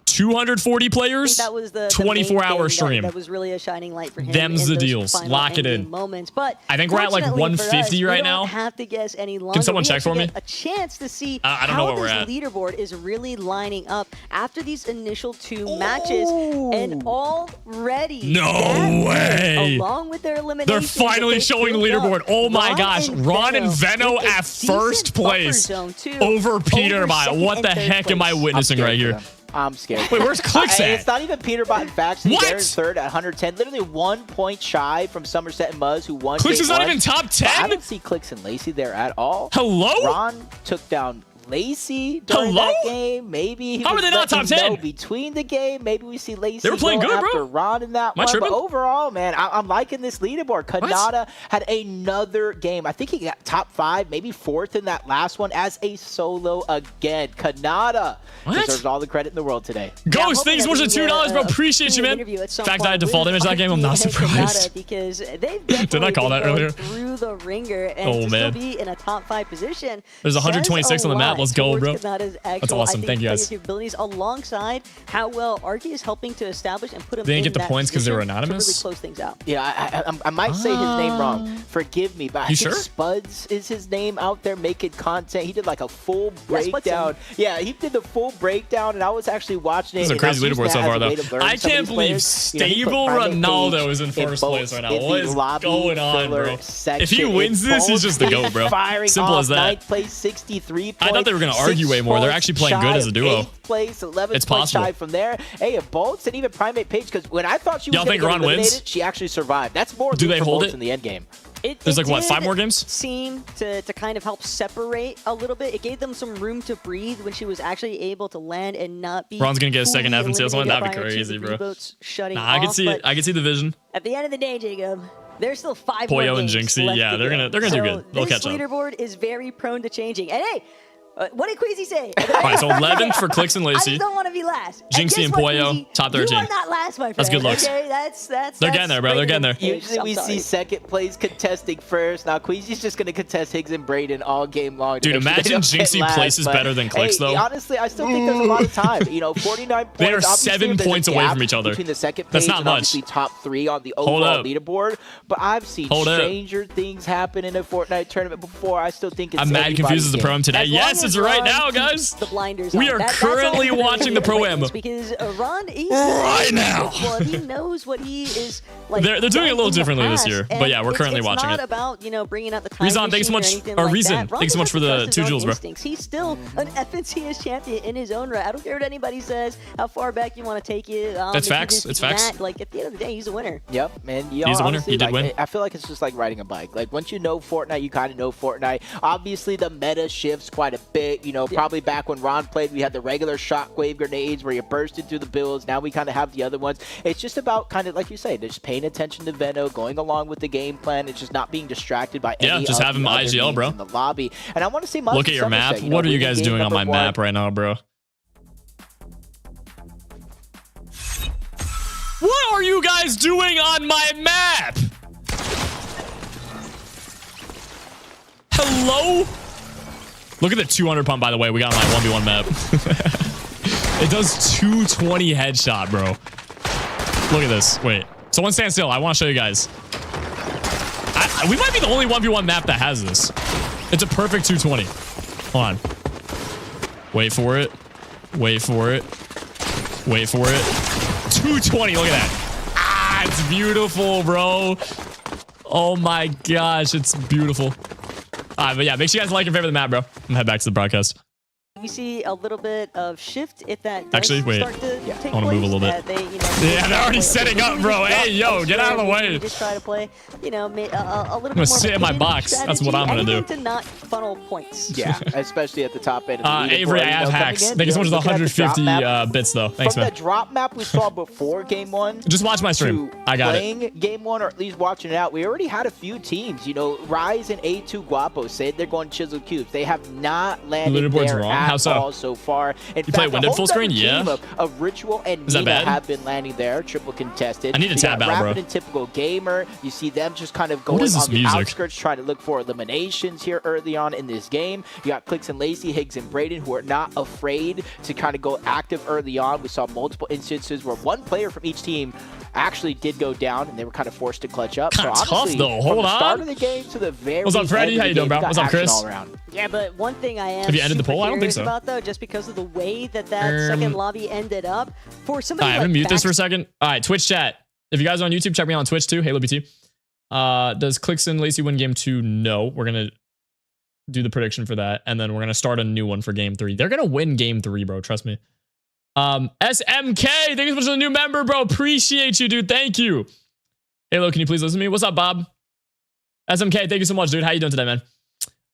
240 players, that was the 24-hour stream. That was really a shining light for him. Them's the deals. Lock it in. Moments. But I think we're at like 150 right now. Have to guess any longer. Can someone check for me? A chance to see I don't know where we're at. This leaderboard is really lining up after these initial 2 matches, and already no way. Along with their elimination, they're finally showing the leaderboard. Oh my gosh, Ron and Veno at first place over Peterbot. What the heck am I witnessing right here? I'm scared. Wait, where's Clix at? It's not even Peterbot and Faction. What? They're in third at 110. Literally 1 point shy from Somerset and Muzz, who won. Clix is not even top 10? I don't see Clix and Lacey there at all. Hello? Ron took down Lacey during that game. Maybe he How are they not top 10? Between the game, maybe we see Lacey they were playing good, after bro. Ron in that one. But overall, man, I'm liking this leaderboard. Kanata had another game. I think he got top 5, maybe 4th in that last one as a solo again. Kanata deserves all the credit in the world today. Ghost, thanks so much for $2, bro. Appreciate you, man. In fact, I had default image that game. I'm not surprised. Because they've Did I call that earlier? Through the ringer and to still be in a top 5 position. There's 126 on the map. Let's go, bro. That's awesome. Thank you, guys. Capabilities alongside how well Arky is helping to establish and put him. They didn't get the points because they were anonymous. Really close things out. Yeah, I might say his name wrong. Forgive me, but I think Spuds is his name out there making content. He did like a full breakdown. Yeah, he did the full breakdown, and I was actually watching it. This is a crazy leaderboard so far, though. I can't believe Stable Ronaldo is in first place right now. What is going on, bro? If he wins this, he's just the GOAT, bro. Simple as that. 9th place, 63 points. I thought they were going to argue way more. They're actually playing good as a duo. 8th place, 11th it's possible. Shy from there. Hey, a Bolts and even Primate Page, because when I thought she was going to get eliminated, she actually survived. That's more do they hold it in the end game. There's like, what, 5 more games? Seem to kind of help separate a little bit. It gave them some room to breathe when she was actually able to land and not be. Ron's going to get a second F and CS one. That'd be crazy, bro. Nah, I can see it. I can see the vision. At the end of the day, Jacob, there's still 5 more games and Jinxie, yeah, they're gonna do good. They'll catch up. This leaderboard is very prone to changing. And hey, what did Queasy say? All right, so 11th for Clix and Lacey. I just don't want to be last. Jinxie and Poyo, top 13. You are not last, my friend. That's good looks. Okay, they're getting there, bro. They're getting there. Usually we see second place contesting first. Now Queasy's just going to contest Higgs and Braden all game long. Dude, imagine Jinxie places better than Clix, though. Honestly, I still think there's a lot of time. You know, 49 points. They are 7 points away from each other. Between the second page That's not and much. Obviously top 3 on the overall leaderboard. But I've seen stranger things happen in a Fortnite tournament before. I still think it's I'm mad confused as the pro am today. Yes, it's right now, guys. The blinders we are currently watching the pro am because Ron right now. Well, he knows what he is like. They're doing it a little differently this year, but yeah, we're currently watching it. It's not about bringing out the time Rezon, thanks so much. Or Reason, thanks so much for the 2 jewels, bro. He's still an FNCS champion in his own right. I don't care what anybody says. How far back you want to take it. That's facts. It's facts. Like at the end of the day, he's a winner. Yep, man. He's a winner. He did win. I feel like it's just like riding a bike. Like once you know Fortnite, you kind of know Fortnite. Obviously, the meta shifts quite a bit. You know, probably back when Ron played, we had the regular shockwave grenades where you bursted through the builds. Now we kind of have the other ones. It's just about kind of like you say, just paying attention to Veno, going along with the game plan. It's just not being distracted by any just have him IGL, bro. In the lobby. And I want to see look at your map. What are you guys doing on my map right now, bro? What are you guys doing on my map? Hello? Look at the 200 pump, by the way. We got my 1v1 map. It does 220 headshot, bro. Look at this. Wait. Someone stand still. I want to show you guys. We might be the only 1v1 map that has this. It's a perfect 220. Hold on. Wait for it. Wait for it. Wait for it. 220. Look at that. Ah, it's beautiful, bro. Oh my gosh. It's beautiful. All right, but yeah, make sure you guys like and favorite the map, bro. I'm gonna head back to the broadcast. We see a little bit of shift if that does actually wait. Start to take I want to move a little bit. Yeah, they're already setting up, bro. Hey, yo, get out of the way. Just try to play, you know, a little bit more. I'm gonna sit in my box. That's what I'm gonna do. To not funnel points. Yeah, especially at the top end. Of the Avery, I have hacks. Thank you so much for the 150 bits, though. Thanks, man. From the drop map we saw before Game 1. Just watch my stream. I got it. Playing Game 1, or at least watching it out, we already had a few teams. You know, Rise and A2 Guapo said they're going Chisel Cubes. They have not landed there at all so far. In you play Winded full screen? Yeah. Of Ritual and Nina have been landing there, triple contested. I need to tab out, bro. Rapid and Typical Gamer. You see them just kind of going on the outskirts, trying to look for eliminations here early on in this game. You got Clix and Lacey, Higgs and Braden, who are not afraid to kind of go active early on. We saw multiple instances where one player from each team actually did go down, and they were kind of forced to clutch up. Kind of tough, though. Hold on. From the start of the game to the very What's up, Freddie? How you doing, bro? What's up, Chris? Yeah, but one thing I am have you ended the poll? I don't think so. About, though, just because of the way that second lobby ended up, for somebody I'm gonna mute this for a second. All right, Twitch chat. If you guys are on YouTube, check me out on Twitch too. HaloBT. Does Clix and Lacey win game 2? No. We're gonna do the prediction for that, and then we're gonna start a new one for game 3. They're gonna win game 3, bro. Trust me. SMK, thank you so much for the new member, bro. Appreciate you, dude. Thank you. Halo, can you please listen to me? What's up, Bob? SMK, thank you so much, dude. How you doing today, man?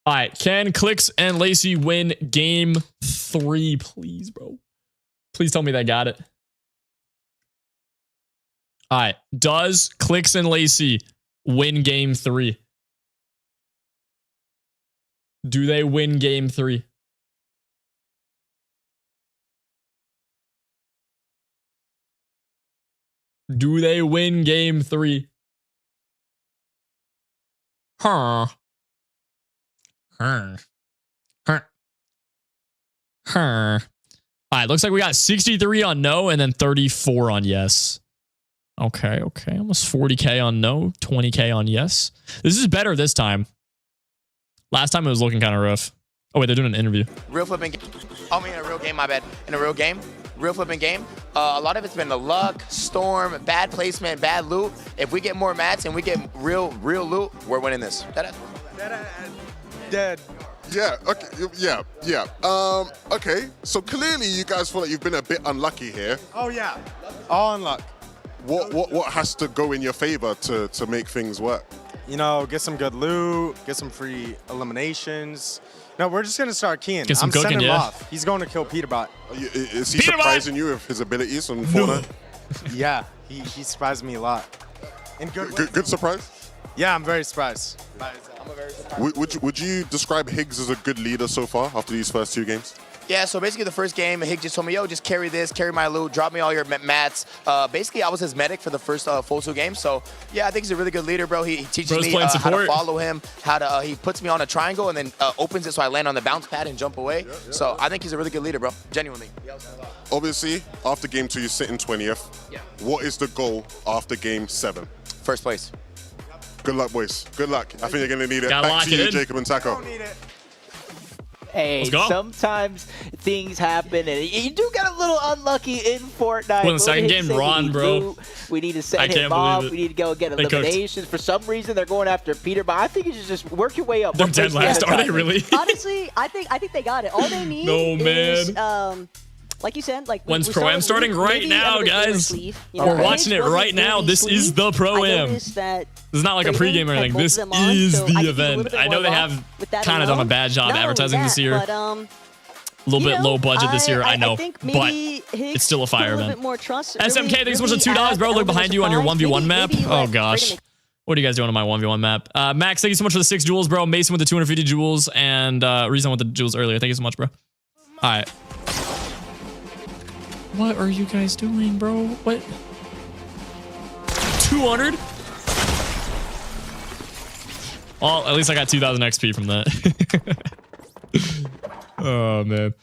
All right, can Clix and Lacey win game 3, please, bro? Please tell me they got it. All right, does Clix and Lacey win game 3? Do they win game 3? Do they win game 3? Huh. All right, looks like we got 63 on no and then 34 on yes. Okay. Almost 40K on no, 20K on yes. This is better this time. Last time it was looking kind of rough. Oh, wait, they're doing an interview. Real flipping game. I mean, a real game, my bad. In a real game, real flipping game. A lot of it's been the luck, storm, bad placement, bad loot. If we get more mats and we get real loot, we're winning this. Dead. Yeah, okay, yeah. Okay, so clearly you guys feel like you've been a bit unlucky here. Oh, yeah. All unluck. What has to go in your favor to make things work? You know, get some good loot, get some free eliminations. No, we're just going to start keying. Get some cooking, him off. He's going to kill Peterbot. Is he surprising you with his abilities on Fortnite? Yeah, he surprised me a lot. And good surprise? Yeah, I'm very surprised. Would you describe Higgs as a good leader so far after these first 2 games? Yeah, so basically the first game, Higgs just told me, yo, just carry this, carry my loot, drop me all your mats. Basically, I was his medic for the first full 2 games. So, yeah, I think he's a really good leader, bro. He teaches me how to follow him, he puts me on a triangle and then opens it so I land on the bounce pad and jump away. So I think he's a really good leader, bro, genuinely. Obviously, after game 2, you sit in 20th. Yeah. What is the goal after game 7? First place. Good luck, boys. Good luck. I think you're going to need it. Back to you, Jacob and Taco. Hey, sometimes things happen, and you do get a little unlucky in Fortnite. Well, in the second game, Ron, bro. We need to set him off. We need to go get eliminations. For some reason, they're going after Peter, but I think you should just work your way up. They're dead last. Are they really? Honestly, I think they got it. All they need is like you said, like when's Pro-Am starting right now, guys? We're watching it right now. This is the Pro-Am. This is not like a pregame or anything. This is the event. I know they have kind of done a bad job advertising this year. A little bit low budget this year, I know, but it's still a fire event. SMK, thanks so much for $2, bro. Look behind you on your 1v1 map. Oh, gosh. What are you guys doing on my 1v1 map? Max, thank you so much for the 6 jewels, bro. Mason with the 250 jewels, and Reason with the jewels earlier. Thank you so much, bro. All right. What are you guys doing, bro? What? 200. Well, at least I got 2,000 XP from that. Oh, man.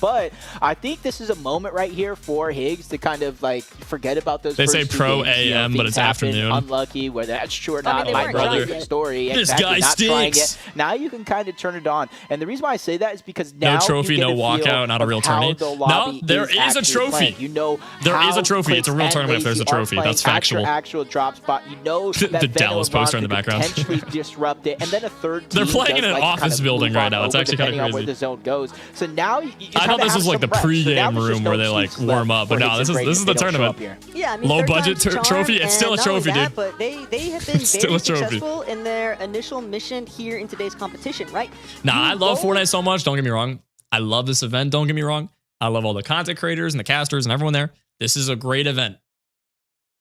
But I think this is a moment right here for Higgs to kind of like forget about those. They first say two pro games. AM, but it's afternoon. Unlucky, whether that's true or not. my brother. Story. This Exactly, guy not trying stinks. it. Now you can kind of turn it on, and the reason why I say that is because now No trophy, you get no a feel walkout, not a of real how tourney. the No, lobby there is a actually trophy. playing. You know, There is how a trophy. It's a real Clix tournament if and there's a Lazy are trophy. playing That's at factual. your actual drop spot. You know The that Dallas Venom and poster in Ron the could background. potentially disrupt it, and then a third team They're playing does in an like to office kind of building move right on now. It's over actually kinda depending on where crazy. the zone goes. So now you I thought this was like the pre-game room where they like warm up, but no, this is the tournament. Yeah, I mean, Low third budget time's charm, trophy. It's still a and not only trophy, that, dude. But they have been It's still very a trophy. successful in their initial mission here in today's competition, right? Nah, I love Fortnite so much. Don't get me wrong. I love this event. Don't get me wrong. I love all the content creators and the casters and everyone there. This is a great event.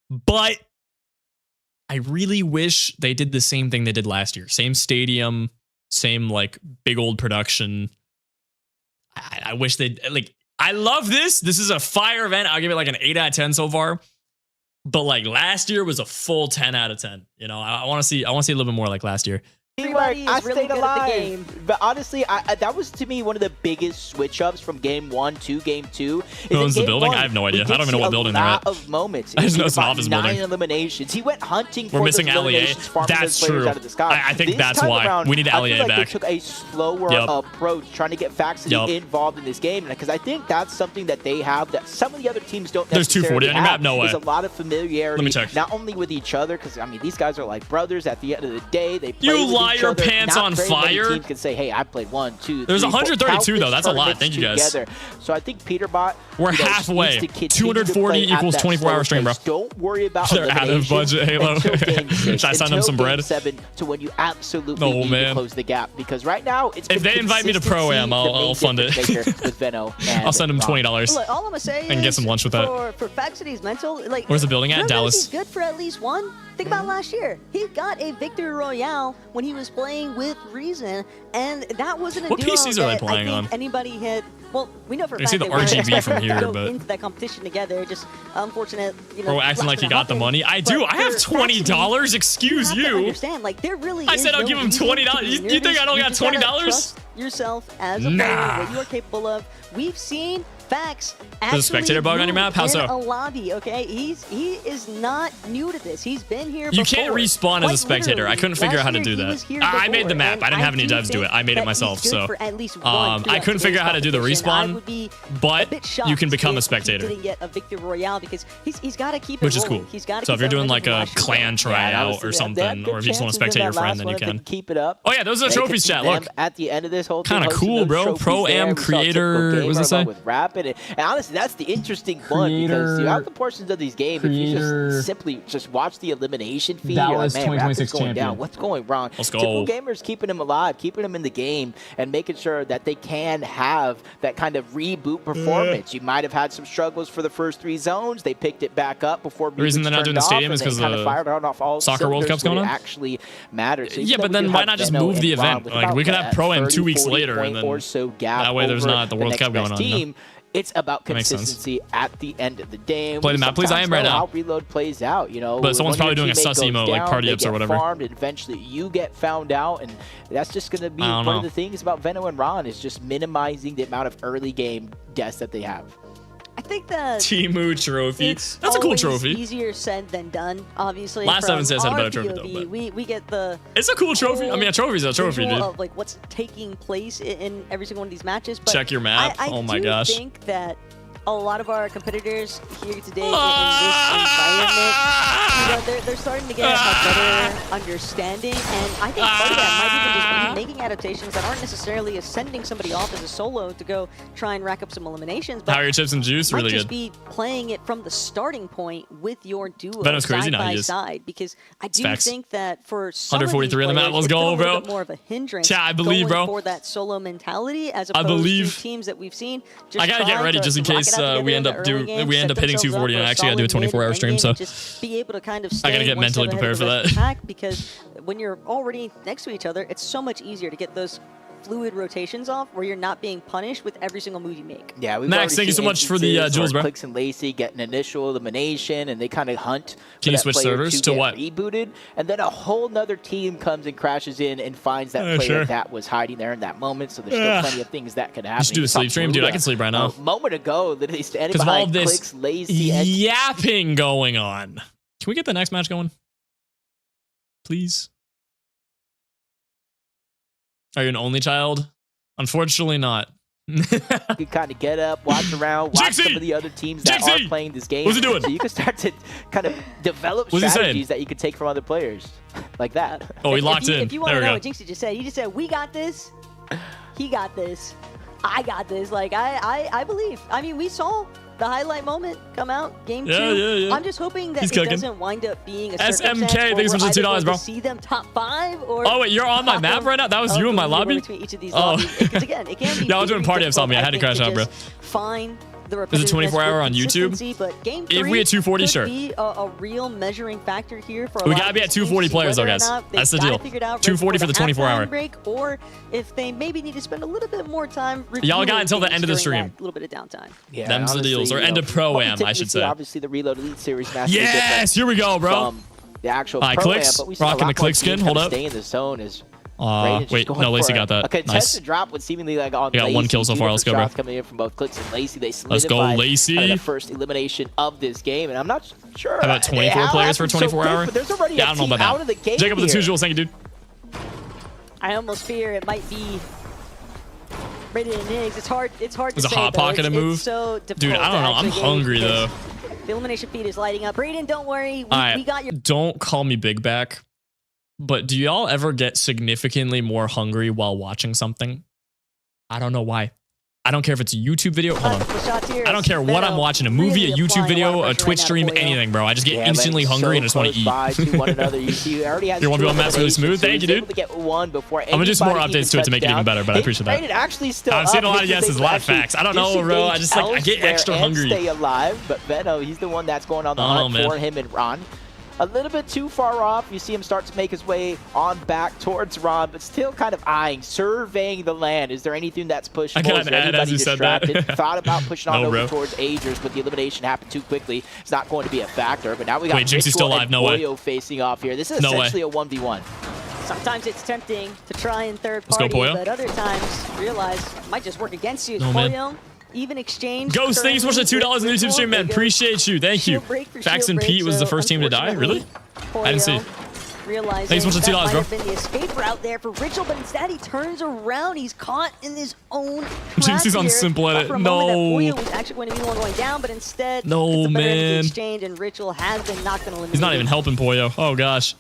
But I really wish they did the same thing they did last year. Same stadium, same like big old production. I wish they'd like, I love this. This is a fire event. I'll give it like an 8 out of 10 so far. But like last year was a full 10 out of 10. You know, I want to see a little bit more like last year. Everybody I is really stayed good alive. at the game. But honestly, that was to me one of the biggest switch ups from game 1 to game 2. Who owns the building? I have no idea. I don't even know what building they're at. A lot of moments. I just know He it's an got office 9 building. eliminations. He went hunting We're for missing those LEA. eliminations, farming That's those players true. out of the sky. I think This that's time why. around, We need I LEA feel like back. They took a slower approach, trying to get Faxity involved in this game, because I think that's something that they have that some of the other teams don't There's necessarily 240 on your have. map? No way. There's a lot of familiarity, Let me check. not only with each other, because I mean these guys are like brothers at the end of the day. They play You with liar each other. pants Not on very many fire. teams can say, hey, I played 1, 2, There's 3, 4 132 though. countless That's a lot. tournaments Thank you guys. together. So I think Peterbot, We're halfway. 240 equals 24-hour stream, bro. Don't worry about They're out of budget, Halo. Should I send them some bread? 7 to when you absolutely Oh, need man. to close the gap, because right now it's If they invite me to Pro Am, I'll fund it. with Veno and I'll send them Ron. $20 Look, all I'm gonna say and get is some lunch with that. For Faxity's mental, like, Where's the building at? you're Dallas. Good for at least one. Think about last year. He got a victory royale when he was playing with Reason, and that wasn't a What duo PCs are they that playing I think on? anybody had. Well, we know for a You fact see the they weren't RGB expecting from to here, go but- into that competition together. Just unfortunate, you know. Bro, acting like he got the money. I do. I have $20. Excuse you. Have to you. understand, like there really. I is said I'll no give him reason to $20. be You think I don't nervous. got You just gotta $20? trust yourself as a Nah. player, what you are capable of. We've seen Fax There's a spectator bug on your map? How in so? a lobby, okay? He is not new to this. He's been here You before. can't respawn as a Quite spectator. I couldn't literally, figure out how to last do year he that. was here I made the before, map. and I didn't have any do devs do it. think I made it that he's myself. good So for at least one I throughout couldn't figure out how to do the today's competition. I respawn, would be a but bit shocked you can become a if spectator, he didn't get a victory royale, because he's got to keep it which is rolling. cool. He's got to So if keep you're that doing like a momentum clan tryout or something, or if you just want to spectate your friend, then you can. Keep it up. Oh yeah, those are the trophies, chat. Look. At the end of this whole Kinda cool, bro. Pro Am creator. What does it say? With Rapid, and honestly, that's the interesting one, because throughout the portions of these games, if you just simply just watch the elimination feed, you're like, man, Rapid's going down. What's going wrong? Let's go. Typical Gamers keeping him alive, keeping him in the game, and making sure that they can have that kind of reboot performance. You might have had some struggles for the first 3 zones. They picked it back up before. The reason they're not doing the stadium is because the Soccer World Cup's going on. Actually matters. So yeah, but then why not just move the event? Like we could have Pro Am 2 weeks later, and then that way there's not the World Cup going on. You know? It's about That makes sense. consistency at the end of the day. Play the map, please. I am right now. How reload plays out, you know. But someone's when probably your doing a teammate sus goes emote, like down, party they ups or get whatever. Farmed, and eventually you get found out, and that's just going to be I one don't of know. the things about Veno and Ron, is just minimizing the amount of early game deaths that they have. I think that Timu trophy. it's That's a cool always trophy. easier said than done, obviously. Last from 7 says had a our better trophy, though, POV, but- we get the It's a cool trophy. I mean, a trophy's a trophy, visual dude. of like what's taking place in every single one of these matches. But Check your map. I Oh my do gosh. think that a lot of our competitors here today in this environment, you know, they're starting to get a better understanding, and I think part of that might even just be making adaptations that aren't necessarily sending somebody off as a solo to go try and rack up some eliminations, but How are your chips and juice? might Really just good. be playing it from the starting point with your duo Venom's crazy side now, by he is. side, because I do facts. think that for some 143 of on these the map. players, Let's it's been go, a little bro. bit more of a hindrance. Chat, I believe, going bro. for that solo mentality as I opposed believe. to teams that we've seen. Just I gotta get try ready to just in rock it case out we together end in up the early game, we end set up hitting themselves up 240, and for a I actually gotta do a solid mid 24-hour and stream. game So and just be able to kind of I gotta stay get one step mentally ahead of prepared the for rest of that. the pack, because when you're already next to each other, it's so much easier to get those fluid rotations off where you're not being punished with every single move you make. Yeah, Max, thank you so much for the jewels, bro. Clix and Lacey get an initial elimination, and they kind of hunt. Can you switch servers to what? Rebooted, and then a whole nother team comes and crashes in and finds that player that was hiding there in that moment. So there's still plenty of things that could happen. You should do a sleep stream, dude. I can sleep right now. A moment ago, literally standing because of all behind this Clix, Lacey, yapping going on. Can we get the next match going, please? Are you an only child? Unfortunately not. You can kind of get up, watch around, watch some of the other teams that are playing this game. What's he doing? So you can start to kind of develop strategies that you can take from other players. Like that. Oh, he locked in. If you want to know what Jinxie just said, he just said, we got this. He got this. I got this. Like, I believe. I mean, we saw the highlight moment come out, game 2. Yeah. I'm just hoping that it doesn't wind up being a SMK, thanks for the $2, bro. See them top 5 or oh wait, you're on my map right now? That was you in my lobby? Each of these lobbies. Because again, it can be yeah, I was doing party ups on me. I had to crash out, bro. Find the Is it 24 hour on YouTube? But game 3 if we had 240, sure. Be a real measuring factor here for we gotta be at 240 players though, guys. That's the deal. 240 for the 24 hour break, or if they maybe need to spend a little bit more time. Y'all got until the end of the stream. A little bit of downtime. Yeah, them's the deals, or end of pro-am, I should say. Obviously, the Reload Elite Series match. Yes, here we go, bro. The actual Clix, rocking the Clix skin. Hold up. Stay in the zone is. Wait, no, Lacey got that. A contested drop with seemingly like on. I got 1 kill so far. Let's go, bro. Coming in from both Clix and Lacey. They let's go, Lacey. The first elimination of this game, and I'm not sure. How about 24 players for 24 hour? There's already yeah, I don't know about that. Jacob with the 2 jewels. Thank you, dude. I almost fear it might be Brayden and Niggs. It's hard to say. There's a hot pocket to move. So dude, I don't know. I'm hungry though. The elimination feed is lighting up. Brayden, don't worry. We got your. Don't call me big back. But do y'all ever get significantly more hungry while watching something? I don't know why. I don't care if it's a YouTube video. Hold on. I don't care what I'm watching. A movie, a YouTube video, a Twitch stream, anything, bro. I just get instantly hungry and just want to eat. One another. You see, you already has your 1v1 map's really smooth. Thank you, dude. To get one before I'm gonna do some more updates to it to make it even better, but I appreciate that. Actually still I'm seeing a lot of yeses, a lot of facts. I don't know, bro. I just I get extra hungry. Stay alive, but Veno, he's the one that's going on the hunt for him and Ron. A little bit too far off. You see him start to make his way on back towards Ron, but still kind of eyeing, surveying the land. Is there anything that's pushed? I got an ad as you said that. Thought about pushing on over towards Agers, but the elimination happened too quickly. It's not going to be a factor. But now we got Jinxie's still alive. No way. Facing off here. This is essentially a 1v1. Sometimes it's tempting to try and third party, but other times realize it might just work against you. Poyo. Even exchange. Ghost, thank you so much for the $2 on the YouTube stream, man. Appreciate you. Thank you. Fax and Pete was the first team to die. Really? I didn't see. Thanks so much for the $2, bro. Been the escape route there for Ritual, but instead he turns around. He's caught in his own. Jinxie's on simple edit. No. Poyo was actually going to be the one going down, but instead, no man. Exchange and Ritual has been knocked on elimination. He's not even helping Poyo. Oh gosh.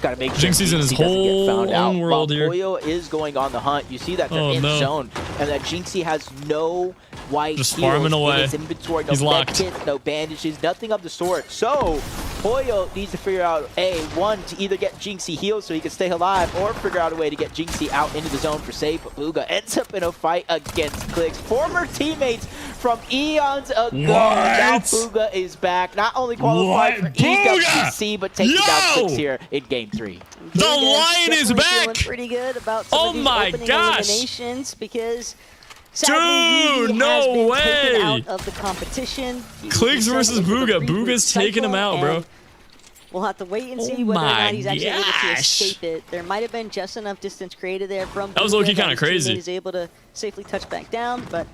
Got to make sure Jinxie's in his whole own world here. Poyo is going on the hunt. You see that they're in zone, and that Jinxie has no white just farming away. In his inventory. No He's locked. Kits, no bandages, nothing of the sort. So Poyo needs to figure out one to either get Jinxie healed so he can stay alive, or figure out a way to get Jinxie out into the zone for safe. But Booga ends up in a fight against Clix. Former teammates from eons ago. Now Booga is back. Not only qualified for EWC, but taking down Clix here in game 3. The Lion is back! Pretty good about some of these opening eliminations because dude, no way! Out of the competition. Clix versus Booga. Booga's taking him out, bro. We'll have to wait and see whether or not he's actually able to escape it. There might have been just enough distance created there from that was low-key kind of crazy. He's able to safely touch back down, but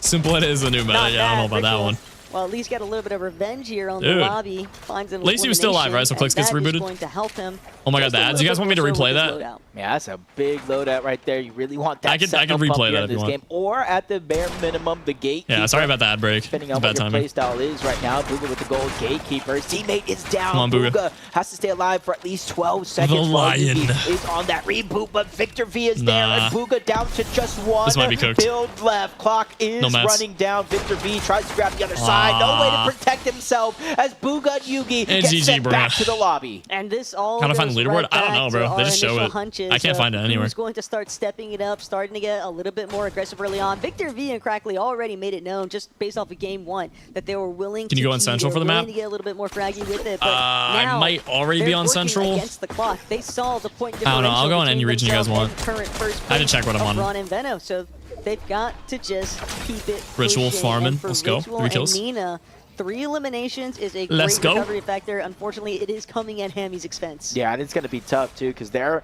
simple is the new meta. Yeah, I don't know about that one. Well, at least get a little bit of revenge here on the lobby. Finds an Lacey was still alive, right? So Clix gets rebooted. Going to help him. Oh my god, the ads! You guys want me to replay that? Yeah, that's a big loadout right there. You really want that. I can replay that if you want. Game, or at the bare minimum, the gatekeeper. Yeah, sorry about the ad break. Depending on what your playstyle is right now, Booga with the gold gatekeeper. His teammate is down. Come on, Booga has to stay alive for at least 12 seconds. The Lion is on that reboot, but Victor V is there, and Booga down to just one this might be cooked. build left. Clock is running down. Victor V tries to grab the other side. behind. No way to protect himself as Booga Yugi gets sent back to the lobby. And this all How to find the leaderboard? Right, I don't know, bro. They just show it. Hunches, I can't find it anywhere. Who's going to start stepping it up, starting to get a little bit more aggressive early on. Victor V and Crackley already made it known just based off of game 1 that they were willing Can you go on Central for the map? To get a little bit more fraggy with it, but I might already be on Central. Against the clock. They saw the point I don't know. I'll go on any region you guys want. I had to check what I'm on. Ron and Veno, so they've got to just keep it Ritual pushing. farming. Let's go. 3 kills. Nina, 3 eliminations is a great recovery factor. Unfortunately, it is coming at Hammy's expense. Yeah, and it's going to be tough, too, because they're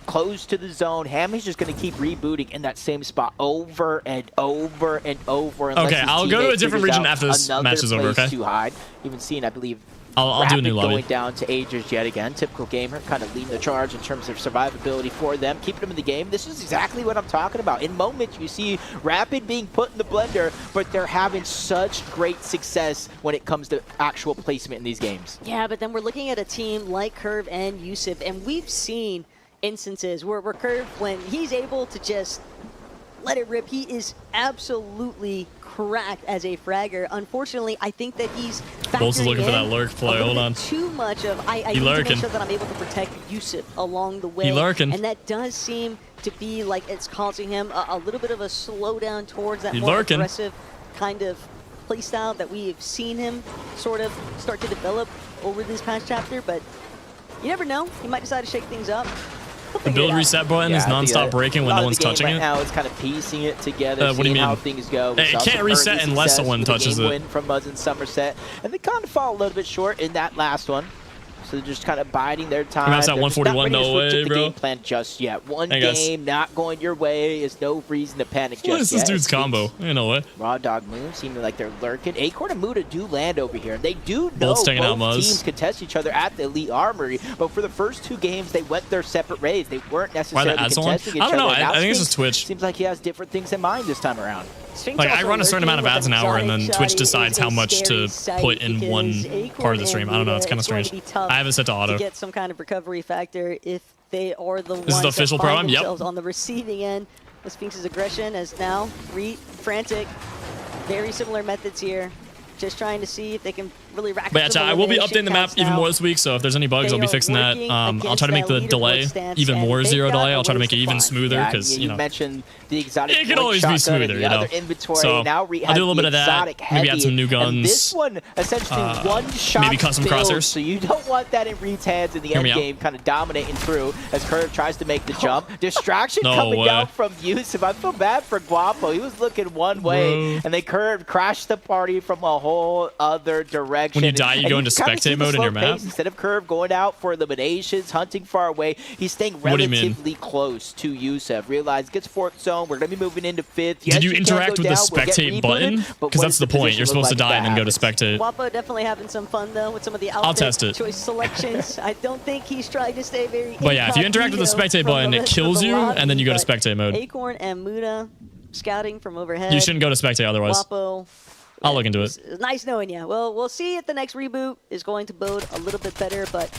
close to the zone. Hammy's just going to keep rebooting in that same spot over and over and over. Okay, I'll go to a different region after this match is over, okay? To hide. Even seen, I believe, I'll do a new lobby. Going down to Agers yet again. Typical gamer, kind of leading the charge in terms of survivability for them, keeping them in the game. This is exactly what I'm talking about. In moments, you see Rapid being put in the blender, but they're having such great success when it comes to actual placement in these games. Yeah, but then we're looking at a team like Curve and Yusuf, and we've seen instances where Curve, when he's able to just let it rip, he is absolutely cracked as a fragger. Unfortunately, I think that he's Bolts is looking for that lurk play. Hold on. Too much of I need to make sure that I'm able to protect Yusuf along the way. He lurking. And that does seem to be like it's causing him a little bit of a slowdown towards that more aggressive kind of playstyle that we've seen him sort of start to develop over this past chapter. But you never know. He might decide to shake things up. The build reset button is non-stop breaking when no one's touching it. Now it's kind of piecing it together, what do you mean? How things go. It can't reset unless someone touches it. Win from Muzz and Somerset, and they kind of fall a little bit short in that last one. So they're just kind of biding their time. That's at 141, no way, bro. Game plan just yet. One game not going your way is no reason to panic just yet. What is this dude's combo? Ain't no way. Raw Dog Moon seeming like they're lurking. Acorn and Muda do land over here. They do know both teams could test each other at the Elite Armory, but for the first 2 games, they went their separate ways. They weren't necessarily contesting each other. I don't know. I think it's just Twitch. Seems like he has different things in mind this time around. Like, I run a certain amount of ads an hour, and then Twitch decides how much to put in one part of the stream. I don't know. It's kind of strange. I have it set to auto. To get some kind of recovery factor if they are the This is the official pro-am? Yep. On the receiving end of Sphinx's aggression, as now frantic. Very similar methods here. Just trying to see if they can really rack up. But yeah, I will be updating the map even more this week, so if there's any bugs, I'll be fixing that. I'll try to make the delay even more 0 delay. I'll try to make it even smoother because, you know, mentioned the exotic. It can always be smoother, you know. So I'll do a little bit of that. Maybe add some new guns. This one essentially one shot. Maybe custom crossers. So you don't want that in Reed's hands in the end game, kind of dominating through as Curve tries to make the jump. Distraction coming down from Yusuf. I feel bad for Guapo. He was looking one way, and they Curve crashed the party from a whole other direction. When you die, you go into spectate mode in your map. Instead of Curve going out for eliminations, hunting far away, he's staying relatively close to Yusuf. Realize gets 4th zone. We're going to be moving into 5th. Did you interact with the spectate button? Because that's the point. You're supposed to die and then go to spectate. Guapo definitely having some fun though with some of the outfit choice selections. I don't think he's trying to stay very. But yeah, if you interact with the spectate button, it kills you, and then you go to spectate mode. Acorn and Muda scouting from overhead. You shouldn't go to spectate otherwise. Guapo. I'll look into it. Nice knowing you. Well, we'll see if the next reboot is going to bode a little bit better, but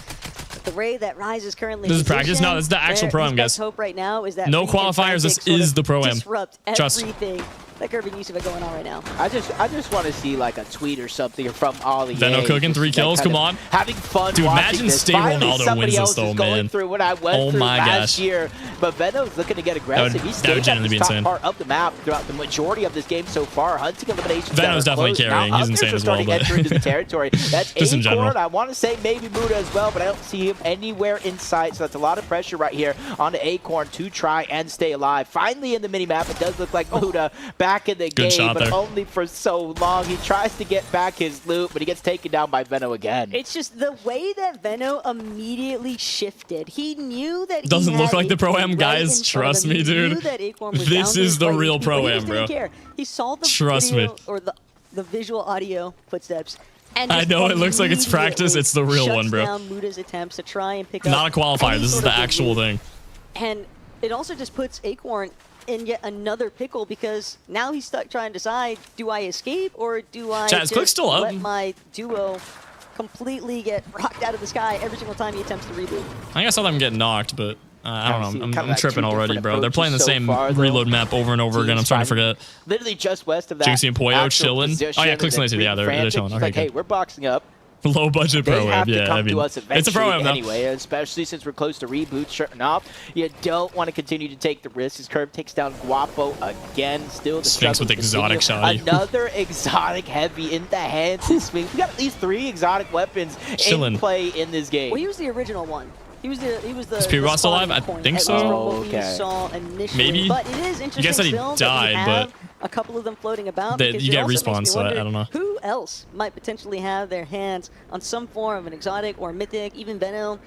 the way that Rise is currently this is practice? No, this is the actual pro-am, guys. Hope right now is that no qualifiers. This is the pro-am. Disrupt everything that Curve and Yusuf are going on right now. I just want to see like a tweet or something from Ollie. Veno cooking 3 kills. Come on, having fun. Dude, imagine Stay Ronaldo wins this though, man. Through what I went through last year, but Veno's looking to get aggressive. He's staying at the top part of the map throughout the majority of this game so far. Hunting eliminations. Veno's definitely carrying. He's insane as well. But into the territory. That's just in general. I want to say maybe Muda as well, but I don't see him anywhere in sight. So that's a lot of pressure right here on the Acorn to try and stay alive. Finally in the mini map, it does look like Muda back in the game. But only for so long. He tries to get back his loot, but he gets taken down by Veno again. It's just the way that Veno immediately shifted. He knew that doesn't look like the pro-am, guys. Trust me, dude. This is the real pro-am, bro. He saw the video or the visual audio footsteps. And I know it looks like it's practice. It's the real one, bro. Down Muda's attempts to try and pick up. Not a qualifier. This is the actual thing. And it also just puts Acorn in yet another pickle because now he's stuck trying to decide, do I escape or do I just let my duo completely get rocked out of the sky every single time he attempts to reboot? I think I saw them get knocked, but I don't know. I'm tripping already, bro. They're playing the same reload map over and over again. I'm starting to forget. Literally just west of that. Jinxie and Poyo chilling. Oh yeah, Clix and Lacey. Yeah, they're chilling. Okay, like, hey, we're boxing up. Low budget pro am. Yeah, I mean, it's a pro am anyway, especially since we're close to reboot. Sure enough, you don't want to continue to take the risk. His curve takes down Guapo again. Still the Sphinx with exotic shot. Another exotic heavy in the hands of Sphinx. We got at least 3 exotic weapons in play in this game. Well, he was the original one. He was the Is Peterbot still alive? I think so. Okay. Maybe. But it is interesting. You guys said he died, but a couple of them floating about. You get respawns, so I don't know. Who else might potentially have their hands on some form of an exotic or mythic? Even Venom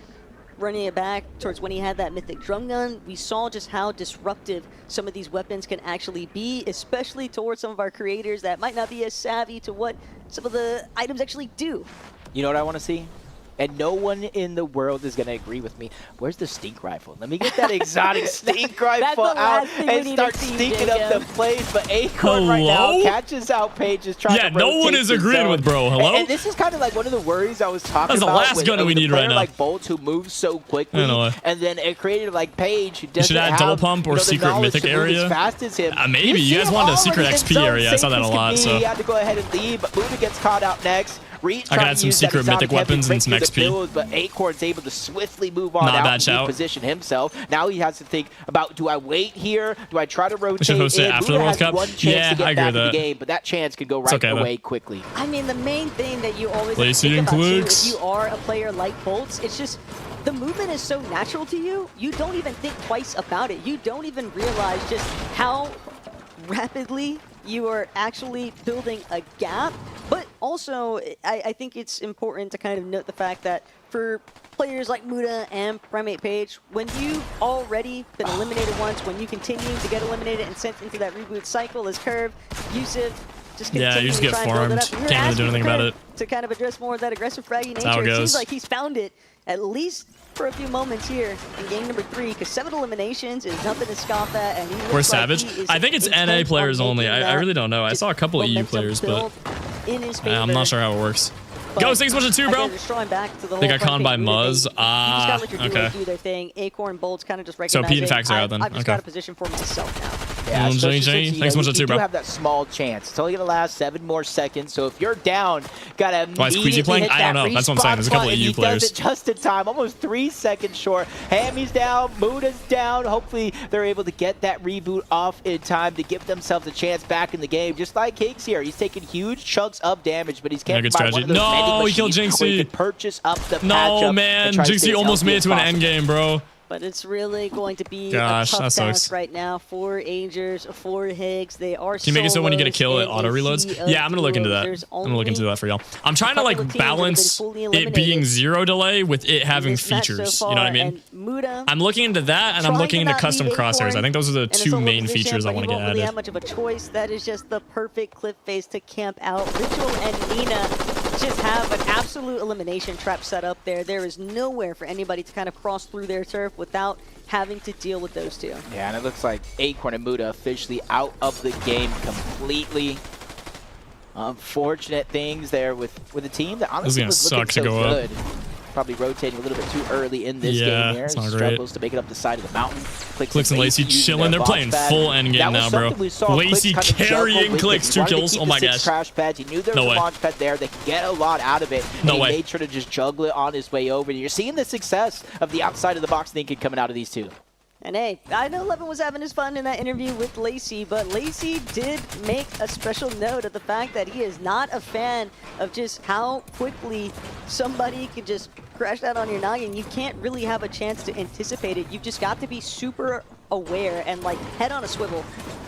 running it back towards when he had that mythic drum gun. We saw just how disruptive some of these weapons can actually be, especially towards some of our creators that might not be as savvy to what some of the items actually do. You know what I want to see? And no one in the world is going to agree with me. Where's the stink rifle? Let me get that exotic stink rifle out and start stinking up the place. But Acorn right now catches out Pages trying to rotate. Yeah, no one is agreeing with bro. Hello? And this is kind of like one of the worries I was talking about. That's the last gun we need right now. Like Bolts who moves so quickly. And then a creator like Page who doesn't should add double pump or secret mythic area. As fast as him. Maybe. You guys wanted a secret XP area. I saw that a lot. He had to go ahead and leave, but Muda gets caught out next. I can add some secret mythic weapons and some XP. Build, but Acorn's able to swiftly move on out and position himself. Now he has to think about, do I wait here? Do I try to rotate we should host it after the World Cup? Yeah, I agree with that. Game, but that chance could go right away quickly. I mean, the main thing that you always think about too, if you are a player like Bolts, it's just the movement is so natural to you, you don't even think twice about it. You don't even realize just how rapidly you are actually building a gap. But also, I think it's important to kind of note the fact that for players like Muda and Primate Page, when you've already been eliminated once, when you continue to get eliminated and sent into that reboot cycle as Curve, Yusuf, just continue you just get farmed. Can't really do anything about it. To kind of address more of that aggressive fraggy nature, it seems like he's found it, at least for a few moments here in game number 3, because 7 eliminations is nothing to scoff at. And Where's Savage? I think it's NA players only. I really don't know. I saw a couple of EU players, but I'm not sure how it works. Go 6-2, bro. I think I conned by Muzz. Okay. Do their thing. Acorn Bolts kind of just so Pete and Fax are out then. I've just got a position for myself now. Yeah, thanks much you bro. do have that small chance. It's only going to last 7 more seconds. So if you're down, got to immediately hit that I don't know. That's what I'm saying. There's a couple of EU players. He does it just in time. Almost 3 seconds short. Hammy's down. Muda's down. Hopefully they're able to get that reboot off in time to give themselves a chance back in the game. Just like Cakes here. He's taking huge chunks of damage, but he's getting by one of those no, he killed Jinxie. He could purchase up the no, man. Jinxie almost made it to an end game, bro. But it's really going to be a tough task right now for Angers, for Higgs. They are Can you make it so when you get a kill, it auto reloads? Yeah, I'm going to look into that. I'm going to look into that for y'all. I'm trying to like balance it being 0 delay with it having features. You know what I mean? I'm looking into that, and I'm looking into custom crosshairs. I think those are the 2 main features I want to get added. Really have much of a choice. That is just the perfect cliff phase to camp out. Ritual and Nina just have an absolute elimination trap set up there. There is nowhere for anybody to kind of cross through their turf without having to deal with those 2. Yeah, and it looks like Acorn and Muda officially out of the game completely. Unfortunate things there with a team that honestly was looking so good. Probably rotating a little bit too early in this game here. Struggles to make it up the side of the mountain. Clix and Lacey chilling. They're playing full endgame now, bro. Lacey carrying Clix 2 kills. Oh my gosh. Crash pads. He knew there was a launch pad there. They could get a lot out of it. No way. He made sure to just juggle it on his way over. And you're seeing the success of the outside of the box thinking coming out of these 2. And hey, I know Levin was having his fun in that interview with Lacey, but Lacey did make a special note of the fact that he is not a fan of just how quickly somebody could just crash out on your noggin. You can't really have a chance to anticipate it. You've just got to be super aware and like head on a swivel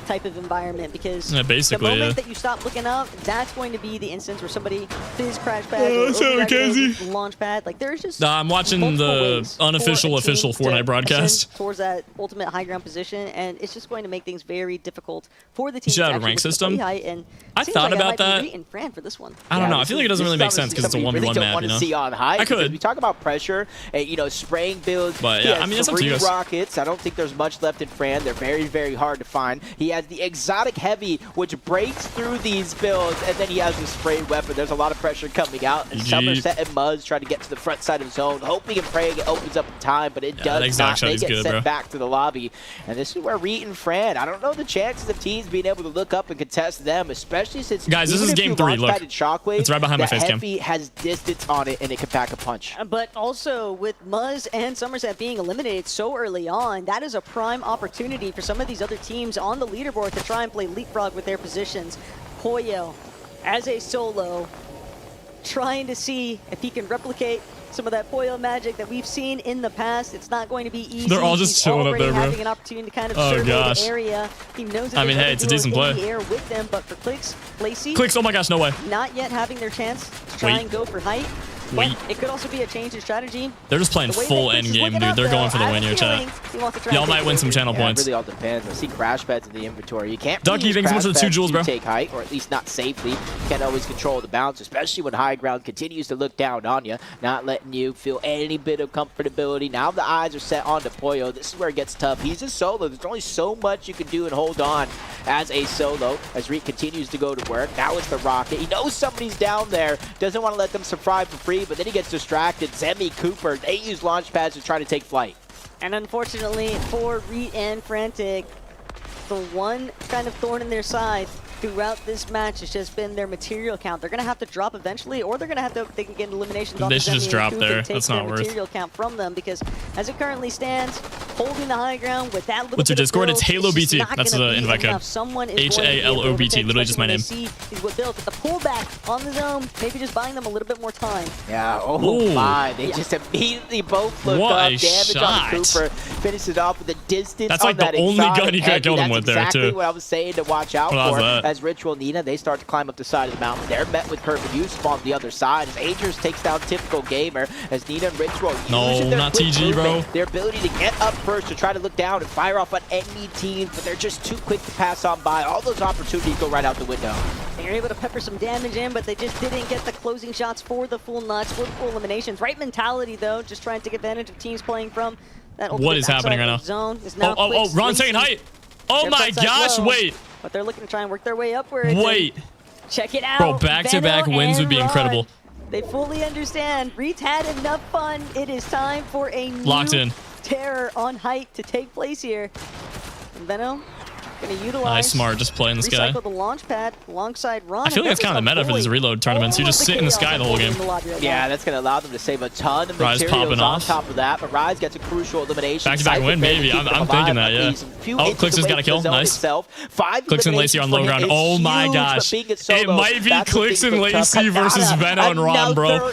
type of environment, because the moment that you stop looking up, that's going to be the instance where somebody fizz crash pad or launch pad. Like there's just I'm watching the unofficial official Fortnite broadcast towards that ultimate high ground position, and it's just going to make things very difficult for the team. You should have a rank system. I thought about that. Fran for this one. I don't know. I feel like it doesn't really make sense because it's a 1v1 map. You know, see on high. I could. We talk about pressure, you know, spraying builds. But yeah, I mean, it's up to you guys. Rockets. I don't think there's much left in Fran. They're very, very hard to find. He has the exotic heavy, which breaks through these builds, and then he has the spray weapon. There's a lot of pressure coming out, and Somerset and Muzz try to get to the front side of zone, hoping and praying it opens up in time, but it does not. They get sent back to the lobby, and this is where Reet and Fran, I don't know the chances of teams being able to look up and contest them, especially since guys, this is game 3. Look, it's right behind my face cam. Heavy has distance on it, and it can pack a punch. But also with Muzz and Somerset being eliminated so early on, that is a prime opportunity for some of these other teams on the leaderboard to try and play leapfrog with their positions. Poyo, as a solo, trying to see if he can replicate some of that Poyo magic that we've seen in the past. It's not going to be easy. They're all just chilling up there, bro. Having an opportunity to kind of survey the area. He knows that hey, it's a decent play. in the air with them, but for Clix, Lacey, oh my gosh, no way. Not yet having their chance to try and go for height. But it could also be a change in strategy. They're just playing full end game, dude. They're going for the win here, chat. Y'all might win some channel points. It really all depends. I see crash pads in the inventory. You can't Ducky, thanks so much for the 2 jewels, bro. Take height, or at least not safely. You can't always control the bounce, especially when high ground continues to look down on you, not letting you feel any bit of comfortability. Now the eyes are set onto Poyo. This is where it gets tough. He's a solo. There's only so much you can do and hold on as a solo as Reet continues to go to work. Now it's the rocket. He knows somebody's down there. Doesn't want to let them survive for free, but then he gets distracted. Zemi, Cooper, they use launch pads to try to take flight. And unfortunately for Reet and Frantic, the one kind of thorn in their side throughout this match has just been their material count. They're going to have to drop eventually, or they're going to have to, they can get eliminations off They should just drop there. That's not worth material count from them, because as it currently stands, holding the high ground with that little What's your Discord? Build, it's HaloBT. That's the invite code. HaloBT, literally just my name. What built, but the pullback on the zone, maybe just buying them a little bit more time. Yeah, oh my. They just immediately both look up. Damage on Cooper. Finishes off with a distance. That's like the only gun you could kill them with there, too. That's exactly what I was saying to watch out for. As Ritual Nina, they start to climb up the side of the mountain. They're met with Curve and Yusuf on the other side as Angers takes down Typical Gamer as Nina and Ritual using their quick TG, bro. Their ability to get up first to try to look down and fire off on any team, but they're just too quick to pass on by. All those opportunities go right out the window. They're able to pepper some damage in, but they just didn't get the closing shots for the full nuts, for the full eliminations. Right mentality, though, just trying to take advantage of teams playing from that. What is happening right now? Zone is now Ron's taking height. Oh my gosh, wait. But they're looking to try and work their way upwards. Wait. Check it out. Bro, back-to-back wins would be incredible. They fully understand. Reed's had enough fun. It is time for a new terror on height to take place here. And Venno going to utilize. Nice, smart, just playing this guy. Recycle the launch pad alongside Ron. I feel like that's kind of the meta for these reload tournaments. You just sit in the sky the whole game. Yeah, that's going to allow them to save a ton of materials on top of that. But Rise gets a crucial elimination. Back-to-back win, maybe. I'm thinking that, yeah. Oh, Clix has got a kill. Nice. Clix and Lacey on low ground. Oh my gosh. It might be Clix and Lacey versus Venno and Ron, bro. No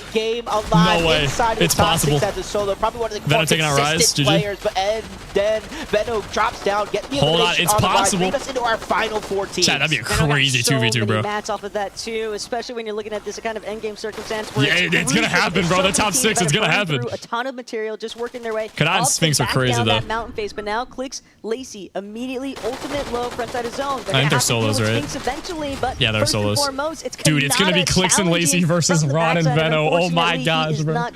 way. It's possible. Venno taking out Rise. GG. And then Venno drops down. Hold on, it's possible. Lead us into our final 14. Chat, that'd be a crazy 2v2, bro. Mats off of that too, especially when you're looking at this kind of endgame circumstance. Yeah, it's gonna happen, bro. The top 6, it's gonna happen. A ton of material, just working their way. Kadai and Sphinx are crazy though. That mountain face, but now Clix, Lacey immediately ultimate low front side of zone. I think they're solos, right? Eventually, but yeah, they're solos. Dude, it's gonna be Clix and Lacey versus Ron and Venno. Oh my gosh, bro.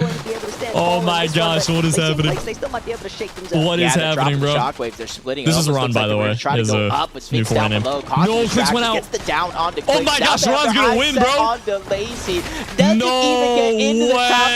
Oh my gosh, what is happening? What is happening, bro? This is Ron, by the way. His new Fortnite name. No, Clix went out. Oh my gosh, Ron's gonna win, bro. No way.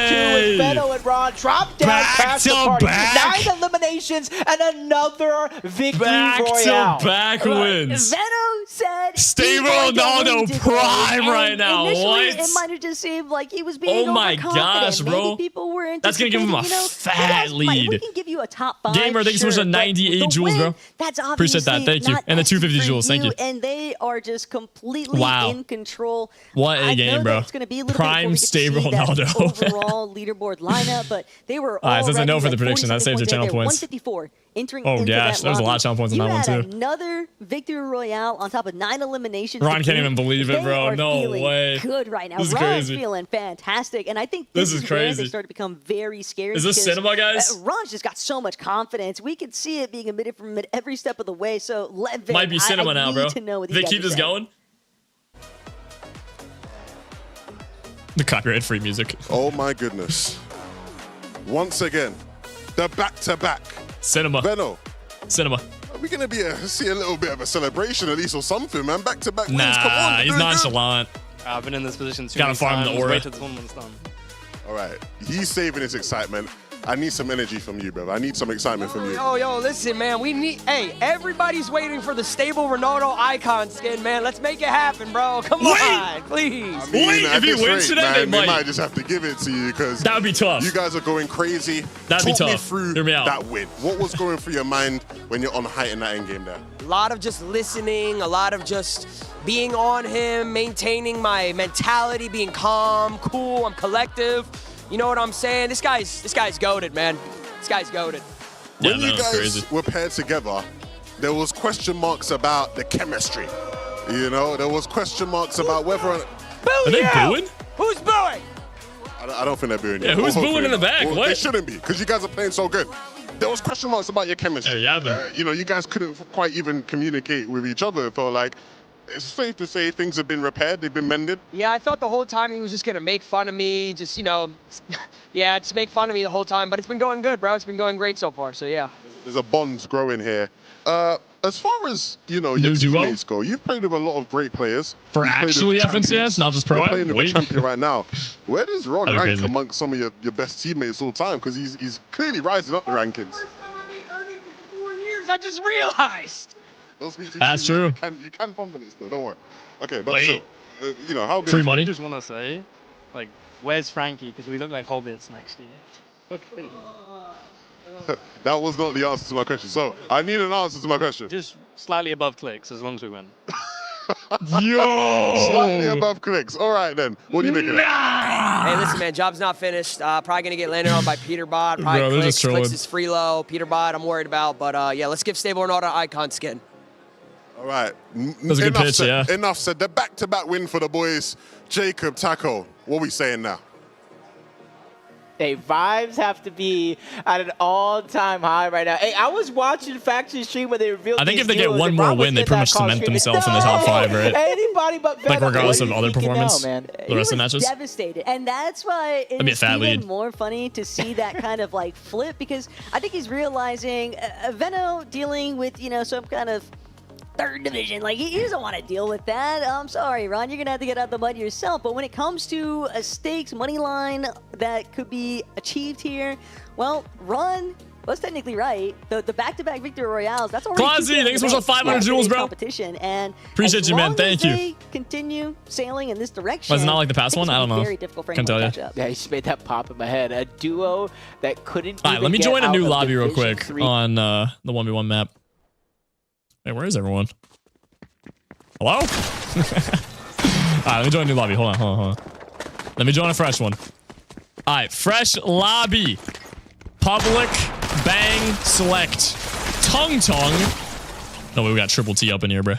Back to back. 9 eliminations and another victory royale. Back wins. Venno said Stay Ronaldo prime right now. What? It might have just seemed like he was being oh my gosh, bro. People were that's gonna give him a fat lead. We can give you a top 5. Gamer, thank you so much for 98 jewels, bro. That's appreciate that. Thank you. And the 250 jewels. Thank you. And they are just completely in control. What a game, bro. It's gonna be a prime Stay Ronaldo. Overall leaderboard lineup, but they were all. Alright, since I know for the prediction, that saves your channel points. 154 entering. Oh gosh, there was a lot of channel points on that one too. Another victory royale on top of 9 eliminations. Ron can't even believe it, bro. No way. Good right now. This is Ron's crazy. feeling fantastic, and I think this is crazy. Where they start to become very scary. Is this cinema, guys? Ron's just got so much confidence. We could see it being emitted from every step of the way. So let Vic, might be cinema now, bro. Vic, keep this going. The copyright-free music. Oh my goodness! Once again, the back-to-back. Cinema. Venno. Cinema. we're gonna be see a little bit of a celebration at least or something, man. Back-to-back wins. Nah, Come on, he's nonchalant. I've been in this position too Gotta many farm times. the aura. Wait till the tournament's done. All right, he's saving his excitement. I need some energy from you, bro. I need some excitement from you. Yo, listen, man. We need. Hey, everybody's waiting for the stable Ronaldo icon skin, man. Let's make it happen, bro. Come on, please. I mean, if he wins today, man, they might just have to give it to you because that would be tough. You guys are going crazy. That'd be Talk me tough. through Hear me out. that win. What was going through your mind when you're on height in that end game there? A lot of just listening, a lot of just being on him, maintaining my mentality, being calm, cool. I'm collective. You know what I'm saying? This guy's goated, man. This guy's goated. When you guys were paired together, there was question marks about the chemistry. You know, there was question marks about whether or not... Are they booing? Who's booing? I don't think they're booing you. Yeah, who's booing in the back? Well, what? They shouldn't be, because you guys are playing so good. There was question marks about your chemistry. You know, you guys couldn't quite even communicate with each other. It felt like it's safe to say things have been repaired, they've been mended. Yeah, I thought the whole time he was just gonna make fun of me, just, you know, yeah, just make fun of me the whole time. But it's been going good, bro. It's been going great so far, so yeah. There's a bond growing here. As far as, you know, your teammates go, you've played with a lot of great players. For actually FNCS, not just pro. You're playing with a champion right now. Where does Ron rank crazy. amongst some of your best teammates all the time? Because he's clearly rising up the rankings. For 4 years, I just realized. That's true. You can fumble it still, don't worry. Okay, but so, you know, how good free money? I just want to say, like, where's Frankie? Because we look like hobbits next year. That was not the answer to my question. So, I need an answer to my question. Just slightly above Clix, as long as we win. Yo! Slightly above Clix. All right, then. What do you make of that? Hey, listen, man, job's not finished. Probably gonna get landed on by Peterbot. Bro, Probably they're Clix. just trolling. Clix is free low. Peterbot, I'm worried about. But yeah, let's give Stable Ronaldo icon skin. All right. That's a good pitch, said, yeah. Enough said. The back-to-back win for the boys. Jacob, Taco, what are we saying now? Hey, vibes have to be at an all-time high right now. Hey, I was watching Faction stream when they revealed I think these if they get deals, one and more Ron was win, they in pretty that much call cement streaming, themselves in the top 5, right? Anybody but Like, Venom. regardless What of are you other thinking performance, now, man? the rest of the matches. Devastated, and that's why That'd be a it's fat even lead. more funny to see that kind of like flip, because I think he's realizing Veno dealing with, you know, some kind of third division. Like, he doesn't want to deal with that. I'm sorry, Ron, you're gonna have to get out the mud yourself. But when it comes to a stakes money line that could be achieved here, well, Ron was technically right. The back-to-back victory royales, that's already Clausy, thanks so much for 500 jewels, bro. Competition, and Appreciate you, man. Thank you. They continue sailing in this direction. Was it not like the past one? I don't know. Very difficult for Can't anyone tell to you. catch up. Yeah, he just made that pop in my head. A duo that couldn't All right, even let me get join a out new of lobby real Division quick 3. on the 1v1 map. Wait, where is everyone? Hello? All right, let me join a new lobby. Hold on. Let me join a fresh one. All right, fresh lobby. Public, bang, select. Tongue. No, we got triple T up in here, bro.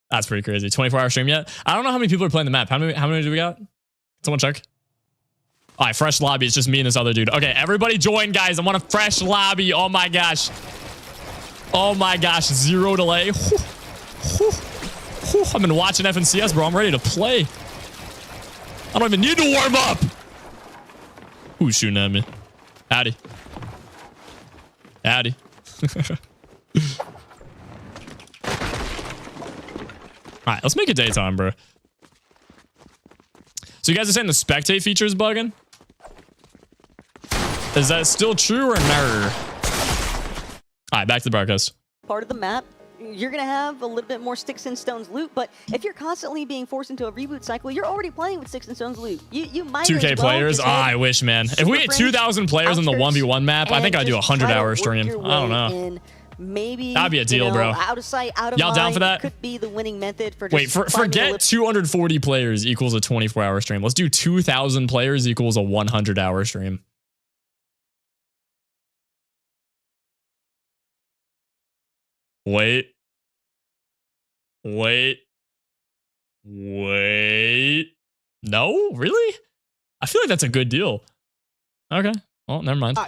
That's pretty crazy. 24-hour stream yet? I don't know how many people are playing the map. How many do we got? Someone check. All right, fresh lobby. It's just me and this other dude. Okay, everybody join, guys. I want a fresh lobby. Oh my gosh. Zero delay. I've been watching FNCS, bro. I'm ready to play. I don't even need to warm up. Who's shooting at me? Howdy. All right, let's make it daytime, bro. So you guys are saying the spectate feature is bugging? Is that still true or no? All right, back to the broadcast. Part of the map, you're going to have a little bit more sticks and stones loot, but if you're constantly being forced into a reboot cycle, you're already playing with sticks and stones loot. You might 2K as well players? just I wish, man. If we get 2,000 players on the 1v1 map, I think I'd do a 100-hour stream. I don't know. Maybe that'd be a deal, bro. Out of sight, out of Y'all mind down for that? could be the winning method for just Wait, forget 240 players equals a 24-hour stream. Let's do 2,000 players equals a 100-hour stream. Wait. No? Really? I feel like that's a good deal. Okay. Oh, never mind. Oh,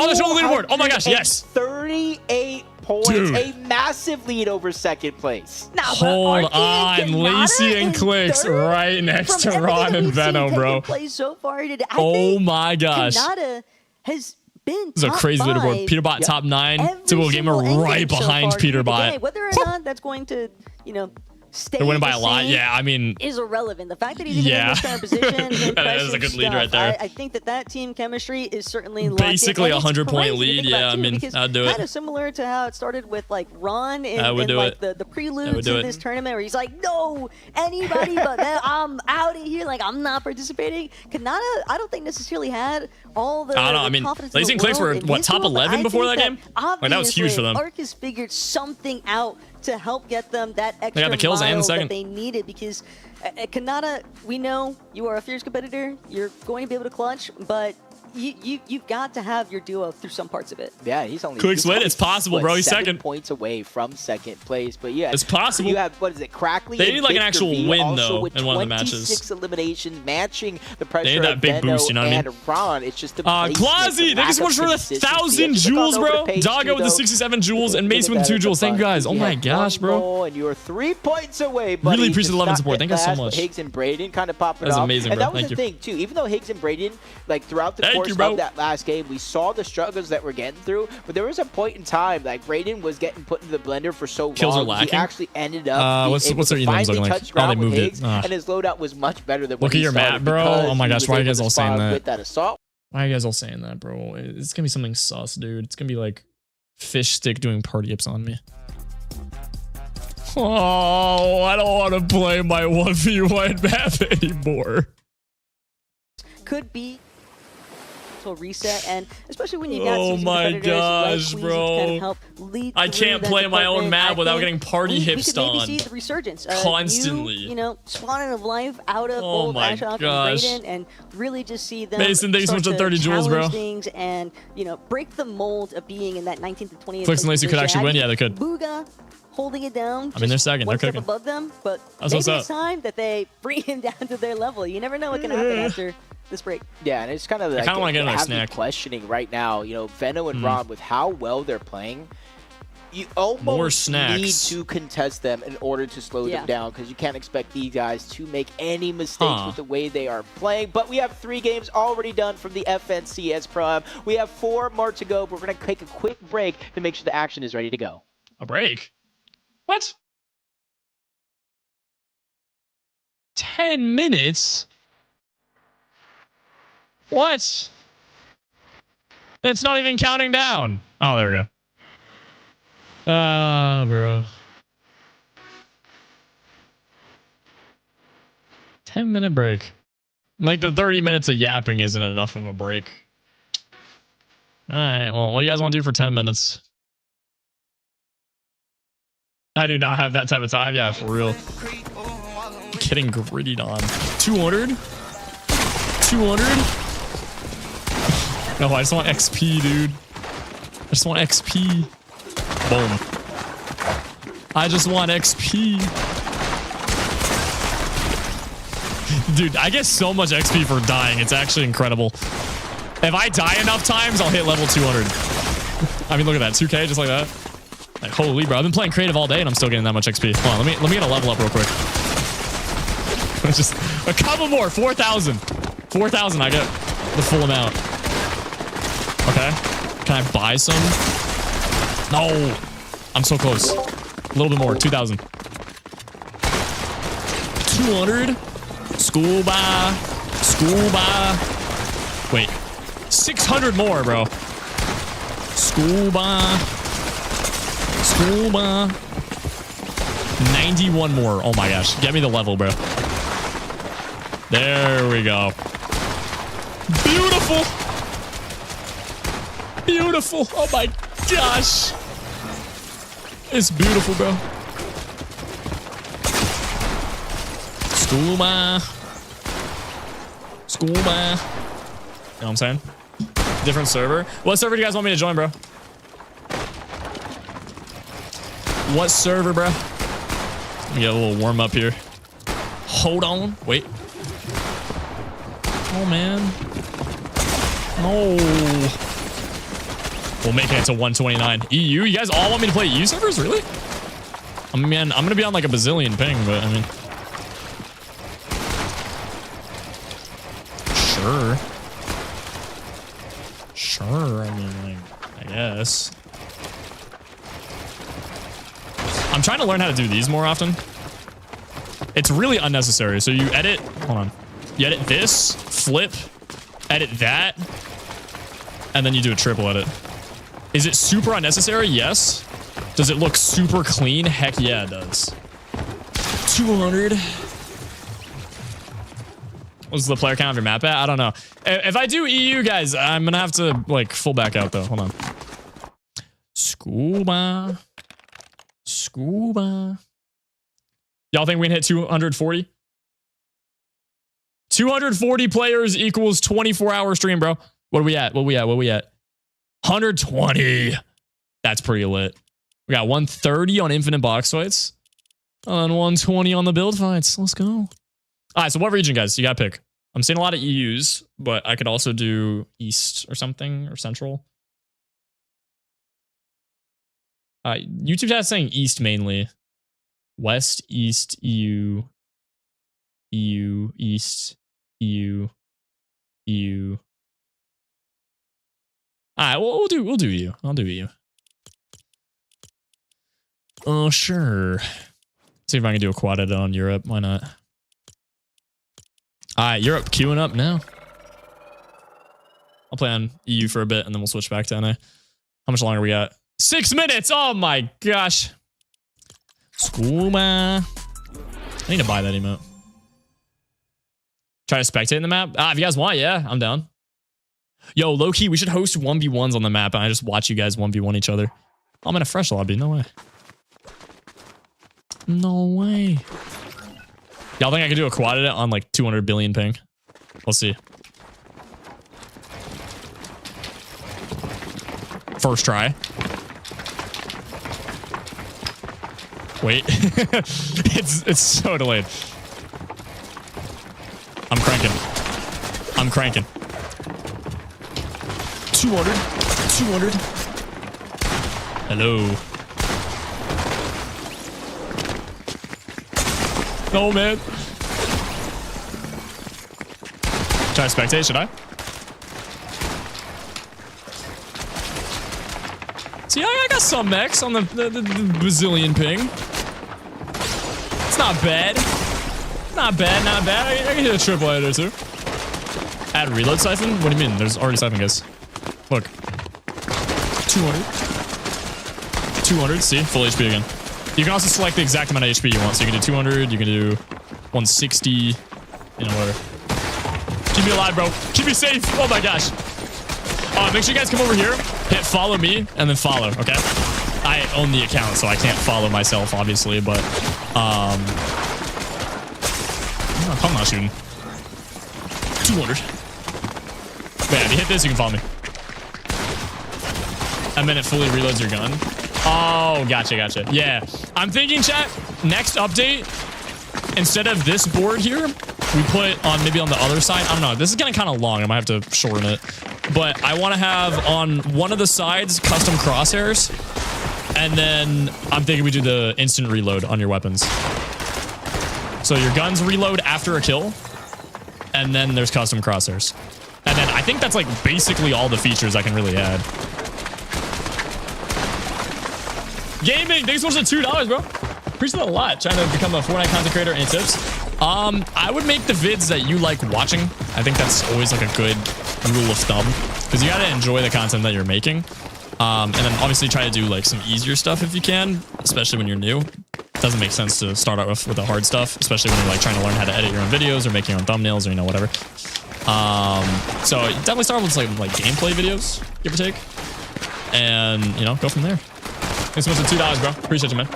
there's no leaderboard. Oh my gosh, yes. 38 points. Dude. A massive lead over second place. Hold on. Lacey and Clix right next to Ron and Veno, bro. So far today, Oh my gosh. Kanata has been This is a crazy leaderboard. Peterbot top 9. Typical gamer right behind Peterbot. Whether or not that's going to, stay They're winning by a lot. Yeah, I mean, is irrelevant. The fact that he's in this kind of position, that is a good lead right there. I think that team chemistry is certainly basically a 100-point lead. Yeah, I mean, I'd do it. Kind of similar to how it started with like Ron in like the prelude to this tournament, where he's like, no, anybody but them. I'm out of here. Like, I'm not participating. Kanata, I don't think necessarily had all the. I don't know. I mean, Lazy and Clix were what, top 11 before that game? Like, that was huge for them. Arc has figured something out to help get them that extra they got the kills mile and the that they needed, because Kanata, we know you are a fierce competitor. You're going to be able to clutch, but you've got to have your duo through some parts of it. Yeah, he's only Clix win. It's possible, bro. He's 7 points away from second place, but yeah, it's possible. You have, what is it, Crackley? They need like an actual win though in one of the matches. 26 eliminations, matching the pressure. They need that big boost, you know what I mean? Ron, it's just Clausy, thank you so much for the 1,000 jewels, bro. Doggo with the 67 jewels and Mason with the 2 jewels. Thank you guys. Oh my gosh, bro. And you're 3 points away, buddy. Really appreciate the love and support. Thank you so much. Higgs and Braden kind of popping off. That's amazing, bro. And that was the thing too. Even though Higgs and Braden, like throughout the course of that last game, we saw the struggles that we're getting through, but there was a point in time like Braden was getting put into the blender for so long. Kills are lacking. He actually ended up what's their names looking like? Oh, they moved it. And his loadout was much better than look at your map, bro. Oh my gosh, why are you guys all saying that? With that assault. Why are you guys all saying that, bro? It's gonna be something sus, dude. It's gonna be like fish stick doing party ups on me. Oh, I don't want to play my 1v1 map anymore. Could be reset, and especially when you got oh my gosh, like bro, kind of help lead I can't play my own map without getting party hipsed on. We could maybe see the resurgence constantly. You know, spawning of life out of oh my gosh, and really just see them. Mason, thanks so much for 30 jewels, bro. Things and break the mold of being in that 19th to 20th. Clix and Lacy could actually win. Yeah, they could. Booga holding it down. I mean, they're second. They're cooking above them, but maybe it's time that they bring him down to their level. You never know what can happen after this break. Yeah, and it's kind of like I kind of want to get another snack. Questioning right now, Veno and Ron with how well they're playing. You almost need to contest them in order to slow them down, because you can't expect these guys to make any mistakes with the way they are playing. But we have 3 games already done from the FNCS Prime. We have 4 more to go, but we're going to take a quick break to make sure the action is ready to go. A break? What? 10 minutes? What? It's not even counting down. Oh, there we go. Bro. 10-minute break. Like, the 30 minutes of yapping isn't enough of a break. Alright, well, what do you guys want to do for 10 minutes? I do not have that type of time. Yeah, for real. Getting grittied on. 200? 200? No, I just want XP, dude. I just want XP. Boom. I just want XP. Dude, I get so much XP for dying. It's actually incredible. If I die enough times, I'll hit level 200. I mean, look at that. 2K, just like that. Like, holy, bro. I've been playing creative all day, and I'm still getting that much XP. Hold on, let me get a level up real quick. Just a couple more. 4,000. 4,000, I get the full amount. Okay. Can I buy some? No. I'm so close. A little bit more. 2,000. 200. Scuba. Scuba. Wait. 600 more, bro. Scuba. Scuba. 91 more. Oh my gosh. Get me the level, bro. There we go. Beautiful. Beautiful. Oh my gosh. It's beautiful, bro. Scuba. Scuba. You know what I'm saying? Different server. What server do you guys want me to join, bro? What server, bro? Let me get a little warm up here. Hold on. Wait. Oh, man. No. We'll make it to 129. EU? You guys all want me to play EU servers? Really? I mean, I'm going to be on like a bazillion ping, but I mean. Sure. Sure, I mean, like, I guess. I'm trying to learn how to do these more often. It's really unnecessary. So you edit, hold on. You edit this, flip, edit that, and then you do a triple edit. Is it super unnecessary? Yes. Does it look super clean? Heck yeah, it does. 200. What's the player count of your map at? I don't know. If I do EU, guys, I'm gonna have to like full back out though. Hold on. Scuba. Scuba. Y'all think we can hit 240? 240 players equals 24-hour stream, bro. What are we at? What are we at? 120. That's pretty lit. We got 130 on infinite box fights. And 120 on the build fights. Let's go. All right, so what region, guys? You gotta pick. I'm seeing a lot of EUs, but I could also do East or something, or Central. YouTube chat's saying East mainly. West, East, EU, EU, East, EU, EU. All right, well, we'll do EU. I'll do EU. Oh, sure. See if I can do a quad edit on Europe. Why not? All right, Europe queuing up now. I'll play on EU for a bit and then we'll switch back to NA. How much longer we got? 6 minutes. Oh my gosh. Scuba. I need to buy that emote. Try to spectate in the map. If you guys want, yeah, I'm down. Yo, low-key, we should host 1v1s on the map and I just watch you guys 1v1 each other. I'm in a fresh lobby. No way. No way. Y'all think I could do a quad edit on like 200 billion ping? We'll see. First try. Wait. it's so delayed. I'm cranking. I'm cranking. 200. 200. Hello. No, man. Try to spectate, should I? See, I got some mechs on the bazillion ping. It's not bad. Not bad, not bad. I can hit a triple edit or two. Add reload siphon? What do you mean? There's already siphon, guys. Look. 200. 200, see? Full HP again. You can also select the exact amount of HP you want. So you can do 200, you can do 160, you know, whatever. Keep me alive, bro. Keep me safe. Oh my gosh. Make sure you guys come over here, hit follow me, and then follow, okay? I own the account, so I can't follow myself, obviously, but, I'm not shooting. 200. But yeah, if you hit this, you can follow me. And then it fully reloads your gun. Oh, gotcha, gotcha. Yeah. I'm thinking, chat, next update, instead of this board here, we put on maybe on the other side. I don't know. This is getting kind of long. I might have to shorten it. But I want to have on one of the sides custom crosshairs. And then I'm thinking we do the instant reload on your weapons. So your guns reload after a kill. And then there's custom crosshairs. And then I think that's like basically all the features I can really add. Gaming, thanks so much for $2, bro. Appreciate that a lot. Trying to become a Fortnite content creator. Any tips? I would make the vids that you like watching. I think that's always like a good rule of thumb because you got to enjoy the content that you're making. And then obviously try to do like some easier stuff if you can, especially when you're new. It doesn't make sense to start out with the hard stuff, especially when you're like trying to learn how to edit your own videos or make your own thumbnails or, you know, whatever. So definitely start with like gameplay videos, give or take, and, you know, go from there. Thanks so much for $2, bro. Appreciate you, man.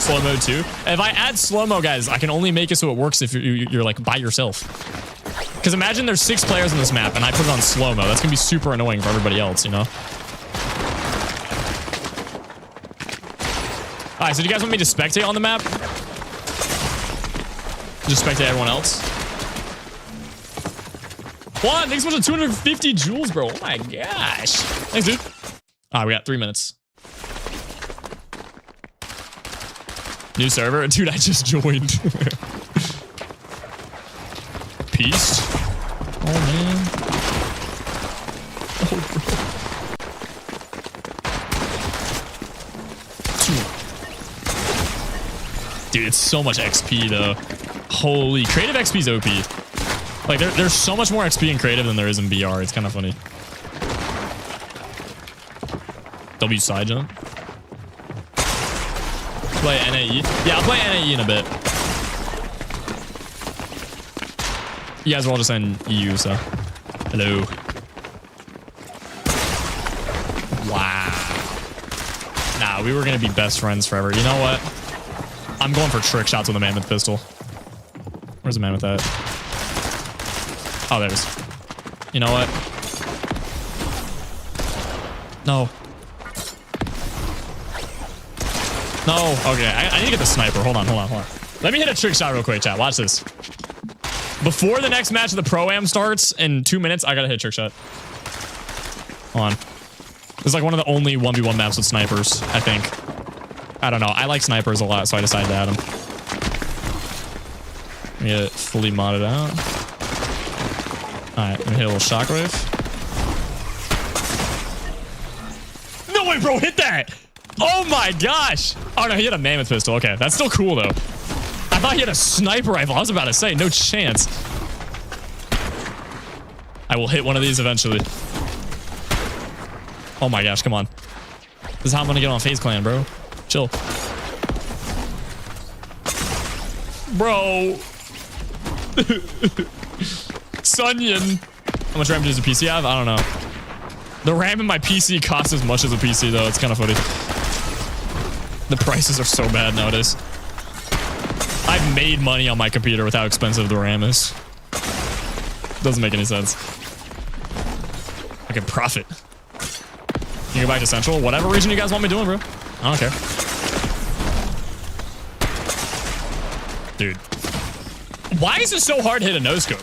Slow mode too. If I add slow-mo, guys, I can only make it so it works if you're like by yourself. Because imagine there's 6 players on this map and I put it on slow-mo. That's gonna be super annoying for everybody else, you know? All right, so do you guys want me to spectate on the map? Just spectate everyone else? What? Thanks so much for 250 joules, bro. Oh my gosh. Thanks, dude. All right, we got 3 minutes. New server? Dude, I just joined. Peace. Oh, man. Dude, it's so much XP though. Holy, creative XP is OP. Like there's so much more XP in creative than there is in BR. It's kind of funny. W side jump. Play NAE. Yeah, I'll play NAE in a bit. You guys are all just in EU, so. Hello. Wow. Nah, we were gonna be best friends forever. You know what? I'm going for trick shots with a mammoth pistol. Where's the mammoth at? Oh, there it is. You know what? No. No. Okay, I need to get the sniper. Hold on. Let me hit a trick shot real quick, chat. Watch this. Before the next match of the Pro-Am starts in 2 minutes, I gotta hit a trick shot. Hold on. This is like one of the only 1v1 maps with snipers, I think. I don't know. I like snipers a lot, so I decided to add them. Let me get it fully modded out. Alright, let me hit a little shockwave. No way, bro, hit that! Oh my gosh! Oh no, he had a mammoth pistol. Okay, that's still cool though. I thought he had a sniper rifle. I was about to say, no chance. I will hit one of these eventually. Oh my gosh, come on. This is how I'm gonna get on FaZe Clan, bro. Chill. Bro. Sunyon. How much RAM does a PC have? I don't know. The RAM in my PC costs as much as a PC though. It's kind of funny. The prices are so bad nowadays. I've made money on my computer with how expensive the RAM is. Doesn't make any sense. I can profit. You go back to Central? Whatever region you guys want me doing, bro. I don't care. Dude. Why is it so hard to hit a no-scope?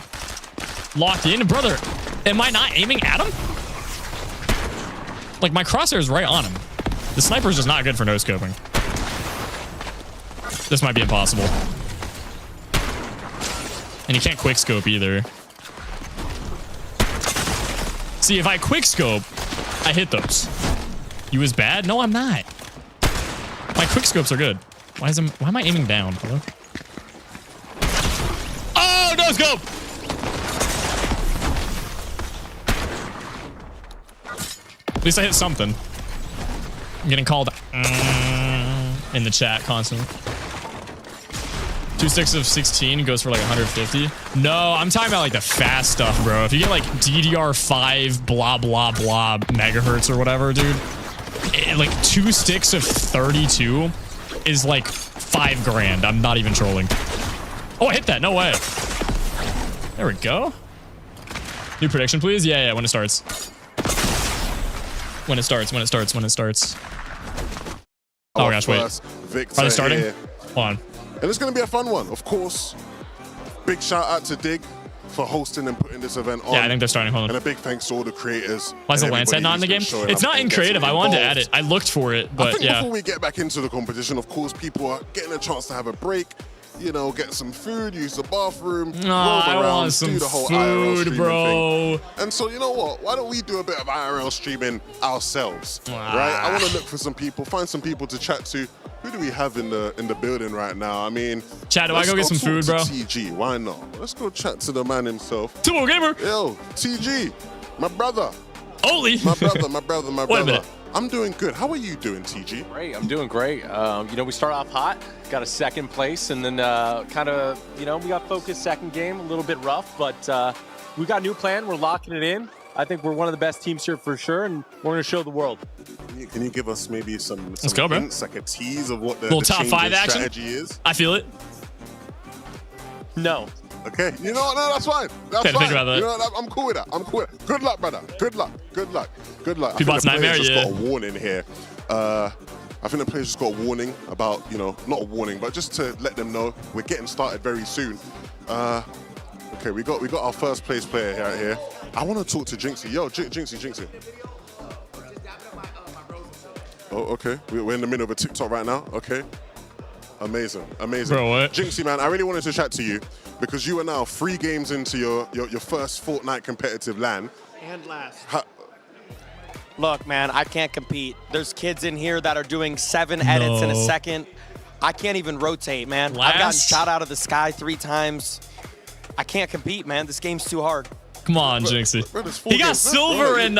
Locked in? Brother, am I not aiming at him? Like, my crosshair is right on him. The sniper's just not good for no-scoping. This might be impossible. And you can't quick-scope either. See, if I quick-scope, I hit those. You is bad? No, I'm not. My quick-scopes are good. Why am I aiming down? Hello? Oh, no-scope! At least I hit something. I'm getting called in the chat constantly. 2 sticks of 16 goes for like 150. No, I'm talking about like the fast stuff, bro. If you get like DDR5 blah blah blah megahertz or whatever, dude, like 2 sticks of 32 is like $5 grand. I'm not even trolling. Oh, I hit that. No way. There we go. New prediction, please. Yeah, when it starts. When it starts. Oh gosh, wait. Are they starting? Here. Hold on. And it's going to be a fun one, of course. Big shout out to Dig for hosting and putting this event on. Yeah, I think they're starting. Hold on. And a big thanks to all the creators. Why is the Lancet not in the game? It's not in creative. I wanted to add it. I looked for it, but I think yeah. Before we get back into the competition, of course, people are getting a chance to have a break. You know, get some food, use the bathroom, roam around, do the whole IRL streaming thing. And so, you know what? Why don't we do a bit of IRL streaming ourselves, right? I want to look for some people, find some people to chat to. Who do we have in the building right now? I mean, chat, do I go get some food, bro? TG, why not? Let's go chat to the man himself. Tubo Gamer. Yo, TG, my brother. Oli. My brother. Wait a minute. I'm doing good. How are you doing, TG? Great, I'm doing great. You know, we start off hot, got a second place, and then kind of, you know, we got focused second game, a little bit rough, but we got a new plan. We're locking it in. I think we're one of the best teams here for sure, and we're going to show the world. Can you give us maybe some Let's go, hints, like a tease of what the little top 5 action strategy is? I feel it. No. Okay, you know what? No, that's fine. That's fine. Think about that. You know what? I'm cool with that. Good luck, brother. Good luck. Peterbot's nightmare, just got a warning here. I think the players just got a warning about, you know, not a warning, but just to let them know we're getting started very soon. Okay, we got our first place player here. I want to talk to Jinxie. Yo, Jinxie. Oh, okay. We're in the middle of a TikTok right now. Okay. Amazing. Bro, what? Jinxie, man, I really wanted to chat to you because you are now 3 games into your first Fortnite competitive LAN. And last. Look, man, I can't compete. There's kids in here that are doing 7 edits in a second. I can't even rotate, man. I've gotten shot out of the sky 3 times. I can't compete, man. This game's too hard. Come on, Jinxie. He got silver in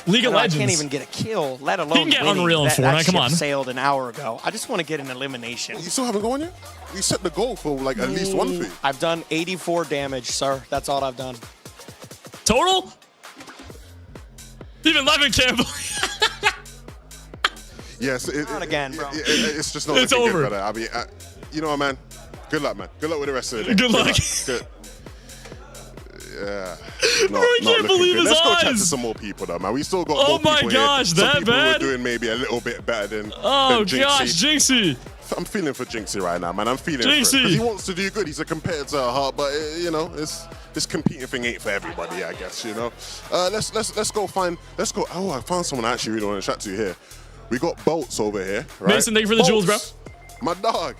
League of Legends. I can't even get a kill, let alone he can get Unreal in Fortnite. That Come on. sailed an hour ago. I just want to get an elimination. You still haven't gone yet? You set the goal for like at least one thing. I've done 84 damage, sir. That's all I've done. Total? Even Levin can't believe. Yes, not again, bro. It's just not. It's over. Good, I mean, you know what, man. Good luck, man. Good luck with the rest of the day. Good luck. Good. Yeah. Bro, I can't believe his Let's go chat to eyes. some more people, though, man. We still got Oh more my people gosh, here. Some that people bad? who are doing maybe a little bit better than Oh Jinxie. gosh, Jinxie. I'm feeling for Jinxie right now, man. I'm feeling Jinxie. for him. 'Cause he wants to do good. He's a competitor at heart, but you know, this competing thing ain't for everybody, I guess. You know. Let's go find. Let's go. Oh, I found someone I actually really want to chat to here. We got Bolts over here, right? Mason, thank you for the jewels, bro. My dog.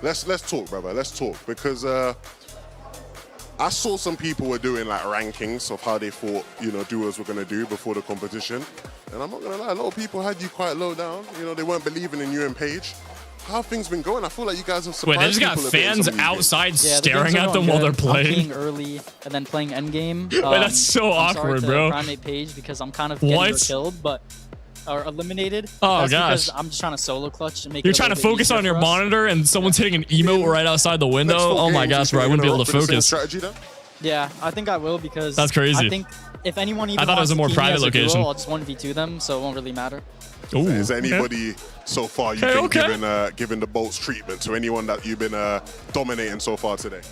Let's talk, brother. Let's talk because I saw some people were doing like rankings of how they thought, you know, duos were gonna do before the competition, and I'm not gonna lie, a lot of people had you quite low down. You know, they weren't believing in you and Paige. How have things been going? I feel like you guys have surprised. Wait, they just got people a bit in fans some of these outside games. staring at them while they're playing. I'm early and then playing endgame. Wait, that's so I'm awkward, sorry bro. to Primate Paige because I'm kind of getting killed, or eliminated. Oh That's gosh. because I'm just trying to solo clutch and make. You're it a trying to little bit focus easier on your for us. monitor and someone's hitting an emote right outside the window. Oh my gosh, bro, I wouldn't be able to focus. Strategy then? Yeah, I think I will because That's crazy. I think if anyone even I thought it was a more wants to team me private as a duo, location. I'll just 1v2 them, so it won't really matter. Ooh, Is there anybody so far you've Okay, been giving the Bolts treatment to anyone that you've been dominating so far today?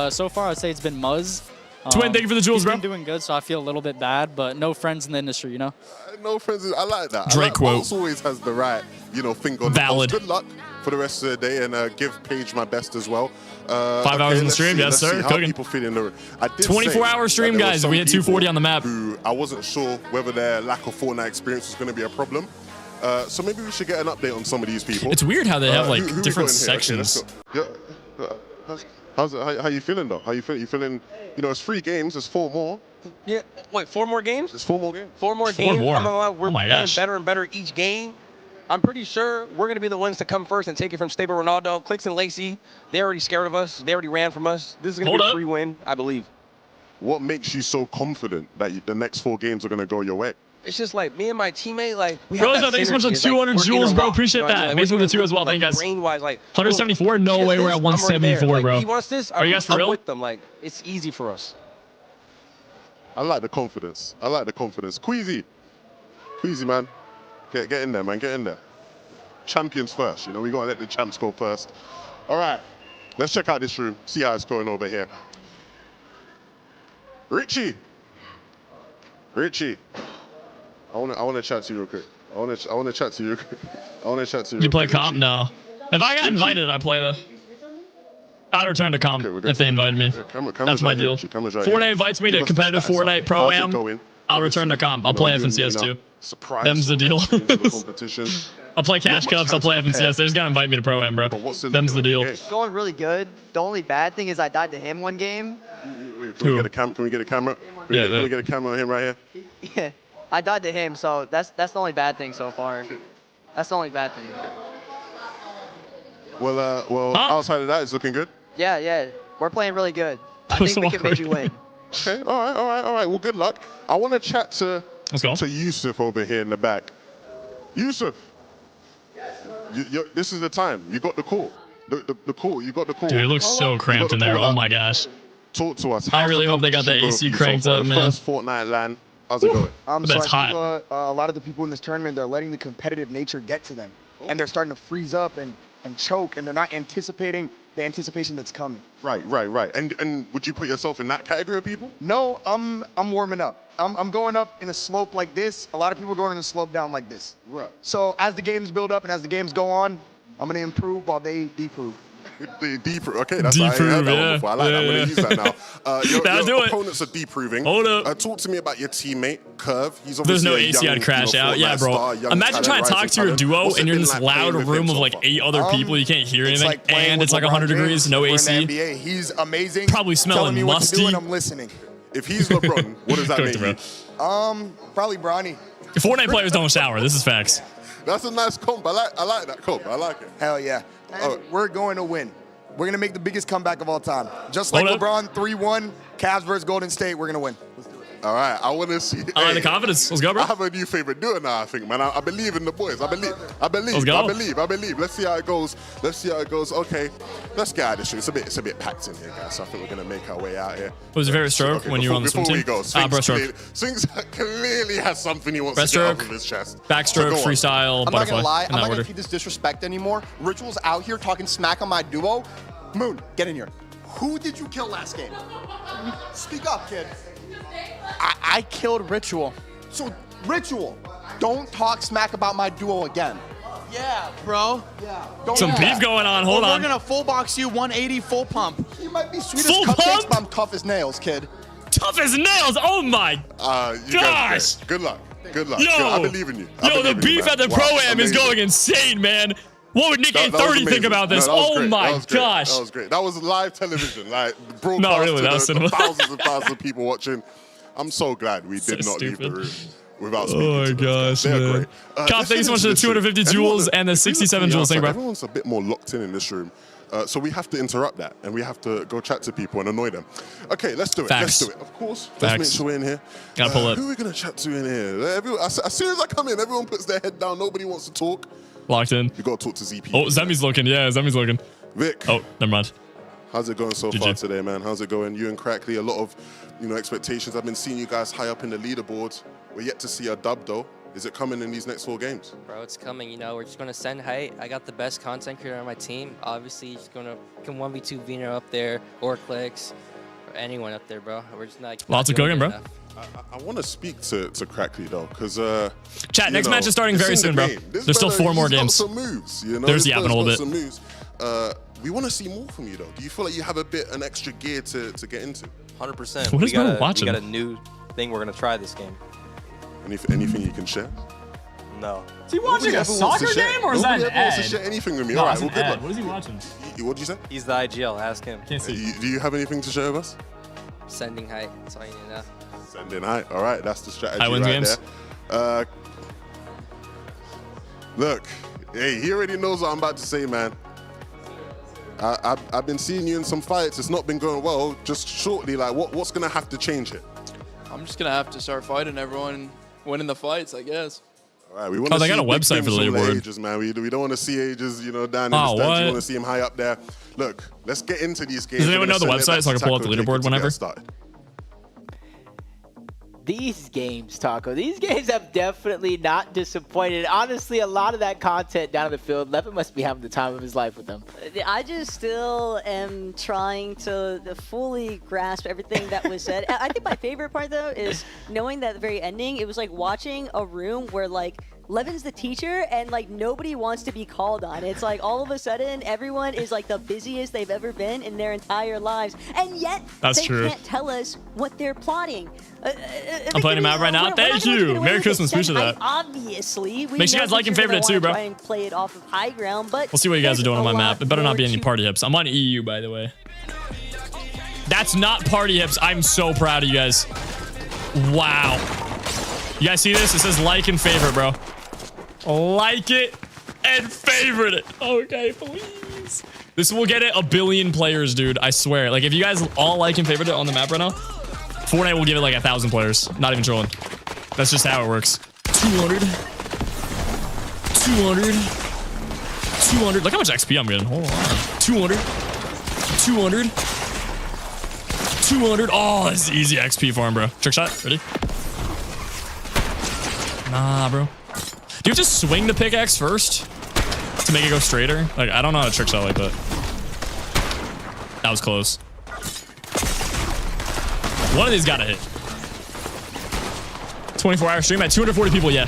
So far, I'd say it's been Muzz. Twin, thank you for the jewels, he's bro. been doing good, so I feel a little bit bad, but no friends in the industry, you know? No friends. I like that. Drake quote. Bolts always has the right, you know, thing on Valid. the post. Good luck for the rest of the day, and give Paige my best as well. 5 hours in the let's stream, see, yes, let's sir. see how Cooking. people feel in the. I did 24-hour say stream, that there were guys. some We hit 240 on the map. Who I wasn't sure whether their lack of Fortnite experience was going to be a problem. So maybe we should get an update on some of these people. It's weird how they have like who we different got in here? Okay, let's sections. go. Yeah. How's it? How you feeling though? How you feeling? You feeling? You know, it's 3 games. There's 4 more. Yeah. Wait, 4 more games? There's 4 more games. 4 more 4 games. more. I'm not gonna lie, we're Oh my playing gosh. better and better each game. I'm pretty sure we're gonna be the ones to come first and take it from Stable Ronaldo. Clix and Lacey, they're already scared of us. They already ran from us. This is gonna be a free win, I believe. What makes you so confident that the next 4 games are going to go your way? It's just like me and my teammate, like we Bro, have that thanks so much for synergy. It's like 200 we're in jewels, a bro. rock, Appreciate you know what I that. mean? Mason Like, with the 2 as well. Thank you guys. Brain-wise, like 174? No way. We're at I'm already 174, there. bro. Like, he wants this. Are you guys for I'm real? with them. Like it's easy for us. I like the confidence. I like the confidence. Queasy, man. Get in there, man. Get in there. Champions first. You know, we got to let the champs go first. All right. Let's check out this room. See how it's going over here. Richie. I want to chat to you real quick. I want to chat to you real quick. You play comp? No. If I got invited, I'd play though. I'd return to comp if they invited me. That's my deal. Fortnite invites me to competitive Fortnite Pro-Am. I'll return to comp. I'll play FNCS too. Surprise. Them's the deal. Competition. I'll play Cash Cups. I'll play FNCS. They just gotta invite me to Pro-Am, bro. Them's the deal. It's going really good. The only bad thing is I died to him one game. Can we get a camera? Can we get a camera on him right here? Yeah, I died to him, so that's the only bad thing so far. That's the only bad thing. Well, outside of that, it's looking good. Yeah, we're playing really good. I think we can maybe win. Okay, all right. Well, good luck. I want to chat to Yusuf over here in the back. Yusuf, this is the time. You got the call. The call. You got the call. Dude, it looks so cramped in there. Oh my gosh. Talk to us. I really hope they got that AC cranked up, man. First Fortnite LAN. How's it going? That's I think, hot. a lot of the people in this tournament, they're letting the competitive nature get to them. And they're starting to freeze up and choke, and they're not anticipating the anticipation that's coming. Right. And would you put yourself in that category of people? No, I'm warming up. I'm going up in a slope like this. A lot of people are going in a slope down like this. Right. So as the games build up and as the games go on, I'm going to improve while they deprove. Okay, that's I ain't heard that one before. I like that. I'm going to use that now. Your opponents are deproving. Hold up. Talk to me about your teammate, Curve. He's obviously There's no a AC, young, I'd crash out. Yeah, bro. Star, young Imagine talent, trying to talk rising to your talent. duo What's and it you're in been this like loud playing with room him of so like far? 8 other people. You can't hear anything. And it's like 100 degrees, no We're in AC. the NBA. He's amazing. Probably telling smelling me what to do musty. and I'm listening. If he's LeBron, what does that make you? Probably Bronny. Fortnite players don't shower. This is facts. That's a nice comp. I like that comp. I like it. Hell yeah. We're going to win. We're going to make the biggest comeback of all time. Just like LeBron 3-1, Cavs versus Golden State, we're going to win. Let's do it. All right, I want to see. I like the confidence. Let's go, bro. I have a new favorite duo now, I think, man. I believe in the boys. I believe. Let's go. I believe. Let's see how it goes. Okay, let's get out of this stream. It's a bit packed in here, guys. So I think we're gonna make our way out here. What was your favorite stroke when you were on the swim team? Before we go, breaststroke. Sphinx clearly has something he wants to get off of his chest. Backstroke, freestyle, I'm butterfly. not gonna lie. I'm not order. gonna feed this disrespect anymore. Ritual's out here talking smack on my duo. Moon, get in here. Who did you kill last game? Speak up, kid. I killed Ritual. So, Ritual, don't talk smack about my duo again. Yeah, bro. Yeah. Some beef going on. Hold on. We're gonna full box you 180 full pump. You might be sweet full as cupcakes, pump? but I'm tough as nails, kid. Tough as nails. Oh my gosh. Good luck. Yo, I believe in you. The beef at the pro-am is going insane, man. What would Nick 830 think about this? Oh my gosh. That was great. That was live television, like broadcast no, really, that was to thousands and thousands of people watching. I'm so glad we did not leave the room without speaking. Oh my gosh, man. Cop, thank you so much for the 250 jewels and the 67 jewels. Thank you, bro. Everyone's a bit more locked in this room. So we have to interrupt that, and we have to go chat to people and annoy them. Okay, let's do it. Facts. Let's do it. Of course. Facts. Let's make sure we're in here. Gotta pull up. Who are we going to chat to in here? As soon as I come in, everyone puts their head down. Nobody wants to talk. Locked in. You got to talk to ZP. Oh, Zemi's looking. Yeah, Zemi's looking. Vic. Oh, never mind. How's it going so far today, man? How's it going? You and Crackley, a lot of expectations. I've been seeing you guys high up in the leaderboards. We're yet to see a dub, though. Is it coming in these next 4 games? Bro, it's coming. We're just going to send height. I got the best content creator on my team. Obviously, just going to can 1v2 Vino up there or Clix or anyone up there, bro. We're just not. Lots of cooking, bro. I want to speak to Crackley, though, because chat, next match is starting very soon, bro. There's still 4 more games. Some moves, There's yapping a little bit. Some moves. We want to see more from you, though. Do you feel like you have an extra gear to get into? 100%. What is bro watching? We got a new thing we're going to try this game. Anything you can share? No. Is he watching a soccer game or is that an ad? Wants to share anything with me. All right, well, good luck. What is he watching? What did you say? He's the IGL. Ask him. Can't see. Do you have anything to share with us? Sending height. That's all you need to know. Sending height. All right, that's the strategy I win right games. there. Look, hey, he already knows what I'm about to say, man. I've been seeing you in some fights. It's not been going well. Just shortly, like, what's going to have to change it? I'm just going to have to start fighting everyone, winning the fights, I guess. All right, we want to they see got a website for the leaderboard. Ages, man. We don't want to see ages, down in the stands. We want to see him high up there. Look, let's get into these games. Does anyone know the website so I can pull up the leaderboard whenever? These games, Taco, these games have definitely not disappointed. Honestly, a lot of that content down in the field, Levin must be having the time of his life with them. I just still am trying to fully grasp everything that was said. I think my favorite part, though, is knowing that at the very ending, it was like watching a room where, like, Levin's the teacher and like nobody wants to be called on. It's like all of a sudden everyone is like the busiest they've ever been in their entire lives, and yet they can't tell us what they're plotting. I'm playing him out right now. Thank you. Merry Christmas. Appreciate that. Obviously, make sure you guys like and favorite it too, bro. Try and play it off of high ground, but we'll see what you guys are doing on my map. It better not be any party hips. I'm on EU, by the way. That's not party hips. I'm so proud of you guys. Wow. You guys see this? It says like and favorite, bro. Like it and favorite it. Okay, please. This will get it 1 billion players, dude. I swear. Like, if you guys all like and favorite it on the map right now, Fortnite will give it like 1,000 players. Not even trolling. That's just how it works. 200. 200. 200. Look how much XP I'm getting. Hold on. 200. 200. 200. Oh, this is easy XP for him, bro. Trick shot. Ready? Nah, bro. Do you have to swing the pickaxe first to make it go straighter? Like, I don't know how to trick shot like that. That was close. One of these got to hit. 24-hour stream at 240 people. Yeah. All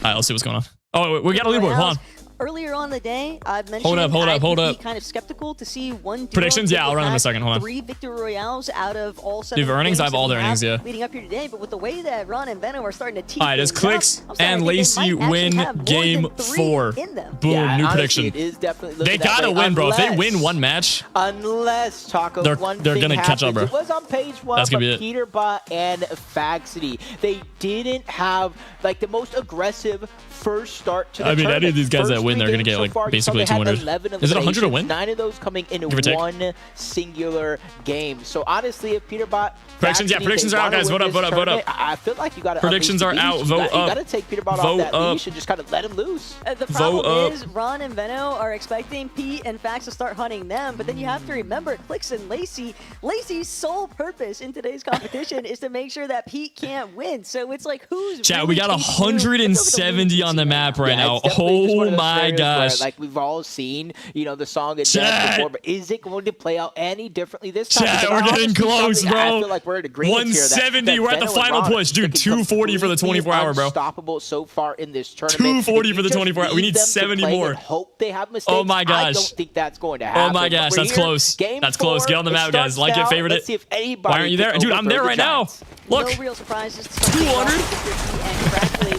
right, let's see what's going on. Oh, we got a leaderboard. Hold on. Earlier on the day, I've mentioned Hold up. I'd be kind of skeptical to see one duo Predictions? Yeah, I'll run in a second. Hold on. 3 victory royales out of all 7 Dude, earnings? I have all the earnings, yeah. leading up here today, but with the way that Ron and Venom are starting to tease all right, does Clix and Lacey win game 4? Boom, yeah, new honestly, prediction. It is definitely they gotta win, bro. If they win one match, unless Taco, they're gonna catch up, bro. It was on page 1, That's gonna but be it. Peterbot and Faxity, they didn't have like the most aggressive first start to the I mean, any of these guys First that win, they're gonna get so like far, basically they had 200. 11 Is it 100 to win? 9 of those coming in Give or take. one singular game. So honestly, if Peterbot predictions, yeah, predictions are out, guys. Vote up. I feel like you got to. Predictions are out. Vote up. You got to take Peterbot off that leash and just kind of let him loose. The problem is Ron and Veno are expecting Pete and Fax to start hunting them, but then you have to remember Clix and Lacey. Lacey's sole purpose in today's competition is to make sure that Pete can't win. So it's like who's chat? We got 170 on the map right now. Oh my gosh! Like we've all seen, you know, the song and dance before, but is it going to play out any differently this time? Chat, we're getting close, bro. I feel like we're at agreement 170. Here we're at the final push, dude. 240 for the 24-hour, bro. Unstoppable so far in this tournament. 240 for the 24-hour. We need 70 more. Hope they have mistakes. Oh my gosh! I don't think that's going to happen. Oh my gosh, that's close. That's close. Get on the map, guys. Like it, favorite it. Why aren't you there, dude? I'm there right now. Look. No real surprises. 200.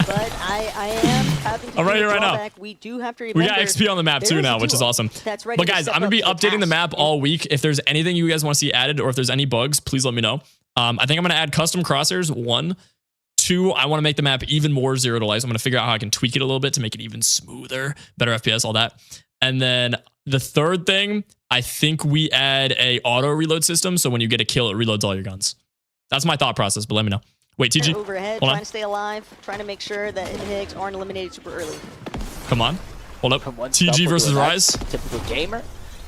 But I am having to I'm right here right now. We do have to remember. We got XP on the map too now, which is awesome. But guys, I'm gonna be updating the map all week. If there's anything you guys want to see added, or if there's any bugs, please let me know. I think I'm gonna add custom crosshairs. 1, 2. I want to make the map even more zero to light. So I'm gonna figure out how I can tweak it a little bit to make it even smoother, better FPS, all that. And then the third thing, I think we add a auto reload system. So when you get a kill, it reloads all your guns. That's my thought process, but let me know. Wait, TG. Overhead, trying to stay alive, trying to make sure that Higgs aren't eliminated super early. Come on. Hold up. TG versus Rise. Typical gamer.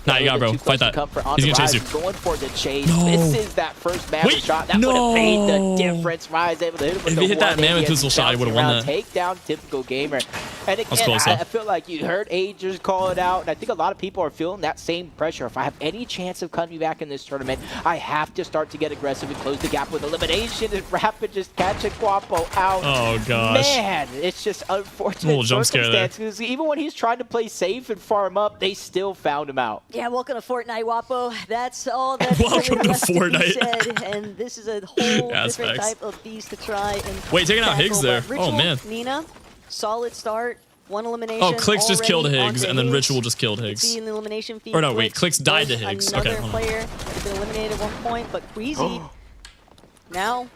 Nah, you got it, bro. Fight that. He's gonna chase you. Going for the chase. No. This is that first mammoth shot. That would have made the difference. Rise able to hit him with if he hit that mammoth pistol shot, he would have won that. Take down typical gamer. And again, close, I feel like you heard Agers call it out, and I think a lot of people are feeling that same pressure. If I have any chance of coming back in this tournament, I have to start to get aggressive and close the gap with elimination. If Rapid just catching Guapo out. Oh gosh. Man, it's just unfortunate. A little jump scare there. Because even when he's trying to play safe and farm up, they still found him out. Yeah, welcome to Fortnite, Wapo. That's all that's welcome really to Fortnite. Said, and this is a whole different type of beast to try and wait, taking out Higgs there. Ritual, oh man. Nina, solid start. 1 elimination. Oh, Clix just killed Higgs, and then Ritual just killed Higgs. See in the elimination feed, or no, wait, Clix died to Higgs. Okay, hold on. Player has been eliminated at one point, but Queasy now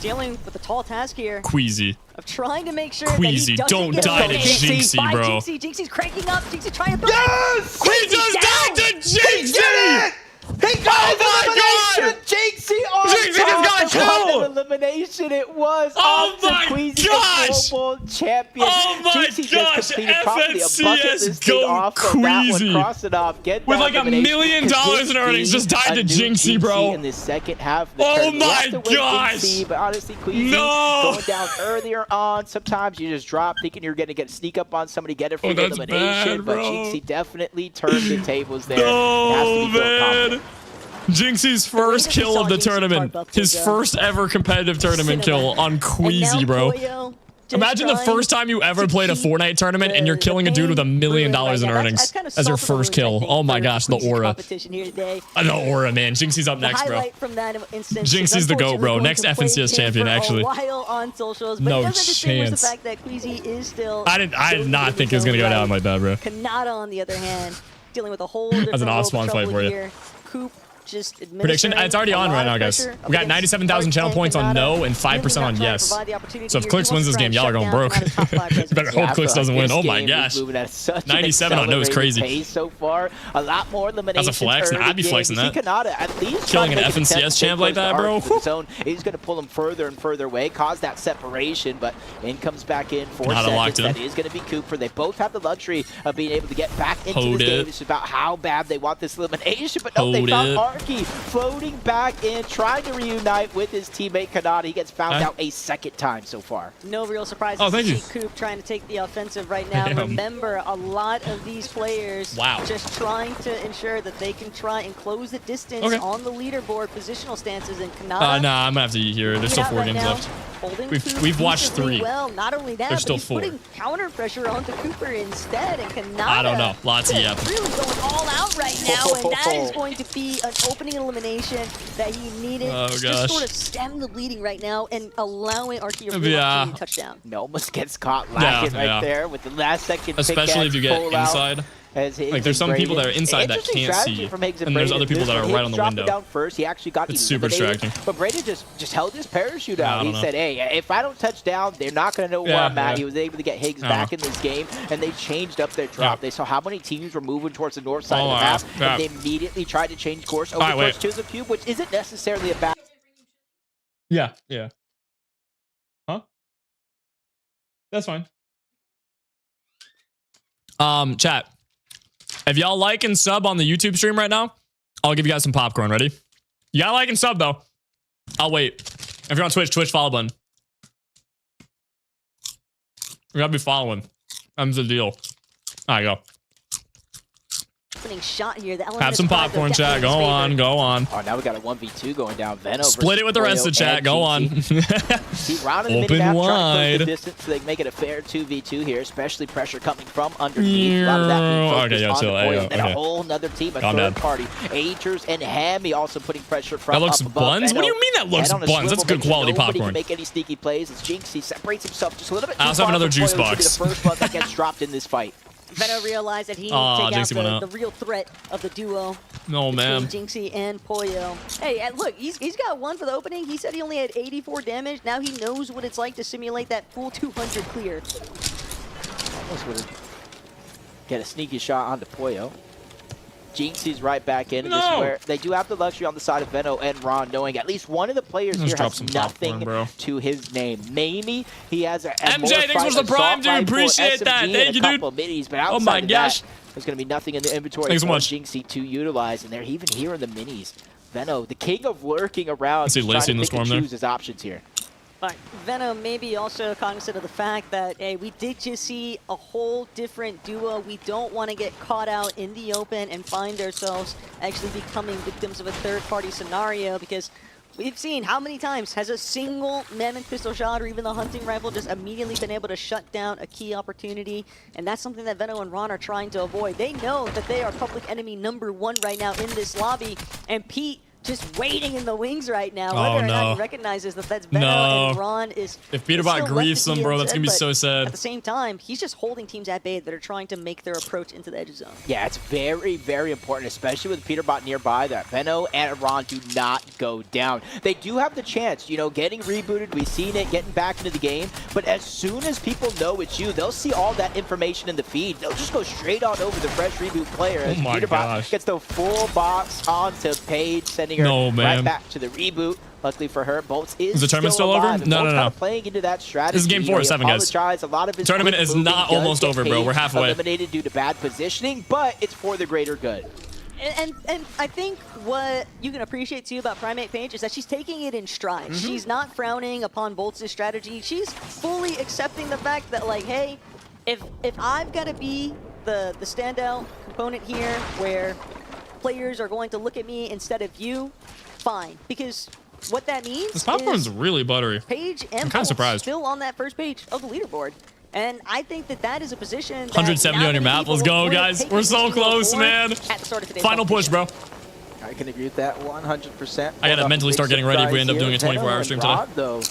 dealing with a tall task here. Queasy. Of trying to make sure Queasy, that he don't die to Jinxie, bro. Jinxie's cranking up. Jinxie trying to. Yes! Queasy's died to Jinxie! He got elimination! Jinxie on Jinxie just got killed! Elimination it was. Oh my gosh! Global champion. Oh my Jinxie gosh! just completed probably a bucket list go off Queasy! Of that one. Cross it off. Get with that like $1 million in earnings, just died to Jinxie, bro. In the second half. Of the oh my gosh! But honestly, Queasy going down earlier on. Sometimes you just drop thinking you're gonna get sneak up on somebody, get it for the elimination. But Jinxie definitely turned the tables there. No, man. Jinxie's first kill of the tournament. His first ever competitive tournament kill on Queasy, bro. Imagine the first time you ever played a Fortnite tournament and you're killing a dude with $1 million in earnings as your first kill. Oh my gosh, the aura. The aura, man. Jinxie's up next, bro. Jinxie's the GOAT, bro. Next FNCS champion, actually. No chance. I did not think it was going to go down like that, bro. Kanata, on the other hand, dealing with a whole different That's an off-spawn fight for you. Coop just prediction. It's already on right now, guys. We got 97,000 channel points on no and 5% on yes. So if Clix wins this game, y'all are going broke. Better hope Clix doesn't win. Oh my gosh. 97 on no is crazy. So far, a lot more eliminations. That's a flex. I'd be flexing that. At least killing an FNCS champ like that, bro. He's going to pull him further and further away, cause that separation, but in comes back in 4 Not seconds. That is going to be Cooper. They both have the luxury of being able to get back into this game. It's about how bad they want this elimination, but no, they found Arky floating back in, trying to reunite with his teammate Kanata. He gets found out a second time so far. No real surprises to see Coop trying to take the offensive right now. Remember, a lot of these players just trying to ensure that they can try and close the distance on the leaderboard positional stances, and Kanata. Nah, I'm going to have to eat here. There's still 4 games left. holding we've watched 3. Well, not only that, There's but still he's 4. putting counter pressure onto Cooper instead, and Kanata I don't know. Lots of yep. really going all out right now, and that is going to be an opening elimination that he needed. Oh, Just gosh. sort of stem the bleeding right now and allowing Archie a real opportunity to touchdown. No, almost gets caught lacking right there with the last second. Especially if you get inside. Like there's some people that are inside that can't see, and there's other people that are right on the window. Down first, he actually got it's super distracting. But Brayden just held his parachute out. He said, "Hey, if I don't touch down, they're not going to know where I'm at." He was able to get Higgs back in this game, and they changed up their drop. They saw how many teams were moving towards the north side of the map, and they immediately tried to change course over towards Chisel Cube, which isn't necessarily a bad. Yeah. Huh? That's fine. Chat. If y'all like and sub on the YouTube stream right now, I'll give you guys some popcorn. Ready? You gotta like and sub, though. I'll wait. If you're on Twitch, follow button. You gotta be following. That's the deal. There you go. Opening shot here. The Have some popcorn, chat. Go on. Oh, now we got a 1v2 going down. Veno Split it with the rest of the chat. Go on. Open wide. The distance so they can make it a fair 2v2 here, especially pressure coming from underneath. A lot of that being focused on the boys. And a whole nother team, a third party. Agers and Hammy also putting pressure from that looks up above. buns? What do you mean that looks buns? That's good quality popcorn. Can make any sneaky plays. As Jinxie separates himself just a little bit too I also have another juice box. The first one that gets dropped in this fight. Veno realized that he needs to take out the real threat of the duo. No, man. Jinxie and Poyo. Hey, and look, he's got 1 for the opening. He said he only had 84 damage. Now he knows what it's like to simulate that full 200 clear. Almost would get a sneaky shot onto Poyo. Jinxie's right back in. This is where they do have the luxury on the side of Veno and Ron, knowing at least one of the players here has nothing to his name. Maybe he has a MJ, thanks for the prime, dude. Appreciate that. Thank you, dude. Minis, but oh my gosh. There's going to be nothing in the inventory for Jinxie to utilize, and they're even here in the minis. Veno, the king of lurking around, see Lacey in the storm there. Choose his options here. But Veno may be also cognizant of the fact that, hey, we did just see a whole different duo. We don't want to get caught out in the open and find ourselves actually becoming victims of a third-party scenario, because we've seen how many times has a single mammoth pistol shot or even the hunting rifle just immediately been able to shut down a key opportunity, and that's something that Veno and Ron are trying to avoid. They know that they are public enemy #1 right now in this lobby, and Pete just waiting in the wings right now. Whether or not he recognizes that that's Veno and Ron is. If Peterbot griefs them, bro, that's going to be so sad. At the same time, he's just holding teams at bay that are trying to make their approach into the edge zone. Yeah, it's very, very important, especially with Peterbot nearby, that Veno and Ron do not go down. They do have the chance, you know, getting rebooted. We've seen it, getting back into the game. But as soon as people know it's you, they'll see all that information in the feed. They'll just go straight on over the fresh reboot player. As Peterbot gets the full box onto Paige, sending her right back to the reboot. Luckily for her, Bolts is the tournament still over? No. Playing into that strategy. This is game 4 of 7, guys. A lot of his tournament is not almost over, bro. We're halfway. Eliminated due to bad positioning, but it's for the greater good. And I think what you can appreciate too about Primate Paige is that she's taking it in stride. She's not frowning upon Bolts' strategy. She's fully accepting the fact that, like, hey, if I've got to be the standout component here where players are going to look at me instead of you, fine. Because what that means this popcorn's really buttery. Paige and I'm kind of surprised. Still on that first page of the leaderboard. And I think that is a position that 170 on your map. Let's go, guys. We're so close, man. Final push, bro. I can agree with that 100%. I gotta mentally start getting ready if we end up doing a 24-hour stream today. Though,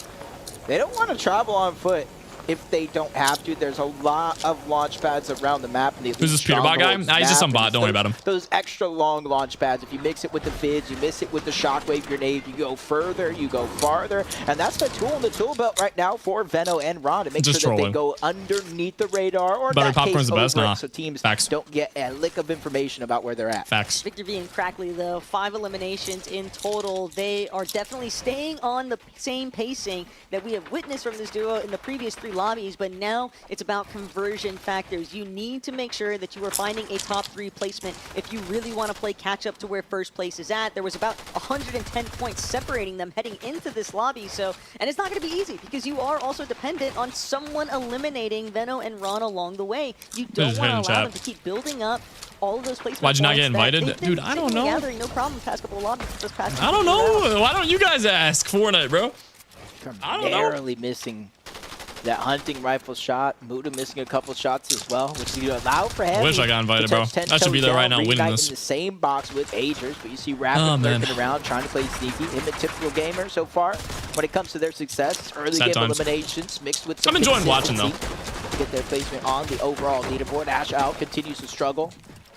they don't want to travel on foot. If they don't have to, there's a lot of launch pads around the map. Who's this Peterbot guy? Nah, he's just some bot. Don't worry about him. Those extra long launch pads, if you mix it with the Fizz, you mix it with the Shockwave Grenade, you go further, you go farther. And that's the tool in the tool belt right now for Veno and Ron to make sure that they go underneath the radar, or Buttery popcorn's the best, nah. So teams don't get a lick of information about where they're at. Facts. Victor being Crackly, though, 5 eliminations in total. They are definitely staying on the same pacing that we have witnessed from this duo in the previous 3 lobbies, but now it's about conversion factors. You need to make sure that you are finding a top 3 placement if you really want to play catch up to where first place is at. There was about 110 points separating them heading into this lobby, and it's not going to be easy because you are also dependent on someone eliminating Veno and Ron along the way. You don't want to allow them to keep building up all of those placements. Why'd you not get invited? Dude, I don't know. No problem past couple of lobbies. I don't know. Why don't you guys ask Fortnite, bro? narrowly missing that hunting rifle shot. Muda missing a couple shots as well, which you allow for him. I wish I got invited, bro. I should be there right now winning this. In the same box with Agers, but you see Rapid lurking around, trying to play sneaky. Him a typical gamer so far when it comes to their success. Early game eliminations mixed with some I'm enjoying watching, though. Get their placement on the overall leaderboard. Ash out continues to struggle.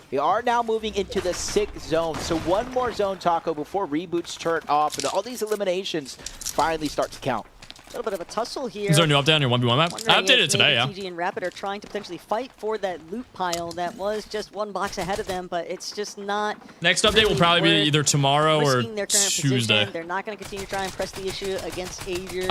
We are now moving into the 6th zone. So one more zone, Taco, before reboots turn off and all these eliminations finally start to count. A little bit of a tussle here. Is there a new update on your 1v1 map? I updated it today, yeah. TG and Rapid are trying to potentially fight for that loot pile that was just one box ahead of them, but it's just not. Next update will probably be either tomorrow or Tuesday. They're not going to continue to try and press the issue against Agers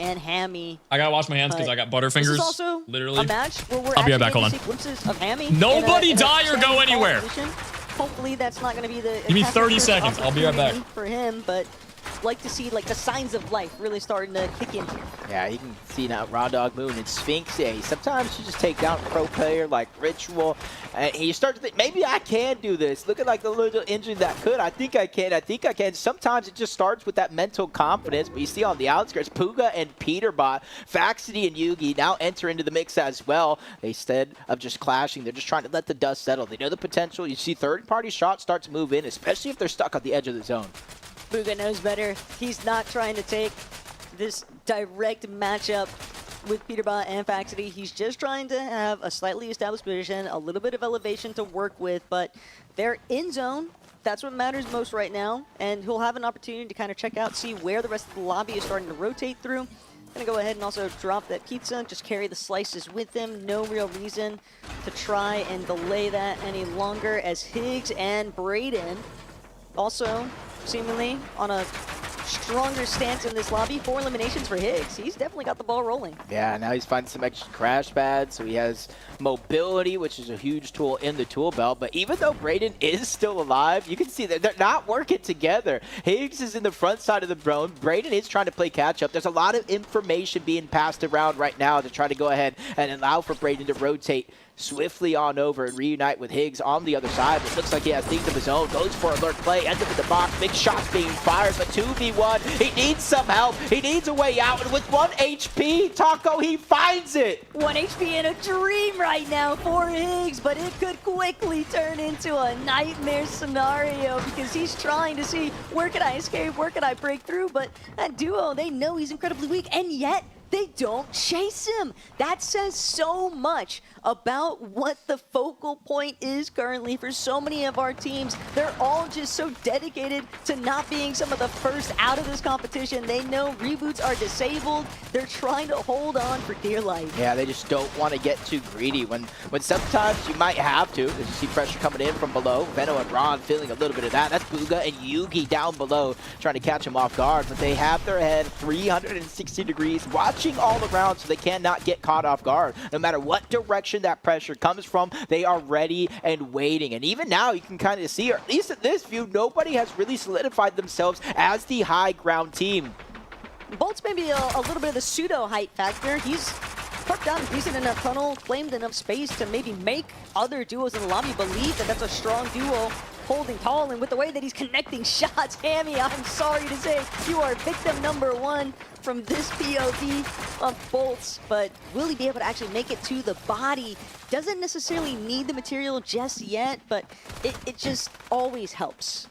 and Hammy. I got to wash my hands because I got butterfingers. This is also literally a match where we're I'll be right back, hold on. Glimpses of Hammy Nobody die or go anywhere. Hopefully that's not going to be the. Give me 30 seconds. I'll be right back. For him, but. Like to see like the signs of life really starting to kick in here. Yeah, you can see now Raw Dog Moon and Sphinx. Yeah, sometimes you just take down a pro player like Ritual, and you start to think maybe I can do this. Look at like the little engine that could. I think I can. I think I can. Sometimes it just starts with that mental confidence. But you see on the outskirts, Puga and Peterbot, Faxity and Yugi now enter into the mix as well. Instead of just clashing, they're just trying to let the dust settle. They know the potential. You see third-party shots start to move in, especially if they're stuck on the edge of the zone. Puga knows better. He's not trying to take this direct matchup with Peterbot and Faxity. He's just trying to have a slightly established position, a little bit of elevation to work with, but they're in zone. That's what matters most right now, and he'll have an opportunity to kind of check out, see where the rest of the lobby is starting to rotate through. Gonna go ahead and also drop that pizza, just carry the slices with him. No real reason to try and delay that any longer, as Higgs and Brayden also seemingly on a stronger stance in this lobby. 4 eliminations for Higgs. He's definitely got the ball rolling. Yeah, now he's finding some extra crash pads, so he has mobility, which is a huge tool in the tool belt. But even though Brayden is still alive, you can see that they're not working together. Higgs is in the front side of the drone. Brayden is trying to play catch up. There's a lot of information being passed around right now to try to go ahead and allow for Brayden to rotate swiftly on over and reunite with Higgs on the other side. It looks like he has things of his own. Goes for alert play, ends up in the box. Big shots being fired, but 2v1. He needs some help. He needs a way out. And with 1 HP, Taco, he finds it. 1 HP in a dream right now for Higgs, but it could quickly turn into a nightmare scenario because he's trying to see where can I escape, where can I break through, but that duo, they know he's incredibly weak, and yet they don't chase him. That says so much about what the focal point is currently for so many of our teams. They're all just so dedicated to not being some of the first out of this competition. They know reboots are disabled. They're trying to hold on for dear life. Yeah, they just don't want to get too greedy. When sometimes you might have to. As you see pressure coming in from below. Venno and Ron feeling a little bit of that. That's Puga and Yugi down below trying to catch him off guard. But they have their head 360 degrees, watching all around so they cannot get caught off guard. No matter what direction that pressure comes from, they are ready and waiting. And even now, you can kind of see, or at least in this view, nobody has really solidified themselves as the high ground team. Bolt's maybe a little bit of the pseudo height factor. He's parked down decent enough tunnel, claimed enough space to maybe make other duos in the lobby believe that that's a strong duo holding tall, and with the way that he's connecting shots, Hammy, I'm sorry to say, you are victim number 1 from this POV of Bolts, but will he be able to actually make it to the body? Doesn't necessarily need the material just yet, but it just always helps.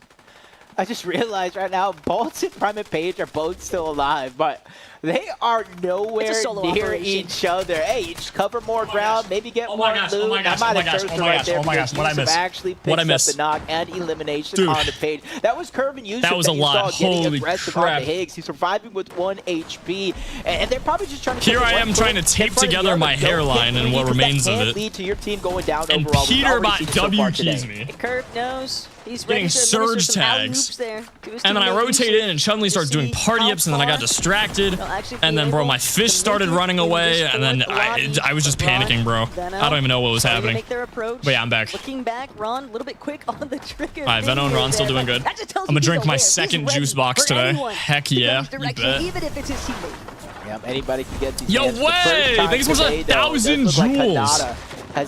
I just realized right now, Bolts and Prime and Page are both still alive, but they are nowhere near each other. Hey, just cover more ground, maybe get more loot. Oh my gosh, what I missed? Actually picks up the knock and elimination on the Page. That was Curve and Yusuf that was a lot. Holy crap. Higgs. He's surviving with 1 HP, and they're probably just trying to Here I am trying to tape together my hairline and what remains of it. Lead to your team going down and overall. Peterbot W keys me. Curve knows. He's getting surge tags. And then I rotate in and Chun-Li starts doing party ups, and then I got distracted. And then, bro, my fish started running away, and then I was just panicking, bro. I don't even know what was happening. But yeah, I'm back. Looking back, Ron, a little bit quick on the trigger. All right, Venno and Ron still doing good. I'm gonna drink my second juice box today. Heck yeah, you bet. Even if it's his teammate. Yeah, anybody can get these. Yo, way! Thanks so much for 1,000 jewels.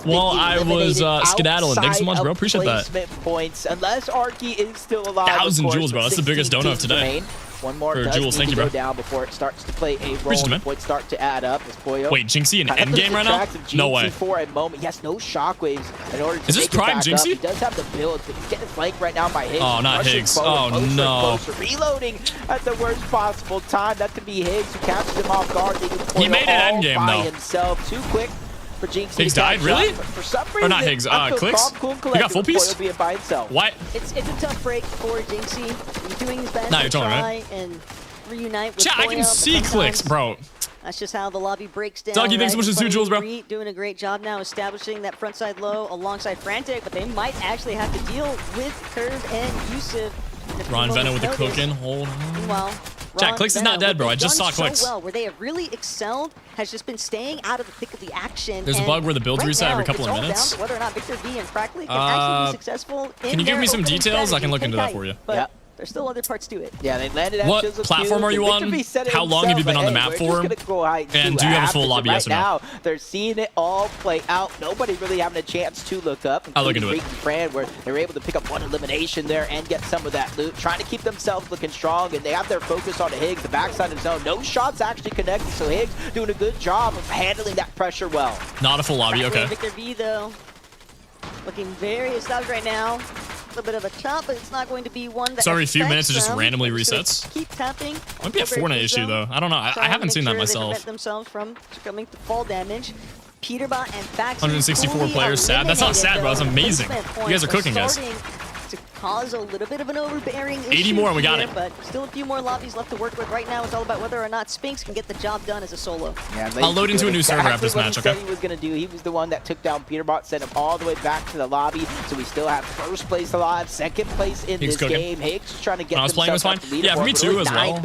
Well, I was skedaddling. Thanks so much, bro. Appreciate that. Points, unless Arky is still alive. 1,000 jewels, bro. That's the biggest donut of today. One more For does Jules, need thank to you, go bro. down before it starts to play a role. Appreciate it, The man. points start to add up. As Poyo Wait, Jinxie in kind of endgame right now? tracks of No Jinxie way. for a moment. Yes, no shockwaves in order to Is this make it prime back Jinxie? up. He does have the build, but he's getting flanked right now by Higgs. Oh, not Rushing Higgs. forward, Oh, closer and no. closer. Reloading at the worst possible time. That could be Higgs who captures him off guard. He made it all endgame, by though. himself. Too quick for Jinxie. Higgs to catch died? Really? up. For some reason, Or not Higgs, Clix? You got full piece? Being by himself. What? It's a tough break for Jinxie. He's doing his best Nah, to you're talking, try right? and reunite with Chat, I Poyo, can but see Clix, sometimes bro. That's just how the lobby breaks down. Dougie, thanks so much right? for the 2 jewels, bro. Doing a great job now establishing that frontside low alongside Frantic, but they might actually have to deal with Curve and Yusuf. Ron Venno with the cooking. Hold on. Meanwhile, Chat, Clix is not dead, bro. I just saw Clix. So well, where they have really excelled has just been staying out of the thick of the action. There's a bug where the builds right reset every now, couple of it's all minutes. down to whether or not Victor V and Crackly can actually be successful. Can you give me some details? I can look into that for you. But there's still other parts to it. Yeah, they landed at What Chisel platform Cube, are you and on? Victor V said it How long have you been on the himself, map hey, we're for? just gonna go hide And see do you what have a full happens. lobby, Right yes or no? now, they're seeing it all play out. Nobody really having a chance to look up. I'll look into it. including Fran, where they were able to pick up one elimination there and get some of that loot, trying to keep themselves looking strong, and they have their focus on Higgs, the backside of zone. No shots actually connected, so Higgs doing a good job of handling that pressure well. Not a full lobby, okay. Victor V, though, looking very established right now. A little bit of a chop, but it's not going to be one that So every few minutes it affects just them. randomly They're just gonna resets? Keep tapping. Might be a Fortnite issue, though. I don't know. I haven't seen that myself. Prevent themselves from succumbing to fall damage. Peterbot and Fax 164 players, sad. That's not sad, bro. That's amazing. You guys are cooking, guys. To cause a little bit of an overbearing issue 80 more and we got here, it. But still a few more lobbies left to work with. Right now, it's all about whether or not Spinks can get the job done as a solo. Yeah, I'll load into a new server after this match, okay? He was going to do. He was the one that took down Peterbot, sent him all the way back to the lobby. So we still have first place alive, second place in Higgs this cooking. game. Higgs is trying to get When I was playing, it was fine. Yeah, for me too as well.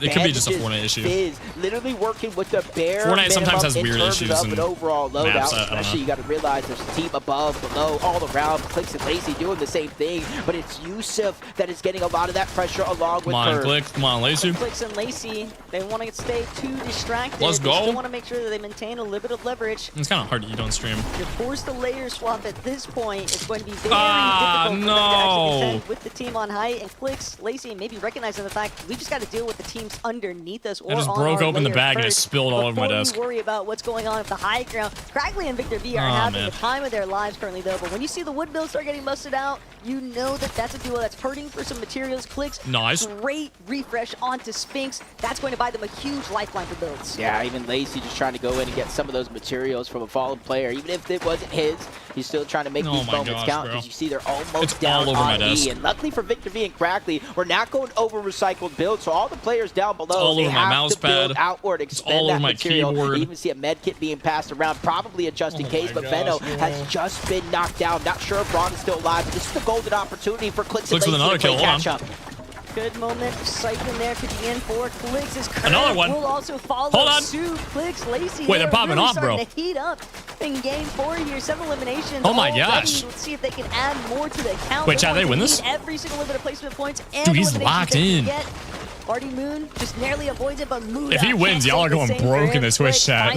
It could be just a Fortnite issue. Fizz, literally working with the bare Fortnite sometimes has minimum weird in terms issues of and an overall loadout. maps, I don't know. Especially, you got to realize there's a team above, below, all around. Clix and Lacey doing the same thing, but it's Yusuf that is getting a lot of that pressure along with Come on, Curve. Clix. Come on, Lacey. Clix and Lacey, they want to stay too distracted. Let's go. They still want to make sure that they maintain a little bit of leverage. It's kind of hard to eat on stream. You're forced to layer swap at this point. It's going to be very difficult for them to actually defend with the team on height. And Clix, Lacey, maybe recognizing the fact we just got to deal with the teams underneath us. Or I just on broke our open the layer bag and it first spilled all over my desk. before you worry about what's going on at the high ground. Crackly and Victor V are having the time of their lives currently, though. But when you see the wood builds start getting busted out, you know that that's a duo that's hurting for some materials. Clix, nice. Great refresh onto Spinks. That's going to buy them a huge lifeline for builds. Yeah, even Lacey just trying to go in and get some of those materials from a fallen player. Even if it wasn't his, he's still trying to make these moments count. Because you see they're almost down on E. And luckily for Victor V and Crackly, we're not going over recycled builds. So all the players down below, they have to build outward, expend that material. You even see a med kit being passed around, probably a just in case. But Venno has just been knocked down. Not sure if Braun is still alive, but this is the golden opportunity for Clix and Lacey to play catch up. Good moment. Siphon there could be in for Clix. His another one. Will also follow Hold on. suit. Clix, Lacey. Wait, they're popping really off, bro. To heat up in game 4 here. 7 eliminations. Oh my already. gosh. Let's see if they can add more to the count. Wait, Chad, they win this? Every single little bit of placement points. And dude, he's locked in. Artie Moon just narrowly avoids it, but Moon. If he wins, y'all are going broke in the Twitch chat.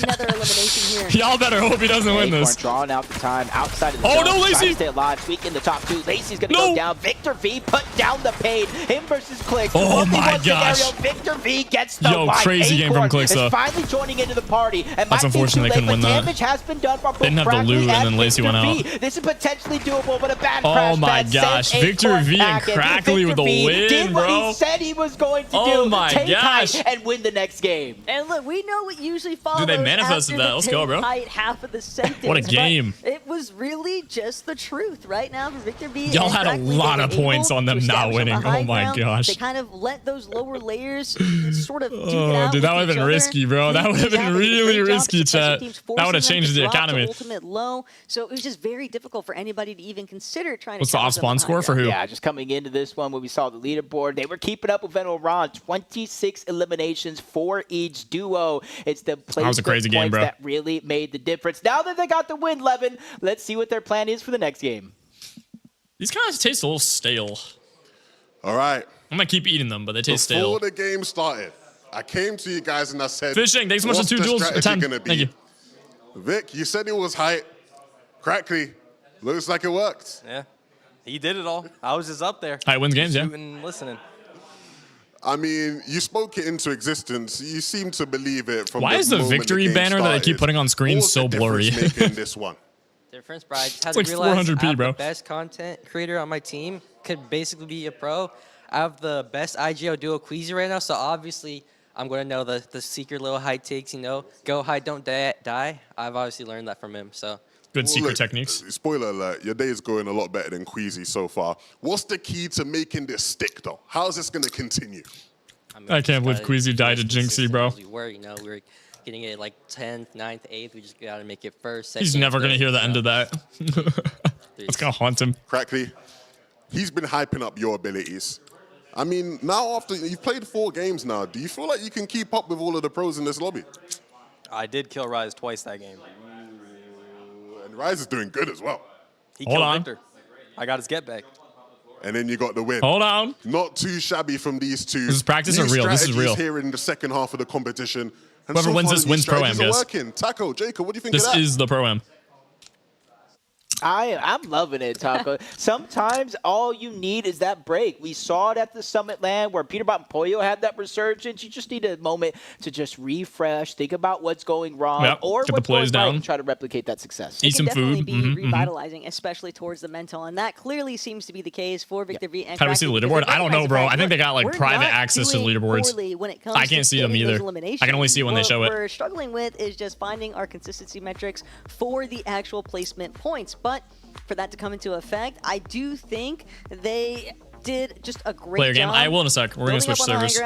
Another elimination here. Y'all better hope he doesn't win this. Drawing out the time outside of the zone. no, Lacey! Stay alive. Squeak in the top 2. Lacey's gonna go down. Victor V put down the pain. Him versus Clix. Oh my gosh. Scenario, Victor V gets the crazy game from Clix though. Finally joining into the party. And that's unfortunate they couldn't win that. Damage has been done from both didn't have the loot and then Lacey went out. This is potentially doable, but a bad crash. Oh my pad gosh. Victor V and Crackly with the win, did bro. what he said he was going to do. Oh my gosh. And win the next game. And look, we know what usually follows. Dude, they manifested that. Let's go, bro. Half of the sentence, what a game. It was really just the truth right now for Victor V. Y'all had a lot of points on them not winning. Oh my gosh. They kind of let those lower layers sort of duke it out. Dude, that would have been risky, bro. That would have been really risky, chat. That would have changed the economy. Ultimate low. So it was just very difficult for anybody to even consider trying to. What's the off spawn score for who? Yeah, just coming into this one when we saw the leaderboard, they were keeping up with Venno Ron. 26 eliminations for each duo. It's the placement crazy game, bro. That really made the difference. Now that they got the win, Levin, let's see what their plan is for the next game. These kind of taste a little stale. All right. I'm going to keep eating them, but they taste stale. Before the game started, I came to you guys and I said, Fishing, thanks so much for 2 jewels. Thank you. Vic, you said it was height. Crackly, looks like it worked. Yeah, he did it all. I was just up there. Height wins games, yeah. Shooting, listening. I mean, you spoke it into existence. You seem to believe it from Why is the victory banner that I keep putting on screen so blurry? Making this one? Difference, bro. I just had It's to like realize 400p, I have bro. the best content creator on my team could basically be a pro. I have the best IGO duo Queasy right now, so obviously I'm going to know the secret little high takes, you know. Go high, don't die. I've obviously learned that from him, so. Good secret techniques. Spoiler alert, your day is going a lot better than Queasy so far. What's the key to making this stick, though? How is this going to continue? I can't believe Queasy died to Jinxie, bro. We were getting it like 10th, 9th, 8th. We just got to make it first, second. He's never going to hear the end of that. It's going to haunt him. Crackly, he's been hyping up your abilities. I mean, now after you've played 4 games now, do you feel like you can keep up with all of the pros in this lobby? I did kill Rise twice that game. And Rise is doing good as well. He killed Victor. I got his get back. And then you got the win. Hold on. Not too shabby from these two. This is practice or real? This is real. Here in the second half of the competition. And Whoever wins this wins Pro-Am, guys. Working. Taco, Jacob, what do you think this of that? This is the Pro-Am. I'm loving it, Taco. Sometimes all you need is that break. We saw it at the Summit Land where Peterbot and Pollo had that resurgence. You just need a moment to just refresh, think about what's going wrong, or what's going right, and try to replicate that success. Eat some food. It can definitely be revitalizing, especially towards the mental, and that clearly seems to be the case for Victor V. And how do we see the leaderboard? I don't know, bro. I think they got like private access to the leaderboards. I can't see them either. I can only see it when they show it. What we're struggling with is just finding our consistency metrics for the actual placement points, but for that to come into effect, I do think they did just a great Player game. job. I will in a sec. We're going to switch servers.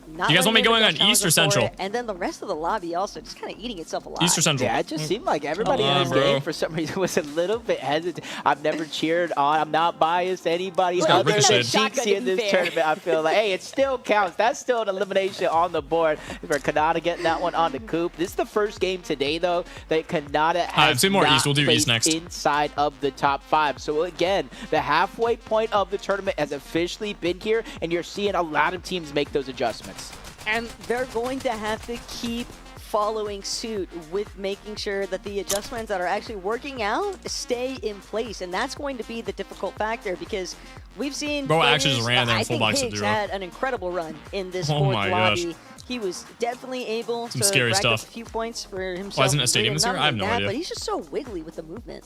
You guys want me going on East or Central? And then the rest of the lobby also just kind of eating itself alive. East or Central? Yeah, it just seemed like everybody in this game for some reason was a little bit hesitant. I've never cheered on. I'm not biased to anybody other than Jinxie in this tournament. I feel like, hey, it still counts. That's still an elimination on the board for Kanata getting that one on the coop. This is the first game today, though, that Kanata has more East. We'll do East next. Inside of the top 5. So again, the halfway point of the tournament has officially been here, and you're seeing a lot of teams make those adjustments. And they're going to have to keep following suit with making sure that the adjustments that are actually working out stay in place. And that's going to be the difficult factor because we've seen Bro actually just ran there in full box of Higgs zero. had an incredible run in this fourth lobby. He was definitely able to rack up a few points for himself. Why isn't a stadium this year? I have no idea. But he's just so wiggly with the movement.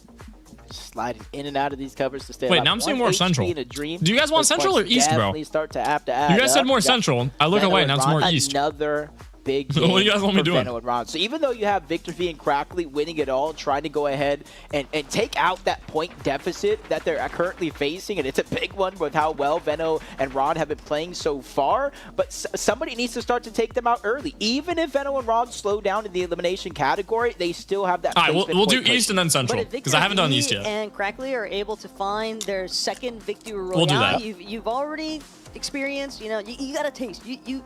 Sliding in and out of these covers to stay Wait, alive. now I'm seeing more Central. Do you guys want Central or East, bro? Start to you guys said more Central. I look away, now it's more East. Another big game. What do you guys want me doing? So even though you have Victor V and Crackly winning it all, trying to go ahead and take out that point deficit that they're currently facing, and it's a big one with how well Veno and Ron have been playing so far, but somebody needs to start to take them out early. Even if Veno and Ron slow down in the elimination category, they still have that. All right, we'll do East and then Central, because I haven't done East yet. And Crackly are able to find their second victory royale. We'll do that. You've already experienced, you know, you got a taste. You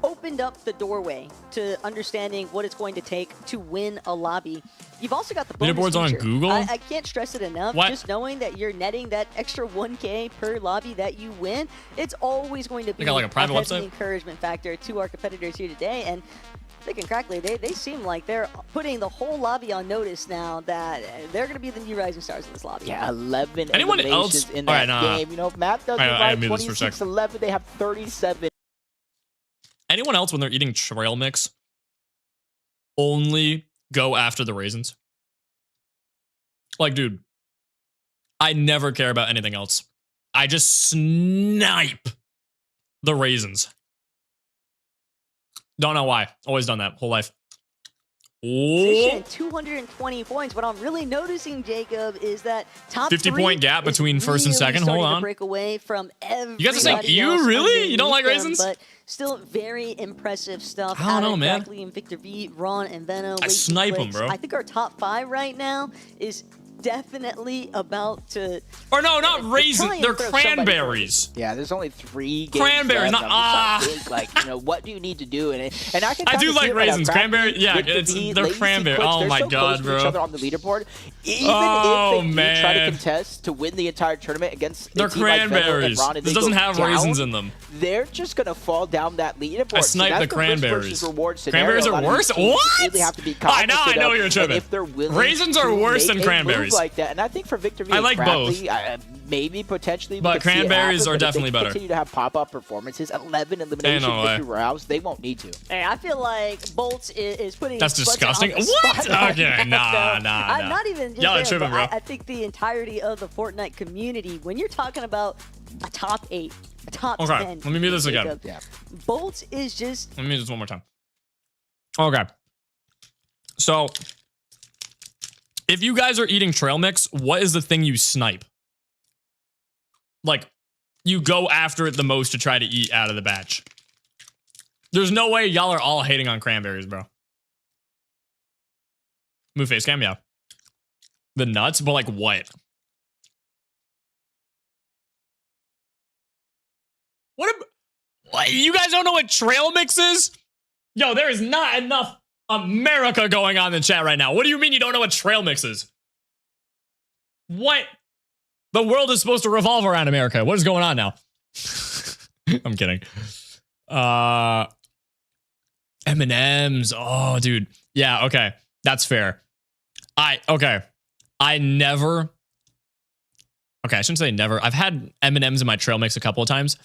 opened up the doorway to understanding what it's going to take to win a lobby. You've also got the bonus leaderboards on feature. Google. I can't stress it enough. What? Just knowing that you're netting that extra 1K per lobby that you win, it's always going to be like a private website? encouragement factor to our competitors here today. And Thick and Crackly, they seem like they're putting the whole lobby on notice now that they're going to be the new rising stars in this lobby. Yeah, 11 Anyone eliminations else? in that game. You know, if Matt does it right, 26-11, they have 37. Anyone else, when they're eating trail mix, only go after the raisins? Like, dude, I never care about anything else. I just snipe the raisins. Don't know why. Always done that whole life. Position 220 points. What I'm really noticing, Jacob, is that top 50-point gap between first and second. Hold on. To break away from you guys are saying you really? You don't like raisins? But still very impressive stuff. I don't know, man. Crackly and Victor V, Ron and Veno. I snipe them, bro. I think our top 5 right now is definitely about to. Or no, not raisins. They're cranberries. Yeah, there's only 3 games cranberries, left. not like, you know, what do you need to do? And I can. I do like raisins. Cranberry, yeah, they're cranberry. Oh my god, bro. Each other on the leaderboard. Even if they do try to contest to win the entire tournament against they're cranberries. This doesn't have raisins in them. They're just gonna fall down that leaderboard. I sniped the cranberries. Cranberries are worse. What? Really have to be I know you're tripping. Raisins are worse than cranberries. like that, and I think for Victor V, I like both. Maybe potentially, but cranberries are definitely better. Continue to have pop-up performances, 11 elimination victory rounds. They won't need to. Hey, I feel like Bolts is putting. That's disgusting. What? Okay, nah. I'm not even. Y'all are tripping, bro. I think the entirety of the Fortnite community, when you're talking about a top 8, a top 10. Okay, let me mute this again. Yeah. Bolts is just. Let me mute this one more time. Okay. So, if you guys are eating trail mix, what is the thing you snipe? Like, you go after it the most to try to eat out of the batch. There's no way y'all are all hating on cranberries, bro. Move face cam, yeah. The nuts, but like what? What? You guys don't know what trail mix is? Yo, there is not enough America going on in the chat right now. What do you mean you don't know what trail mix is? What? The world is supposed to revolve around America. What is going on now? I'm kidding. M&M's. Oh, dude. Yeah, okay. That's fair. I never. Okay, I shouldn't say never. I've had M&M's in my trail mix a couple of times.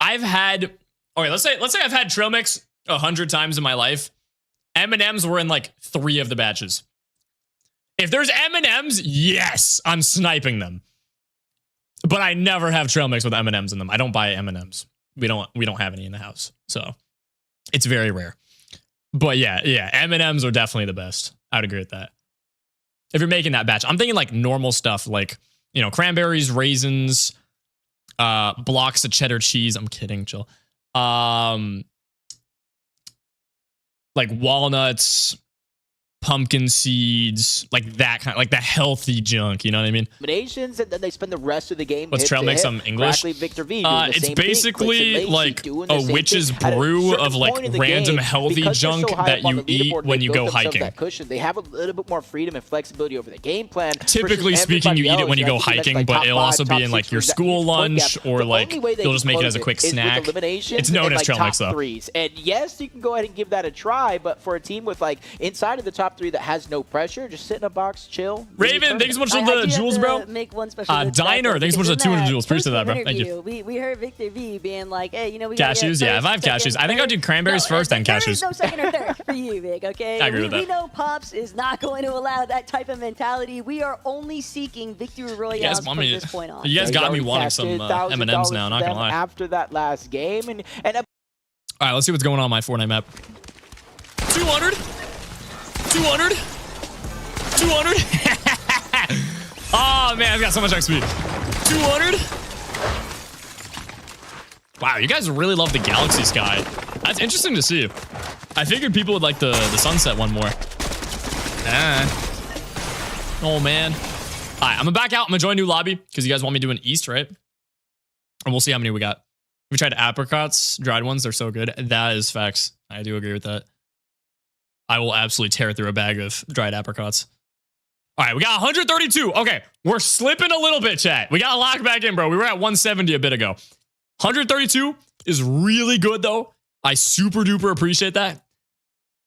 I've had. Okay, let's say I've had trail mix 100 times in my life. M&M's were in like 3 of the batches. If there's M&M's, yes, I'm sniping them. But I never have trail mix with M&M's in them. I don't buy M&M's. We don't have any in the house, so it's very rare. But yeah, M&M's are definitely the best. I would agree with that. If you're making that batch, I'm thinking like normal stuff, like cranberries, raisins, blocks of cheddar cheese. I'm kidding, chill. Like walnuts, pumpkin seeds, like that kind, like the healthy junk. You know what I mean? Eliminations, and then they spend the rest of the game. What's trail mix? Some English. Victor V it's basically like a witch's brew of like random healthy junk that you eat when you go hiking. They have a little bit more freedom and flexibility over the game plan. Typically speaking, you eat it when you go hiking, but it'll also be in like your school lunch, or like you'll just make it as a quick snack. It's known as trail mix though. And yes, you can go ahead and give that a try, but for a team with like inside of the top 3 that has no pressure, just sit in a box, chill. Raven, thanks so much for the jewels, bro. Diner, thanks so much for the 200 jewels. Appreciate that, bro. Thank you. We heard Victor V being like, hey, we cashews. Yeah, if I have cashews, I think I'll do cranberries first, then cashews. There's no second or third for you, Vic. Okay. I agree with that. We know Pops is not going to allow that type of mentality. We are only seeking victory royales from this point on. You guys got me wanting some M&M's now. Not gonna lie. After that last game, and all right, let's see what's going on my Fortnite map. 200. 200. Oh man, I've got so much XP. 200. Wow, you guys really love the galaxy sky. That's interesting to see. I figured people would like the sunset one more. Oh man. All right, I'm gonna back out. I'm gonna join a new lobby because you guys want me to do an east, right? And we'll see how many we got. We tried apricots, dried ones. They're so good. That is facts. I do agree with that. I will absolutely tear through a bag of dried apricots. All right, we got 132. Okay, we're slipping a little bit, chat. We got to lock back in, bro. We were at 170 a bit ago. 132 is really good, though. I super duper appreciate that.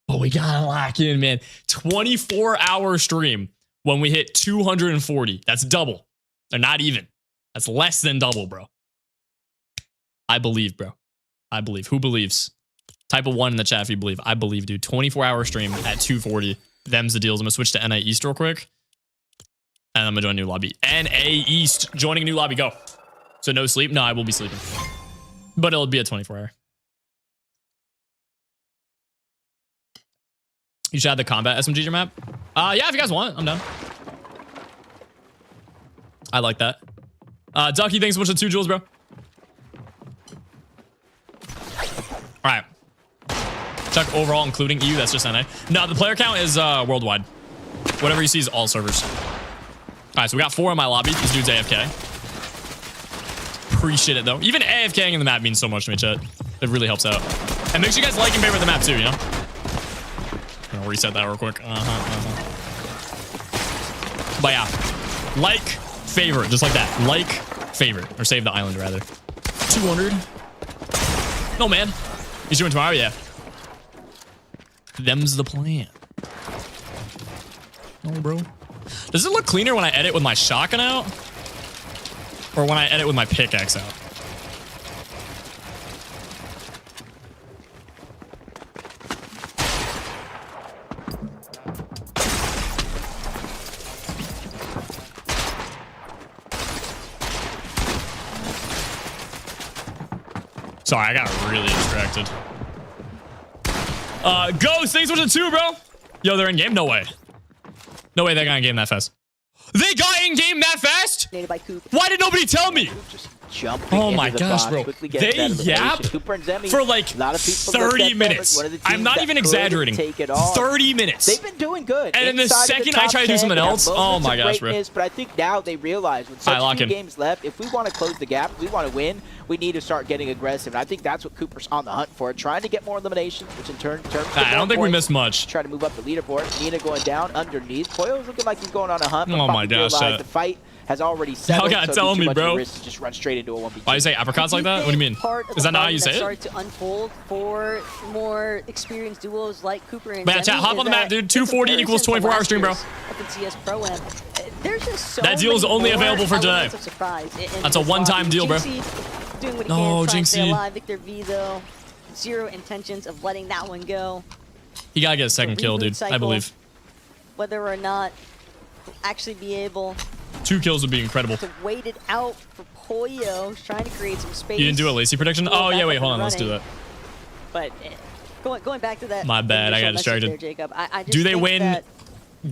But we got to lock in, man. 24-hour stream when we hit 240. That's double. They're not even. That's less than double, bro. I believe, bro. I believe. Who believes? Type a 1 in the chat if you believe. I believe, dude. 24-hour stream at 240. Them's the deals. I'm going to switch to NA East real quick. And I'm going to join a new lobby. NA East. Joining a new lobby. Go. So no sleep? No, I will be sleeping. But it'll be a 24-hour. You should add the combat SMG your map? Yeah, if you guys want. I'm down. I like that. Ducky, thanks so much for the 2 jewels, bro. All right. Check overall, including EU. That's just NA. No, the player count is worldwide. Whatever you see is all servers. All right, so we got 4 in my lobby. This dude's AFK. Appreciate it, though. Even AFKing in the map means so much to me, chat. It really helps out. And make sure you guys like and favorite the map, too, you know? I'm gonna reset that real quick. But yeah, like, favorite, just like that. Like, favorite. Or save the island, rather. 200. No, man. He's doing tomorrow? Yeah. Them's the plan. Oh, bro. Does it look cleaner when I edit with my shotgun out? Or when I edit with my pickaxe out? Sorry, I got really distracted. Ghost, thanks for the 2, bro. Yo, they're in game? No way. No way they got in game that fast. They got in game that fast? Why did nobody tell me? Oh my gosh, bro. They yap for like 30 minutes. I'm not even exaggerating. 30 minutes. They've been doing good. And then the second I try to do something else, oh my gosh, bro. But I think now they realize with such few games left, if we want to close the gap, if we want to win, we need to start getting aggressive. And I think that's what Cooper's on the hunt for, trying to get more eliminations, which in turn I don't think we missed much. Try to move up the leaderboard. Nina going down underneath. Poyo's looking like he's going on a hunt. Oh my gosh. The fight has already settled. Y'all gotta tell me, bro. Just run straight into a 1v2. Why do you say apricots like that? What do you mean? Is that not how you say it? Started to unfold for more experienced duos like Cooper and But yeah, chat, hop on the map, dude. 240 equals 24-hour stream, bro. There's just so that deal is only available for today. That's a one-time deal, bro. No, Jinxie. Victor V, though, zero intentions of letting that one go. He gotta get a second kill, dude. I believe. Whether or not actually be able 2 kills would be incredible. to wait it out for Poyo. He's trying to create some space. You didn't do a Lacey prediction? Oh, yeah, wait, hold on. Let's do that. But going back to that. My bad. I got distracted. There, Jacob. I just do they think win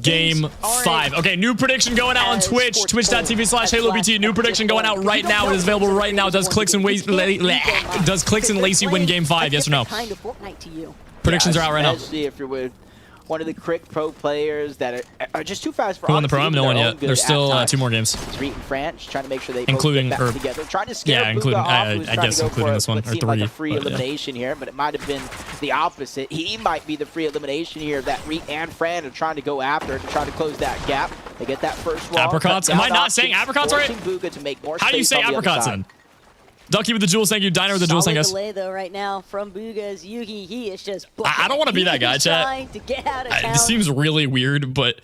game 5? Okay, new prediction going out on Twitch. Twitch.tv/HaloBT. New prediction going out right now. It is available right now. Does Clix and Lacey win game 5? Yes or no? Predictions are out right now. Especially if you're with one of the quick pro players that are just too fast for. Who won the pro? No one yet. There's still 2 more games. Reet and French trying to make sure they including both get back together. Trying to scare yeah, including I guess including this one or 3. Like a free elimination here, but it might have been the opposite. He might be the free elimination here. That Reet and Fran are trying to go after to try to close that gap. They get that first wall. Apricots? Am I not saying apricots right? How do you say apricots then? Ducky with the jewels, thank you. Diner with the jewels, thank you. Delay though right now from Booga's Yugi. He is just. I don't want to be that guy, chat. To get out of town. This seems really weird, but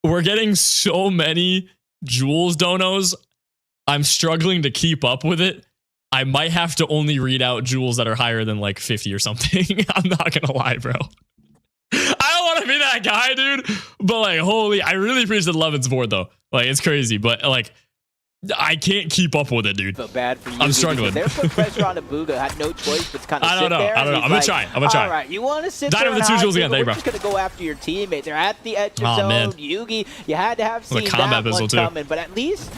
we're getting so many jewels donos. I'm struggling to keep up with it. I might have to only read out jewels that are higher than like 50 or something. I'm not gonna lie, bro. I don't want to be that guy, dude. But like, holy, I really appreciate the Levin's board though. Like, it's crazy, but like. I can't keep up with it, dude. So bad for you. I'm struggling. They're putting pressure on Booga. Had no choice but to kind of I don't know. I'm gonna try. I'm gonna try. All right, you want to sit Diner there with the 2 jewels again. We're just gonna go after your teammate. They're at the edge of zone. Man. Yugi, you had to have seen that one coming, but at least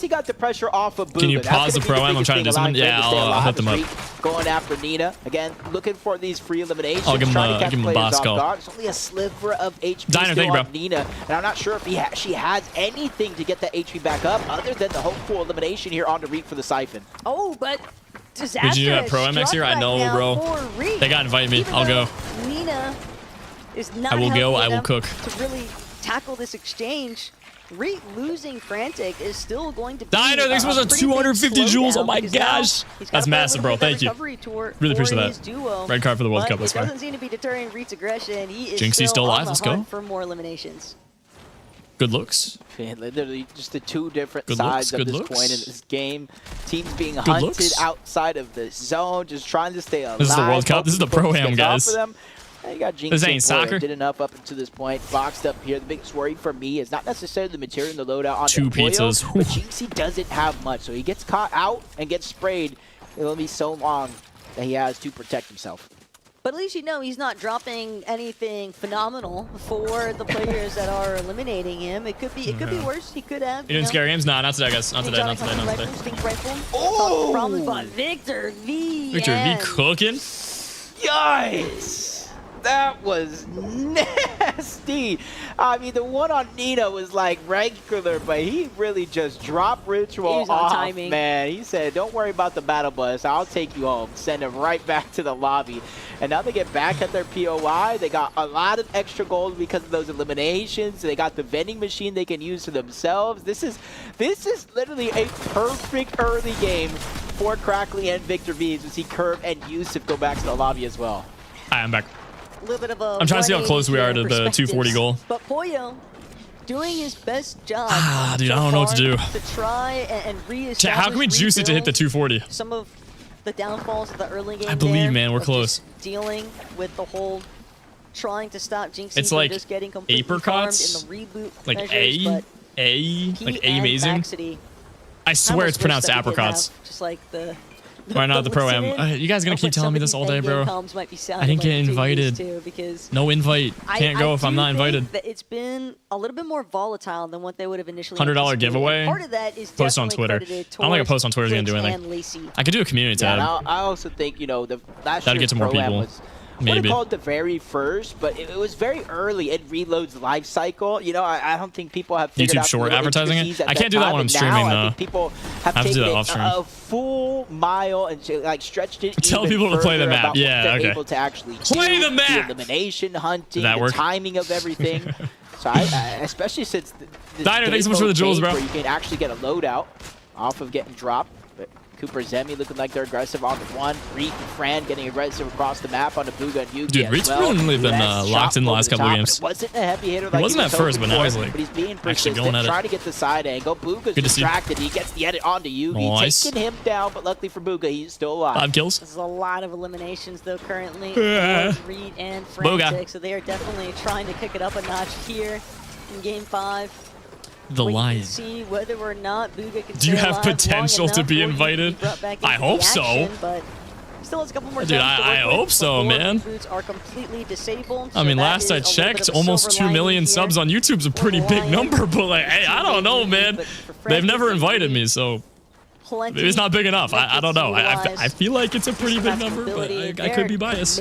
he got the pressure off of Booga. Can you pause the pro-am? I'm trying to do something. Yeah, I'll hit them up. Going after Nina again, looking for these free eliminations. I'll give him a boss call. There's only a sliver of HP Diner, still on Nina, and I'm not sure if she has anything to get that HP back up other than the hopeful elimination here on to Reet for the siphon. Oh, but disaster. Did you do that pro MX here? I know, bro. They gotta invite me. I'll go. Nina is not. I will go. I will cook. To really tackle this exchange, Reet losing Frantic is still going to be. Diner, this was a 250 jewels. Oh my gosh, that's massive, bro. Thank you. Really appreciate that. Red card for the World Cup. That's fine. Doesn't seem to be deterring Reet's aggression. He is Jinxie still alive. Let's go. For more eliminations. Good looks. Man, literally just the 2 different sides of this point in this game. Teams being hunted outside of the zone, just trying to stay alive. This is the World Cup. This is the Pro-Am, guys. You got Jinxie. This ain't soccer. Did enough up to this point. Boxed up here. The biggest worry for me is not necessarily the material in the loadout on 2 pizzas. But Jinxie doesn't have much, so he gets caught out and gets sprayed. It'll be so long that he has to protect himself. But at least you know he's not dropping anything phenomenal for the players that are eliminating him. It could be worse. He could have. You doing scary games? Nah, not today, guys. Not today. Not today. Not today. Oh! Problems, but Victor V. Victor V cooking. Yikes! That was nasty. I mean, the one on Nina was like regular, but he really just dropped Ritual off, timing. Man. He said, don't worry about the battle bus. I'll take you home. Send him right back to the lobby. And now they get back at their POI. They got a lot of extra gold because of those eliminations. They got the vending machine they can use for themselves. This is literally a perfect early game for Crackley and Victor V. We see Curve and Yusuf go back to the lobby as well. Hi, I'm back. Little bit of a I'm trying to see how close we are to the 240 goal. But Poyo doing his best job. Dude, I don't know what to do. To try and reestablish. How can we juice it to hit the 240? Some of the downfalls of the early game. I believe, man, we're close. Dealing with the whole trying to stop Jinx. It's like just getting completely apricots, in the reboot like measures, like A amazing. I swear it's pronounced apricots. Just like the. Why not the Pro-Am? You guys gonna keep telling me this all day, bro? I didn't get invited. No invite. Can't go if I'm not invited. It's been a little bit more volatile than what they would have initially. $100 giveaway. Part of that is post on Twitter. I don't think a post on Twitter is gonna do anything. I could do a community tab. I also think the last that'd get to more people. Maybe. I wouldn't call it the very first, but it was very early in Reload's life cycle. I don't think people have figured YouTube out short advertising it. I can't do that when I'm streaming though. People have taken a full mile and stretched it. Tell people to play the map. Yeah, okay. Able to actually play the map. The elimination hunting, the timing of everything. So I especially since Diner, thanks so much for the jewels, bro. Where you can actually get a loadout off of getting dropped. Cooper Zemi looking like they're aggressive on the one. Reek and Fran getting aggressive across the map on the Booga and Yugi. Dude, Reek's really been locked in the last couple of games. It wasn't a heavy hitter like he wasn't at first, but now he's like but he's being actually going at it. Trying to get the side angle. Booga's distracted. He gets the edit onto Yugi, taking him down, but luckily for Booga, he's still alive. 5 kills. There's a lot of eliminations though currently. Reed and Frantic, so they are definitely trying to kick it up a notch here in Game 5. The line. See whether or not Booga can do you have potential to be invited? I hope so. But still has a couple more dude, I hope so, man. Boots are completely disabled, I mean, last I checked, almost 2 million subs on YouTube's a pretty big number, but like, hey, I don't know, man. They've never invited me, so maybe it's not big enough. I don't know. I feel like it's a pretty big number, but I could be biased.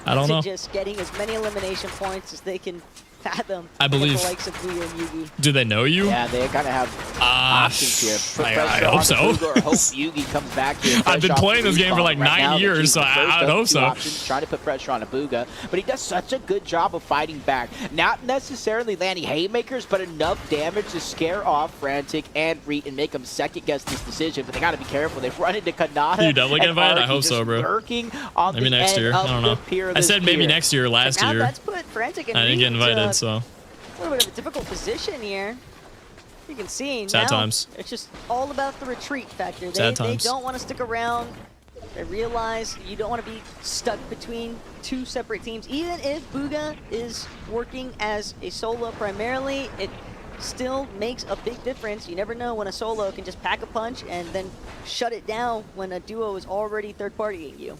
I don't know. Just getting as many elimination points as they can fathom. I believe. The likes of Booga and Yugi. Do they know you? Yeah, they kind of have options here. I hope so. Or hope Yugi comes back here. I've been playing this game for like 9 years, so I hope so. Trying to put pressure on a Booga, but he does such a good job of fighting back. Not necessarily landing haymakers, but enough damage to scare off Frantic and Reet and make them second guess this decision. But they got to be careful. They've run into Kanata. You definitely get invited? I hope so, bro. Maybe next year. I don't know. I said maybe next year, last year. That's put Frantic and I didn't get invited. So a little bit of a difficult position here. You can see sad now times. It's just all about the retreat factor. They don't want to stick around. They realize you don't want to be stuck between two separate teams. Even if Booga is working as a solo primarily, it still makes a big difference. You never know when a solo can just pack a punch and then shut it down when a duo is already third-partying you.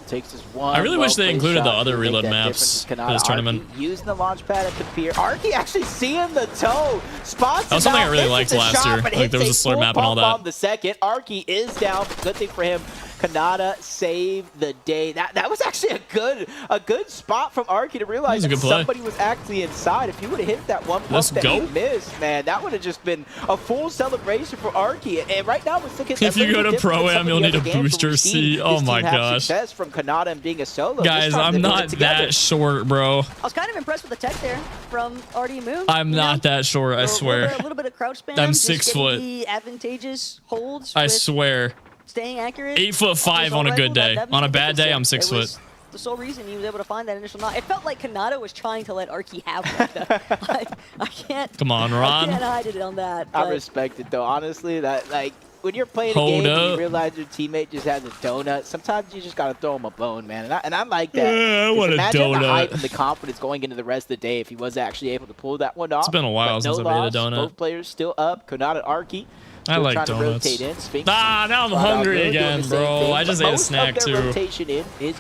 Takes this one. I really wish they included the other reload maps for this tournament. Using the launch pad at the pier. Arky actually seeing the toe. Spots. That was something I really liked last year. Like there was a slurp map and all that. On the second, Arky is down. Good thing for him. Kanata saved the day. That was actually a good spot from Arky to realize that somebody was actually inside. If he would have hit that one pump that he missed, man, that would have just been a full celebration for Arky. And right now, we're looking. If you go to Pro-Am, you'll need a booster seat. Oh my gosh. Success from Kanata and being a solo. Guys, I'm not that short, bro. I was kind of impressed with the tech there from RD Moon. I'm not that short, I swear. A little bit of crouch spam. I'm 6 foot. The advantageous holds. I swear. Staying accurate. 8'5" on a good day. On a bad day, I'm 6 foot. The sole reason he was able to find that initial knock. It felt like Kanata was trying to let Arky have one. I can't. Come on, Ron. I can't hide it on that. I respect it though. Honestly, that like when you're playing a game and you realize your teammate just has a donut, sometimes you just gotta throw him a bone, man. And I like that. Yeah, what a imagine donut. The hype and the confidence going into the rest of the day if he was actually able to pull that one off. It's been a while since I've ate a donut. Both players still up. Kanata and Arky. I like donuts. Now I'm hungry again, bro. I just ate a snack too.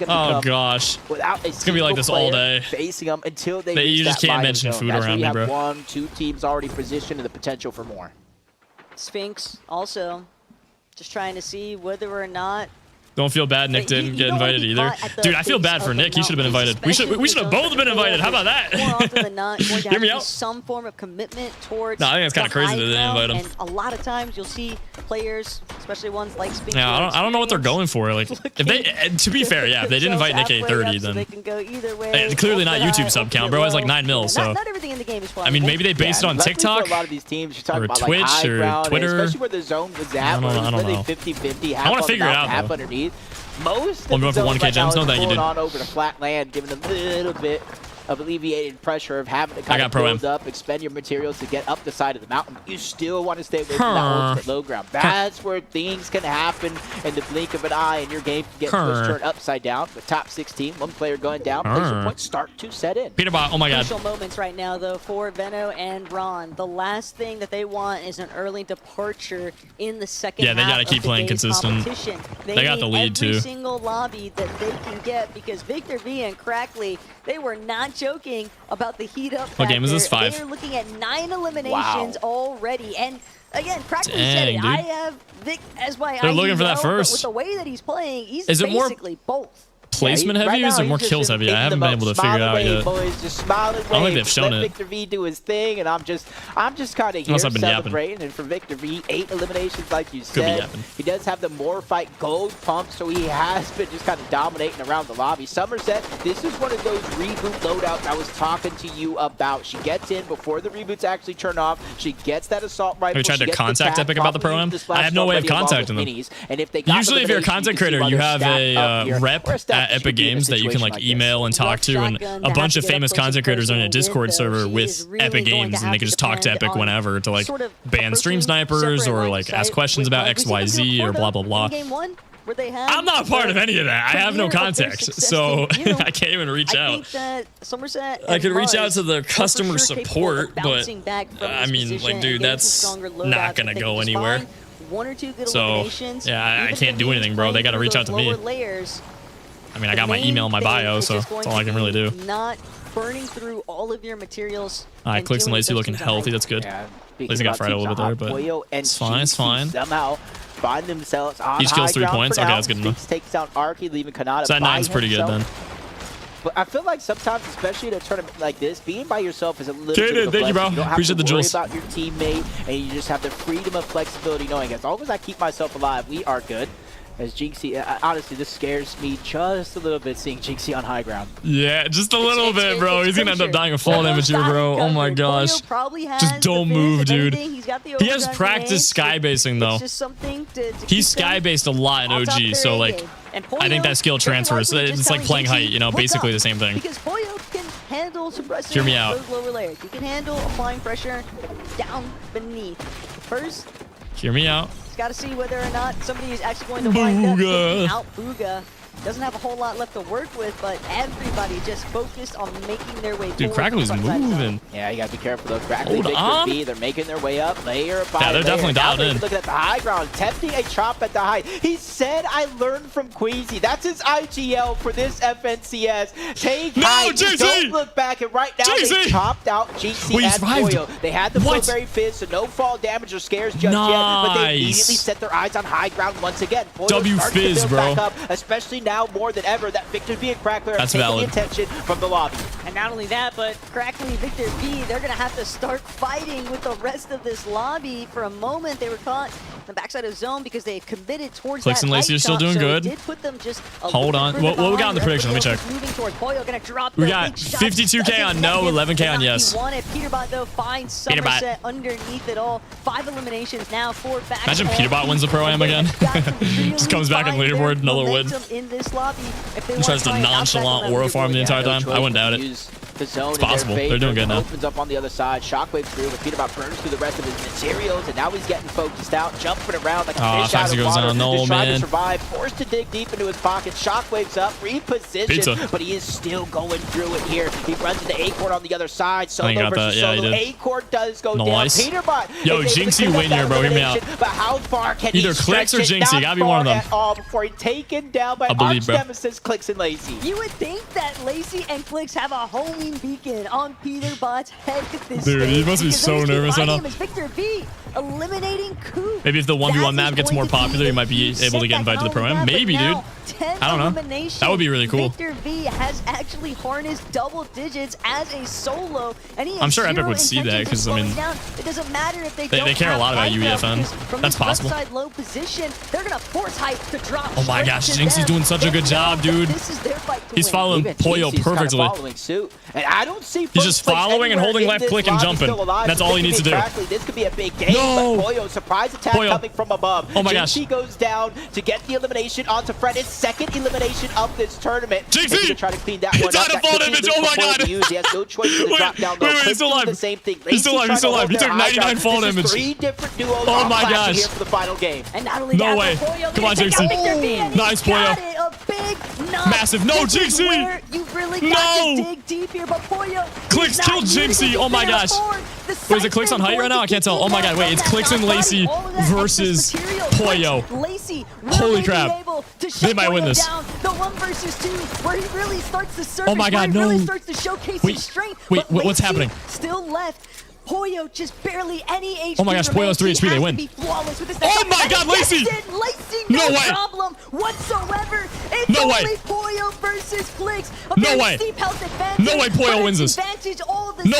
Oh gosh, it's gonna be like this all day. Facing them until they you just can't mention food around me, bro. 1-2 teams already positioned and the potential for more. Sphinx also just trying to see whether or not. Don't feel bad Nick didn't get invited either. Dude, I feel bad for Nick. He should have been invited. We should have both been invited. How about that? Hear me out. Some form of commitment towards. No, I think it's kind of crazy that they didn't invite him. And a lot of times you'll see players, especially ones like Sphinx. Yeah, I don't know what they're going for. Like, if they, to be fair, yeah, if they didn't invite Nick 830, then they can go either way. Clearly not YouTube sub count, bro. It's like 9 mil. So not everything in the game is fun. I mean, maybe they based it on TikTok, a lot of these teams, you're talking or about Twitch, like high or ground, Twitter. especially where the zone was at. I don't know. 50-50. I want to figure it out half though. underneath. Most I'm going for 1K right gems. No, thank you, dude. On over to flat land, giving them a little bit of alleviating pressure of having to kind of build up, expend your materials to get up the side of the mountain. You still want to stay away from that ultimate low ground. That's where things can happen in the blink of an eye, and your game can get turned upside down. With top 16, one player going down, pressure points start to set in. Peterbot, oh my god. Crucial moments right now, though, for Veno and Ron. The last thing that they want is an early departure in the second half. Yeah, they got to keep playing consistent. They got the lead, too. Every single lobby that they can get, because Victor V and Crackley, they were not joking about the heat up. What game is this? 5. They're looking at 9 eliminations already. And again, Crackley said it. I have Vic as my They're looking for that first. With the way that he's playing, he's is it basically both. Placement heavy or is it more kills heavy? I haven't been able to figure it out yet. Boys, just smiling I don't think they've shown it. Victor V do his thing, and I'm just kind of here celebrating. And for Victor V, 8 eliminations, like you said, he does have the more fight gold pump, so he has been just kind of dominating around the lobby. Somerset, this is one of those reboot loadouts I was talking to you about. She gets in before the reboots actually turn off. She gets that assault rifle. Have you tried to contact Epic about the Pro-Am? I have no way of contacting them. Usually, if you're a content creator, you have a rep at Epic Games that you can like email and talk to, and a bunch of famous content creators are in a Discord server with Epic Games, and they can just talk to Epic whenever to like ban stream snipers or like ask questions about XYZ or blah blah blah. I'm not part of any of that. I have no contacts, so I can't even reach out. I could reach out to the customer support, but I mean, like, dude, that's not gonna go anywhere. So yeah, I can't do anything, bro. They gotta reach out to me. I mean, I got my email in my bio, so that's all I can really do. Not burning through all of your materials. All right, Clix and Lacey looking healthy. That's good. Lacey got fried a little bit there, but it's fine. It's fine. Somehow find themselves on each kill's 3 points. Okay, that's good enough. Takes down Arky, leaving Kanata. So that 9's pretty good then. But I feel like sometimes, especially in a tournament like this, being by yourself is a little bit of a thank you, bro. You don't have Appreciate to the worry jewels. about your teammate, and you just have the freedom of flexibility, knowing as long as I keep myself alive, we are good. As Jinxie, honestly, this scares me just a little bit, seeing Jinxie on high ground. Yeah, just a little bit, bro. He's gonna end up dying of fall damage here, bro. Oh my gosh. Just don't move, dude. He has practice skybasing, though. He's skybased a lot in OG, so like, I think that skill transfers. It's like playing height, you know, basically the same thing. Because Poyo can handle suppressing Hear me out. those lower layers. He can handle applying pressure down beneath. First, hear me out. got to see whether or not somebody is actually going to wind up taking out Booga. Doesn't have a whole lot left to work with, but everybody just focused on making their way. Dude, Crackley's moving. Yeah, you gotta be careful though. Crackley, Victor B, they're making their way up layer by layer. Yeah, they're definitely dialed in. Looking at the high ground, tempting a chop at the height. He said, "I learned from Queasy." That's his IGL for this FNCS. Take height, don't look back, and right now they chopped out GC and Boyo. They had the Blueberry Fizz, so no fall damage or scares just yet, but they immediately set their eyes on high ground once again. Boyo W Fizz, bro. Back up, especially now more than ever that Victor V and Crackley are taking attention from the lobby. And not only that, but Crackley and Victor V, they're going to have to start fighting with the rest of this lobby. For a moment, they were caught in the backside of zone because they had committed towards Clix and Lacey are still doing good. Did put them just hold on. What we got in the prediction? Let me check. We got 52K on no, 11K on yes. Peterbot, though, finds Somerset underneath it all. 5 eliminations now, 4 back. Imagine Peterbot wins the Pro-Am again. Just comes back in leaderboard, another win. In this lobby. He tries to nonchalant aura farm the entire time. I wouldn't doubt it. The zone it's possible. They're doing good now. Opens up on the other side. Shockwave through, but Peterbot burns through the rest of his materials, and now he's getting focused out, jumping around like a fish out of water. No, trying to survive, forced to dig deep into his pocket. Shockwave's up, repositioned, but he is still going through it here. He runs into A-Cord on the other side. Solo versus solo. A-Cord does go down. Peterbot. Yo, Jinxie win here, bro. Hear me out. But how far can either Clix or Jinxie? Gotta be one of them. All before he's taken down by arch nemesis Clix and Lacey. You would think that Lacey and Clix have a homing beacon on Peterbot's head at this Dude, he must be so nervous right now. Victor V eliminating Coop. Maybe if the 1v1 map gets more popular, he might be able to get invited to the Pro-Am. Maybe, dude. I don't know. That would be really cool. Victor V has actually harnessed double digits as a solo, and he I'm sure Epic would see that because I mean, it doesn't matter if they care a lot about UEFN. That's possible. Low position, they're gonna force hype to drop. Oh my gosh, Jinxie's doing such a good job, dude. This is their fight to He's following Poyo perfectly. Following suit And I don't see He's just following and holding left click and jumping. That's all he needs to do. This could be a big game, No. but Poyo, surprise attack coming from above. Oh my gosh. Jinxie goes down to get the elimination onto Fred. His second elimination of this tournament. Jinxie! Try to clean that one up. Fall damage. Oh my god. He has no choice but to drop down though. He's still alive. The same thing. He's still alive. He's still alive. He took 99 fall damage. 3 different duos. Oh my gosh. Here for the final game. And not only No that, way. Poyo Come on, Jinxie. Nice, Poyo. Massive. No, Jinxie. You really got to dig deep here, but Poyo. Clix killed Jinxie. Oh my gosh. Wait, is it Clix on height right now? I can't tell. Oh my god. Wait, it's Clix and Lacey versus Poyo. Holy crap. They might win this. The 1 versus 2, where he really starts to surface. Oh my god, no. Really starts to showcase his strength. Wait, what's happening? Still left. Poyo just barely any HP. Oh my gosh, Poyo's 3 HP, they win. Oh my god, Lacey! No way! Problem whatsoever. It's no way! Only Poyo versus Clix. No way! No way Poyo wins this. No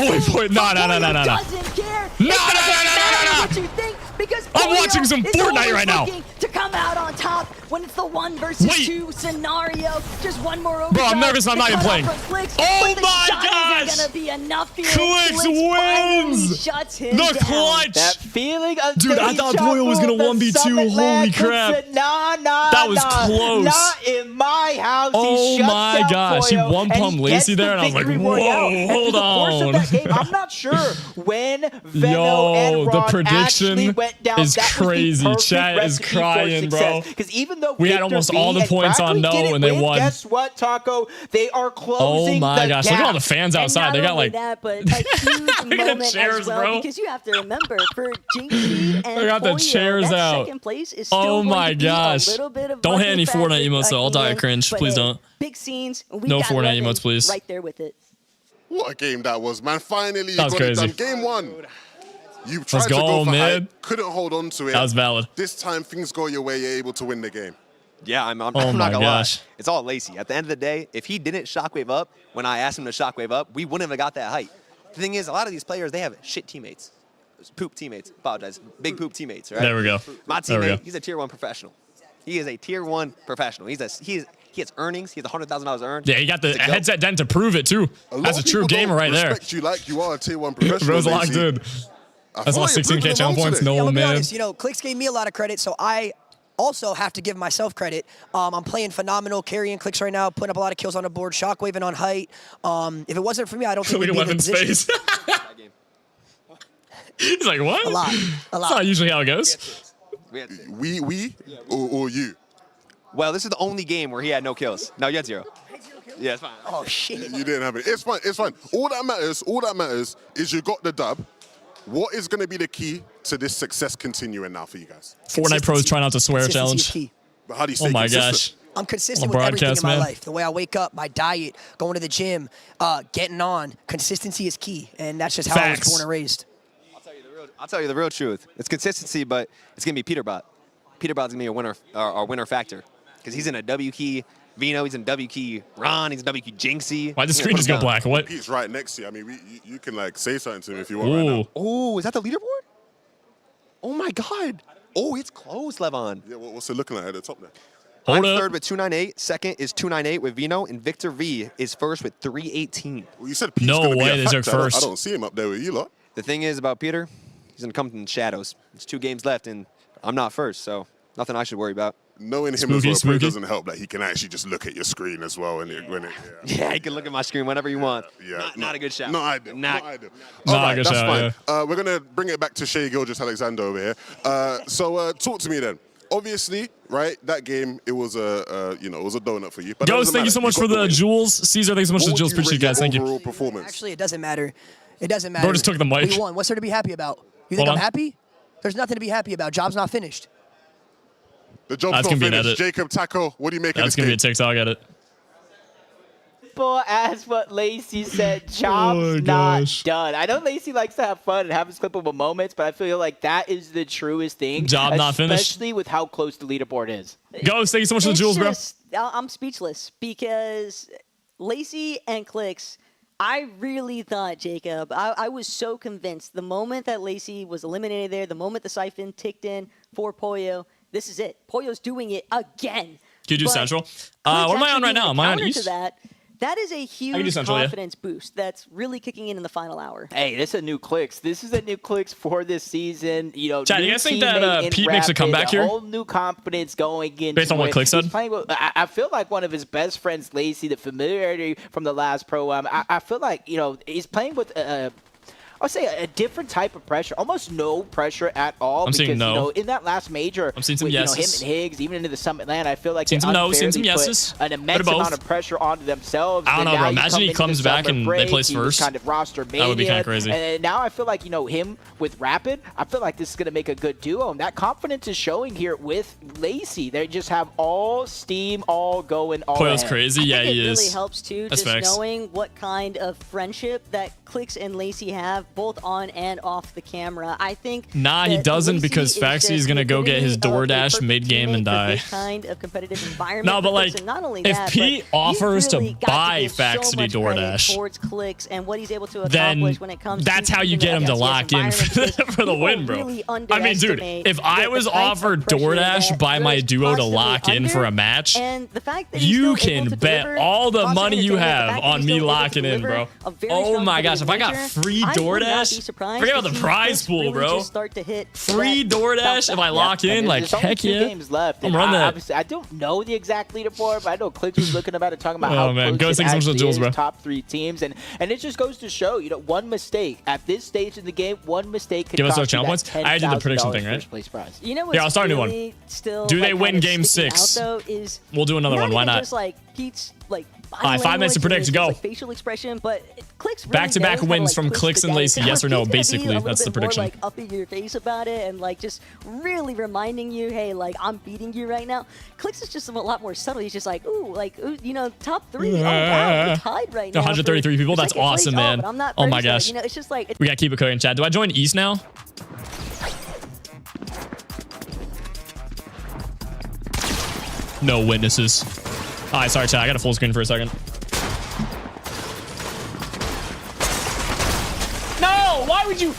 way Poyo. No. Doesn't care. No. What you think, because I'm watching some Fortnite right now. To come out on top when it's the 1 versus 2 scenario. Just one more over. Bro, I'm nervous. I'm not even playing. Oh my gosh! Gonna be enough here. Clix wins! Shuts him the clutch! That feeling of dude, I thought Poyo was gonna 1v2. Holy crap! That was close. Not in my house. Oh my gosh! He one pumped Lacey there, and I was like, whoa, hold on. I'm not sure when Veno and Ron the prediction went down. is crazy. Chat is crying, bro. Because even though we had almost all the points on no, and they won. Guess what, Taco? They are closing. Oh my gosh! Look at all the fans outside. They got like that, but a huge moment chairs, as well, bro. Because you have to remember, for Jinxie and they got the Poyo, chairs that out. second place is still Oh my going to be gosh! A little bit of don't hit any Fortnite emotes though. I'll die of again, cringe. but Please hey, don't. Big scenes. We No got Fortnite 11 emotes, please. Right there with it. What a game that was, man. Finally, you That was got it crazy. done. Game 1. You tried Let's to go for man. height, couldn't hold on to it. That was valid. This time, things go your way, you're able to win the game. Yeah, I'm Oh not my gonna gosh. lie. It's all Lacey. At the end of the day, if he didn't shockwave up when I asked him to shockwave up, we wouldn't have got that height. The thing is, a lot of these players, they have shit teammates. Poop teammates. Apologize. Big poop teammates, right? There we go. My There we teammate, go. he's a tier 1 professional. He is a tier 1 professional. He has earnings. He has $100,000 earned. Yeah, he got the headset dent to prove it too. That's a true gamer right there. Respect you like you are a tier 1 professional. Bro's locked in. That's lost 16K channel points. No, I'll be man. honest, Clix gave me a lot of credit, so I also have to give myself credit. I'm playing phenomenal, carrying Clix right now, putting up a lot of kills on the board, shockwaving on height. If it wasn't for me, I don't think we'd be in the position. Face. He's like, what? A lot. That's not usually how it goes. We or you? Well, this is the only game where he had no kills. No, you had 0. Yeah, it's fine. Oh, shit. You didn't have it. It's fine. It's fine. All that matters is you got the dub. What is going to be the key to this success continuing now for you guys? Fortnite pros try not to swear challenge. Key. But how do you stay Oh my consistent? gosh. I'm consistent On with the everything in broadcast, my man. life. The way I wake up, my diet, going to the gym, getting on. Consistency is key, and that's just how I was born and raised. I'll tell you the real truth. It's consistency, but it's going to be Peterbot. Peterbot's going to be a winner, our winner factor. Because he's in a W key. Vino, he's in W key. Ron, he's in W key. Jinxie. Why'd the screen just go black? What? Pete's right next to you. I mean, you can like say something to him if you want Ooh. right now. Oh, is that the leaderboard? Oh my God. Oh, it's close, Levon. Yeah, what's it looking like at the top there? I'm third with 298. Second is 298 with Vino. And Victor V is first with 318. Well, you said Pete's No gonna be way a they took factor. first. I don't see him up there with you lot. The thing is about Peter, he's going to come in the shadows. There's 2 games left, and I'm not first, so nothing I should worry about. Knowing him Spooky, as well spooky. doesn't help that he can actually just look at your screen as well. Yeah, you can look at my screen whenever you want. Yeah, Not a good shot. Not ideal. Not- Not ideal. Not All right, a good that's shot, fine. We're gonna bring it back to Shea Gilgis Alexander over here. So talk to me then. Obviously, right? That game, it was a it was a donut for you. But Ghost, thank you so much for the jewels. Caesar, thanks so much for the jewels. Appreciate you guys. Thank you. Overall performance. Actually, it doesn't matter. It doesn't matter. Bro just took the mic. We won. What's there to be happy about? You think Hold I'm on. happy? There's nothing to be happy about. Job's not finished. The job's That's not gonna be an finished. edit. Jacob Taco, what do you make of That's this gonna be game? a TikTok edit. Simple as what Lacey said. Oh Job's my not gosh. done. I know Lacey likes to have fun and have his clippable moments, but I feel like that is the truest thing. Job not finished. Especially with how close the leaderboard is. Ghost, thank you so much for the jewels, bro. I'm speechless because Lacey and Clix, I really thought, Jacob, I was so convinced the moment that Lacey was eliminated there, the moment the siphon ticked in for Poyo, this is it. Poyo's doing it again. Can you do But Central? Clix What am I on actually right now? gave Am I on counter East? to that. That is a huge confidence boost that's really kicking in the final hour. Hey, this is a new Clix. This is a new Clix for this season. You know, Chad, you guys think that Pete makes a comeback here? Whole new confidence going into based on what Clix said? I feel like one of his best friends, Lacey, the familiarity from the last Pro-Am. I feel like, you know, he's playing with I'll say a different type of pressure, almost no pressure at all. Because, you know, in that last major, I'm seeing some with, yeses. You know, him and Higgs, even into the Summit Land, I feel like seen they some no's, seen unfairly some yeses. put an immense amount of pressure onto themselves. I don't know, bro. Now Imagine he comes back and they place first. Kind of roster that would be kind of crazy. And now I feel like, you know, him with Rapid, I feel like this is going to make a good duo. And that confidence is showing here with Lacey. They just have all steam, all going, all Coil's crazy. Yeah, he is. It really helps, too, That's just facts. knowing what kind of friendship that Clix and Lacey have, both on and off the camera. I think he doesn't, because Faxi is going to go get his DoorDash mid-game and die. Kind of competitive environment. No, but like, not only if that, Pete offers really to buy Faxi DoorDash, towards Clix and what he's able to then accomplish when it comes that's how you get him to lock in for the win, bro. I mean, dude, if I was offered DoorDash by my duo to lock in for a match, and the fact that you can bet all the money you have on me locking in, bro. Oh my gosh, if I got free DoorDash, forget about the prize pool, bro. Free DoorDash if I lock in, like, heck yeah. Games left. I'm running that. I don't know the exact leaderboard, but I know Clix was looking about it, talking about how man, close go it actually jewels, is, bro. top 3 teams, and it just goes to show, you know, one mistake at this stage in the game, one mistake could give us cost our you channel that points. I did the prediction thing, right? first place prize. You know what's Here, I'll start a new one. really still, Do they like, win kind of game sticking 6? out, though, is We'll do another one. Why not? Just like Pete's like All right, 5 minutes to predict. Go. Like facial expression, but Clix really back-to-back knows how to, wins like, from push Clix the and guy. Lacey. So Yes or he's no? gonna be Basically, a little that's the bit more, prediction. like, up in your face about it, and like just really reminding you, hey, like I'm beating you right now. Clix is just a lot more subtle. He's just like, ooh, you know, top 3. Oh wow, we're tied right now. 133 people. That's awesome, man. I'm not Oh my first, gosh. you know, it's just like We gotta keep it cooking, Chad. Do I join East now? No witnesses. All right, sorry, Chad. I got a full screen for a second. No! Why would you?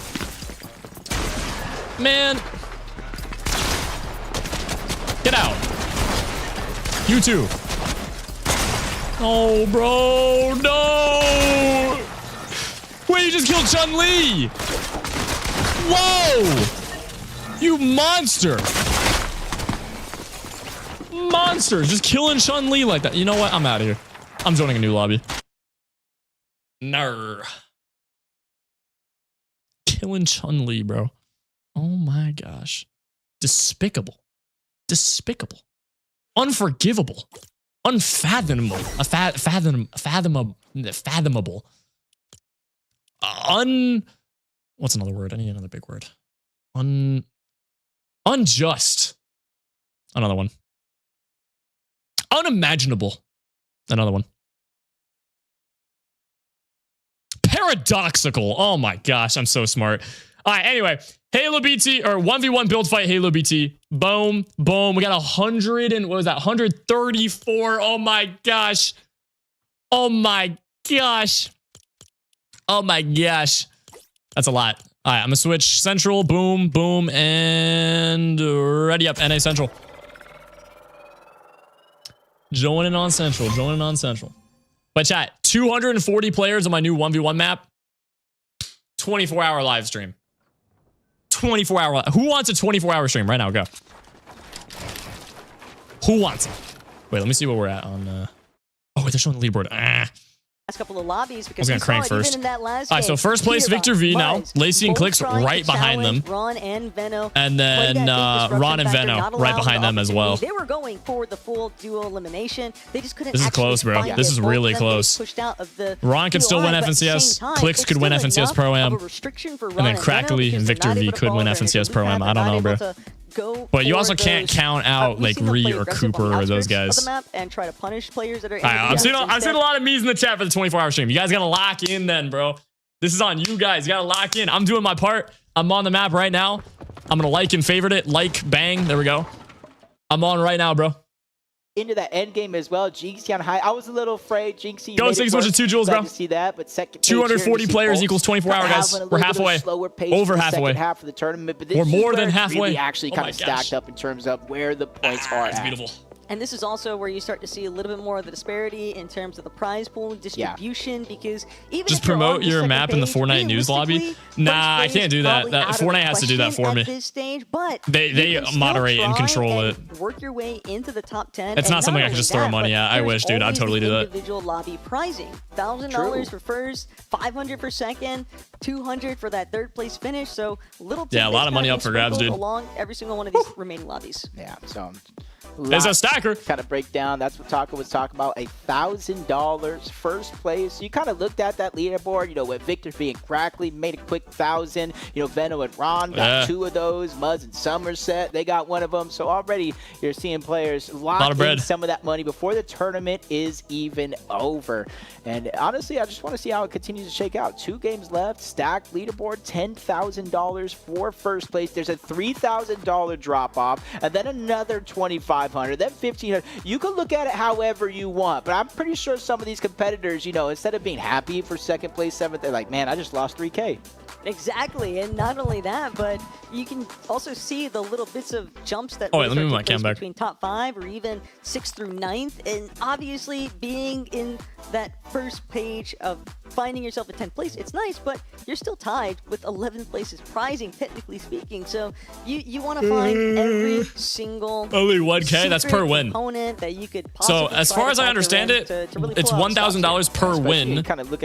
Man. Get out. You too. Oh, bro. No. Wait, you just killed Chun-Li. Whoa. You monster. Monsters just killing Chun-Li like that. You know what? I'm out of here. I'm joining a new lobby. Nar. Killing Chun-Li, bro. Oh my gosh. Despicable. Despicable. Unforgivable. Unfathomable. Fathomable. What's another word? I need another big word. Unjust. Another one. Unimaginable. Another one. Paradoxical. Oh my gosh, I'm so smart. All right, anyway, HaloBT or 1v1 build fight HaloBT. Boom, boom. We got 100 and what was that? 134. Oh my gosh. Oh my gosh. Oh my gosh. That's a lot. All right, I'm gonna switch Central. Boom, boom, and ready up. NA Central. Joining on Central. Joining on Central. But chat, 240 players on my new 1v1 map. 24-hour live stream. 24-hour. Who wants a 24-hour stream right now? Go. Who wants it? Wait, let me see where we're at on. Oh, wait, they're showing the leaderboard. last couple of lobbies because I was gonna crank first. Even in that last All right, so first place Victor V now. Lacey and Clix right behind them. Ron and Venno. And then Ron and Venno right behind them as well. They were going for the full duo elimination. They just couldn't. This is close, bro. This is really close. Ron could still win FNCS. Clix could win FNCS Pro-Am. And then Crackly and Victor V could win FNCS Pro-Am. I don't know, bro. But you also can't count out like Ree or Cooper or those guys. And try to punish players that are. I've seen a lot of me's in the chat for the 24-hour stream. You guys gotta lock in then, bro. This is on you guys. You gotta lock in. I'm doing my part. I'm on the map right now. I'm gonna like and favorite it. Like, bang. There we go. I'm on right now, bro. Into that end game as well. Jinxie on high. I was a little afraid. Jinxie. Go 6 with 2 jewels, bro. To see that, but second 240 players equals 24 hour, guys. We're halfway. Over halfway. Half of the tournament, but this we're more is than halfway. Really actually kind of stacked up in terms of where the points are It's at. beautiful. And this is also where you start to see a little bit more of the disparity in terms of the prize pool distribution, because even just if you're promote on the your second map in the page, Fortnite news lobby. Nah, I can't do that. Fortnite has to do that for me. Stage, but they moderate and control it. Work your way into the top 10. It's not something I can just throw money at. I wish, dude. I'd totally do that. Individual lobby pricing: $1,000 for first, $500 for second, $200 for that third place finish. So little. Yeah, a lot of money up for grabs, dude. Along every single one of these remaining lobbies. Yeah. So. There's a stacker. Kind of breakdown. That's what Taco was talking about. $1,000 first place. You kind of looked at that leaderboard. You know, with Victor being Crackly, made a quick 1,000. You know, Veno and Ron got 2 of those. Muzz and Somerset, they got 1 of them. So already you're seeing players lock in some of that money before the tournament is even over. And honestly, I just want to see how it continues to shake out. 2 games left. Stacked leaderboard. $10,000 for first place. There's a $3,000 drop off, and then another $2,500. Then $1,500. You can look at it however you want, but I'm pretty sure some of these competitors, you know, instead of being happy for second place, 7th, they're like, man, I just lost $3K. Exactly, and not only that, but you can also see the little bits of jumps that let me move my cam back. Between top 5 or even 6th through 9th, and obviously being in that first page of finding yourself at 10th place, it's nice, but you're still tied with 11th place's prizing, technically speaking. So you want to find every single only 1K. That's per win. Component that you could so as far as I understand it, it's $1,000 per win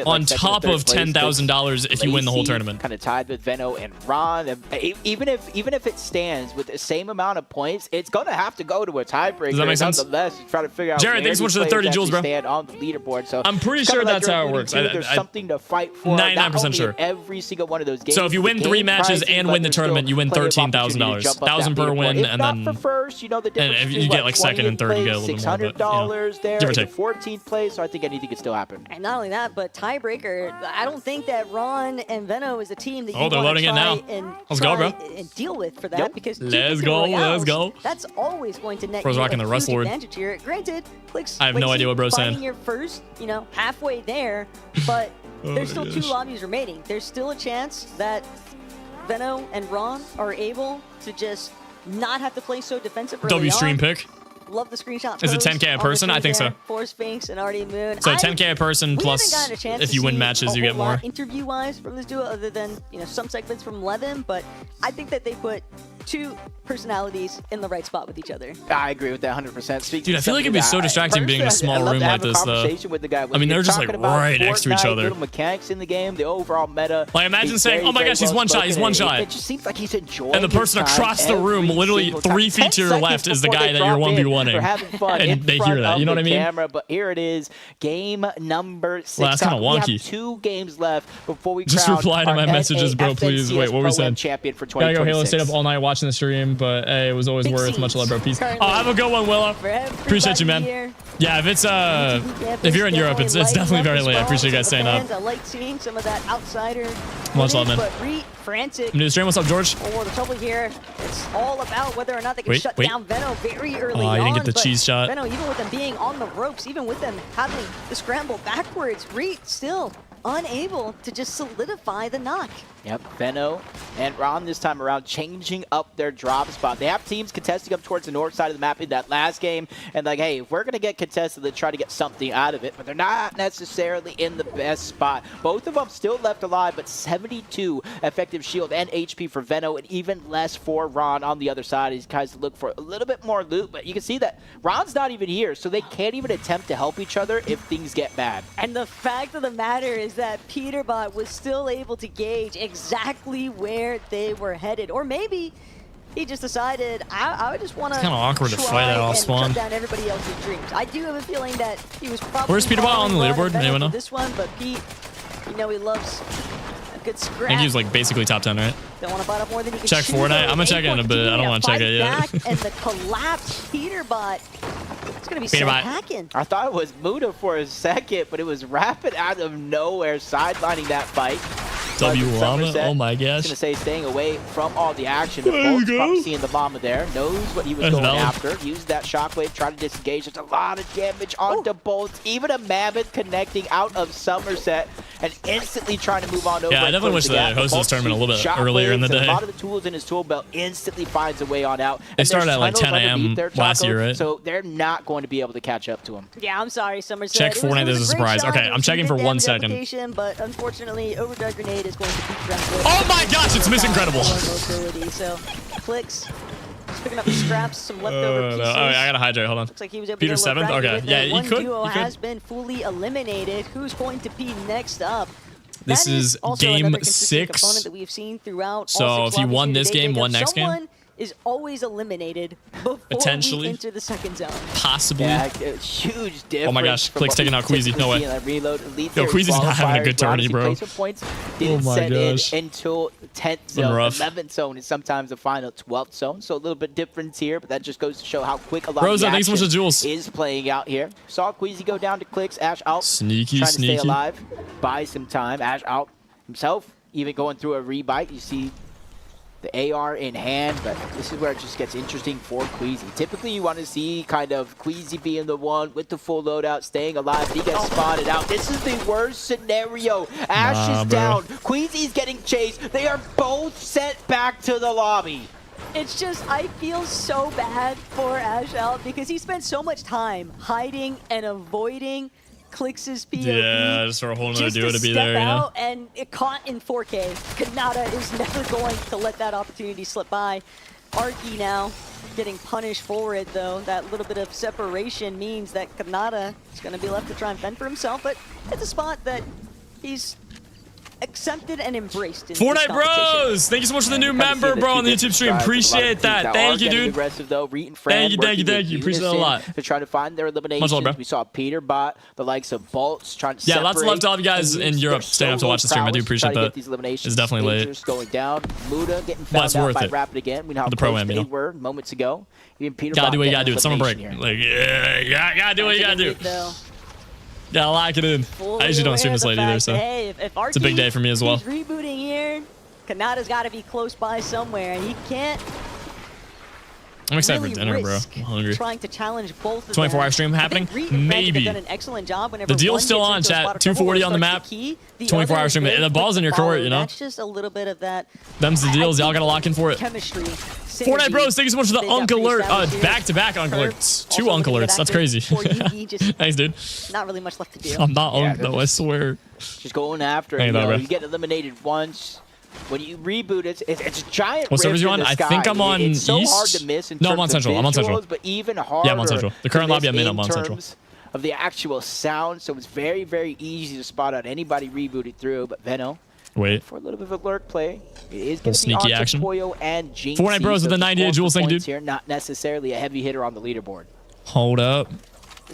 on top of $10,000 if you win the whole tournament. Kind of tied with Veno and Ron. Even if it stands with the same amount of points, it's gonna have to go to a tiebreaker. Does that make sense? Nonetheless, try to figure out. Jared, thanks so much for the 30 joules, bro. Stand on the leaderboard. So I'm pretty sure that's how it works. There's something to fight for. 99% sure. Every single one of those games. So if you win 3 matches and win the tournament, you win $13,000. $1,000 per win, and then for first, you know, the and if you get like second and third, you get a little bit more. $600 there. Give or take. 14th place, so I think anything could still happen. And not only that, but tiebreaker. I don't think that Ron and Veno is a team that you they're loading it now. Let's go, bro. And deal with for that because let's go. That's always going to net Bro's rocking the Rust Lord. Advantage here. Granted, Clix, I have no idea what bro's saying. You're first, you know, halfway there, but there's still 2 lobbies remaining. There's still a chance that Veno and Ron are able to just not have to play so defensive early W stream on. pick. Love the screenshot. Is it 10K a person? I think so. For Sphinx and Artie Moon. So 10K a person plus if you win matches, you get more. Interview-wise from this duo, other than some segments from Levin, but I think that they put 2 personalities in the right spot with each other. I agree with that 100%. Dude, I feel like it'd be so distracting being in a small room like this, though. I mean, they're just like right next to each other. Little mechanics in the game, the overall meta. Like, imagine saying, "Oh my gosh, he's one shot. He's one shot." It just seems like he's enjoying. And the person across the room, literally 3 feet to your left, is the guy that you're 1v1ing. And they hear that. You know what I mean? Camera, but here it is, game number 6. Well, that's kind of wonky. We have 2 games left before we just reply to my messages, bro, please. Wait, what we said? Champion for gotta go Halo. Stayed up all night watching the stream, but hey, it was always worth. Much love, bro. Peace. Have a good one, Willow. Appreciate you, man. Yeah, if it's if you're in Europe, it's definitely very late. I appreciate you guys staying up. I like seeing some of that outsider. Much love, man. Frantic. I'm new to stream. What's up, George? Oh, the trouble here, it's all about whether or not they can shut down Veno very early on. Oh, you didn't get the cheese shot. Veno, even with them being on the ropes, even with them having the scramble backwards, Reed still unable to just solidify the knock. Yep, Veno and Ron this time around changing up their drop spot. They have teams contesting up towards the north side of the map in that last game. And like, hey, if we're going to get contested, they try to get something out of it. But they're not necessarily in the best spot. Both of them still left alive, but 72 effective shield and HP for Veno, and even less for Ron on the other side. He tries to look for a little bit more loot, but you can see that Ron's not even here, so they can't even attempt to help each other if things get bad. And the fact of the matter is that Peterbot was still able to gauge exactly where they were headed. Or maybe he just decided, I just want to kind of awkward to fight that off spawn. Shut down everybody else's dreams. I do have a feeling that he was probably... Where's Peterbot on the leaderboard? Anyone know? This one, but Pete, you know he loves a good scrap. I think he was like basically top 10, right? Don't want to bite off more than you can check Fortnite. I'm going to check it in a bit. I don't want to check it yet. And the collapsed Peterbot. It's going to be so hacking. I thought it was Muda for a second, but it was Rapid out of nowhere sidelining that fight. W Llama, oh my gosh. I was going to say staying away from all the action. But Bolt's probably seeing the Llama there, knows what he was going after. Used that shockwave, tried to disengage. There's a lot of damage onto Bolts. Even a Mammoth connecting out of Somerset. and instantly trying to move on over. Yeah, I definitely wish they hosted this tournament a little bit earlier in the day. A lot of the tools in his tool belt instantly finds a way on out. They started at like 10 a.m. last year, right? So they're not going to be able to catch up to him. Yeah, I'm sorry, Somerset. Check Fortnite, there's a surprise. Okay, I'm checking for 1 second. But unfortunately, Overdrive Grenade is going to beat Brentwood. Oh my gosh, it's Miss Incredible. So, Clix just picking up the scraps, some leftover pieces. Oh, I gotta hydrate. Hold on. Looks like he was able Peter to get a 7th? little Okay. Yeah, one you could. duo has been fully eliminated. Who's going to be next up? This is game 6. That we've seen throughout so if you won this game, won next game. Is always eliminated before potentially we enter the second zone. Possibly. Yeah, huge difference. Oh my gosh, Clix taking out Queasy. No way. Yo, Queasy's not having a good tourney, bro. Oh my gosh. Until 10th zone, 11th zone is sometimes the final 12th zone. So a little bit difference here, but that just goes to show how quick a lot of the action is playing out here. Saw Queasy go down to Clix, Ash out. Sneaky. Trying to stay alive. Buy some time. Ash out himself, even going through a rebite. You see the AR in hand, but this is where it just gets interesting for Queasy. Typically, you want to see kind of Queasy being the one with the full loadout, staying alive. He gets spotted out. This is the worst scenario. Ash is down. Queasy's getting chased. They are both sent back to the lobby. It's just, I feel so bad for Ash out because he spent so much time hiding and avoiding Clix's POV. Yeah, just for a whole nother duo to be there, you know? And it caught in 4K. Kanata is never going to let that opportunity slip by. Arky now getting punished for it, though. That little bit of separation means that Kanata is going to be left to try and fend for himself, but it's a spot that he's accepted and embraced in Fortnite Bros! Thank you so much for the new member, bro, on the YouTube stream. Appreciate that. Thank you, dude. Aggressive, though. Reet and thank you. Appreciate it a lot. To try to find their eliminations. Much love, bro. We saw Peterbot, the likes of Bolts, trying to separate. Lots of love to all you guys in Europe staying up to watch the stream. I do appreciate that. It's definitely late. Going down. Muda getting found out by Rapid again. We know how close they were moments ago. Even Peterbot gotta do what you gotta do. It's summer break. Like, yeah, gotta do what you gotta do. Yeah, lock it in. I usually don't stream this late either, so it's a big day for me as well. He's rebooting here. Kanata's got to be close by somewhere, and he can't. I'm excited for dinner, bro. I'm hungry. Trying to challenge both of 24-hour stream happening? Maybe. Done an excellent job the deal's still on, chat. 240 on the map. 24-hour stream. The ball's in your court, you know? That's just a little bit of that. Them's the deals. Y'all got to lock in for it. Chemistry. Fortnite Bros, thank you so much for the Unk Alert. Back-to-back Unk Alerts. 2 Unk Alerts. That's crazy. Thanks, dude. Not really much left to do. I'm not Unk, though, I swear. Just going after it. You get eliminated once. When you reboot, it's a giant. What server is you on? I think I'm on East. So hard to miss in no, I'm on Central. I'm on Central. But even harder. Yeah, I'm on Central. The current lobby I'm in, I'm on Central. Of the actual sound, so it's very, very easy to spot out anybody rebooted through. But Veno, wait for a little bit of a lurk play. It is going to be sneaky action. Poyo and Jinxie. Fortnite Bros with the 98 jewels, thank you, dude. Here, not necessarily a heavy hitter on the leaderboard. Hold up.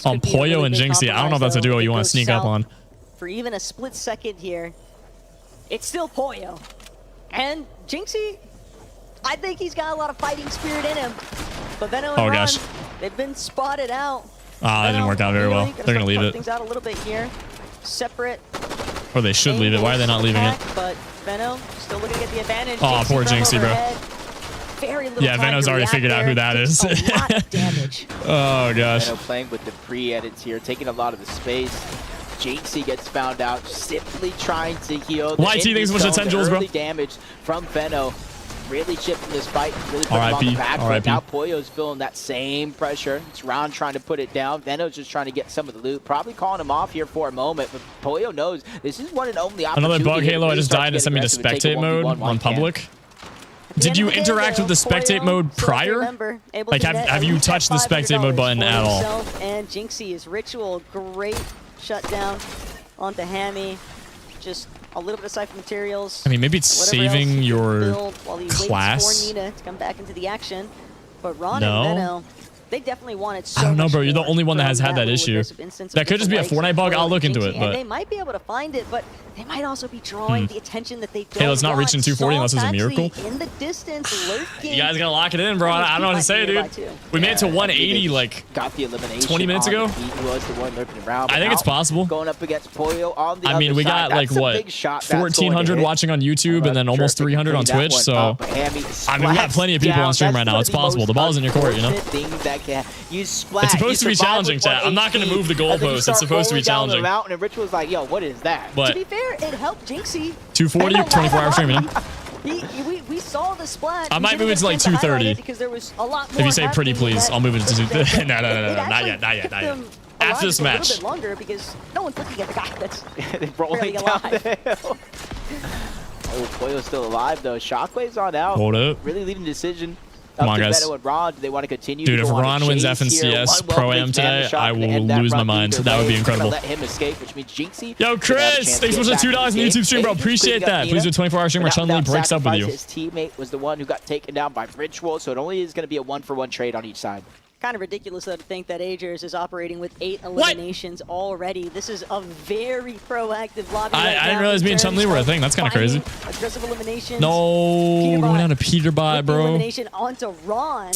On Poyo and Jinxie, I don't know if that's a duo you want to sneak up on. For even a split second here, it's still Poyo. And Jinxie, I think he's got a lot of fighting spirit in him. But Veno and Ron, they've been spotted out. That didn't work out very well. They're going to leave it. Things out a little bit here. Separate. Or they should leave it. Why are they not leaving it? But Veno still looking to get the advantage. Oh, poor Jinxie, bro. Very little yeah, Veno's already figured out who that is. A lot of damage. Oh, gosh. Veno playing with the pre-edits here, taking a lot of the space. Jinxie gets found out, simply trying to heal. YT, thanks so much for 10 jewels, bro. Damage from Veno. Really chipping this fight, really putting him on the back foot. Now Poyo's feeling that same pressure. It's Ron trying to put it down. Veno's just trying to get some of the loot. Probably calling him off here for a moment, but Poyo knows this is one and only opportunity. Another bug, Halo. I just died and sent me to spectate mode on public. Did you interact with the spectate mode prior? Like, have you touched the spectate mode button at all? And Jinxie is Ritual. Great shutdown onto Hammy. Just a little bit of Cypher materials. I mean, maybe it's saving your class. For Nina to come back into the action. But Ron and Veno, they definitely wanted so I don't know, bro. You're the much only one that from has had that issue. That could just be a Fortnite bug. I'll look into it. And But they might be able to find it, but they might also be drawing the attention that they don't Halo's not reaching 240 unless it's a miracle. In the distance, lurking. You guys gotta lock it in, bro. I don't know what to say, dude. We made it to 180 like 20 minutes ago. I think it's possible. Going up against Poyo on the I mean, we got like what 1,400 watching on YouTube and then almost 300 on Twitch. So I mean, we got plenty of people on stream right now. It's possible. The ball's in your court, you know. back. You splat. It's supposed to be challenging, chat. I'm not going to move the goalpost. It's supposed to be challenging. Mountain, and Ritual's like, yo, what is that? But to be fair, it helped Jinxie. 240, 24-hour stream, you know? We saw the splat. I might move it to like 230. Because there was a lot more if you say pretty, please, I'll move it to 230. No, not yet. After this match. A little bit longer because no one's looking at the guy that's rolling down the hill. Oh, Koyo's still alive though. Shockwave's on out. Hold up. Really leading decision. Come on, guys. And Ron, do they want to continue? Dude, if Ron wins FNCS Pro-Am today, I will lose my mind. That would be incredible. Let him escape, which means Jinxie. Yo, Chris, thanks so much for the $2 on the YouTube stream, bro. Appreciate that. Please do a 24-hour stream where Chun-Li breaks up with you. His teammate was the one who got taken down by Ritual, so it only is going to be a 1-for-1 trade on each side. Kind of ridiculous though to think that Agers is operating with 8 eliminations already. This is a very proactive lobby. I didn't realize me and Chun-Li were a thing. That's kind of crazy. Aggressive eliminations. No, going down to Peterbot, bro. Elimination onto Ron.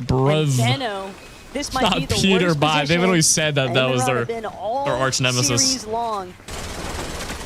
Bruv. Zeno. This might not be the Peterbot. They literally said that that was their arch nemesis. Series long.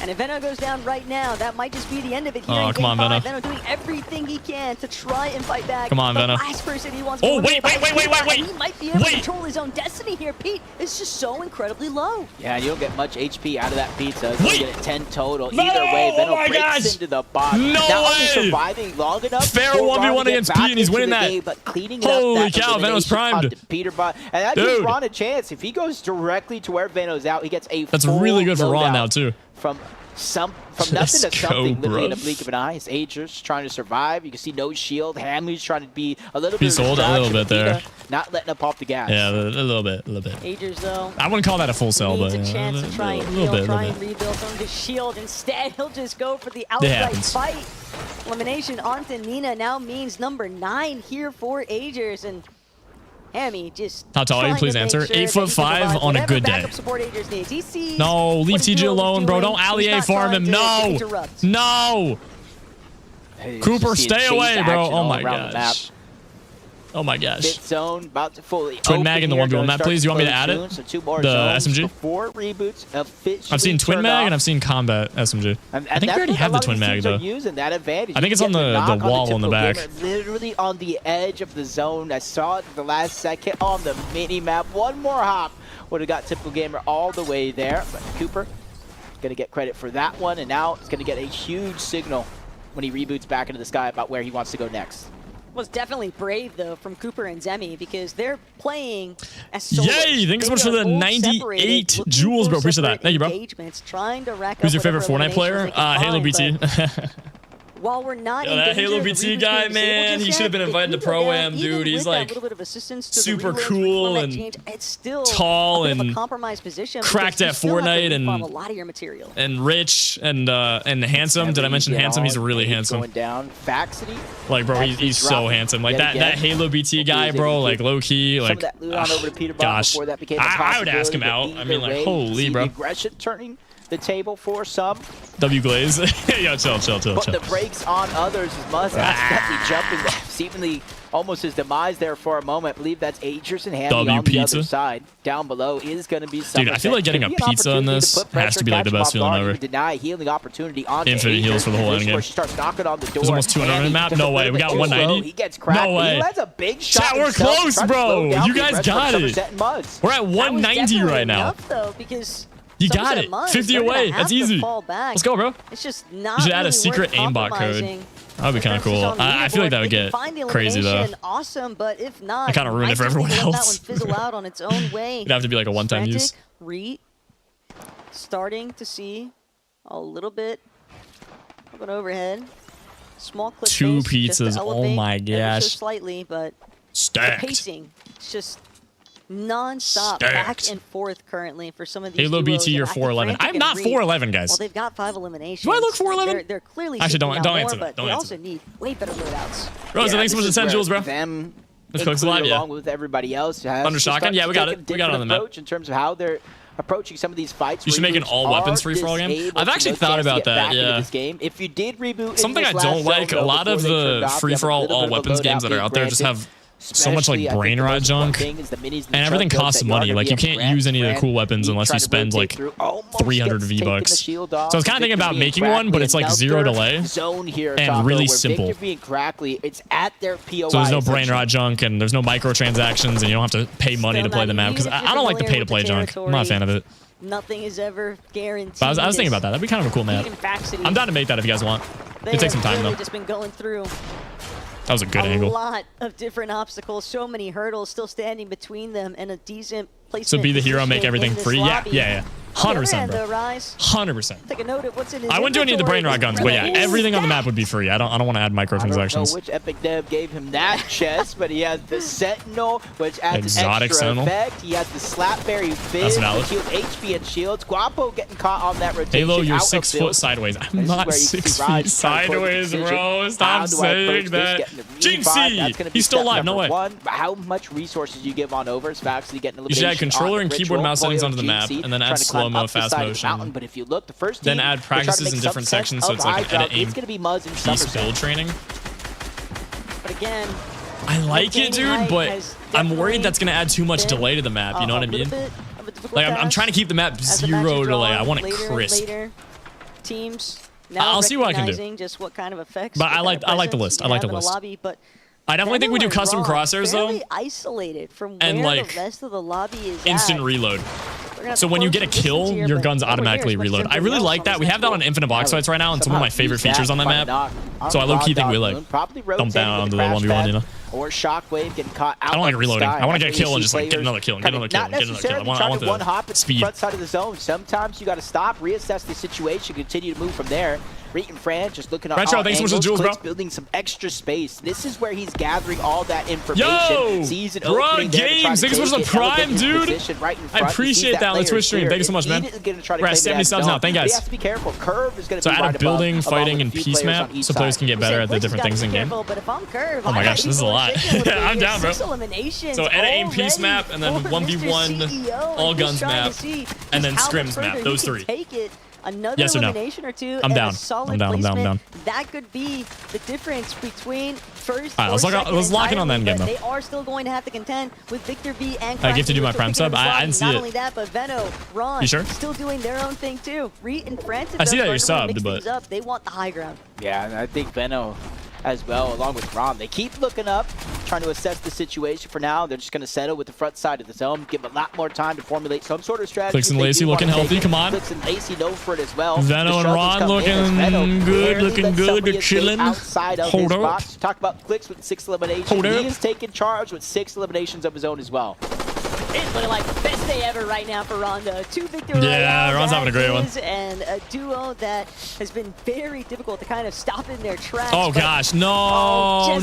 And if Veno goes down right now, that might just be the end of it here. Oh, come on, Veno. Veno doing everything he can to try and fight back. Come on, the Veno. last person he wants oh, to wait. He might be able to control his own destiny here. Pete is just so incredibly low. Yeah, you don't get much HP out of that pizza. He's going to get 10 total. Either way, Veno breaks into the box. No Not way. only surviving long enough. Fair 1v1 against Pete, and he's winning that. Game, but cleaning Holy up that cow, Veno's primed. Peterbot. And that gives Ron a chance. If he goes directly to where Veno's out, he gets a That's really good for Ron now, too. From nothing to something, literally in a blink of an eye. It's Agers trying to survive. You can see no shield. Hamley's trying to be a little bit. He sold a little bit there. Not letting up off the gas. Yeah, a little bit. Agers though. I wouldn't call that a full sell, but needs a chance to try and heal, try and rebuild some of his shield. Instead, he'll just go for the outright fight. Elimination onto Nina now means number 9 here for Agers, and Hammy just. How tall are you? Please answer. 8'5" on a good day. No, leave TJ alone, bro. Don't allier farm him. No. No. Hey, Cooper, stay away, bro. Oh my gosh. Oh my gosh. Pit zone about to fully Twin mag in the 1v1 map, please. You want me to add it? So 2 more the SMG? 4 reboots officially. I've seen Twin mag and I've seen combat SMG. I think we already have the Twin mag though. Using that advantage. I think it's on the wall on the back. Literally on the edge of the zone. I saw it at the last second on the mini map. One more hop would have got Typical Gamer all the way there. But Cooper going to get credit for that one, and now it's going to get a huge signal when he reboots back into the sky about where he wants to go next. Was definitely brave though from Cooper and Zemi because they're playing as solos. Yay! Thanks so much for the 98 jewels, bro. Appreciate that. Thank you, bro. Who's your favorite Fortnite player? HaloBT. While we're not that HaloBT guy, man, he should have been invited to Pro-Am, dude. He's like super cool and tall and cracked at Fortnite and rich and handsome. Did I mention handsome? He's really handsome. Going down. Faxity. Like, bro, he's so handsome. Like that HaloBT guy, bro. Like low key. Like, gosh, I would ask him out. I mean, like, holy, bro. Aggression turning the table for some. W Glaze. Yo, chill. But the brakes on others is Must. That's jumping, seemingly almost his demise there for a moment. I believe that's Agers and Hammy on the other side. Down below is going to be something. Dude, I feel like getting a pizza in this has to be like the best feeling ever. Deny healing opportunity on Infinite heals for the whole end game. She starts knocking on the door. There's almost 200 on the map. No way. We got 190. He gets cracked. No way. He has a big shot. Chat, we're close, bro. You guys got it. We're at 190 right now. You got it. 50 away. That's easy. Let's go, bro. It's just not. You should add a secret aimbot code. That would be kind of cool. I feel like that would get crazy though. Awesome, but if not, I kind of ruin it for everyone else. That one fizzle out on its own way. It'd have to be like a one-time use. Starting to see a little bit of an overhead. Small clip. 2 pizzas. Oh my gosh. So slightly, but stacked. The pacing, it's just non-stop back and forth currently for some of these HaloBT, you're 411. I'm not 411, guys. Well, they've got 5 eliminations. Do I look 411? They're clearly actually don't answer that. Don't they answer. Also need way better loadouts. Rosa, thanks so much for the 10 jewels, bro. Let's cook live, along with everybody else. Under shotgun, yeah, we got it. We got it on the map. In terms of how they're approaching some of these fights. You should make an all weapons free for all game. I've actually thought about that. Yeah. If you did reboot, something I don't like, a lot of the free for all weapons games that are out there just have so much like brain rot junk, and everything costs money. Like you can't use any of the cool weapons unless you spend like 300 V-Bucks. So I was kind of thinking about making one, but it's like 0 delay and really simple. So there's no brain rot junk and there's no microtransactions and you don't have to pay money to play the map because I don't like the pay-to-play junk. I'm not a fan of it. Nothing is ever guaranteed. But I was thinking about that. That'd be kind of a cool map. I'm down to make that if you guys want. It takes some time though. Just been going through that was a good angle. A lot of different obstacles, so many hurdles still standing between them, and a decent placement. So be the hero, make everything free. Yeah. 100%, bro. 100%. Take a note of what's in his I wouldn't do any of the brain rot guns, but yeah, everything on the map would be free. I don't want to add microtransactions. I don't know which Epic Dev gave him that chest, but he has the Sentinel, which adds exotic extra Sentinel. effect. He has the Slapberry Fizz, heal HP and shields. Guapo getting caught on that rotation. Halo, you're 6 foot sideways. I'm not 6 feet sideways, bro. Stop saying that. Jinxie! He's still alive. No way. How much resources you give on over is actually getting elimination. You should add controller and keyboard mouse settings onto the map, and then add slow-mo, fast motion. But if you look, the first then add practices in different sections, so it's like an edit aim piece build training. But again, I like it, dude, but I'm worried that's gonna add too much delay to the map. You know what I mean? Like I'm trying to keep the map 0 delay. I want it crisp. Teams. I'll see what I can do. Just what kind of effects. But I like the list. I like the list. I definitely think we do custom crosshairs though. Isolated from and where like the rest of the lobby is instant reload. So when you get a kill, your guns automatically reload. I really like that. We have that on infinite box fights right now, and some of my favorite features on that map. So I low-key think we like dump down onto the 1v1, you know? Or Shockwave getting caught out. I don't like reloading. I want to get a kill and just like get another kill and get another kill and get another kill. I want the speed. Front side of the zone. Sometimes you got to stop, reassess the situation, continue to move from there. Reet and Fran just looking at all thanks so much for the jewels, bro. Building some extra space. This is where he's gathering all that information. Sees an opening there to try to thanks so much for the prime, dude. Right I appreciate that on the Twitch stream. Thank you so much, man. We're at 70 subs now. Thank you, guys. He has to be careful. Curve is going to be add a building, fighting, and peace map so players can get better at the different things in game. Oh my gosh, this is a lot. I'm down, bro. So edit aim peace map, and then 1v1 all guns map, and then scrims map. Those 3. Another yes or no? elimination or two. I'm down. I'm down. That could be the difference between first. All right, let's lock in on that game though. They are still going to have to contend with Victor B and. I get to do my prime sub. I didn't see it. Not only that, but Veno, Ron, you sure? Still doing their own thing too. Reet and Francis. I see that you're subbed, but they want the high ground. Yeah, and I think Veno as well, along with Rom. They keep looking up, trying to assess the situation. For now, they're just going to settle with the front side of the zone, give a lot more time to formulate some sort of strategy. Clix and Lacey looking healthy, come on. Clix and Lacey know for it as well. Veno and Ron looking good, they're chilling. Hold up. Talk about Clix with 6 eliminations. He is taking charge with 6 eliminations of his own as well. It's looking like the best day ever right now for Ronda. 2 victories. Yeah, Ron's having a great one. And a duo that has been very difficult to kind of stop in their tracks. Oh gosh, no.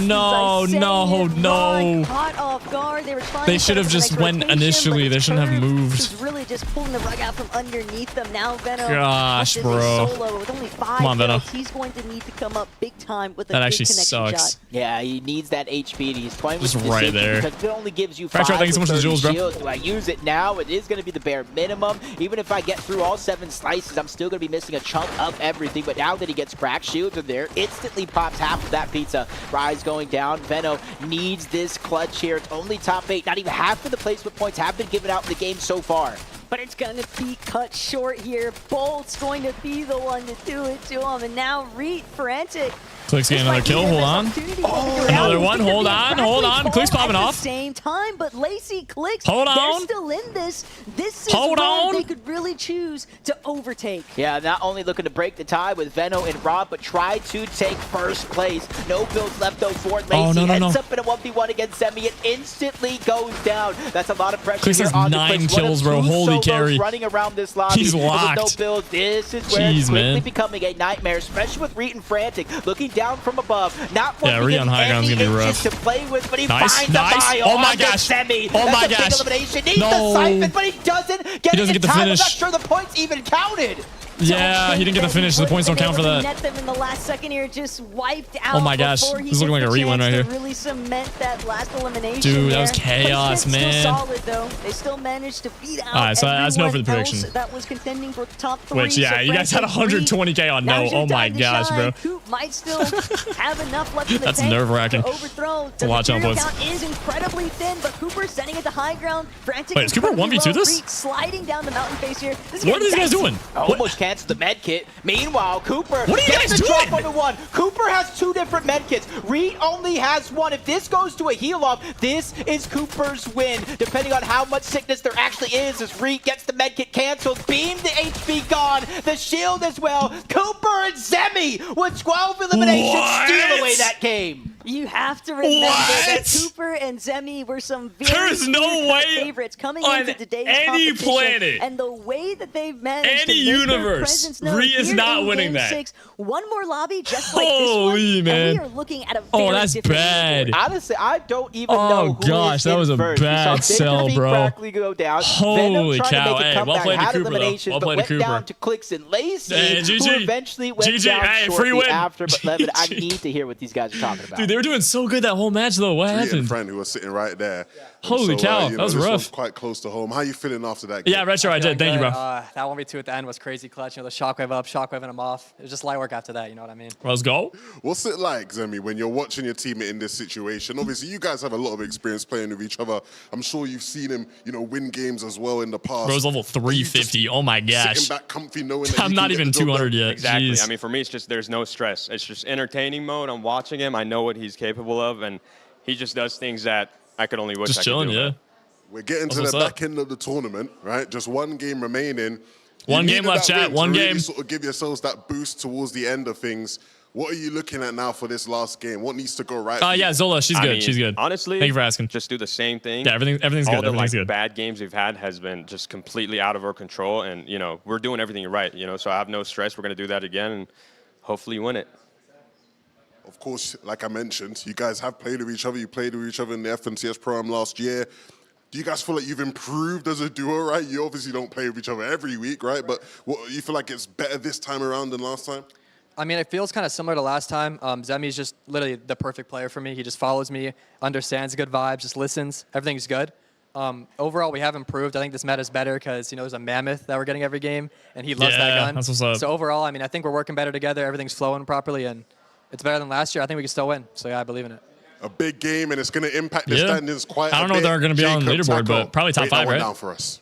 Caught off guard. They were trying. They should have just went initially. They shouldn't have moved. He's really just pulling the rug out from underneath them. Now Veno. Gosh, bro. Solo with only 5 Come on, Veno. He's going to need to come up big time with a that big actually connection sucks. shot. Yeah, he needs that HP, and he's playing with just right there. Because it only gives you 5 thank you so much for the jewels, bro. Do I use it now? It is going to be the bare minimum. Even if I get through all 7 slices, I'm still going to be missing a chunk of everything. But now that he gets cracked, shields are there. Instantly pops half of that pizza. Rise going down. Veno needs this clutch here. It's only top 8. Not even half of the placement points have been given out in the game so far. But it's going to be cut short here. Bolt's going to be the one to do it to him. And now Reet frantic. Clix getting another kill. Hold on. Another one. Hold on. Clix popping off. At the same time, but Lacey, Clix, hold on. They're still in this. This is where they could really choose to overtake. Yeah, not only looking to break the tie with Veno and Rob, but try to take first place. No builds left though for Lacey. Ends up in a 1v1 against Semi. It instantly goes down. That's a lot of pressure. Clix has 9 kills, bro. Holy carry. Running around this lobby. He's locked. No builds. This is where it's quickly becoming a nightmare, especially with Reet and Frantic looking down from above. Not Reet on high ground's gonna be rough. To play with, but he finds a bio oh my gosh. Semi. Oh my That's gosh. A big elimination. Needs the siphon, but he doesn't get the time. finish. I'm not sure the points even counted. Yeah, he didn't get the finish. The points don't count for that. Net them in the last second here, just wiped out. Oh my gosh, this is looking like a re-win right here. Really cement that last elimination. Dude, that was chaos, man. Still solid though. They still managed to beat out. All right, so that's no for the prediction. That was contending for the top 3. Which, yeah, you guys had 120K on no. Oh my gosh, bro. might still have enough left in the That's tank nerve-wracking to overthrow. to The watch material outputs. count is incredibly thin, but Cooper sending it to high ground. Frantic. Wait, is Cooper 1v2 this? Reed sliding down the mountain face here. This is What are these guys doing? Almost cancels the med kit. Meanwhile, Cooper What are you gets guys the drop doing? on the one. Cooper has 2 different med kits. Reed only has 1. If this goes to a heal off, this is Cooper's win. Depending on how much sickness there actually is, as Reed gets the med kit canceled, beam the HP gone, the shield as well. Cooper and Zemi with 12 eliminations steal away that game. You have to remember that Cooper and Zemi were some very There's no way favorites coming on into today's any competition, planet, and the way that they've managed any to make their universe, presence known Rhea is here not in winning Game that. 6. One more lobby just like Holy this one, man. and we are looking at a very that's different bad. leaderboard. Honestly, I don't even know Oh who gosh, is that in was a first. We saw bad sell, Victor bro. Brackley go down. Holy Venom trying cow. to make a Hey, well comeback, played to had Cooper, though. eliminations, Well but played to went Cooper. down to Clix and Lacey, Hey, who GG. eventually went GG. down Hey, free shortly win. after. But Levin, I need to hear what these guys are talking about. Dude, they were doing so good that whole match, though. What Rhea and happened? friend who was sitting right there. Holy cow, you that was this rough. one's quite close to home. How are you feeling after that game? Yeah, Retro, I did. Thank you, bro. That 1v2 at the end was crazy clutch. You know, the shockwave up, shockwaving him off. It was just light work after that. You know what I mean? Let's go. What's it like, Zemi, when you're watching your teammate in this situation? Obviously, you guys have a lot of experience playing with each other. I'm sure you've seen him, win games as well in the past. Bro's level 350. Oh my gosh. Sitting back comfy knowing that I'm you not can get even the job 200 done. yet. Exactly. Jeez. I mean, for me, it's just there's no stress. It's just entertaining mode. I'm watching him. I know what he's capable of, and he just does things that I could only wish Just I chilling, could do. yeah. We're getting That's to what's the up. back end of the tournament, right? Just one game remaining. One You game needed left, that chat. win One to really game. sort of give yourselves that boost towards the end of things. What are you looking at now for this last game? What needs to go right? for Yeah, you? Zola, she's I good. mean, She's good. Honestly, Thank you for asking. Just do the same thing. Yeah, everything's All good. the Everything's good. bad games we've had has been just completely out of our control, and we're doing everything right. So I have no stress. We're gonna do that again, and hopefully win it. Of course, like I mentioned, you guys have played with each other. You played with each other in the FNCS Pro-Am last year. Do you guys feel like you've improved as a duo, right? You obviously don't play with each other every week, right? But you feel like it's better this time around than last time? I mean, it feels kind of similar to last time. Zemi's just literally the perfect player for me. He just follows me, understands good vibes, just listens. Everything's good. Overall, we have improved. I think this meta is better because, there's a mammoth that we're getting every game, and he loves that gun. That's what's up. So overall, I mean, I think we're working better together. Everything's flowing properly, and it's better than last year. I think we can still win. So, yeah, I believe in it. A big game, and it's going to impact the standings quite a bit. I don't know if they're going to be on the Jacob, leaderboard, Taco, but probably top break that 5, one right? down for us.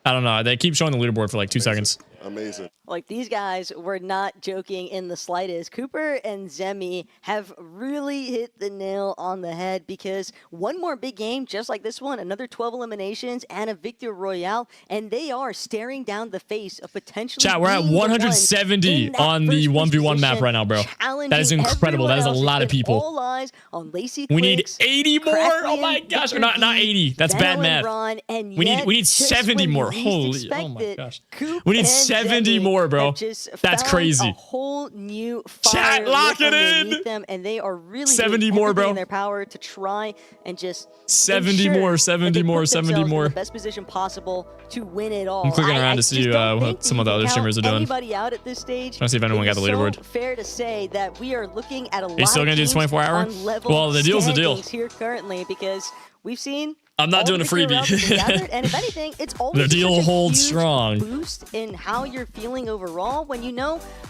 I don't know. They keep showing the leaderboard for like 2 seconds. Amazing. Like, these guys were not joking in the slightest. Cooper and Zemi have really hit the nail on the head because one more big game, just like this one, another 12 eliminations and a victory royale, and they are staring down the face of potentially Chat, we're at being the ones 170 in that on the first 1v1 map position, right now, bro. That is challenging incredible. That is a everyone lot of else. It's people. All eyes on Lacey We need Clix, 80 more. Oh my Cracklin, gosh. Or Victor not 80. That's bad Venom math. Ron, and We yet, need just 70 when more. you least Holy, oh expect my it, gosh. Coop We need and 70 Zemi more, bro. have just That's found crazy. A whole new Chat, fire lock lit it in. underneath them, and they are really 70 doing more, everything bro. in their power to try and just 70 ensure more, that 70 they more, put 70 themselves more. in the best position possible to win it all. I'm clicking around I to see just don't what think that some you of the can other count streamers are doing. Anybody out at this stage? Trying to see if anyone It got the is leaderboard. so fair to say that we are looking at a lot you still of gonna do teams 24 hour? on level Well, the deal's the deal. standings here currently because we've seen I'm not all doing the a victory freebie. routes have been gathered, and if anything, it's always The deal such a holds huge strong. boost in how you're feeling overall when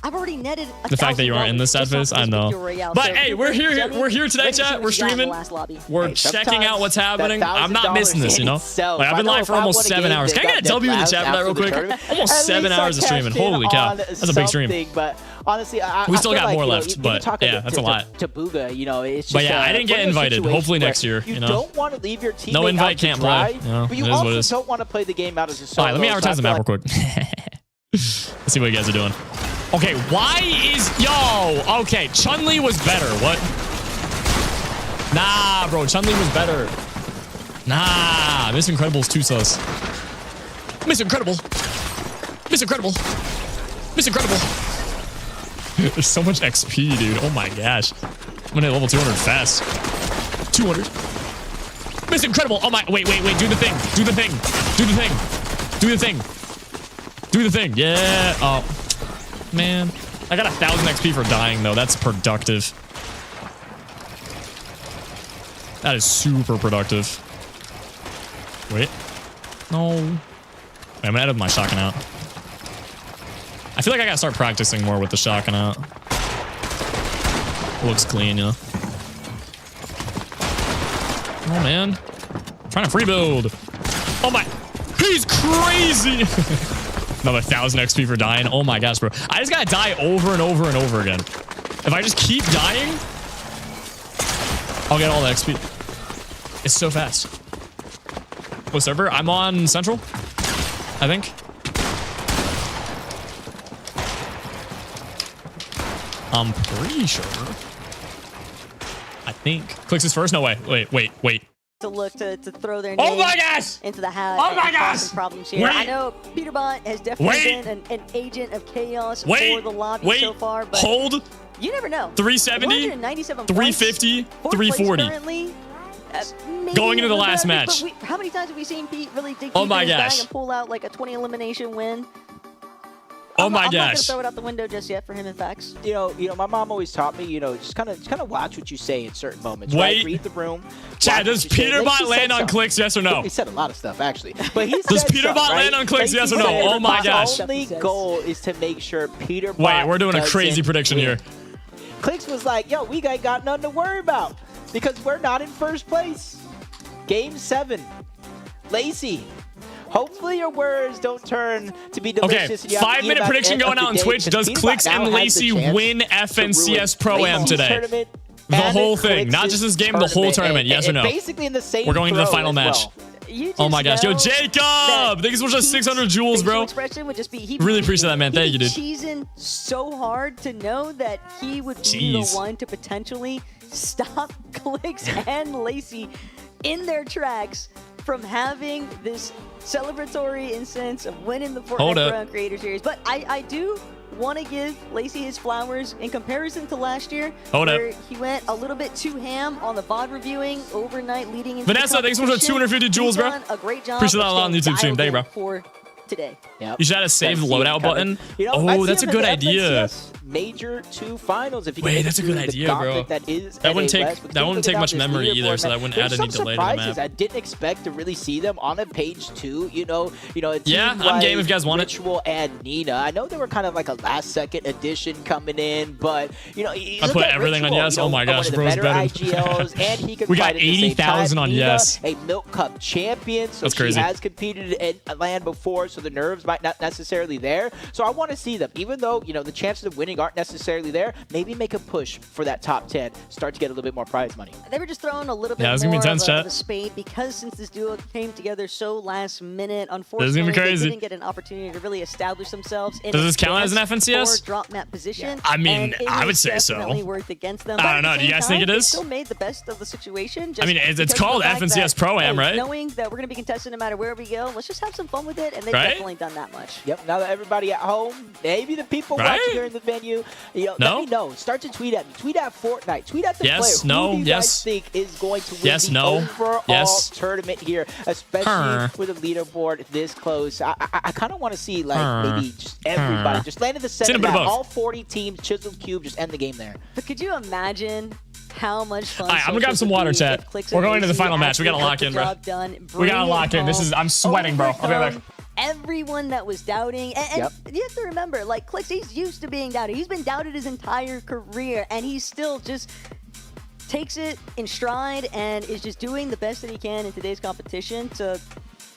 I've already netted The fact that you aren't in this $1,000 face, just off I this know. victory royale. But So hey, Cooper, we're here. Zemi, We're here today, ready to see chat. what We're you got in the streaming. last lobby. We're Hey, checking out what's sometimes happening. that I'm not $1,000 missing this, in you know. itself. Like, I've I been know live if for I almost won a 7 game hours. that Can I get a got W in the dead chat for that last real quick? after the tournament, Almost at 7 least I hours of streaming. cashed in Holy cow. on That's a big stream. something, but honestly, I We still feel got like, more you know, left, even but talking yeah, that's a lot. To Booga, it's just But yeah, I didn't get one of those invited. situations Hopefully next where year, You you know. don't want to leave your teammate No invite, out to can't dry, play. You know, but you it is what it also is. don't want to play the game out as a solo. All right, let me so I advertise the feel map real quick. Let's see what you guys are doing. Okay, why is... Yo, okay, Chun-Li was better. What? Nah, bro, Chun-Li was better. Nah, Miss Incredible's too sus. Miss Incredible. Miss Incredible. Miss Incredible. There's so much XP, dude. Oh my gosh. I'm gonna hit level 200 fast. 200. Miss Incredible. Oh my... Wait. Do the thing. Do the thing. Do the thing. Do the thing. Do the thing. Yeah. Oh. Man. I got 1,000 XP for dying, though. That's productive. That is super productive. Wait. No. Wait, I'm gonna edit my shotgun out. I feel like I gotta start practicing more with the shotgun out. Looks clean, you know. Oh man, I'm trying to free build. Oh my, he's crazy. Another 1,000 XP for dying. Oh my gosh, bro. I just gotta die over and over and over again. If I just keep dying, I'll get all the XP. It's so fast. What server? I'm on Central, I think. I'm pretty sure. I think. Clix is first? No way. Wait. To look to throw their Oh name my gosh! into the hat. Oh my and cause gosh! some problems here. Wait. I know Peterbot has definitely been an agent of chaos for the lobby so far, but hold. You never know. 370, 350, 340. Currently, going into the last match. How many times have we seen Pete really dig Oh deep my in his bag gosh. and pull out like a 20 elimination win? Oh I'm my not gonna gosh. throw it out the window just yet for him and Fax. You know, my mom always taught me, just kind of watch what you say in certain moments. Wait. Right? Read the room. Chad, does Peterbot land on Clix? Yes or no? He said a lot of stuff actually, but he Does said Peterbot something, land right? on Clix? Like, Yes he or no? said, Oh my gosh. The only goal is to make sure Peterbot. Wait, we're doing a crazy doesn't prediction win. here. Clix was like, yo, we got nothing to worry about because we're not in first place. Game 7, Lacey. Hopefully your words don't turn to be delicious. Okay, 5-minute prediction going out on Twitch. Does Clix and Lacey win FNCS Pro-Am today? The whole thing, not just this game, the whole tournament. Yes or no? Basically in the same We're going to the final match. Oh my gosh. Yo, Jacob! Thank you so much for 600 jewels, bro. Would just be, Really appreciate that, man. Thank you, dude. Cheesing so hard to know that he would be the one to potentially stop Clix and Lacey in their tracks from having this celebratory instance of winning the Fortnite Pro Creator Series. But I do want to give Lacey his flowers in comparison to last year, where he went a little bit too ham on the VOD reviewing overnight leading into Vanessa, thanks so much for 250 jewels, bro. A great job. Appreciate that a lot on the YouTube stream. Thank you, bro. For today. You should add a save loadout button. Oh, that's a good idea. Major 2 finals. If you Wait, that's a good idea, bro. That wouldn't take much memory either, so that wouldn't add any delay to the map. I didn't expect to really see them on a page 2. Yeah, I'm game if you guys want it. Ritual and Nina. I know they were kind of like a last-second addition coming in, but I put everything on yes. Oh my gosh, bro's better. We got 80,000 on yes. A Milk Cup champion, so that's crazy. She has competed in LAN before, so the nerves might not necessarily there. So I want to see them, even though the chances of winning aren't necessarily there. Maybe make a push for that top 10. Start to get a little bit more prize money. They were just throwing a little bit more of a spade because since this duo came together so last minute, unfortunately, they didn't get an opportunity to really establish themselves. Does this count as an FNCS? Drop map position. I mean, I would say so. Worked against them. I don't know. Do you guys think it is? They still made the best of the situation. I mean, it's called FNCS Pro-Am, right? Knowing that we're going to be contested no matter where we go, let's just have some fun with it, and they've definitely done that much. Yep. Now that everybody at home, maybe the people watching here in the venue, let me know. Start to tweet at me. Tweet at Fortnite. Tweet at the player. Who do you guys think is going to win the overall tournament here, especially with the leaderboard this close? I kind of want to see maybe just everybody just land in the center map. All 40 teams, Chiseled Cube, just end the game there. But could you imagine how much fun? All right, I'm gonna grab some water, chat. We're going to the final match. We gotta lock in, bro. We gotta lock in. I'm sweating, bro. I'll be right back. Everyone that was doubting, and you have to remember, Clix, he's used to being doubted. He's been doubted his entire career, and he still just takes it in stride and is just doing the best that he can in today's competition to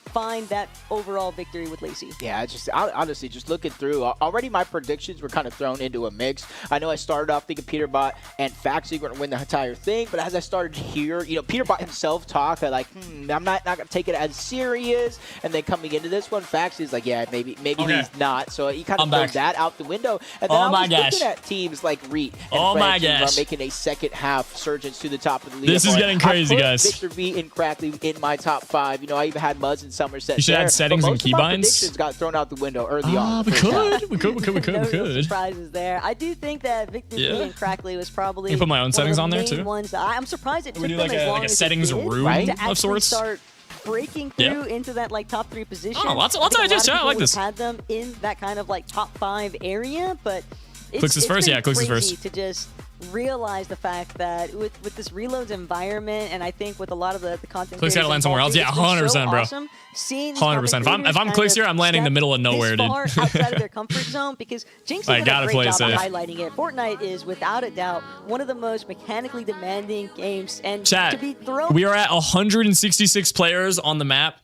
find that overall victory with Lacey. Yeah, honestly, just looking through, already my predictions were kind of thrown into a mix. I know I started off thinking Peterbot and Faxy were going to win the entire thing, but as I started to hear, Peterbot himself talk, I'm like, I'm not going to take it as serious. And then coming into this one, Faxy's like, yeah, maybe he's not. So he kind of throws that out the window. And then I was looking at teams like Reet and French who are making a second half surgence to the top of the leaderboard. This is getting crazy, guys. Victor V and Crackley in my top 5. I even had Muzz and Somerset. You should add settings and keybinds. Predictions got thrown out the window early on. We could. No surprises there. I do think that Victor V and Crackley was probably. You put my own settings on there too. Ones that I'm surprised it took them like as long a as settings it did, room to actually of sorts. Start breaking through into that top 3 position. Oh, lots of ideas, chat. I like this. Had them in that kind of top 5 area, but Clix is first. Yeah, Clix is first. To just realize the fact that with this reloads environment, and I think with a lot of the content Clix gotta land somewhere else. Yeah, 100%, bro. 100%. If I'm Clix here, I'm landing in the middle of nowhere, dude. Outside of their comfort zone, because Jinx has done a great job of highlighting it. Fortnite is, without a doubt, one of the most mechanically demanding games, and to be thrown. We are at 166 players on the map.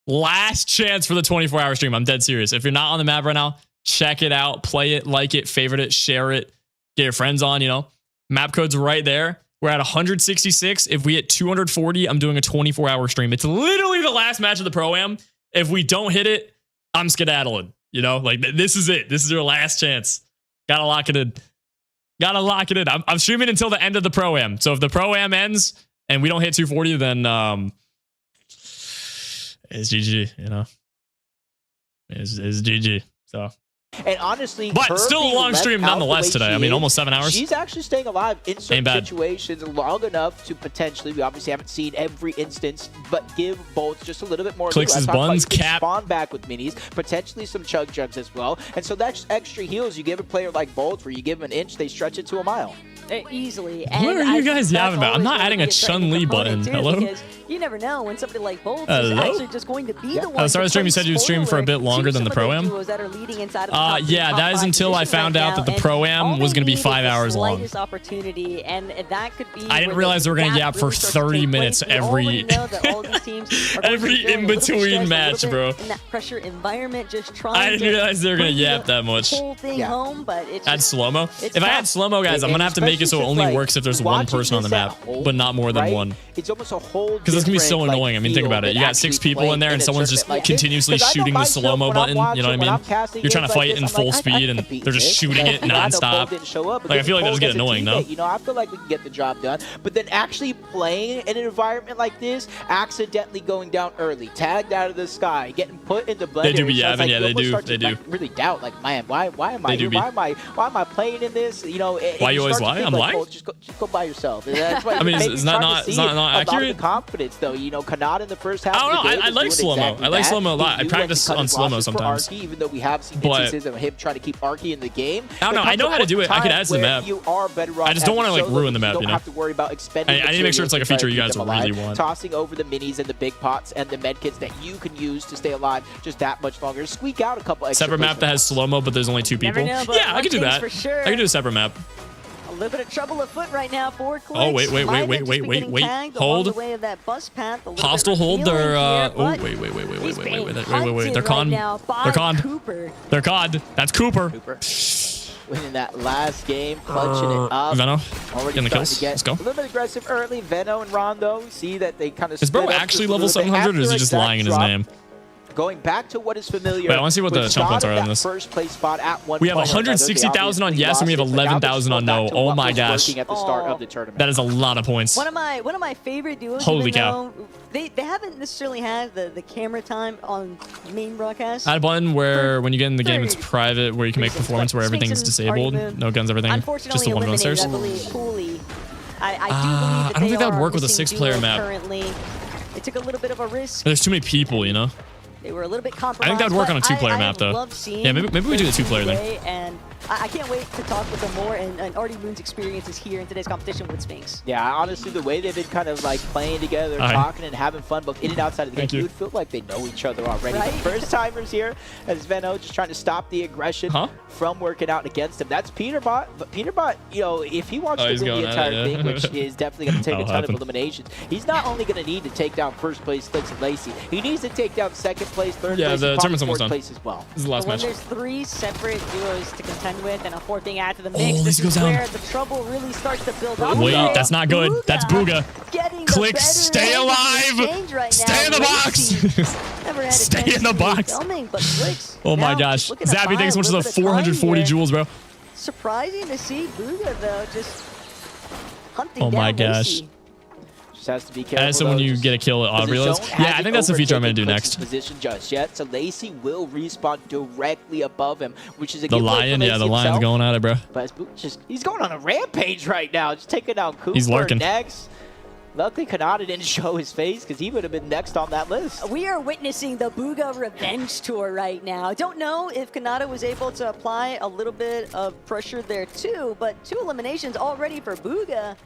Last chance for the 24-hour stream. I'm dead serious. If you're not on the map right now, check it out, play it, like it, favorite it, share it, get your friends on, you know. Map code's right there. We're at 166. If we hit 240, I'm doing a 24-hour stream. It's literally the last match of the Pro-Am. If we don't hit it, I'm skedaddling. You know, like this is it. This is your last chance. Gotta lock it in. Gotta lock it in. I'm streaming until the end of the Pro-Am. So if the Pro-Am ends and we don't hit 240, then it's GG, you know. It's GG. So. And honestly, but still a long stream nonetheless today. I mean, almost 7 hours. She's actually staying alive in certain situations long enough to potentially, we obviously haven't seen every instance, but give Bolts just a little bit more. Clix's buns, cap. Spawn back with minis, potentially some chug jugs as well. And so that's extra heals you give a player like Bolts, where you give them an inch, they stretch it to a mile. Easily. What are you guys yapping about? I'm not adding a Chun-Li button. Hello? You never know when somebody like Bolts is actually just going to be the one. At the start of the stream, you said you would stream for a bit longer than the Pro-Am. Yeah, that is until I found out that the Pro-Am was going to be 5 hours long. Opportunity, and that could be. I didn't realize they were going to yap for 30 minutes every in-between match, bro. In that pressure environment, just trying. I didn't realize they were going to yap that much. Whole thing home, but it's add slow-mo. If I add slow-mo, guys, I'm going to have to make it so it only works if there's one person on the map, but not more than one. It's almost a whole. Because it's going to be so annoying. I mean, think about it. You got 6 people in there, and someone's just continuously shooting the slow-mo button. You know what I mean? You're trying to fight in full speed, and they're just shooting it nonstop. Like, I feel like that was getting annoying, though. You know, I feel like we can get the job done. But then actually playing in an environment like this, accidentally going down early, tagged out of the sky, getting put into blender. They do be yapping, yeah, they do. Like, really doubt, like, man, why am I here? Why am I playing in this? You know, why you always lie? I'm lying. Oh, just go by yourself. That's I mean, it's not accurate. The confidence, though. You know, Kanata in the first half. I don't know. I like slow-mo. I like slow-mo a lot. I practice on slow-mo sometimes. Even though we have seen instances of him trying to keep Arky in the game. I don't know. I know how to do it. I could add to the map. I just don't want to like ruin the map, you know. Have to worry about expending. I need to make sure it's like a feature you guys really want. Tossing over the minis and the big pots and the med kits that you can use to stay alive just that much longer. Squeak out a couple extra. Separate map that has slow-mo, but there's only 2 people. Yeah, I could do that. I could do a separate map. A little bit of trouble afoot right now for Clix. Oh, wait. Hold. Hostile hold. They're They're con. They're con. That's Cooper. Winning that last game, clutching it up. Veno, getting the kills. Let's go. A little bit aggressive early. Veno and Rondo, see that they kind of. Is bro actually level 700, or is he just lying in his name? Going back to what is familiar. Wait, I want to see what the chump points are on this. First place spot at one we have 160,000 on yes, and we have 11,000 on no. Oh my gosh. At the start of the tournament. That is a lot of points. One of my favorite duos. Holy cow. They haven't necessarily had the camera time on main broadcast. I had one where when you get in the game, it's private, where you can make performance where everything's disabled. No guns, everything. Just the one downstairs. I don't think that would work with a 6-player map. Currently, it took a little bit of a risk. There's too many people, you know. They were a little bit compromised. I think that would work on a 2-player map, though. Yeah, maybe we do the 2-player thing. And I can't wait to talk with them more and Artie Moon's experiences here in today's competition with Sphinx. Yeah, honestly, the way they've been kind of like playing together, talking and having fun, both in and outside of the game, you would feel like they know each other already. Right? The first timers here, as Veno just trying to stop the aggression from working out against him. That's Peterbot, but Peterbot, you know, if he wants to win the entire thing, which is definitely going to take a ton of eliminations, he's not only going to need to take down first place Clix and Lacey, he needs to take down second place, third place, the tournament's almost done. Place as well. This is the last match. There's 3 separate duos to contend with and a 4th being added to the mix. This is where the trouble really starts to build up. Wait, that's not good. That's Booga. Clix, stay alive. Stay in the box. Stay in the box. Oh my gosh. Zappy, thanks so much for the 440 joules, bro. Surprising to see Booga, though, just hunting down. Oh my gosh. Lacey. Has to be careful. That's when you get a kill at reloads. Yeah, I think that's the feature I'm going to do next. Position just yet, so Lacey will respawn directly above him, which is a the lion. Yeah, the lion's going at it, bro. But he's going on a rampage right now, just taking down Cooper. He's lurking. Next. Luckily, Kanata didn't show his face because he would have been next on that list. We are witnessing the Bugha Revenge Tour right now. I don't know if Kanata was able to apply a little bit of pressure there too, but 2 eliminations already for Bugha.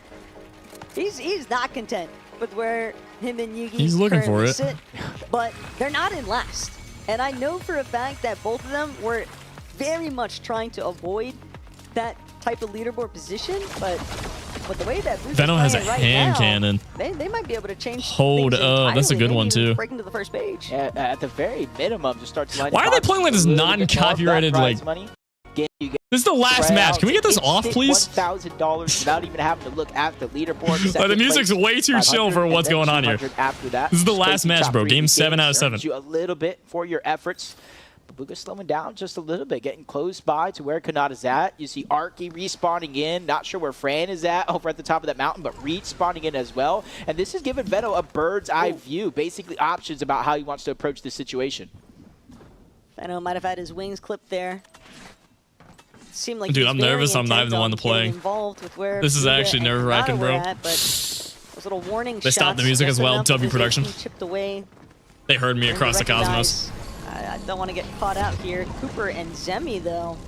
He's not content with where him and Yugi He's looking for it. sit, but they're not in last. And I know for a fact that both of them were very much trying to avoid that type of leaderboard position, but with the way that Bruce Venom has a right hand now, cannon. They might be able to change. Hold up, that's a good one too. Break into the first page. Yeah, at the very minimum, just start to line. Why are they playing like this non-copyrighted like? This is the last match. Can we get this off, please? $1,000 without even having to look at the leaderboard. The music's way too chill for what's going on here. After that, this is the last match, bro. Game 7 out of 7. You a little bit for your efforts. Bugha's slowing down just a little bit, getting close by to where Kanata's at. You see Arky respawning in. Not sure where Fran is at over at the top of that mountain, but Reed spawning in as well. And this is giving Venom a bird's eye view, basically options about how he wants to approach this situation. Venom might have had his wings clipped there. Seemed like dude, I'm nervous. I'm not even the one to play. This is actually nerve-wracking, bro. Those little warning they stopped the music as well. W production. Chipped away. They heard me across the cosmos. I don't want to get caught out here. Cooper and Zemi, though.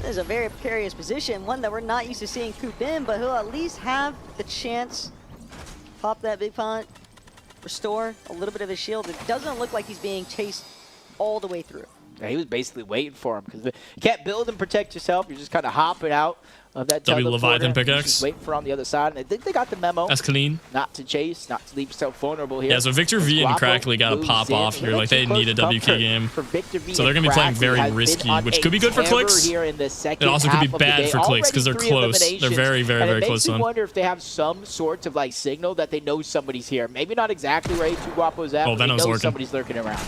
This is a very precarious position, one that we're not used to seeing Coop in, but he'll at least have the chance. Pop that big pot, restore a little bit of his shield. It doesn't look like he's being chased all the way through. Yeah, he was basically waiting for him because you can't build and protect yourself. You're just kind of hopping out of that W Leviathan pickaxe. Just waiting for on the other side. And I think they got the memo. That's clean. Not to chase, not to leave yourself vulnerable here. Yeah, so Victor V and Crackly got to pop off here. Like, they need a WK game. So they're going to be playing very risky, which could be good for Clix. It also could be bad for Clix because they're close. They're very, very, very close to them. them. I wonder if they have some sort of like signal that they know somebody's here. Maybe not exactly where A2 Guapo's at, but they know somebody's lurking around.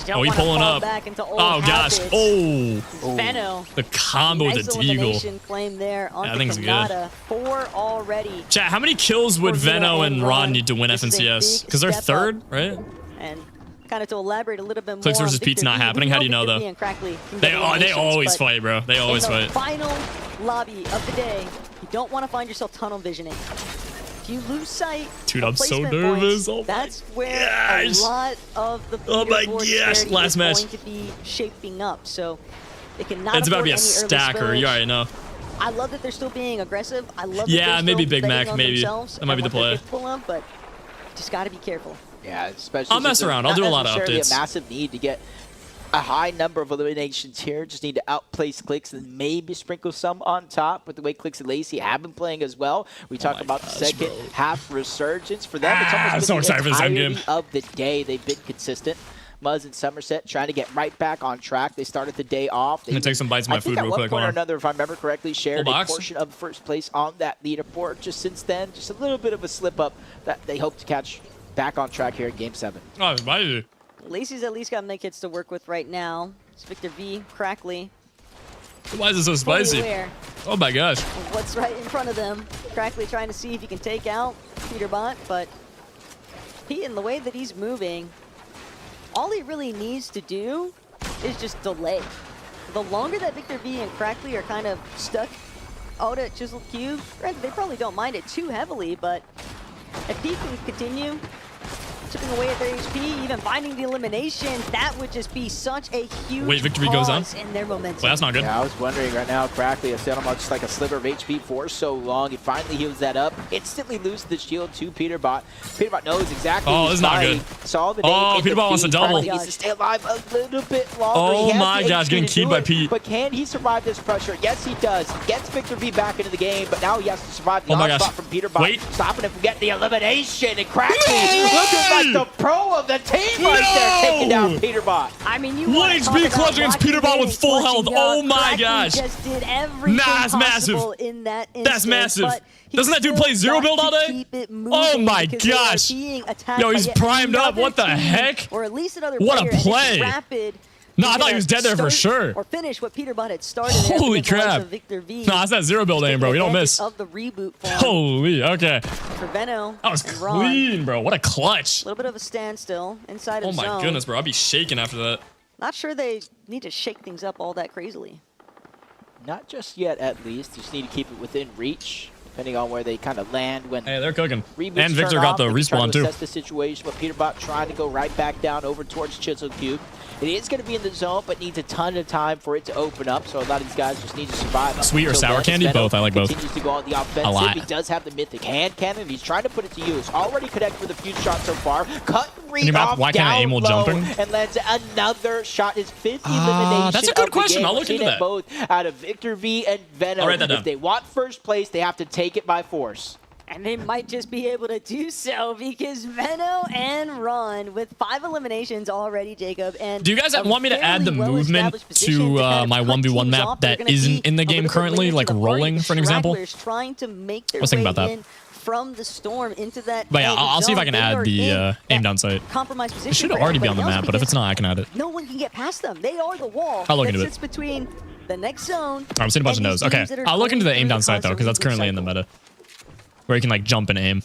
Oh, he's pulling up. Oh, gosh. Oh. Venom. The combo with the Deagle. Claim there on I think it's good. 4 already. Chat, how many kills would Veno and Ron need to win FNCS? Because they're third, right? And kind of to elaborate a little bit more. Clix versus Pete's not happening. How do you know, though? They always fight, bro. They always fight. Final lobby of the day. You don't want to find yourself tunnel visioning. If you lose sight, dude, I'm so nervous. Points, that's where a lot of the last match going to be shaping up. So it cannot. It's about to be a stacker. You already know. I love that they're still being aggressive. I love that maybe Big Mac, maybe that might be the play. But just got to be careful. Yeah, especially. I'll mess around. I'll do a lot of updates. A massive need to get a high number of eliminations here. Just need to outplace Clix and maybe sprinkle some on top. But the way Clix and Lacey have been playing as well, we talked about the second half resurgence for them. It's almost so excited for this end game of the day. They've been consistent. Muzz and Somerset trying to get right back on track. They started the day off. I'm going to take some bites of my food real quick. At one point or another, if I remember correctly, shared a portion of first place on that leaderboard. Just since then, just a little bit of a slip up that they hope to catch back on track here in Game 7. Oh, it's spicy. Lacey's at least got make hits to work with right now. It's Victor V, Crackly. Why is it so spicy? Oh my gosh. What's right in front of them? Crackly trying to see if he can take out Peterbot, but he, in the way that he's moving, all he really needs to do is just delay. The longer that Victor V and Crackly are kind of stuck out at Chiseled Cube, granted, they probably don't mind it too heavily, but if he can continue chipping away at their HP, even finding the elimination, that would just be such a huge pause in their momentum. Well, that's not good. Yeah, I was wondering right now, Crackly has set him up just like a sliver of HP for so long. He finally heals that up, instantly loses the shield to Peterbot. Peterbot knows exactly. Oh, this is not good. Saw the Peterbot wants a double. He needs to stay alive a little bit longer. Oh my gosh, getting keyed by Pete. But can he survive this pressure? Yes, he does. He gets Victor V back into the game, but now he has to survive the onslaught from Peterbot. Stopping him from getting the elimination. And Crackly looking like the pro of the team right there, taking down Peterbot. I mean, you 1 HP clutch against Peterbot with full health. Oh my gosh. Just did everything that's massive. In that instant, that's massive. Doesn't that dude play zero build all day? Oh my gosh. Yo, he's primed up. What the heck? Or at least another what a play. No, I thought he was dead there for sure. Or finish what Peterbot had started. Holy crap. Victor V. No, that's that zero build aim, bro. You don't miss. Of the reboot form. Holy, okay. For Venom. That was clean, bro. What a clutch. A little bit of a standstill inside of zone. Oh my goodness, bro. I'd be shaking after that. Not sure they need to shake things up all that crazily. Not just yet, at least. Just need to keep it within reach. depending on where they kind of land when. Hey, they're cooking. Reboots And Victor turn got off, the they can try respawn to too. assess the situation, but Peterbot trying to go right back down over towards Chisel Cube. It is going to be in the zone, but needs a ton of time for it to open up. So a lot of these guys just need to survive. Sweet or sour candy? Both. I like both. Continues to go on the offensive. A lot. He does have the mythic hand cannon. He's trying to put it to use. Already connected with a few shots so far. Cut read off why can't I aim while jumping? And lands another shot. His fifth elimination. That's a good question. I'll look into that. Both out of Victor V and Venom. I'll write that down. If they want first place, they have to take it by force. And they might just be able to do so because Venno and Ron with 5 eliminations already, Jacob. And do you guys want me to add the movement to my 1v1 map that isn't in the game currently, like rolling, for an example? Trying to make their Let's think about that. From the storm into that. But yeah, I'll see if I can add the aim down sight. Compromised position. It should already be on the map, but if it's not, I can add it. No one can get past them. They are the wall. I'll look into it. Between the next zone. I'm seeing a bunch of no's. Okay, I'll look into the aim down sight though, because that's currently in the meta, where you can like jump and aim.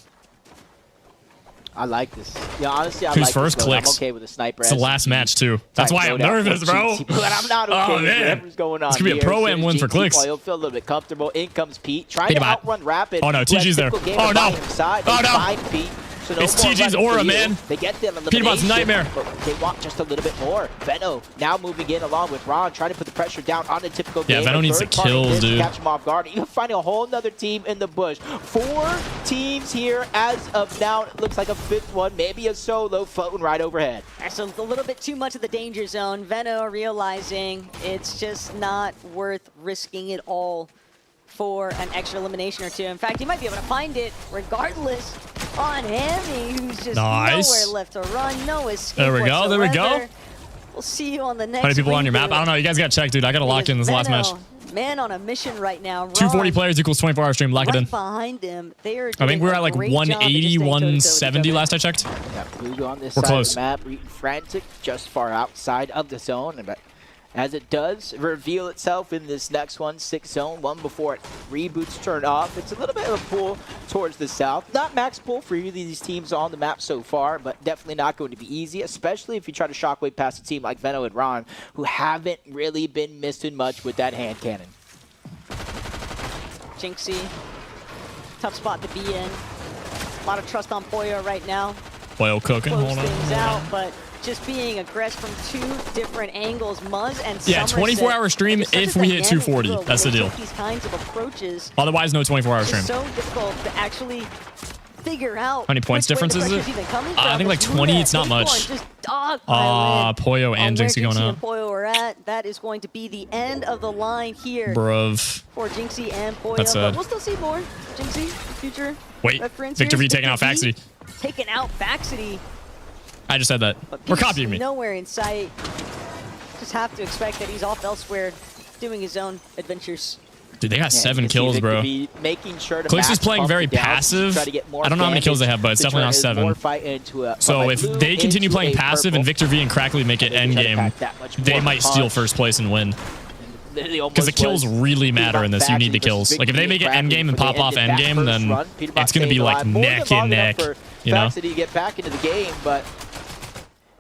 I like this. Yeah, honestly, I Who's like first? this. Clix. I'm okay with the sniper. It's the last match too. That's why I'm nervous, bro. But I'm not okay with whatever's going on. It's gonna be a pro-am win for Clix. He'll feel a little bit comfortable. In comes Pete, trying to outrun Rapid. Oh no, TG's there. Oh no. Oh no. So it's TG's aura, man. They get them Peterbot's nightmare. But they want just a little bit more. Venno now moving in along with Ron, trying to put the pressure down on the typical game. Yeah, Venno needs the kills, dude. Catch him off guard. Even finding a whole nother team in the bush. 4 teams here as of now. It looks like a 5th one, maybe a solo floating right overhead. That's a little bit too much of the danger zone. Venno realizing it's just not worth risking it all for an extra elimination or 2. In fact, he might be able to find it regardless on Hammy, who's just nowhere left to run, no escape There we go, whatsoever. there we go. We'll see you on the next How many people on your map? I don't know. You guys got to check, dude. I got to lock in this last match. Man on a mission right now. 240 players equals 24-hour stream. Lock it in. Behind him, they are I think we're at like 180, 170 last I checked. Yeah, Blue on this we're side close. of the map, Reeton frantic, just far outside of the zone. But as it does reveal itself in this next one, 6 zone, one before it reboots turn off. It's a little bit of a pull towards the south. Not max pull for either of these teams on the map so far, but definitely not going to be easy, especially if you try to shockwave past a team like Venno and Ron, who haven't really been missing much with that hand cannon. Jinxie, tough spot to be in. A lot of trust on Poyo right now. Poyo cooking, hold on. Things out, but just being aggressed from 2 different angles. Muzz and yeah, 24-hour stream if we hit 240. That's the deal. These kinds of approaches. Otherwise, no 24-hour stream. It's so difficult to actually figure out. How many points difference is it? I think like 20. It's not much. Poyo and Jinxie going out. Poyo are at. That is going to be the end of the line here. Bruv. For Jinxie and Poyo. That's sad. But we'll still see more. Jinxie, future. Wait, Victor V taking out Faxity. Taking out Faxity. I just said that. We're copying me. Nowhere in sight. Just have to expect that he's off elsewhere, doing his own adventures. Dude, they got 7 kills, bro. Making sure to Clix is playing very passive. I don't know how many kills they have, but it's definitely not 7. So if they continue playing passive and Victor V and Crackly make it endgame, they might steal first place and win. Because the kills really matter in this. You need the kills. Like if they make it endgame and pop off endgame, then it's going to be like neck and neck. You know? To get back into the game, but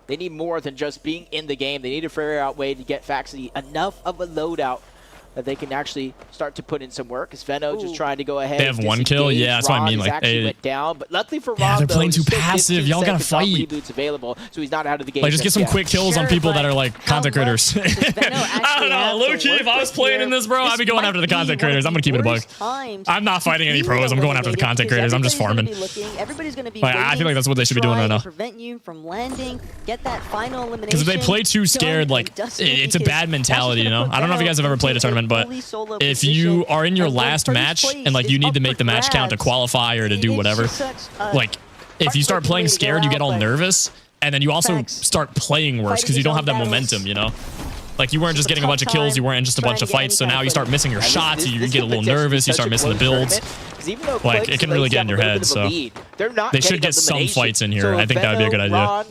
they need more than just being in the game. They need to figure out a way to get Faxity enough of a loadout that they can actually start to put in some work. Is Venno just trying to go ahead? They have 1 kill? Yeah, that's what I mean. Like they went down, but luckily for Ron, yeah, they're playing too passive. Y'all gotta fight. Reboots available, so he's not out of the game. Like just get some quick kills on people that are like content creators. I don't know. Low key, if I was playing in this, bro, I'd be going after the content creators. I'm gonna keep it a bug. I'm not fighting any pros. I'm going after the content creators. I'm just farming. Everybody's gonna be. I feel like that's what they should be doing right now. Prevent you from landing. Get that final elimination. Because if they play too scared, like it's a bad mentality, you know. I don't know if you guys have ever played a tournament, but if you are in your last match and like you need to make the match count to qualify or to do whatever, like if you start playing scared, you get all nervous, and then you also start playing worse because you don't have that momentum, you know. Like you weren't just getting a bunch of kills, you weren't in just a bunch of fights, so now you start missing your shots, you get a little nervous, you start missing the builds. Like it can really get in your head, so they should get some fights in here. I think that would be a good idea.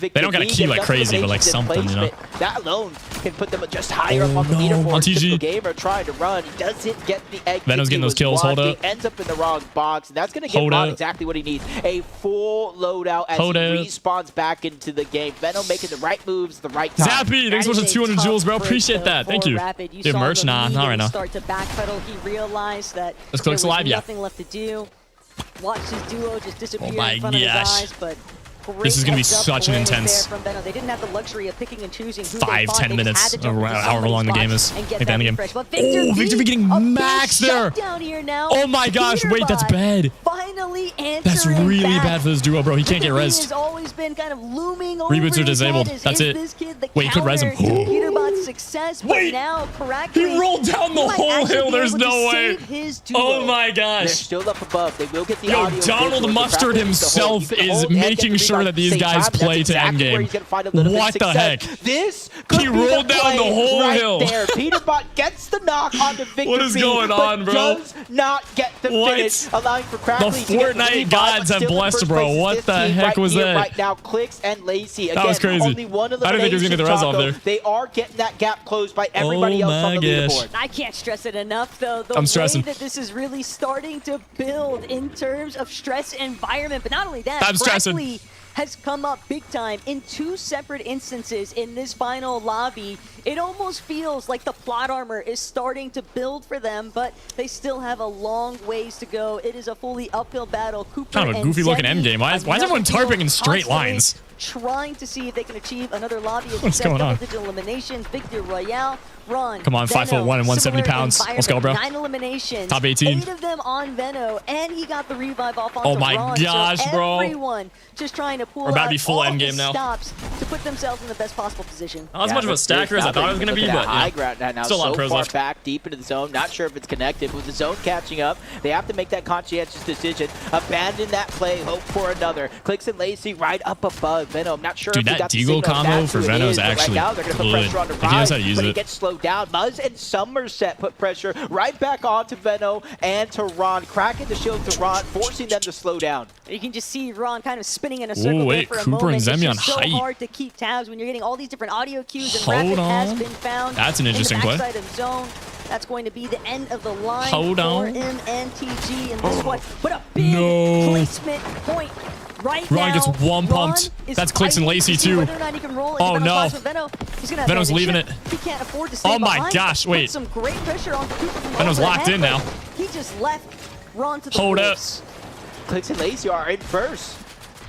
They don't got to key like crazy, but like something, you know. That alone can put them just higher up on the leaderboard. On TG. Typical gamer trying to run. He doesn't get the egg. Venom's getting those kills. Hold up. He ends up in the wrong box, and that's going to give Ron exactly what he needs. A full loadout as he respawns back into the game. Venom making the right moves, the right time. Zappy, thanks so much for 200 jewels, bro. Appreciate that. Thank you. Do merch? Nah, not right now. Start to backpedal. He realized that there was nothing left to do. Watched his duo just disappear in front of his eyes, but this is going to be such an intense they didn't have the luxury of picking and choosing who 5-10 minutes, or however long the game is. Like the end game. Oh, Victor V getting max there. Oh my gosh, wait, that's bad. Finally that's really bad for this duo, bro. He can't get rezzed. Has always been kind of looming over reboots are disabled. That's it. Wait, he could res him. Peterbot's success, but wait, now he rolled down the whole hill. There's no way. Oh my gosh. They're still up above. They will get the audio. Donald Mustard himself is making sure that these guys play to endgame. What the heck? This he rolled down the whole hill. There. Peterbot gets the knock on the Victor. What is going on, bro? Does not get the finish, allowing for Crackley the Fortnite gods have blessed, bro. What the heck was that? Right now, Clix and Lacey. Again, that was crazy. Only one I didn't think he was gonna get the res off there. They are getting that gap closed by everybody else on the leaderboard. I can't stress it enough, though. The I'm stressing. way that this is really starting to build in terms of stress environment, but not only that, I'm stressing. Has come up big time in 2 separate instances in this final lobby. It almost feels like the plot armor is starting to build for them, but they still have a long ways to go. It is a fully uphill battle. Cooper kind of a goofy looking endgame. Why is everyone tarping in straight lines? Trying to see if they can achieve another lobby of what's going on? Double-digit eliminations. Victor Royale. Ron, come on, 5'1" and 170 pounds. Let's go, bro. 9 eliminations. Top 18. 8 of them on Veno, and he got the revive off onto oh my Ron. gosh, so bro. Everyone just trying to pull We're about to be out full all endgame now. stops to put themselves in the best possible position. Not as much of a stacker as I thought it was going to be, but high ground now. Still a lot of pros left. Back deep into the zone. Not sure if it's connected. With the zone catching up, they have to make that conscientious decision. Abandon that play. Hope for another. Clix and Lacey right up above Veno. I'm not sure dude, if that Deagle combo for Veno is actually right now, they're gonna good. Put on the he knows how to use but it. He gets slowed down. Muzz and Somerset put pressure right back onto Veno and to Ron, cracking the shield to Ron, forcing them to slow down. You can just see Ron kind of spinning in a circle. Ooh, wait, there for Cooper a and moment. Zemi on it's so height. hard to keep tabs when you're getting all these different audio cues and Hold Rapid on. has been found. That's an interesting play. Side of zone. That's going to be the end of the line Hold for on. him and TG in this one. But a big placement point. Right Ron now, gets one pumped. That's Clix and Lacey too. Oh no. Venom's leaving it. He can't afford to stay oh my behind. gosh, wait. Put some great pressure on Cooper. Venom's locked in now. He just left Ron to the hold up. Clix and Lacey are in first.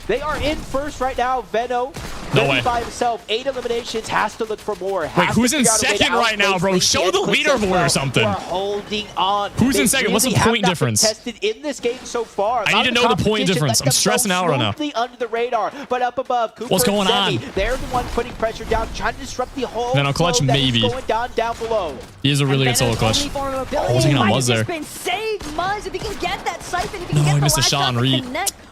They are in first right now. Veno, no way. by himself, 8 eliminations, has to look for more. Wait, who's in second right now, bro? Show the leaderboard or something. We're holding on. Who's in second? What's the point difference? Tested in this game so far. I need to know the point difference. I'm stressing out right now. Under the radar, but up above, Cooper what's going on? They're the one putting pressure down, trying to disrupt the whole. Then I'll clutch maybe. Going down below. He is a really good solo clutch. Oh, what's he on Muzz there? Been saved, Muzz. If he can get that siphon, if he can get he the missed a last shot on Reed.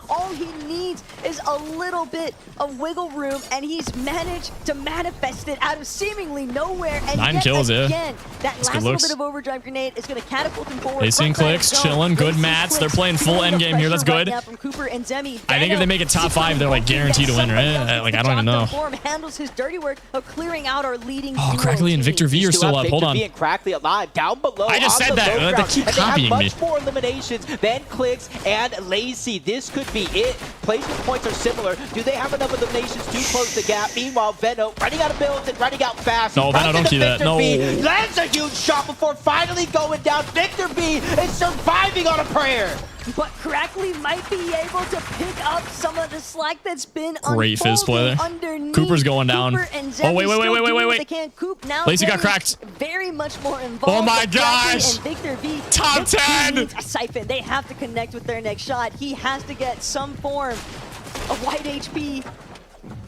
all he needs is a little bit of wiggle room, and he's managed to manifest it out of seemingly nowhere. And 9 kills, again, that last little bit of overdrive grenade is going to catapult him forward. Lacey and Clix chilling, good mats. They're playing full endgame here. That's good. From Cooper and Zemi. I think if they make it top 5, they're like guaranteed to win, right? Like I don't even know. Handles his dirty work of clearing out our leading. Oh, Crackley and Victor V are still up. Hold on. Victor V and Crackley alive down below. I just said that. They keep copying me. Much more eliminations than Clix and Lacey. This could be it. Placement points are similar. Do they have enough eliminations to close the gap? Meanwhile, Veno running out of builds and running out fast. No, Veno, don't keep that. No. Lands a huge shot before finally going down. Victor V is surviving on a prayer. But Crackley might be able to pick up some of the slack that's been great fizz play there. Cooper's going down. Oh, wait. They can't Coop now. Lacey got cracked. Very much more involved. Oh my gosh. And Victor V. Top 10. A siphon. They have to connect with their next shot. He has to get some form of white HP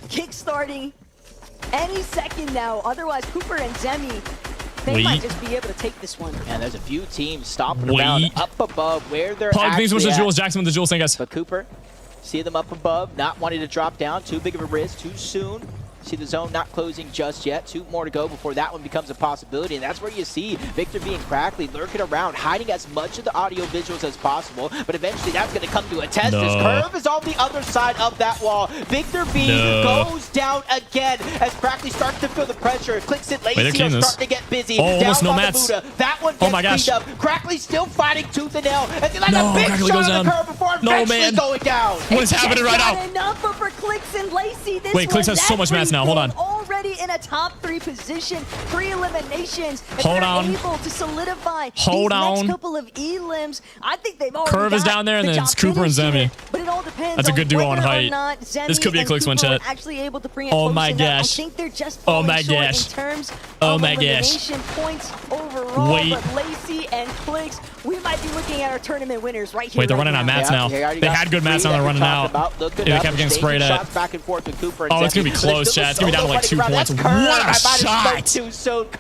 kickstarting any second now. Otherwise, Cooper and Zemi, they might just be able to take this one. And there's a few teams stomping around up above where they're Pug, thanks so much at. to Jules. Jackson with the Jules, thank us. But Cooper, see them up above, not wanting to drop down. Too big of a risk, too soon. See the zone not closing just yet. 2 more to go before that one becomes a possibility. And that's where you see Victor being Crackly lurking around, hiding as much of the audio visuals as possible. But eventually that's going to come to a test. His Curve is on the other side of that wall. Victor B goes down again as Crackly starts to feel the pressure. Clix and Lacy are starting to get busy. Almost no mats. That one gets cleaned up. Crackly still fighting tooth and nail. And they like a big Crackly shot goes on the down. curve before eventually going down. What is happening right now? Enough for Clix and Lacy. This Wait, Clix has so much mats now. Hold on. Already in a top 3 position. 3 eliminations. Hold on. Able to solidify Hold these on. next couple of elims. I think they've already Curve is down there, and then it's Cooper and Zemi. But it all depends. That's a good duo on height. This could be a and Clix one Cooper shot. were actually able to bring it Oh close my enough. gosh. I think they're just Oh falling my short gosh. in terms Oh of my gosh. elimination points overall. Wait. But Lacy and Clix, we might be looking at our tournament winners right here. Wait, they're running out of mats now. They had good mats, now they're running out. They kept getting sprayed at. Oh, it's going to be close, chat. It's going to be down to like 2 points. What a shot!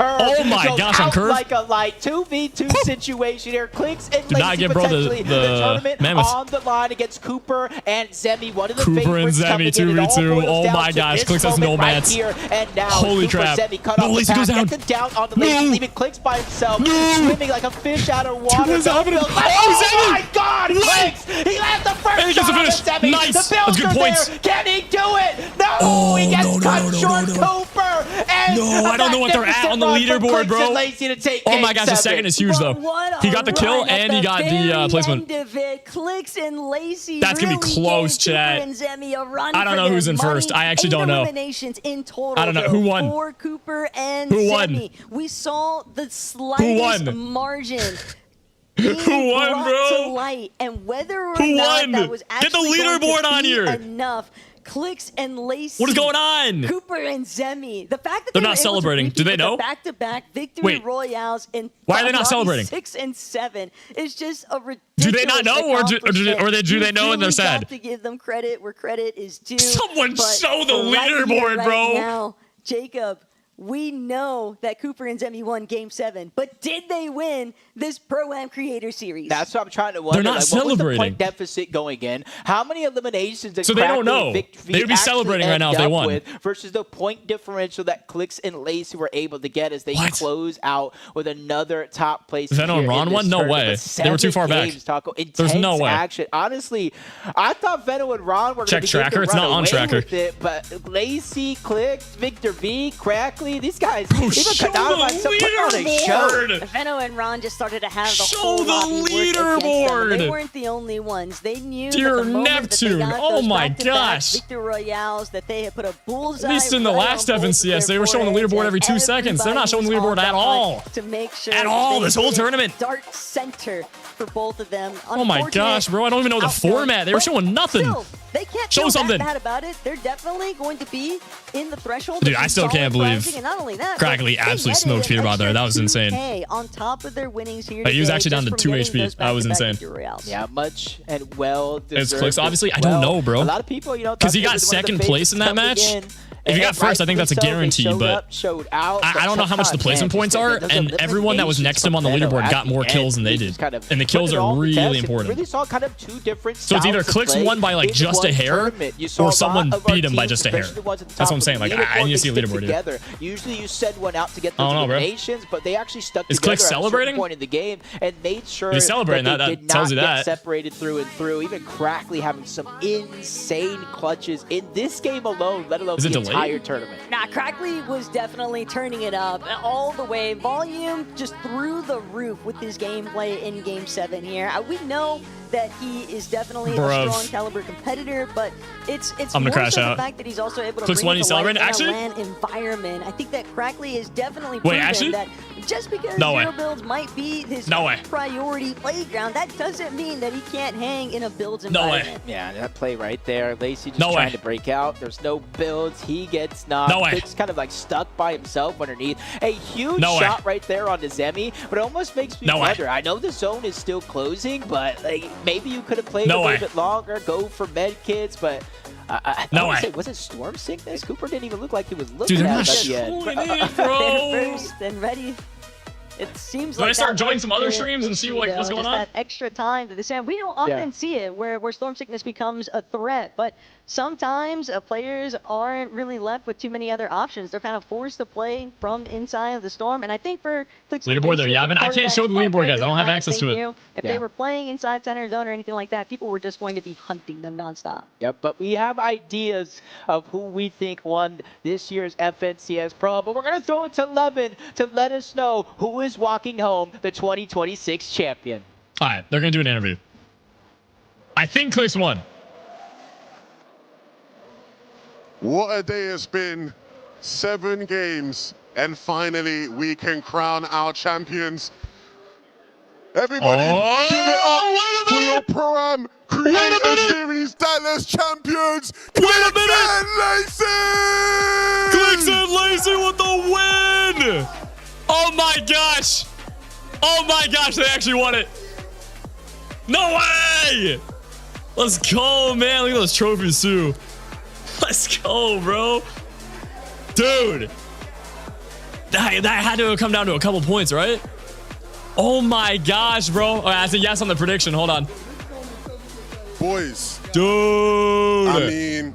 Oh my gosh, on Curve. Like a light 2v2 situation here. Clix and Do not Lacy give bro potentially the tournament mammoth. on the line against Cooper and Zemi. One of the Cooper and favorites Zemi coming in. It all 2v2. boils Oh down my to gosh, this Clix has no moment right mats. here and now. Holy Cooper, crap. Zemi cut No, off the Lacy goes path, down. gets him down on the Lacy, leaving Clix by himself, swimming like a fish out of water. What's happening? Oh my God, Clix! He lands the first And he gets shot the on the finish. Zemi. Nice. The builds That's good are points. there. Can he do it? No, he gets cut short. Cooper and No, I don't know what they're at on the leaderboard, bro. Oh my gosh, his second is huge though. He got the kill and he got the placement. Clix and Lacy. That's gonna be close, chat. I don't know who's in first. I actually don't know. Eliminations in total. I don't know who won. For Cooper and Who won? Zemi. We saw the slightest margin. Who won, bro? To light, and whether or Who not won? that was Get the actually going leaderboard to on be here. enough. Clix and Lacy. What is going on? Cooper and Zemi. The fact that They're they not were able celebrating. To Do they know? Back-to-back victory Wait. royales in Why are they not celebrating? 6 and 7 is just a ridiculous. Do they not know, or do they know and they're sad? Have to give them credit where credit is due. Someone but show the right here, leaderboard, right bro. Now, Jacob, we know that Cooper and Zemi won Game 7, but did they win this Pro-Am Creator Series? That's what I'm trying to wonder. They're not like, what was the celebrating. point deficit going in? How many eliminations did So they don't know. Crackly They would be celebrating right now if they won. with versus the point differential that Clix and Lacy were able to get as they close out with another top place. Venom and Ron won? No way. They were too far back. Taco. There's no way. Action. Honestly, I thought Venom and Ron were going to Tracker. It's not on Tracker. But Lacy, Clix, Victor B, Crackly, these guys, Bro, even show Kadama myself put on a show. leaderboard. Venno and Ron just started to have the Show whole the lobby work against them. leaderboard. They weren't the only ones. They knew Dear that the moment Neptune. that they got Oh those my back-to-back gosh. Victor Royales, that they had put a bullseye At least in the right last on both of FNCS, their they were showing the foreheads, leaderboard and every 2 seconds. They're not showing the everybody leaderboard was at on all. the hunt to make sure At all, they this whole hit tournament. Dart center for both of them. Oh my gosh, bro. I don't even know the Unfortunate format. They were outcome, showing nothing. but still, they can't Show feel something. that bad about it. They're definitely going to be in the threshold. Dude, of I some still solid can't believe pricing, and not only that, Crackly but they absolutely netted smoked an Peterbot there. That was extra insane. 2K on top of their winnings here. But he was today actually down just to from 2 getting HP. those That was back-to-back insane. victory royales. Yeah, much and well deserved. It's Clix, obviously. I as don't well. know, bro. A lot of people, Because he got second place in that match. If he got first, I think that's a guarantee, but I don't know how much the placement points are, and everyone that was next to him on the leaderboard got more kills than they did. And the kills are really important. Really saw kind of two different So it's either Clix won by like just a hair, or someone beat him by just a hair. That's what I'm saying. Like, I need to see a leaderboard here. Usually you send one out to get I those don't know, bro. eliminations, but they actually stuck Is together Clix at a certain celebrating? point in the game and made sure If he's celebrating that that, they that did tells not you get that. separated through and through. Even Crackly having some insane clutches in this game alone, let alone Is it the delayed? entire tournament. Nah, Crackly was definitely turning it up all the way. Volume just through the roof with his gameplay in Game 7 here. We know that he is definitely Bruv. a strong caliber competitor, but it's I'm gonna more crash so out. the fact that he's also able to Clix bring won, it he's to life celebrating? in Actually? a LAN environment. I think that Crackly is definitely Wait, proven actually? that just because No way. zero builds might be his No way. priority playground, that doesn't mean that he can't hang in a builds No way. environment. Yeah, that play right there. Lacy just No trying way. to break out. There's no builds. He gets knocked. No way. Clix kind of like stuck by himself underneath. A huge No way. shot right there on the Zemi, but it almost makes me No way. wonder. I know the zone is still closing, but like maybe you could have played No a way. little bit longer, go for med kits, but I No wanna way. say, was it storm sickness? Cooper didn't even look like he was Dude, looking they're at not it at the end. showing it, bro. They're first and ready It seems Do I like start joining some other streams and see like what's going on? That extra time that they say. We don't often see it where storm sickness becomes a threat, but sometimes players aren't really left with too many other options. They're kind of forced to play from inside of the storm, and I think for leaderboard there, Yavin. I can't show the leaderboard, guys. I don't have access to it. If they were playing inside center zone or anything like that, people were just going to be hunting them nonstop. Yep, but we have ideas of who we think won this year's FNCS Pro, but we're going to throw it to Levin to let us know who is walking home the 2026 champion. All right, they're going to do an interview. I think Clix won. What a day it's been. 7 games, and finally we can crown our champions. Everybody, give it up for your Pro-Am Creator Series Dallas champions, Clix and Lacey! Clix and Lacey with the win! Oh my gosh! Oh my gosh, they actually won it! No way! Let's go, man. Look at those trophies, too. Let's go, bro. Dude. That had to come down to a couple points, right? Oh my gosh, bro. Right, I said yes on the prediction. Hold on. Boys. Dude. I mean,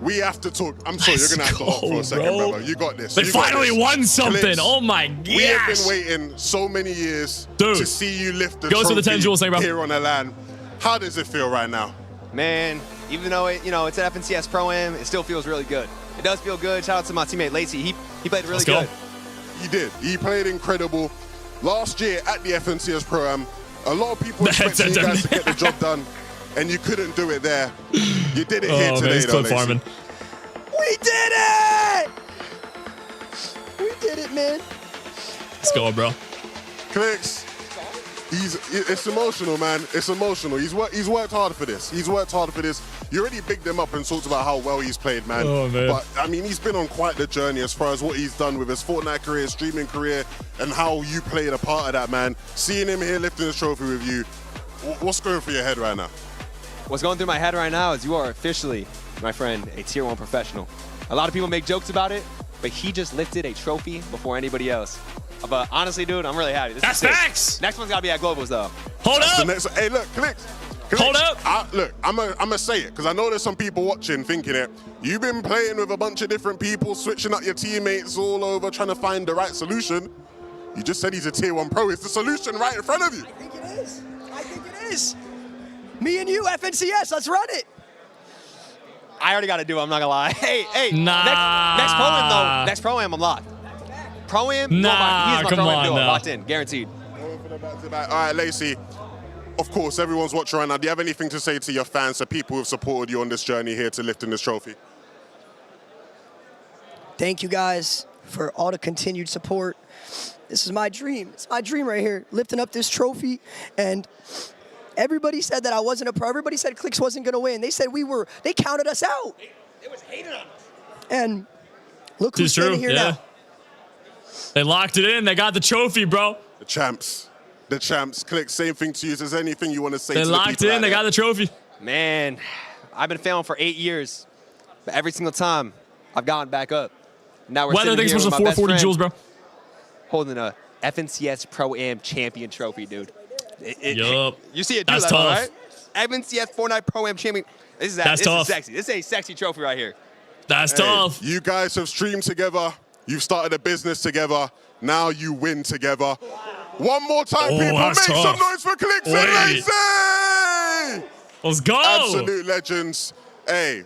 we have to talk. I'm sorry, you're going to have to hold for a second, brother. You got this. They finally won something. Clix, oh my gosh. We have been waiting so many years to see you lift the Goes trophy to the 10 jewels, bro. here on the land. How does it feel right now? Man, even though it's an FNCS Pro-Am, it still feels really good. It does feel good. Shout out to my teammate Lacey. He played really good. He did. He played incredible. Last year at the FNCS Pro-Am, a lot of people expected you guys to get the job done, and you couldn't do it there. You did it here today, though, Lacey. We did it! We did it, man. Let's go, bro. Clix. It's emotional, man. It's emotional. He's worked hard for this. He's worked hard for this. You already bigged him up and talked about how well he's played, man. Oh, man. But, I mean, he's been on quite the journey as far as what he's done with his Fortnite career, streaming career, and how you played a part of that, man. Seeing him here lifting this trophy with you, what's going through your head right now? What's going through my head right now is you are officially, my friend, a Tier 1 professional. A lot of people make jokes about it, but he just lifted a trophy before anybody else. But honestly, dude, I'm really happy. That's facts. Next one's got to be at Globals, though. Hold up. Hey, look, Clix. Hold up. Look, I'm gonna say it, because I know there's some people watching thinking it. You've been playing with a bunch of different people, switching up your teammates all over, trying to find the right solution. You just said he's a Tier 1 pro. It's the solution right in front of you. I think it is. I think it is. Me and you, FNCS, let's run it. I already got to do it, I'm not going to lie. Hey. Nah. Next Pro-Am, though. Next Pro-Am, I'm locked. Pro-Am, nah, he's my come Pro-Am on, duo. no. Locked in, guaranteed. All right, Lacey. Of course, everyone's watching right now. Do you have anything to say to your fans, the people who've supported you on this journey here to lifting this trophy? Thank you guys for all the continued support. This is my dream. It's my dream right here, lifting up this trophy. And everybody said that I wasn't a pro. Everybody said Clix wasn't going to win. They said they counted us out. It was hated on us. And look who's standing here now. They locked it in. They got the trophy, bro. The champs. The champs. Clix, same thing to you. Is there anything you want to say to the people? They locked in. They got the trophy. Man, I've been failing for 8 years. But every single time, I've gotten back up. Now we're Weather, thanks for the 440 jewels, bro. Holding a FNCS Pro-Am champion trophy, dude. Yup. You see it, That's tough. Right? FNCS Fortnite Pro-Am champion. This tough. is sexy. This is a sexy trophy right here. That's tough. You guys have streamed together. You've started a business together. Now you win together. One more time, people. Make some noise for Clix and Lacey! Let's go. Absolute legends. Hey,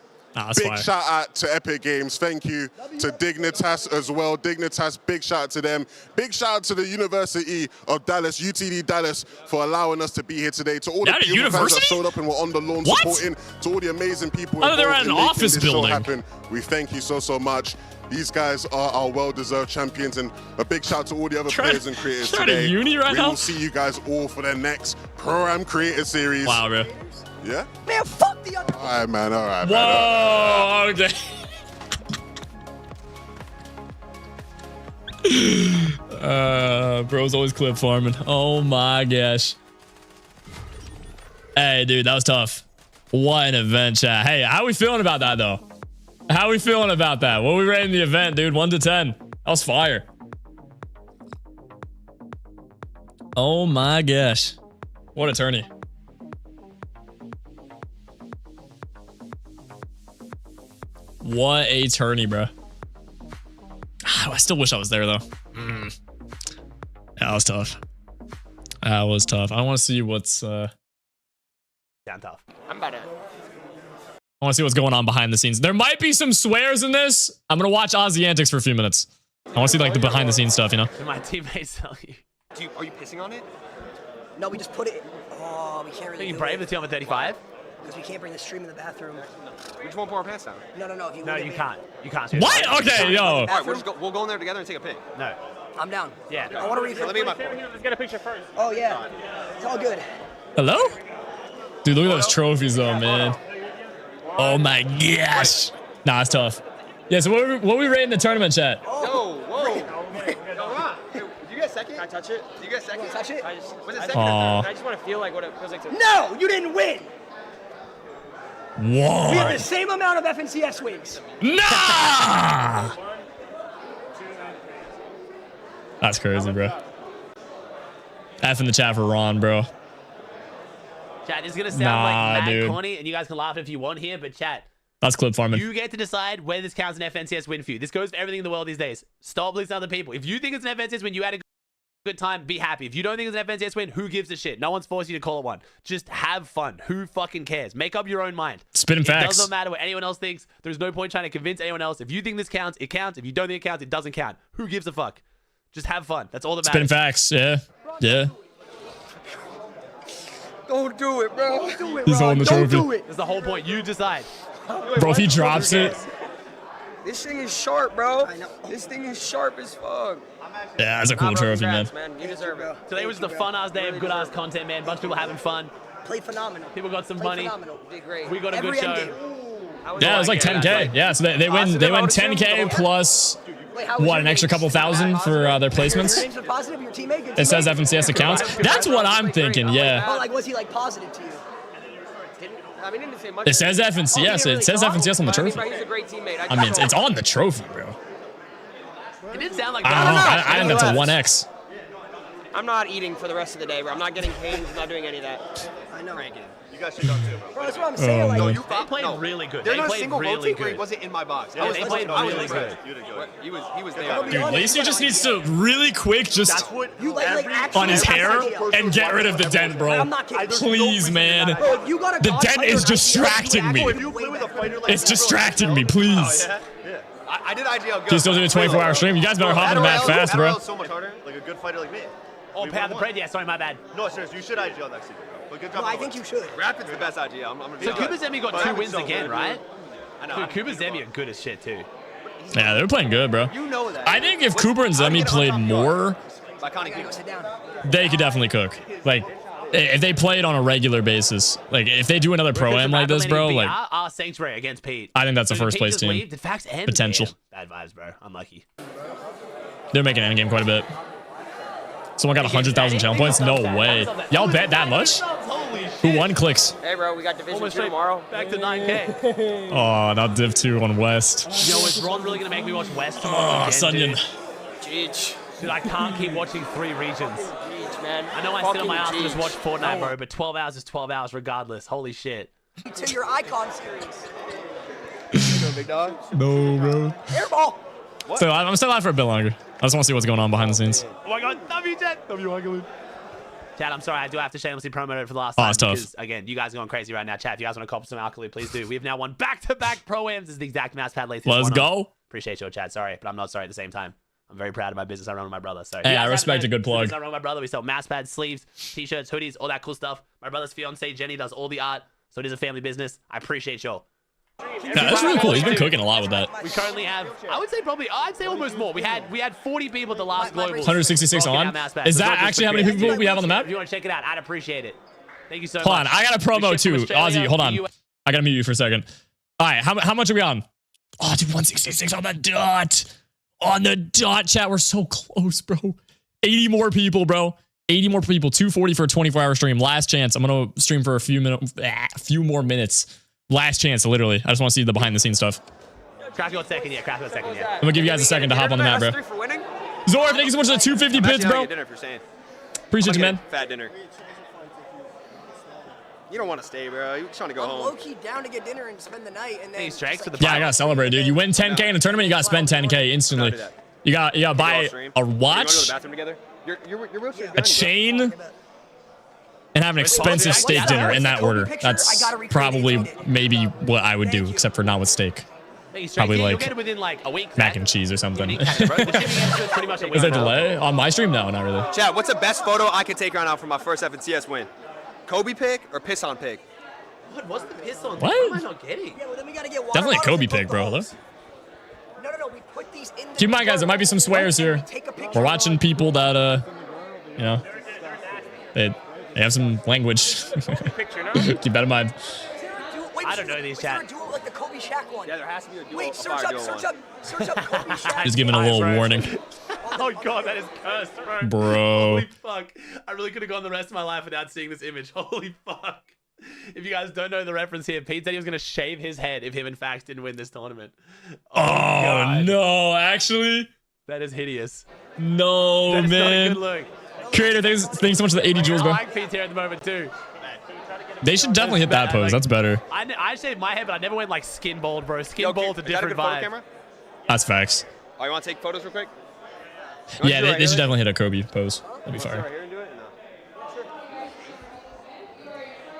big fire. shout out to Epic Games. Thank you to Dignitas as well. Dignitas, big shout out to them. Big shout out to the University of Dallas, UTD Dallas, for allowing us to be here today. To all the people that showed up and were on the lawn supporting, to all the amazing people they're at an in office making this show building. happen. We thank you so, so much. These guys are our well-deserved champions, and a big shout out to all the other players and creators today. Uni right we now? will see you guys all for the next Pro-Am Creator Series. Wow, bro. Yeah? Man, fuck the other. All right, man. All right, Whoa, okay. Bro's always clip farming. Oh my gosh. Hey, dude, that was tough. What an event, chat. Hey, how are we feeling about that, though? How are we feeling about that? What are we rating the event, dude? 1 to 10. That was fire. Oh my gosh. What a tourney. What a tourney, bro. I still wish I was there, though. That was tough. That was tough. I want to see what's... Down tough. I'm about to... I want to see what's going on behind the scenes. There might be some swears in this. I'm going to watch Ozzy antics for a few minutes. I want to see like the behind the scenes stuff, you know? My teammates tell you. Are you pissing on it? No, we just put it. Oh, we can't really. Are you do brave it. the team on 35? Because we can't bring the stream in the bathroom. We just won't pull our pants down. No. If you No, leave you it- can't. You can't. What? Okay, yo. All right, we'll go in there together and take a pic. No. I'm down. Yeah. I want to read. Let me get my. Let's get a picture first. Oh yeah, it's all good. Hello? Dude, look at those trophies, though, man. Oh my gosh. Nah, it's tough. Yeah, so what we rating the tournament, chat? Whoa. Did you get second? Can I touch it? Did you get second? Touch it. Was it second? Aw. I just want to feel like what it feels like to... No, you didn't win. We have the What? same amount of FNCS wins. Nah! That's crazy, bro. F in the chat for Ron, bro. Chat, this is gonna sound Nah, like mad dude. corny, and you guys can laugh if you want here, but chat, That's clip farming. you get to decide whether this counts an FNCS win for you. This goes for everything in the world these days. Stop listening to other people. If you think it's an FNCS win, you had a good time, be happy. If you don't think it's an FNCS win, who gives a shit? No one's forcing you to call it one. Just have fun. Who fucking cares? Make up your own mind. Spitting facts. It doesn't matter what anyone else thinks. There's no point trying to convince anyone else. If you think this counts, it counts. If you don't think it counts, it doesn't count. Who gives a fuck? Just have fun. That's all that matters. Spitting facts, yeah. Yeah. Don't do it, bro. Don't do it, He's holding the Don't trophy. do it. That's the whole point. You decide. Bro, if he drops it. This thing is sharp, bro. This thing is sharp as fuck. Yeah, that's a cool trophy, man. Man, you deserve it. Today was just a fun-ass day of good-ass content, man. Bunch of people having fun. Played phenomenal. People got some Played money. phenomenal. Did great. We got a good Every show. end game. Yeah, it was like 10K. Yeah, so they win 10K plus, what, an extra couple thousand for their Your placements? name's positive. Your teammate. Your It says teammate? FNCS accounts. That's what I'm thinking, yeah. Oh, like was he like positive to you? I mean, he didn't say much. It says FNCS. It says FNCS on the trophy. He's a great teammate. I mean, it's on the trophy, bro. It did sound like I don't know. I think that's a 1X. I'm not eating for the rest of the day, bro. I'm not getting pains. I'm not doing any of that. I know. You guys should go too, bro. Bro, that's what I'm saying. Like, man. They played really good. They're They not played single really rotate where he good. wasn't in my box. Yeah, they played really good. He was there. Dude, Lacey just needs to really quick just you like actually on his have hair an idea. and get rid of the dent, bro. I'm not kidding. Please, man. Bro, if you got a The god dent fighter is idea, distracting me. you actually play with a fighter like It's distracting me, please. I did IGL good. Can you still do a 24-hour stream? You guys better hop in the mat fast, bro. Adderall's so much harder. Like a good fighter like me. Oh, Pound the Bread. Yeah, sorry, my bad. No, seriously, you should IGL next season, bro. But good job. No, I think you should. Rapid's the best IGL. I'm gonna So Kuba Zemi got 2 wins so again, good, right? I know. Dude, Kuba Zemi are good as shit, too. Yeah, they're playing good, bro. You know that. I think if Cooper and Zemi played more, they could definitely cook. Like, if they played on a regular basis, like if they do another pro-am like this, bro, like Our Sanctuary against Pete. I think that's a So did first Pete place just team. leave? Did Fax end? Potential. Damn. Bad vibes, bro. Unlucky. They're making endgame quite a bit. Someone got 100,000 channel points? No way. Y'all bet that much? Who won Clix? Hey, bro, we got Division 2 Almost straight tomorrow. back to 9K. Oh, not Div 2 on West. Yo, is Ron really going to make me watch West tomorrow? Oh, again, Sunyon. Jeez. Dude, I can't keep watching 3 regions. Jeez, man. I know I sit on my ass and just watch Fortnite, bro, but 12 hours is 12 hours regardless. Holy shit. To your icon series. Big dog. No, bro. Airball. So I'm still out for a bit longer. I just want to see what's going on behind the scenes. Oh my god, W Jet! W Huggaloo. Chad, I'm sorry, I do have to shamelessly promote it for the last Oh, time. it's tough. Because, again, you guys are going crazy right now. Chad, if you guys want to cop some alkali, please do. We've now won back-to-back Pro-Ams. This is the exact mass pad latest. Let's go. Appreciate you, Chad. Sorry, but I'm not sorry at the same time. I'm very proud of my business I run with my brother. So, Hey, I respect a good plug. Business I run with my brother. We sell mass pads, sleeves, t-shirts, hoodies, all that cool stuff. My brother's fiance, Jenny, does all the art. So it is a family business. I appreciate y'all. Yeah, that's really cool. He's been cooking a lot with that. We currently have, I'd say almost more. We had 40 people at the last global. 166 on? Is that actually how many people we have on the map? If you want to check it out, I'd appreciate it. Thank you so Hold much. on, I got a promo too. Ozzy, hold on. I gotta mute you for a second. All right, how much are we on? Oh, dude, 166 on the dot. On the dot, chat. We're so close, bro. 80 more people, bro. 80 more people. 240 for a 24-hour stream. Last chance. I'm gonna stream for a few more minutes. Last chance, literally. I just want to see the behind-the-scenes stuff. Crack got second, yeah. Crack got second, yeah. I'm gonna give you guys a second to hop on the map, bro. Zorf, thank you so much for the 250 bits, bro. Appreciate you, I'm man. gonna get Fat dinner. You don't want to stay, bro. You're trying to go I'm home. low-key down to get dinner and spend the night, and then He strikes for the Yeah, I gotta celebrate, dude. You win 10K in a tournament, you gotta spend 10K instantly. You gotta buy a watch, a chain, and have an expensive steak dinner in that order. That's probably maybe what I would do, except for not with steak. Probably like within like a week. mac and cheese or something. Is pretty much a week. there a delay on my stream? No, not really. Chad, what's the best photo I can take right now for my first FNCS win? Kobe pick or piss on pick? What's the piss on? What? What am I not getting? Yeah, well, then we gotta get water Definitely a bottles Kobe and put pick, bro. those. No, we put these in the Keep in mind, guys, there might be some swears here. We're watching people that, you know, they have some language. Keep that in mind. I don't know these chat. Do it like the Kobe Shaq one. Yeah, there has to be a duo. Wait, search up Kobe Shaq. Just giving a little warning. Oh god, that is cursed, bro. Bro. Holy fuck. I really could have gone the rest of my life without seeing this image. Holy fuck. If you guys don't know the reference here, Pete said he was going to shave his head if him and Fax didn't win this tournament. Oh no, actually? That is hideous. No, That is man. not a good look. Creator, thanks so much for the 80 jewels, bro. I like Pete here at the moment too. They should definitely hit that pose. That's better. I shaved my head, but I never went like skin bald, bro. Skin bald's a different vibe. Camera? That's facts. Oh, you want to take photos real quick? Yeah, they should definitely hit a Kobe pose. That'd be fire.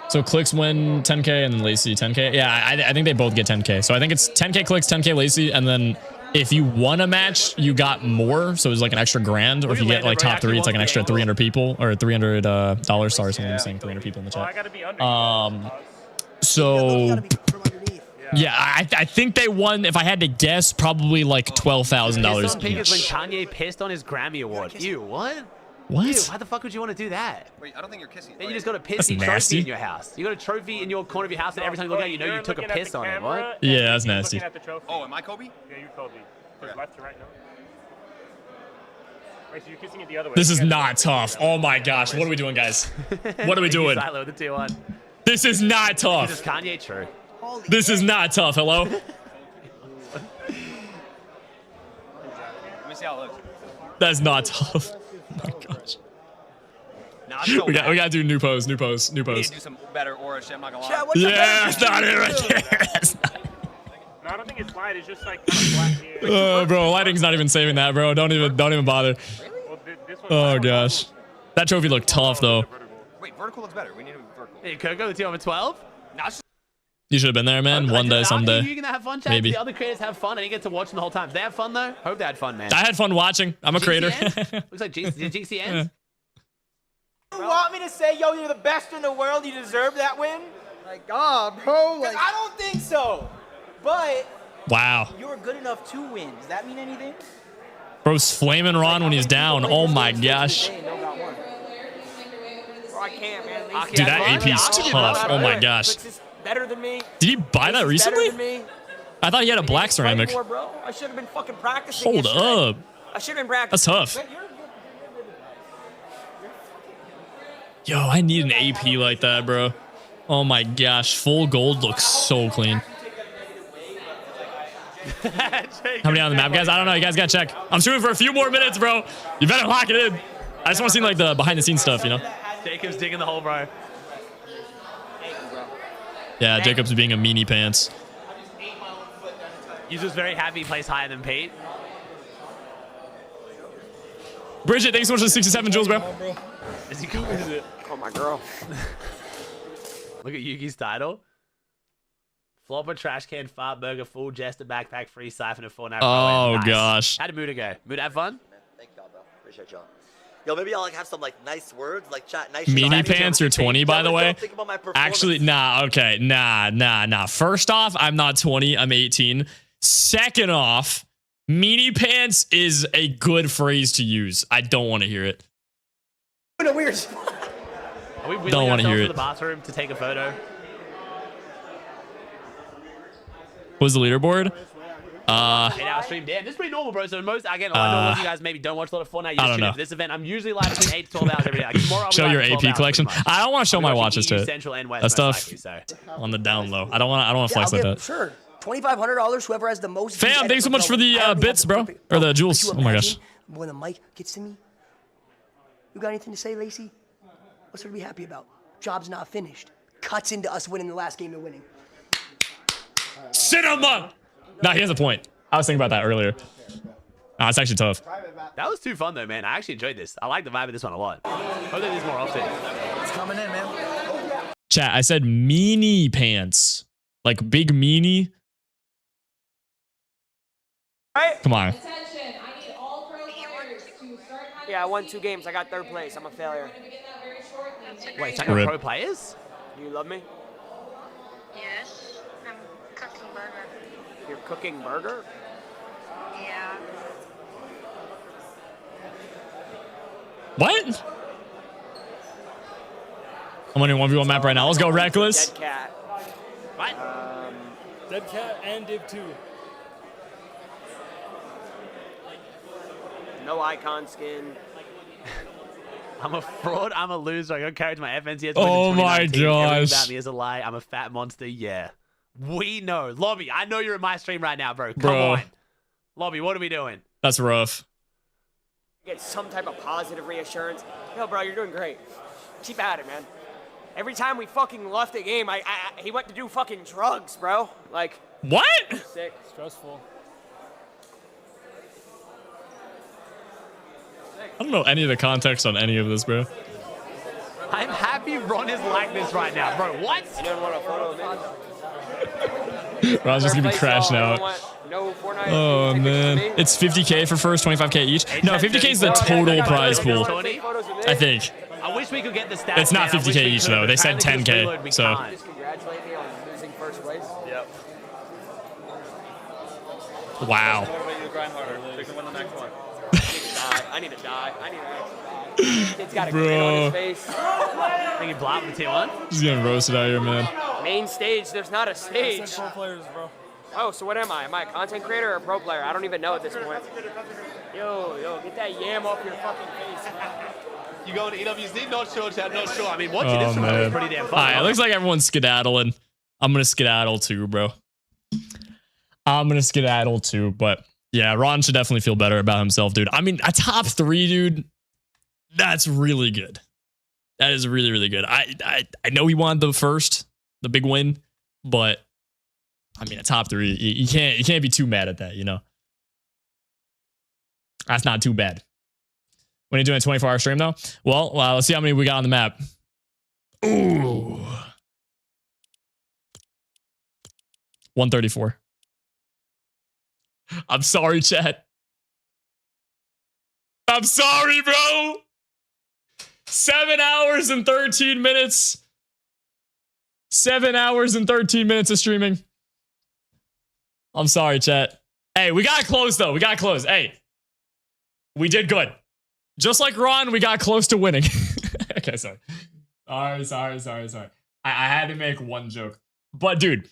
So Clix win 10K and then Lacey 10K. Yeah, I think they both get 10K. So I think it's 10K Clix, 10K Lacey, and then if you won a match, you got more. So it's like an extra grand. Or if you get like top 3, it's like an extra 300 people or $300. Sorry, someone saying 300 people in the chat. So yeah, I think they won. If I had to guess, probably like $12,000 Pink is when each. Kanye pissed on his Grammy award. Ew, what? What? Ew, why the fuck would you want to do that? Wait, I don't think you're kissing. Then you just got a That's pissy trophy nasty. in your house. You got a trophy in your corner of your house, and every time you look at it, you know you took a piss on it. What? Yeah, that's nasty. Oh, am I Kobe? Yeah, you're Kobe. There's left to right now. Right, so you're kissing it the other way. This is not tough. Oh my gosh. What are we doing, guys? What are we doing? Silo with the 2-1. This is not This tough. is Kanye true. This is not tough. Hello? Let me see how it looks. That's not tough. Oh my gosh. Nah, so We gotta do new pose, new pose, new We need pose. to do some better aura shit, I'm not gonna lie. Chad, what's Yeah, that's not it right there. That's not it. No, I don't think it's slide. It's just like kind of flat here. Bro, lighting's not even saving that, bro. Don't even bother. Well, this one, Oh gosh. That trophy looked tough though. Wait, vertical looks better. We need to be vertical. Hey, Coco, the 2-12? Nah, it's just You should have been there, man. One day, someday. You gonna have fun, chat? Maybe. The other creators have fun. I didn't get to watch them the whole time. They have fun though. Hope they had fun, man. I had fun watching. I'm a creator. Looks like did GC end? You want me to say, yo, you're the best in the world, you deserve that win? Like, bro. Like, I don't think so. But Wow. you're good enough to win. Does that mean anything? Bro's flaming Ron when he's down. Oh my gosh. Bro, I can't, man. Dude, that AP's tough. Oh my gosh. Better than me. Did he buy that recently? Better than me. I thought he had a black ceramic. More, bro. I should have been fucking practicing. Hold yesterday. up. I should have been practicing. That's tough. Yo, I need an AP like that, bro. Oh my gosh. Full gold looks so clean. How many on the map, guys? I don't know. You guys gotta check. I'm shooting for a few more minutes, bro. You better lock it in. I just want to see like the behind the scenes stuff, you know? Jacob's digging the hole, bro. Yeah, Jacob's being a meanie pants. He's just very happy he plays higher than Pete. Bridget, thanks so much for the 67 jewels, bro. Is he cool? Is it? Oh, my girl. Look at Yuki's title. Flopper, trash can, fart burger, full jester, backpack, free siphon, and Fortnite. Oh, nice. gosh. How did Muda go? Muda have fun? Thank y'all, bro. Appreciate y'all. Yo, maybe I'll like have some like nice words, like chat, nice. Meanie pants, you're 20, by the way. Think about my performance. Actually, nah, okay. Nah. First off, I'm not 20, I'm 18. Second off, meanie pants is a good phrase to use. I don't want to hear it. in a weird spot. Are we wheeling Don't wanna ourselves hear to it. the bathroom to take a photo? What was the leaderboard? 8-hour stream. Damn, this is pretty normal, bro. So most, again, I know a lot of you guys maybe don't watch a lot of Fortnite. You I just don't tune know. in for this event. I'm usually live between 8 to 12 hours every day. Like, tomorrow I'll be Show live your for 12 AP hours, collection. pretty much. I don't want to show I'll be my watching watches EU, to it. Central and West, That most stuff likely, so. on the down low. I don't want to flex like that. Sure. $2,500. Whoever has the most. Fam, thanks so much for the bits, bro. Or the jewels. Oh my gosh. When the mic gets to me, You got anything to say, Lacey? What's there to be happy about? Job's not finished. Cuts into us winning the last game and winning. Cinema! No, he has a point. I was thinking about that earlier. Oh, it's actually tough. That was too fun though, man. I actually enjoyed this. I like the vibe of this one a lot. Hope they do this more often. It's coming in, man. Chat, I said meanie pants. Like big meanie. Right? Come on. Yeah, I won 2 games. I got 3rd place. I'm a failure. Wait, it's not your pro players? You love me? Yes, I'm cooking burger. You're cooking burger? Yeah. What? I'm on your 1v1 map right now. Let's go Reckless. Dead cat. What? Dead cat and Div 2. No icon skin. I'm a fraud. I'm a loser. I got carried to my FNCS. Oh my Everything gosh. about me is a lie. I'm a fat monster. Yeah. We know. Lobby, I know you're in my stream right now, bro. Come Bro. on. Lobby, what are we doing? That's rough. Get some type of positive reassurance. Yo, bro, you're doing great. Keep at it, man. Every time we fucking left the game, he went to do fucking drugs, bro. Like. What? Sick. Stressful. I don't know any of the context on any of this, bro. I'm happy Ron is like this right now, bro. What? Anyone want a photo of me? Ron's just gonna be crashing out. No Fortnite. Oh man, it's 50K for first, 25K each. No, 50K is the total prize pool. I think. I wish we could get the stats. It's not man. I wish 50K we each could, though. but They said apparently 'cause 10K. reload, we So. can't. Just congratulate me on losing first place. Yep. Wow. I need to die. Kid's got a grin on his face. Think you blocked the T1? He's getting roasted out here, man. Main stage, there's not a stage. Pro players, bro. Oh, so what am I? Am I a content creator or a pro player? I don't even know at this point. Yo, get that yam off your fucking face. You going to EWC? Not sure, Chad. Not sure. I mean, watching this from man. was pretty damn fun. Alright, it looks like everyone's skedaddling. I'm gonna skedaddle too, bro. But yeah, Ron should definitely feel better about himself, dude. I mean, a top 3, dude. That's really good. That is really, really good. I know he wanted the big win, but I mean, a top 3, you can't be too mad at that, you know. That's not too bad. When are you doing a 24-hour stream though? Well, let's see how many we got on the map. Ooh. 134. I'm sorry, chat. I'm sorry, bro. 7 hours and 13 minutes. 7 hours and 13 minutes of streaming. I'm sorry, chat. Hey, we got close, though. We got close. Hey, we did good. Just like Ron, we got close to winning. Okay, sorry. Sorry. I had to make one joke. But, dude,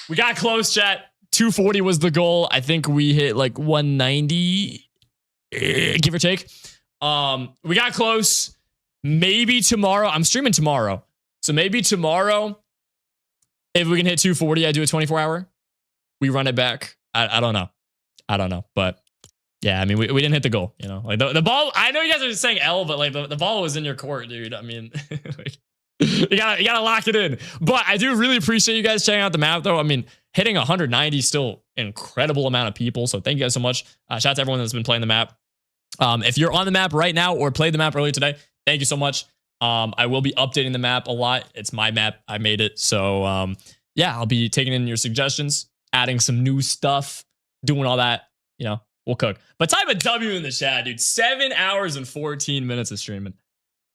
we got close, chat. 240 was the goal. I think we hit like 190, give or take. We got close. Maybe tomorrow. I'm streaming tomorrow. So maybe tomorrow, if we can hit 240, I do a 24-hour. We run it back. I don't know. But yeah, I mean, we didn't hit the goal, you know? Like the ball, I know you guys are just saying L, but like the ball was in your court, dude. I mean, like, you gotta lock it in. But I do really appreciate you guys checking out the map, though. I mean, hitting 190 is still incredible amount of people. So thank you guys so much. Shout out to everyone that's been playing the map. If you're on the map right now or played the map earlier today, thank you so much. I will be updating the map a lot. It's my map. I made it. So yeah, I'll be taking in your suggestions, adding some new stuff, doing all that. You know, we'll cook. But type a W in the chat, dude. 7 hours and 14 minutes of streaming.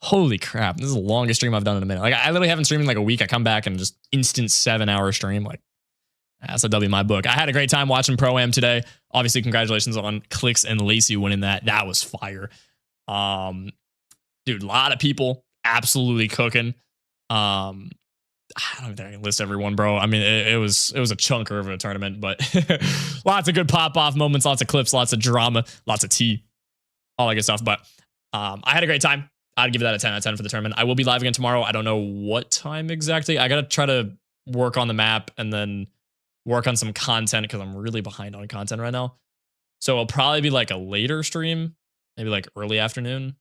Holy crap. This is the longest stream I've done in a minute. Like, I literally haven't streamed in like a week. I come back and just instant 7 hour stream. Like, that's a W in my book. I had a great time watching Pro-Am today. Obviously, congratulations on Clix and Lacey winning that. That was fire. Dude, a lot of people absolutely cooking. I don't think I can list everyone, bro. I mean, it was a chunker of a tournament, but lots of good pop-off moments, lots of clips, lots of drama, lots of tea, all that good stuff. But I had a great time. I'd give that a 10 out of 10 for the tournament. I will be live again tomorrow. I don't know what time exactly. I got to try to work on the map and then work on some content because I'm really behind on content right now. So it'll probably be like a later stream, maybe like early afternoon.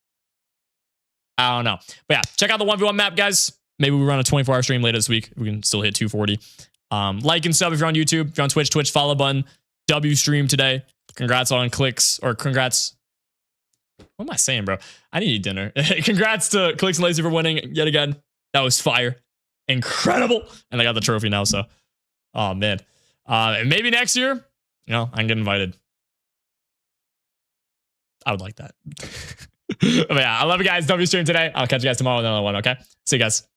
I don't know. But yeah, check out the 1v1 map, guys. Maybe we run a 24-hour stream later this week. We can still hit 240. Like and sub if you're on YouTube. If you're on Twitch, follow button. W stream today. Congrats on Clix, or congrats. What am I saying, bro? I need to eat dinner. Congrats to Clix and Lazy for winning yet again. That was fire. Incredible. And I got the trophy now, so. Oh, man. And maybe next year, you know, I can get invited. I would like that. But yeah, I love you guys. W stream today. I'll catch you guys tomorrow with another one, okay? See you guys.